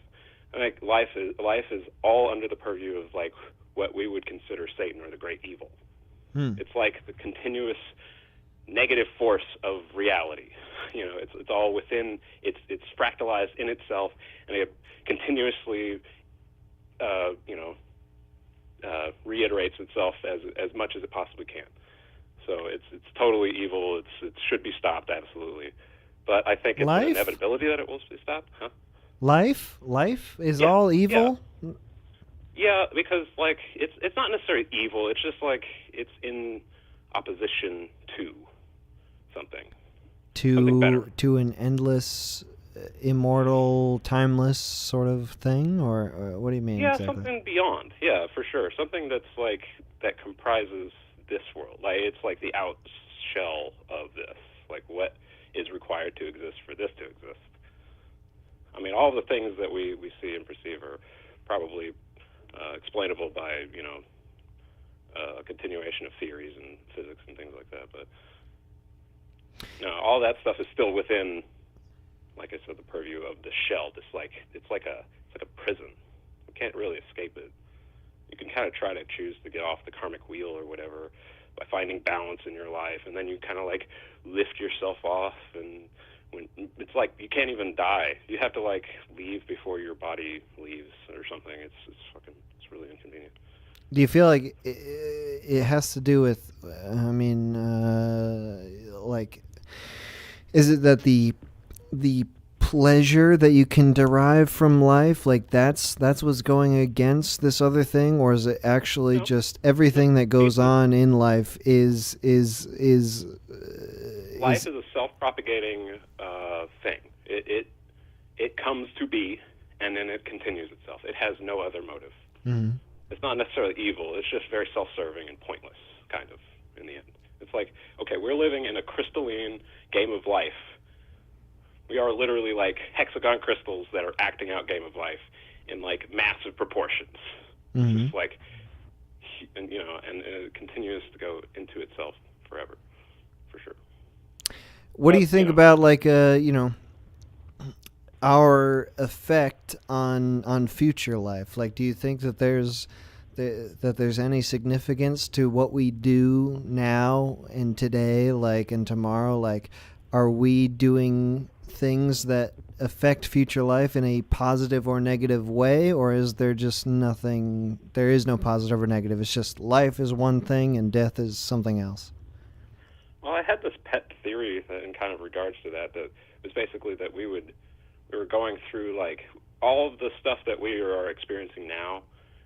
I think life is all under the purview of like what we would consider Satan or the great evil. It's like the continuous negative force of reality. You know, it's all within. It's fractalized in itself, and it continuously, reiterates itself as much as it possibly can. So it's totally evil. It should be stopped, absolutely. But I think it's an inevitability that it will be stopped. Huh? Life is all evil. Yeah, because like it's not necessarily evil. It's just like it's in opposition to something. Something better. To an endless, immortal, timeless sort of thing, or what do you mean exactly? Something beyond. Yeah, for sure. Something that's like that comprises this world. Like it's like the out shell of this. Like what is required to exist for this to exist. I mean, all the things that we see and perceive are probably explainable by, you know, a continuation of theories and physics and things like that. But no, all that stuff is still within, like I said, the purview of the shell. It's like a prison. You can't really escape it. You can kind of try to choose to get off the karmic wheel or whatever by finding balance in your life, and then you kind of like lift yourself off, and when it's like you can't even die. You have to like leave before your body leaves or something. It's really inconvenient. Do you feel like it has to do with? I mean, like, is it that the pleasure that you can derive from life, like that's what's going against this other thing, or is it actually just everything that goes on in life is life is a self-propagating thing. It comes to be, and then it continues itself. It has no other motive. Mm-hmm. It's not necessarily evil. It's just very self-serving and pointless, kind of, in the end. It's like, okay, we're living in a crystalline game of life. We are literally like hexagon crystals that are acting out game of life in like massive proportions. Mm-hmm. Just like, and you know, and it continues to go into itself forever, for sure. What do you think about like our effect on future life? Like, do you think that there's any significance to what we do now and today, like, and tomorrow? Like, are we doing things that affect future life in a positive or negative way, or is there just nothing? There is no positive or negative. It's just life is one thing and death is something else. Well, I had this pet theory in kind of regards to that was basically that we were going through like all of the stuff that we are experiencing now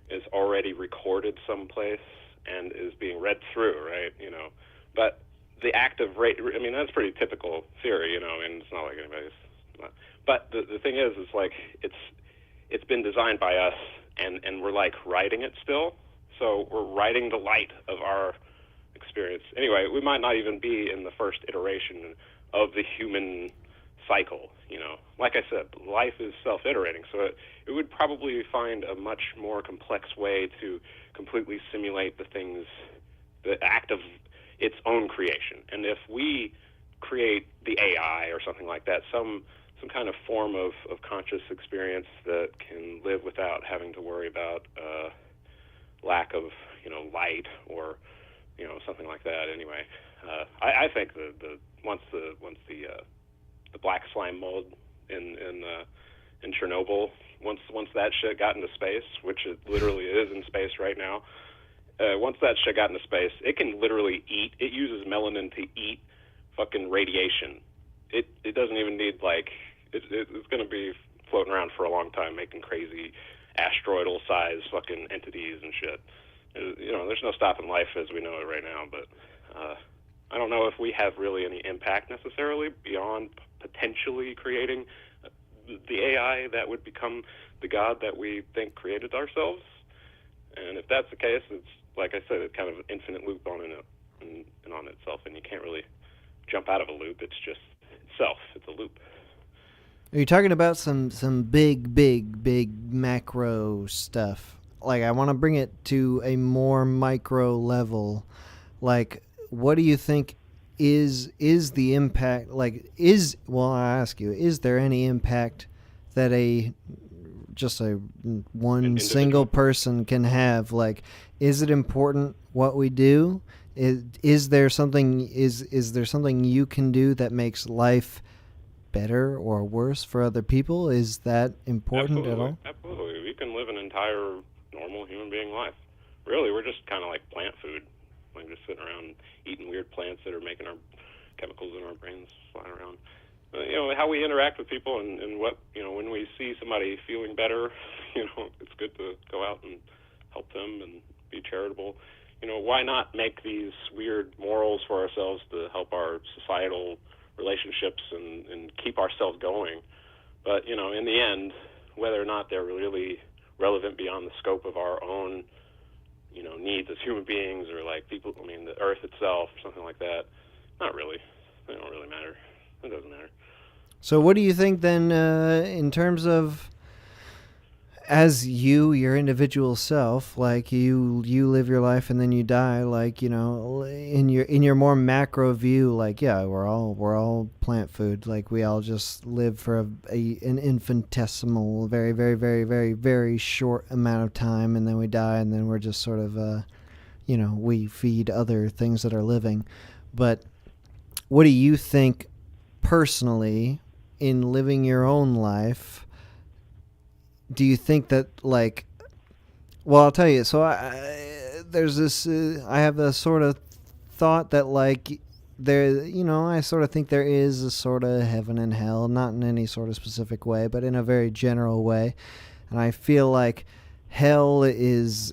is already recorded someplace and is being read through, right? You know, but the act of I mean, that's pretty typical theory, you know, and it's not like anybody's. But the thing is like it's been designed by us, and we're like riding it still. So we're riding the light of our experience. Anyway, we might not even be in the first iteration of the human cycle. Like I said, life is self-iterating, so it would probably find a much more complex way to completely simulate the act of its own creation. And if we create the AI or something like that, some kind of form of conscious experience that can live without having to worry about lack of light or something like that. Anyway, I think the once the black slime mold in Chernobyl, once that shit got into space, which it literally is in space right now, once that shit got into space, it can literally eat. It uses melanin to eat fucking radiation. It doesn't even need it's going to be floating around for a long time, making crazy asteroidal size fucking entities and shit. There's no stopping life as we know it right now, but I don't know if we have really any impact necessarily beyond potentially creating the AI that would become the God that we think created ourselves. And if that's the case, it's, like I said, it's kind of an infinite loop on itself, and you can't really jump out of a loop. It's just itself. It's a loop. Are you talking about some big macro stuff? Like, I want to bring it to a more micro level. Like, what do you think is the impact? I ask you, is there any impact that one single person can have? Like, is it important what we do? Is there something you can do that makes life better or worse for other people? Is that important at all? Absolutely. We can live an entire normal human being life. Really, we're just kind of like plant food. Like just sitting around eating weird plants that are making our chemicals in our brains fly around. How we interact with people and what, when we see somebody feeling better, it's good to go out and help them and be charitable. Why not make these weird morals for ourselves to help our societal relationships and keep ourselves going? But, in the end, whether or not they're really relevant beyond the scope of our own, needs as human beings or like people, the earth itself or something like that, not really. They don't really matter. It doesn't matter. So what do you think then, in terms of as your individual self, like you live your life and then you die, like, in your more macro view, like, yeah, we're all plant food, like we all just live for an infinitesimal, very, very, very, very, very short amount of time, and then we die, and then we're just sort of, we feed other things that are living. But what do you think personally in living your own life? Do you think that, like, well, I'll tell you, so there's this, I have a sort of thought that, like, I sort of think there is a sort of heaven and hell, not in any sort of specific way, but in a very general way. And I feel like hell is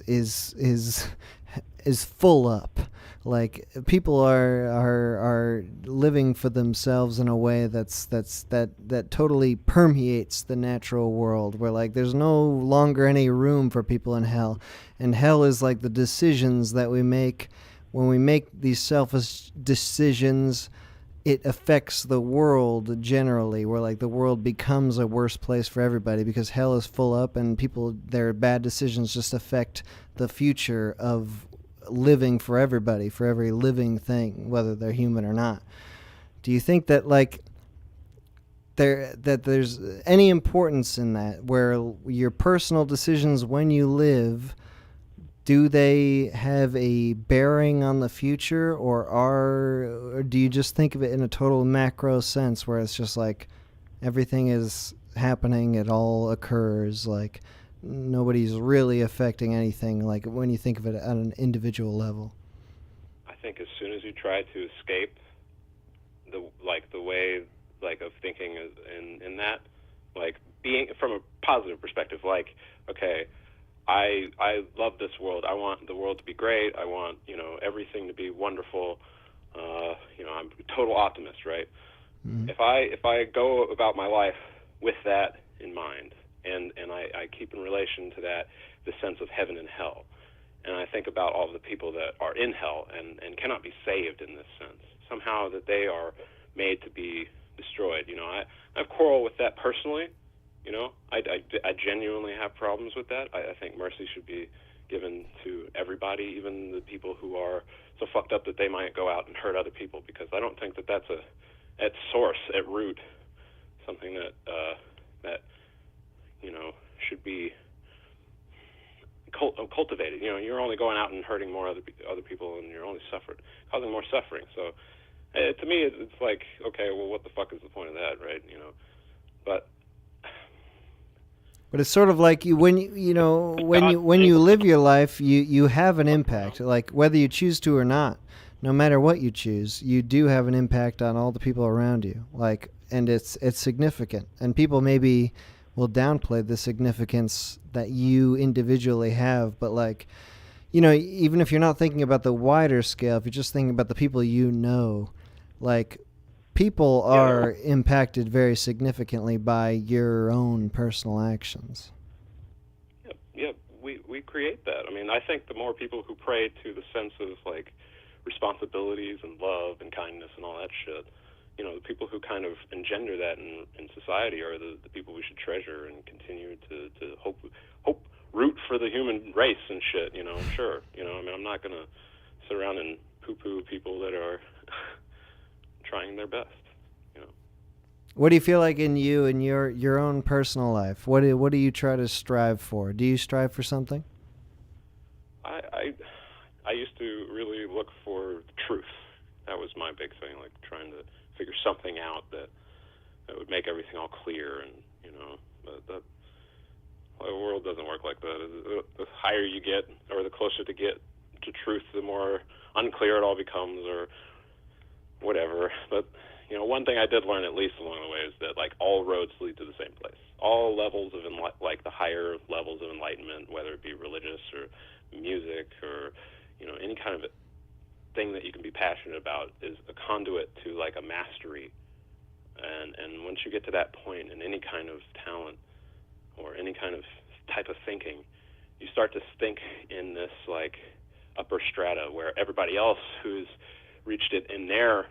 full up. Like, people are living for themselves in a way that totally permeates the natural world, where, like, there's no longer any room for people in hell. And hell is like the decisions that we make. When we make these selfish decisions, it affects the world generally, where, like, the world becomes a worse place for everybody because hell is full up, and their bad decisions just affect the future of living for everybody, for every living thing, whether they're human or not. Do you think that, like, there's any importance in that, where your personal decisions when you live, do they have a bearing on the future, or do you just think of it in a total macro sense, where it's just like everything is happening, it all occurs, like nobody's really affecting anything, like when you think of it at an individual level? I think as soon as you try to escape the way, like, of thinking in that, like, being from a positive perspective, like, okay, I love this world. I want the world to be great. I want, everything to be wonderful. I'm a total optimist, right? Mm-hmm. If I go about my life with that in mind, and I keep in relation to that the sense of heaven and hell. And I think about all the people that are in hell and cannot be saved in this sense. Somehow that they are made to be destroyed. You know, I have quarrel with that personally. You know, I genuinely have problems with that. I think mercy should be given to everybody, even the people who are so fucked up that they might go out and hurt other people, because I don't think that that's at source, at root, something that you know, should be cultivated. You know, you're only going out and hurting more other people, and you're only causing more suffering. So to me, it's like, okay, well, what the fuck is the point of that, right? You know, but it's sort of like when you live your life, you have an impact, like whether you choose to or not. No matter what you choose, you do have an impact on all the people around you. Like, and it's significant. And people maybe will downplay the significance that you individually have, but like, you know, even if you're not thinking about the wider scale, if you're just thinking about the people you know, like, people are impacted very significantly by your own personal actions. Yeah, we create that. I mean, I think the more people who pray to the sense of like responsibilities and love and kindness and all that shit, you know, the people who kind of engender that in society are the people we should treasure and continue to hope root for the human race and shit, you know. Sure, you know, I mean, I'm not gonna sit around and poo-poo people that are trying their best, you know. What do you feel like in your own personal life? What do you try to strive for? Do you strive for something? I used to really look for truth. That was my big thing, like trying to figure something out that would make everything all clear, and you know, but the world doesn't work like that. The higher you get, or the closer to get to truth, the more unclear it all becomes, or whatever. But you know, one thing I did learn, at least along the way, is that like all roads lead to the same place. All levels of like the higher levels of enlightenment, whether it be religious or music or, you know, any kind of thing that you can be passionate about, is a conduit to like a mastery. And once you get to that point in any kind of talent or any kind of type of thinking, you start to think in this like upper strata where everybody else who's reached it in their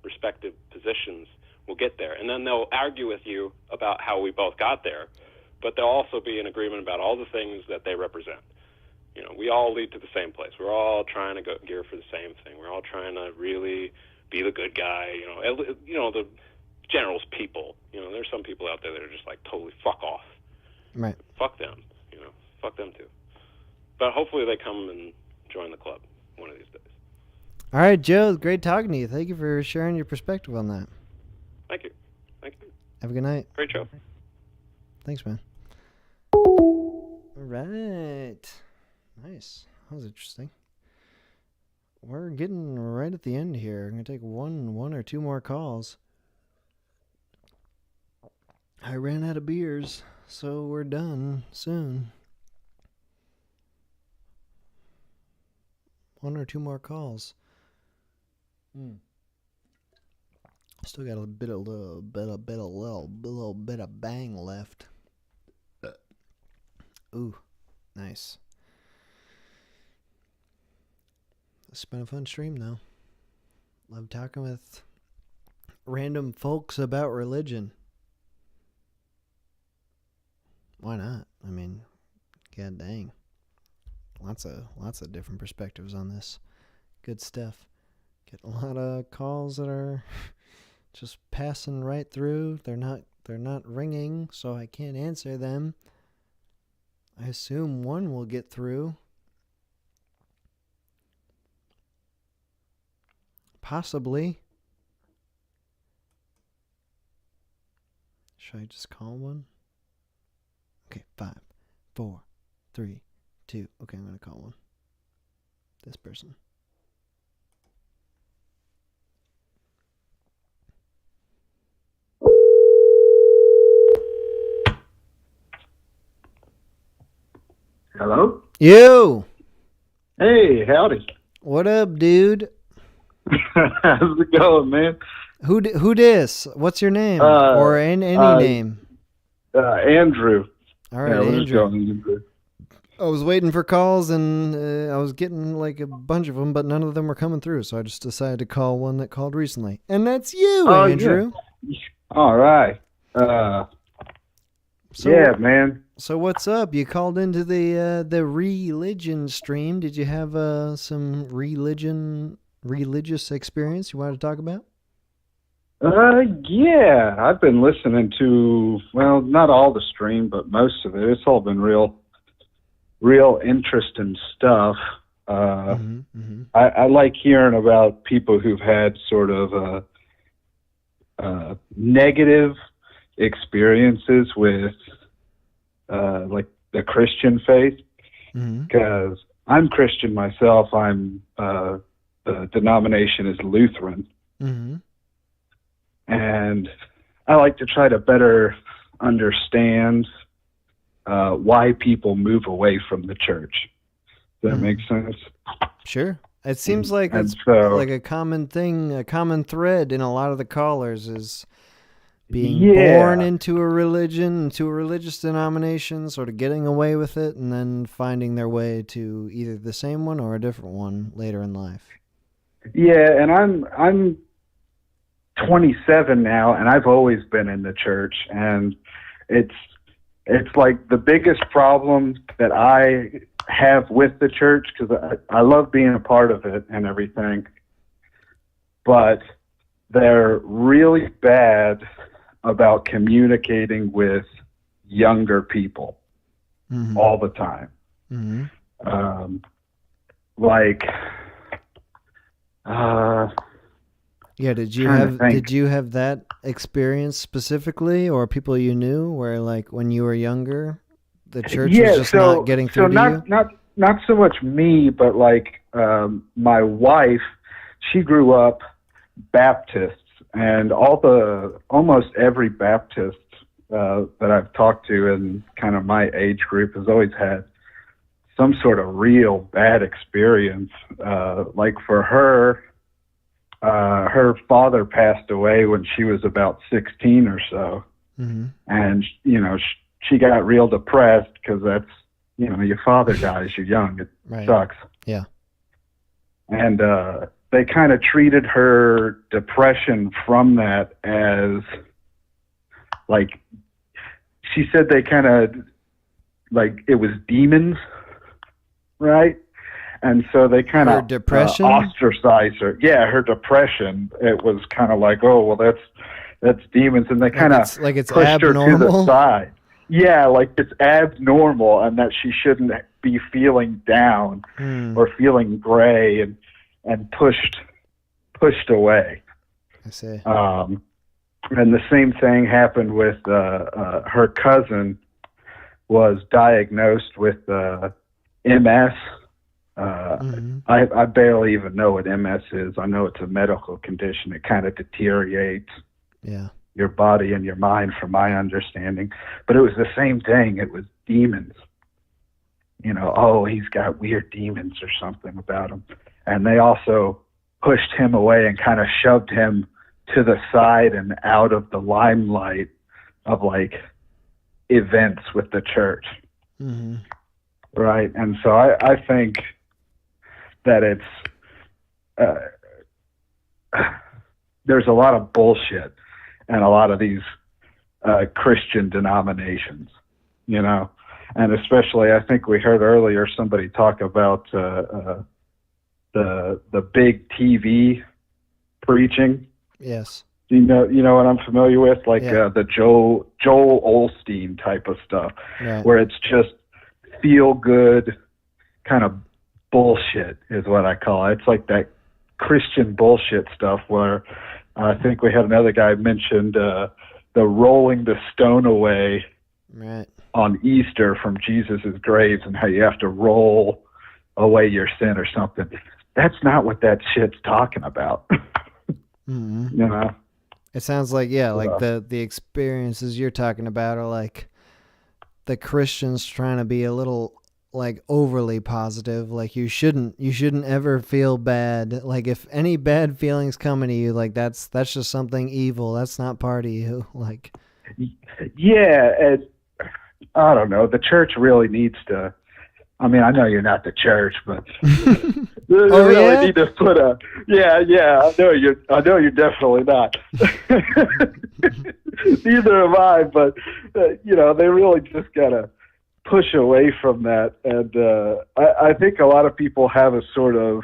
respective positions will get there. And then they'll argue with you about how we both got there, but they'll also be in agreement about all the things that they represent. You know, we all lead to the same place. We're all trying to gear for the same thing. We're all trying to really be the good guy. You know, the general's people. You know, there's some people out there that are just like totally fuck off. Right. Fuck them. You know, fuck them too. But hopefully they come and join the club one of these days. All right, Joe, great talking to you. Thank you for sharing your perspective on that. Thank you. Thank you. Have a good night. Great show. Thanks, man. All right. Nice. That was interesting. We're getting right at the end here. I'm going to take one or two more calls. I ran out of beers, so we're done soon. One or two more calls. Still got a little bit of bang left. Ooh, nice. It's been a fun stream, though. Love talking with random folks about religion. Why not? I mean, god dang. Lots of different perspectives on this. Good stuff. Get a lot of calls that are just passing right through. They're not ringing, so I can't answer them. I assume one will get through. Possibly. Should I just call one? Okay, 5, 4, 3, 2. Okay, I'm going to call one. This person. Hello? You! Hey, howdy. What up, dude? How's it going, man? Who dis? What's your name? Or any name? Andrew All right, Yeah, we'll just go Andrew. into I was waiting for calls, and I was getting like a bunch of them, but none of them were coming through. So I just decided to call one that called recently, and that's you, Oh, Andrew. yeah. All right. So, yeah, man. So what's up? You called into the religion stream. Did you have some religious experience you wanted to talk about? Yeah, I've been listening to, well, not all the stream, but most of it. It's all been real interesting stuff. I like hearing about people who've had sort of negative experiences with like the Christian faith, because I'm Christian myself. I'm the denomination is Lutheran, and I like to try to better understand why people move away from the church. Does that make sense? Sure. It seems like it's so, like a common thing, a common thread in a lot of the callers is being born into a religion, into a religious denomination, sort of getting away with it, and then finding their way to either the same one or a different one later in life. Yeah, and I'm 27 now, and I've always been in the church, and it's like the biggest problem that I have with the church, because I love being a part of it and everything, but they're really bad about communicating with younger people all the time. Yeah, did you have that experience specifically, or people you knew where, like, when you were younger, the church was just not getting through to you? Not so much me, but like my wife, she grew up Baptist, and almost every Baptist that I've talked to in kind of my age group has always had some sort of real bad experience. Like for her, her father passed away when she was about 16 or so. And, you know, she got real depressed because that's, you know, your father dies, you're young. It sucks. Yeah. And they kind of treated her depression from that as, like, she said they kind of, like, it was demons, right? And so they kind of ostracized her. Yeah, her depression. It was kind of like, oh, well, that's demons, and they kind of like it's pushed abnormal? her to the side. Yeah, like it's abnormal, and that she shouldn't be feeling down or feeling gray, and pushed away. I see. And the same thing happened with her cousin was diagnosed with MS. I barely even know what MS is. I know it's a medical condition. It kind of deteriorates your body and your mind, from my understanding. But it was the same thing. It was demons. You know, oh, he's got weird demons or something about him. And they also pushed him away and kind of shoved him to the side and out of the limelight of, like, events with the church. Right? And so I think that it's there's a lot of bullshit in a lot of these Christian denominations, you know, and especially I think we heard earlier somebody talk about the big TV preaching. Yes. You know what I'm familiar with, like the Joel Osteen type of stuff, where it's just feel good kind of bullshit is what I call it. It's like that Christian bullshit stuff where I think we had another guy mentioned the rolling the stone away on Easter from Jesus's grave, and how you have to roll away your sin or something. That's not what that shit's talking about. You know? It sounds like, like the experiences you're talking about are like the Christians trying to be a little, like, overly positive. Like, you shouldn't ever feel bad. Like, if any bad feelings coming to you, like, that's just something evil. That's not part of you. Like, yeah, I don't know. The church really needs to. I mean, I know you're not the church, but they really need to put a. Yeah. I know you're definitely not. Neither am I, but they really just gotta push away from that. And I think a lot of people have a sort of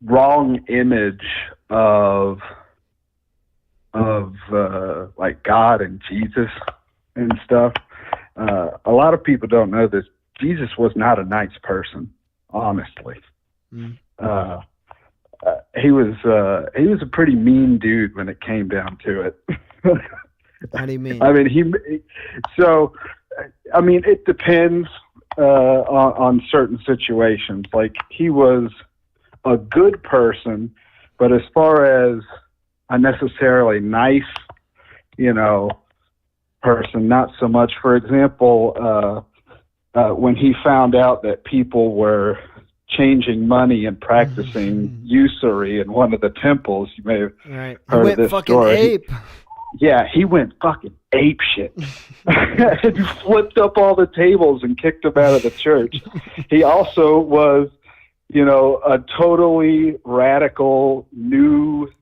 wrong image of like God and Jesus and stuff. A lot of people don't know this. Jesus was not a nice person, honestly. He was a pretty mean dude when it came down to it. How do you mean? I mean, it depends on certain situations. Like, he was a good person, but as far as a necessarily nice, person, not so much. For example, when he found out that people were changing money and practicing usury in one of the temples, you may have heard of this story. Ape. He went fucking ape shit. He flipped up all the tables and kicked them out of the church. He also was, a totally radical new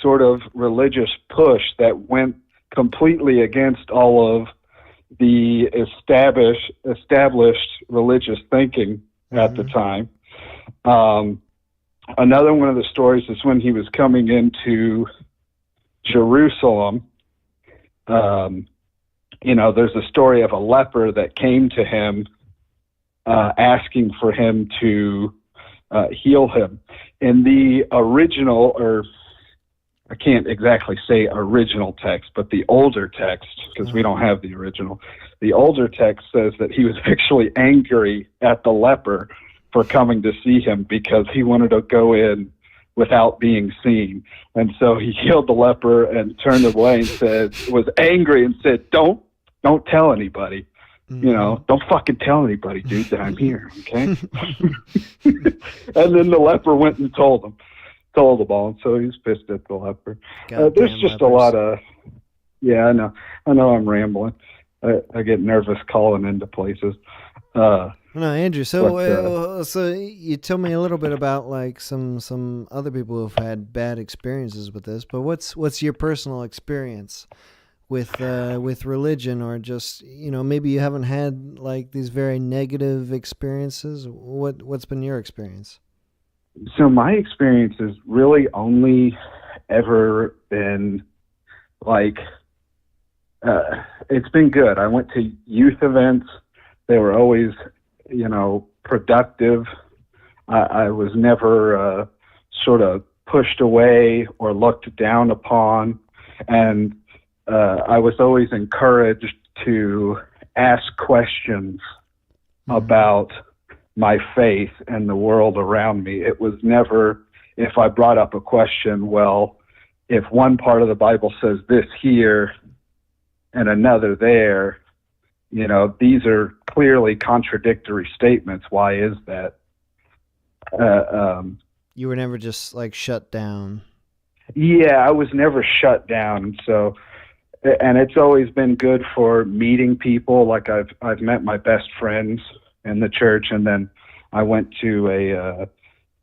sort of religious push that went completely against all of the established religious thinking at the time. Another one of the stories is when he was coming into Jerusalem. There's a story of a leper that came to him asking for him to heal him. In the original, or I can't exactly say original text, but the older text, because we don't have the original, the older text says that he was actually angry at the leper for coming to see him because he wanted to go in without being seen. And so he healed the leper and turned away and was angry and said, don't tell anybody. Don't fucking tell anybody, dude, that I'm here, okay? And then the leper went and told them all, and so he was pissed at the leper. There's just a lot of, I know I'm rambling. I get nervous calling into places. No, Andrew. So you told me a little bit about like some other people who've had bad experiences with this, but what's your personal experience with religion, or just maybe you haven't had like these very negative experiences? What's been your experience? So my experience has really only ever been like, it's been good. I went to youth events. They were always, productive. I was never sort of pushed away or looked down upon. And I was always encouraged to ask questions about my faith and the world around me. It was never, if I brought up a question, well, if one part of the Bible says this here and another there, these are clearly contradictory statements. Why is that? You were never just like shut down. Yeah, I was never shut down. So, and it's always been good for meeting people. Like I've met my best friends in the church, and then I went to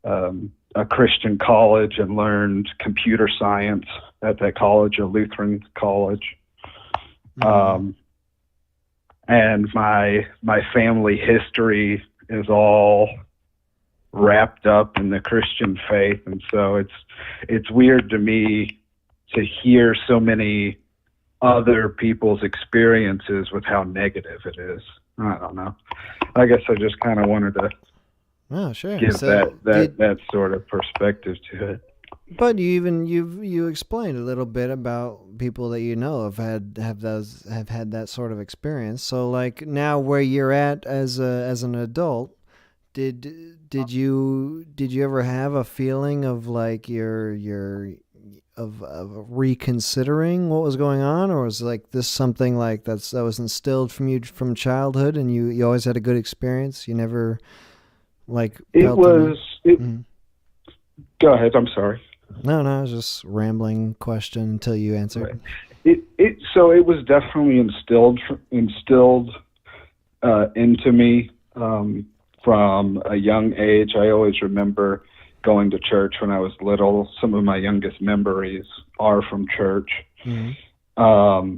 a Christian college and learned computer science at that college, a Lutheran college. And my family history is all wrapped up in the Christian faith, and so it's weird to me to hear so many other people's experiences with how negative it is. I don't know. I guess I just kind of wanted to give that sort of perspective to it. But you explained a little bit about people that have had that sort of experience. So like now where you're at as an adult, did you ever have a feeling of like of reconsidering what was going on, or was like this something like that was instilled from you from childhood and you always had a good experience? You never like Go ahead, I'm sorry. No, it was just rambling question until you answered. Right. So it was definitely instilled into me from a young age. I always remember going to church when I was little. Some of my youngest memories are from church. Mm-hmm.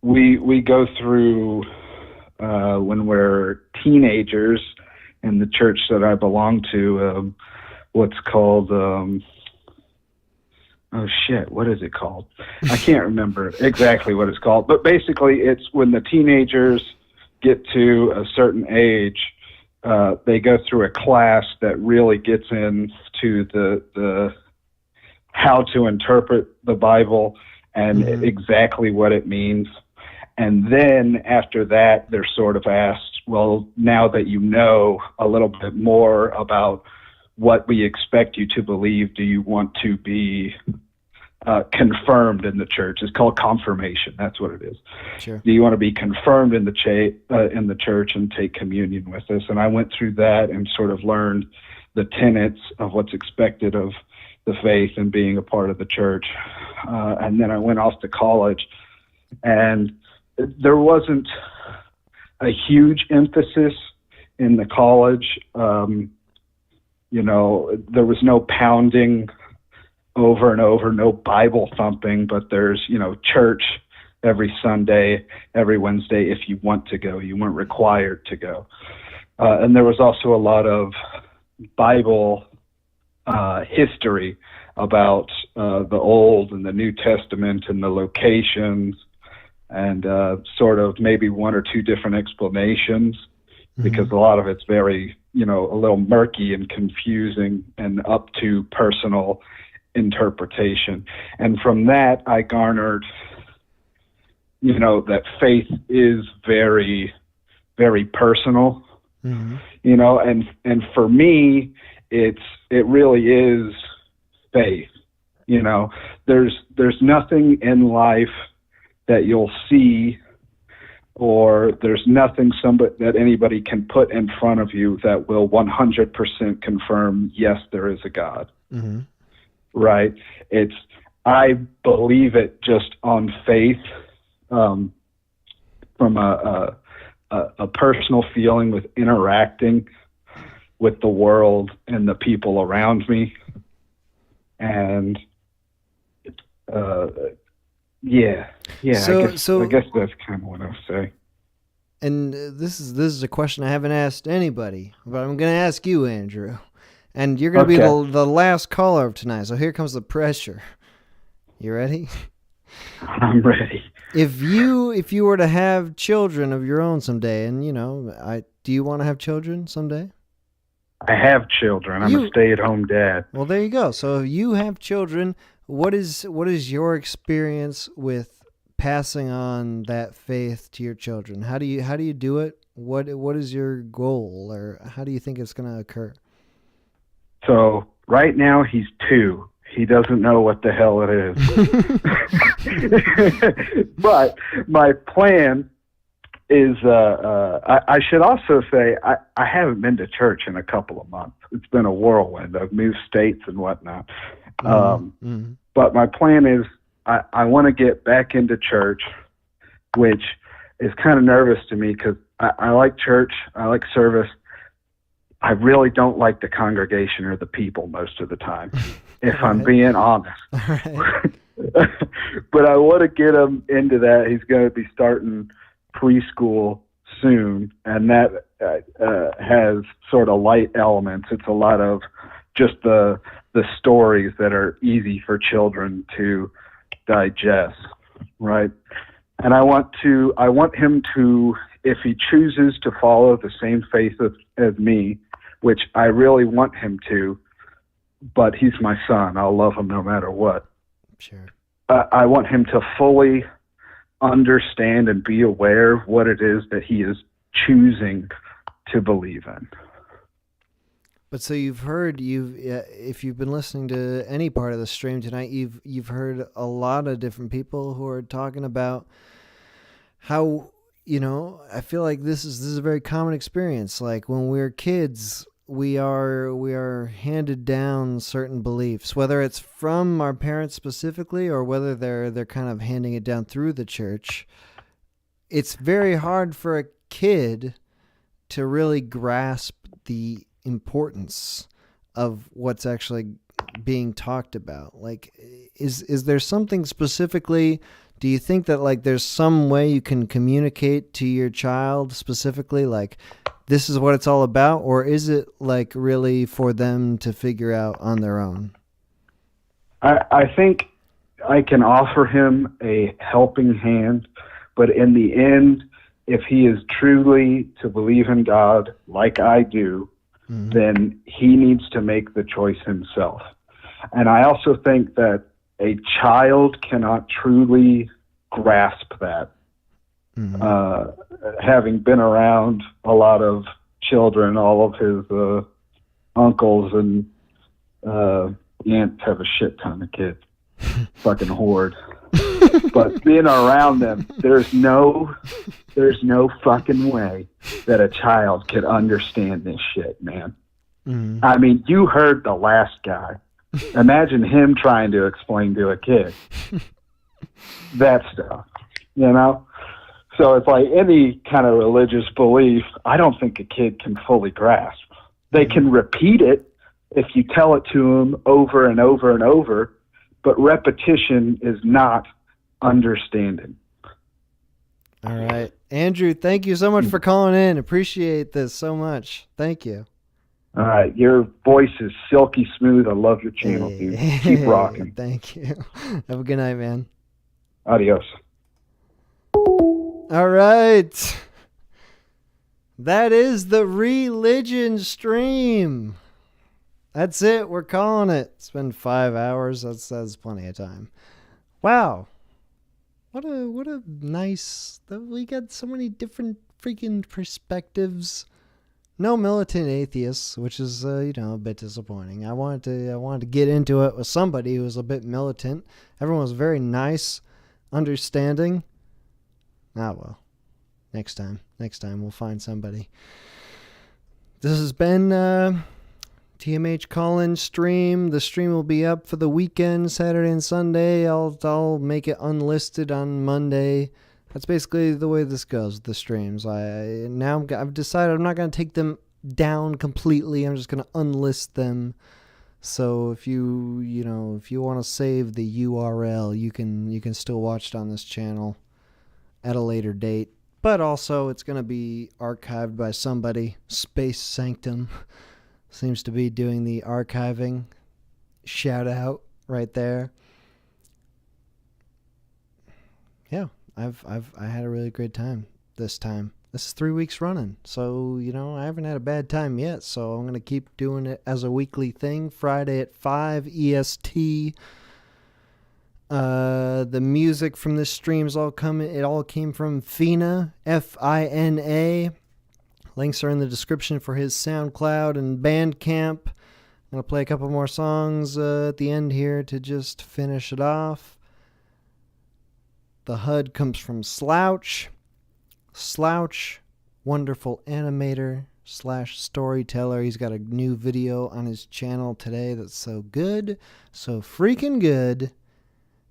We go through when we're teenagers in the church that I belong to, what's called oh shit, what is it called? I can't remember exactly what it's called, but basically it's when the teenagers get to a certain age, they go through a class that really gets into the how to interpret the Bible and exactly what it means. And then after that, they're sort of asked, well, now that you know a little bit more about what we expect you to believe, do you want to be confirmed in the church? It's called confirmation. That's what it is. Sure. Do you want to be confirmed in the church and take communion with us? And I went through that and sort of learned the tenets of what's expected of the faith and being a part of the church. And then I went off to college, and there wasn't a huge emphasis in the college. You know, there was no pounding over and over, no Bible thumping, but there's, you know, church every Sunday, every Wednesday if you want to go. You weren't required to go. And there was also a lot of Bible history about the Old and the New Testament and the locations, and sort of maybe one or two different explanations, because a lot of it's very, you know, a little murky and confusing and up to personal interpretation. And from that, I garnered, you know, that faith is very, very personal, you know, and for me, it really is faith. You know, there's nothing in life that you'll see, or there's nothing that anybody can put in front of you that will 100% confirm, yes, there is a God. Mm-hmm. Right? I believe it just on faith, from a personal feeling with interacting with the world and the people around me. And yeah. I guess that's kind of what I'll say. And this is a question I haven't asked anybody, but I'm going to ask you, Andrew. And you're going to be the last caller of tonight, so here comes the pressure. You ready? I'm ready. If you were to have children of your own someday, and you know, do you want to have children someday? I have children. I'm a stay-at-home dad. Well, there you go. So if you have children, what is your experience with passing on that faith to your children? How do you do it? What is your goal, or how do you think it's going to occur? So right now he's 2. He doesn't know what the hell it is. But my plan is, I should also say, I haven't been to church in a couple of months. It's been a whirlwind. I've moved states and whatnot. But my plan is, I want to get back into church, which is kind of nervous to me because I like church. I like service. I really don't like the congregation or the people most of the time, if I'm being honest. But I want to get him into that. He's going to be starting preschool soon, and that has sort of light elements. It's a lot of just the stories that are easy for children to digest, right? And I want him to, if he chooses to follow the same faith as me, which I really want him to, but he's my son. I'll love him no matter what. Sure. I want him to fully understand and be aware of what it is that he is choosing to believe in. But so if you've been listening to any part of the stream tonight, you've heard a lot of different people who are talking about how, you know, I feel like this is a very common experience. Like when we were kids, we are handed down certain beliefs, whether it's from our parents specifically or whether they're kind of handing it down through the church. It's very hard for a kid to really grasp the importance of what's actually being talked about. Like, is there something specifically? Do you think that like there's some way you can communicate to your child specifically, like this is what it's all about, or is it like really for them to figure out on their own? I think I can offer him a helping hand, but in the end, if he is truly to believe in God like I do, then he needs to make the choice himself. And I also think that a child cannot truly grasp that. Having been around a lot of children, all of his uncles and aunts have a shit ton of kids. Fucking horde. But being around them, there's no fucking way that a child could understand this shit, man. I mean, you heard the last guy. Imagine him trying to explain to a kid that stuff, you know? So it's like any kind of religious belief, I don't think a kid can fully grasp. They can repeat it if you tell it to them over and over and over, but repetition is not understanding. All right. Andrew, thank you so much for calling in. Appreciate this so much. Thank you. All right. Your voice is silky smooth. I love your channel, dude. Keep rocking. Thank you. Have a good night, man. Adios. All right. That is the Religion stream. That's it. We're calling it. It's been 5 hours. That's plenty of time. Wow. What a nice... We got so many different freaking perspectives. No militant atheists, which is a bit disappointing. I wanted to get into it with somebody who was a bit militant. Everyone was very nice, understanding. Ah, well. Next time we'll find somebody. This has been TMH call-in stream. The stream will be up for the weekend, Saturday and Sunday. I'll make it unlisted on Monday. That's basically the way this goes, the streams. I've decided I'm not going to take them down completely. I'm just going to unlist them. So if you want to save the URL, you can still watch it on this channel at a later date. But also, it's going to be archived by somebody. Space Sanctum seems to be doing the archiving. Shout out right there. Yeah, I had a really great time this time. This is 3 weeks running, so I haven't had a bad time yet. So I'm going to keep doing it as a weekly thing. Friday at 5 EST. The music from this streams all came from Fina, Fina. Links are in the description for his SoundCloud and Bandcamp. I'm going to play a couple more songs at the end here to just finish it off. The HUD comes from Slouch. Slouch, wonderful animator / storyteller. He's got a new video on his channel today that's so good, so freaking good.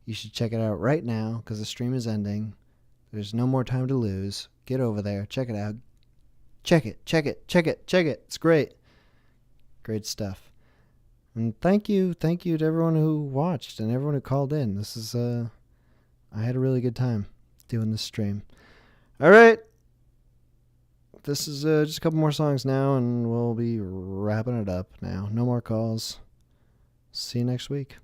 You should check it out right now because the stream is ending. There's no more time to lose. Get over there. Check it out. Check it. It's great. Great stuff. And thank you to everyone who watched and everyone who called in. This is, I had a really good time doing this stream. All right. This is just a couple more songs now and we'll be wrapping it up now. No more calls. See you next week.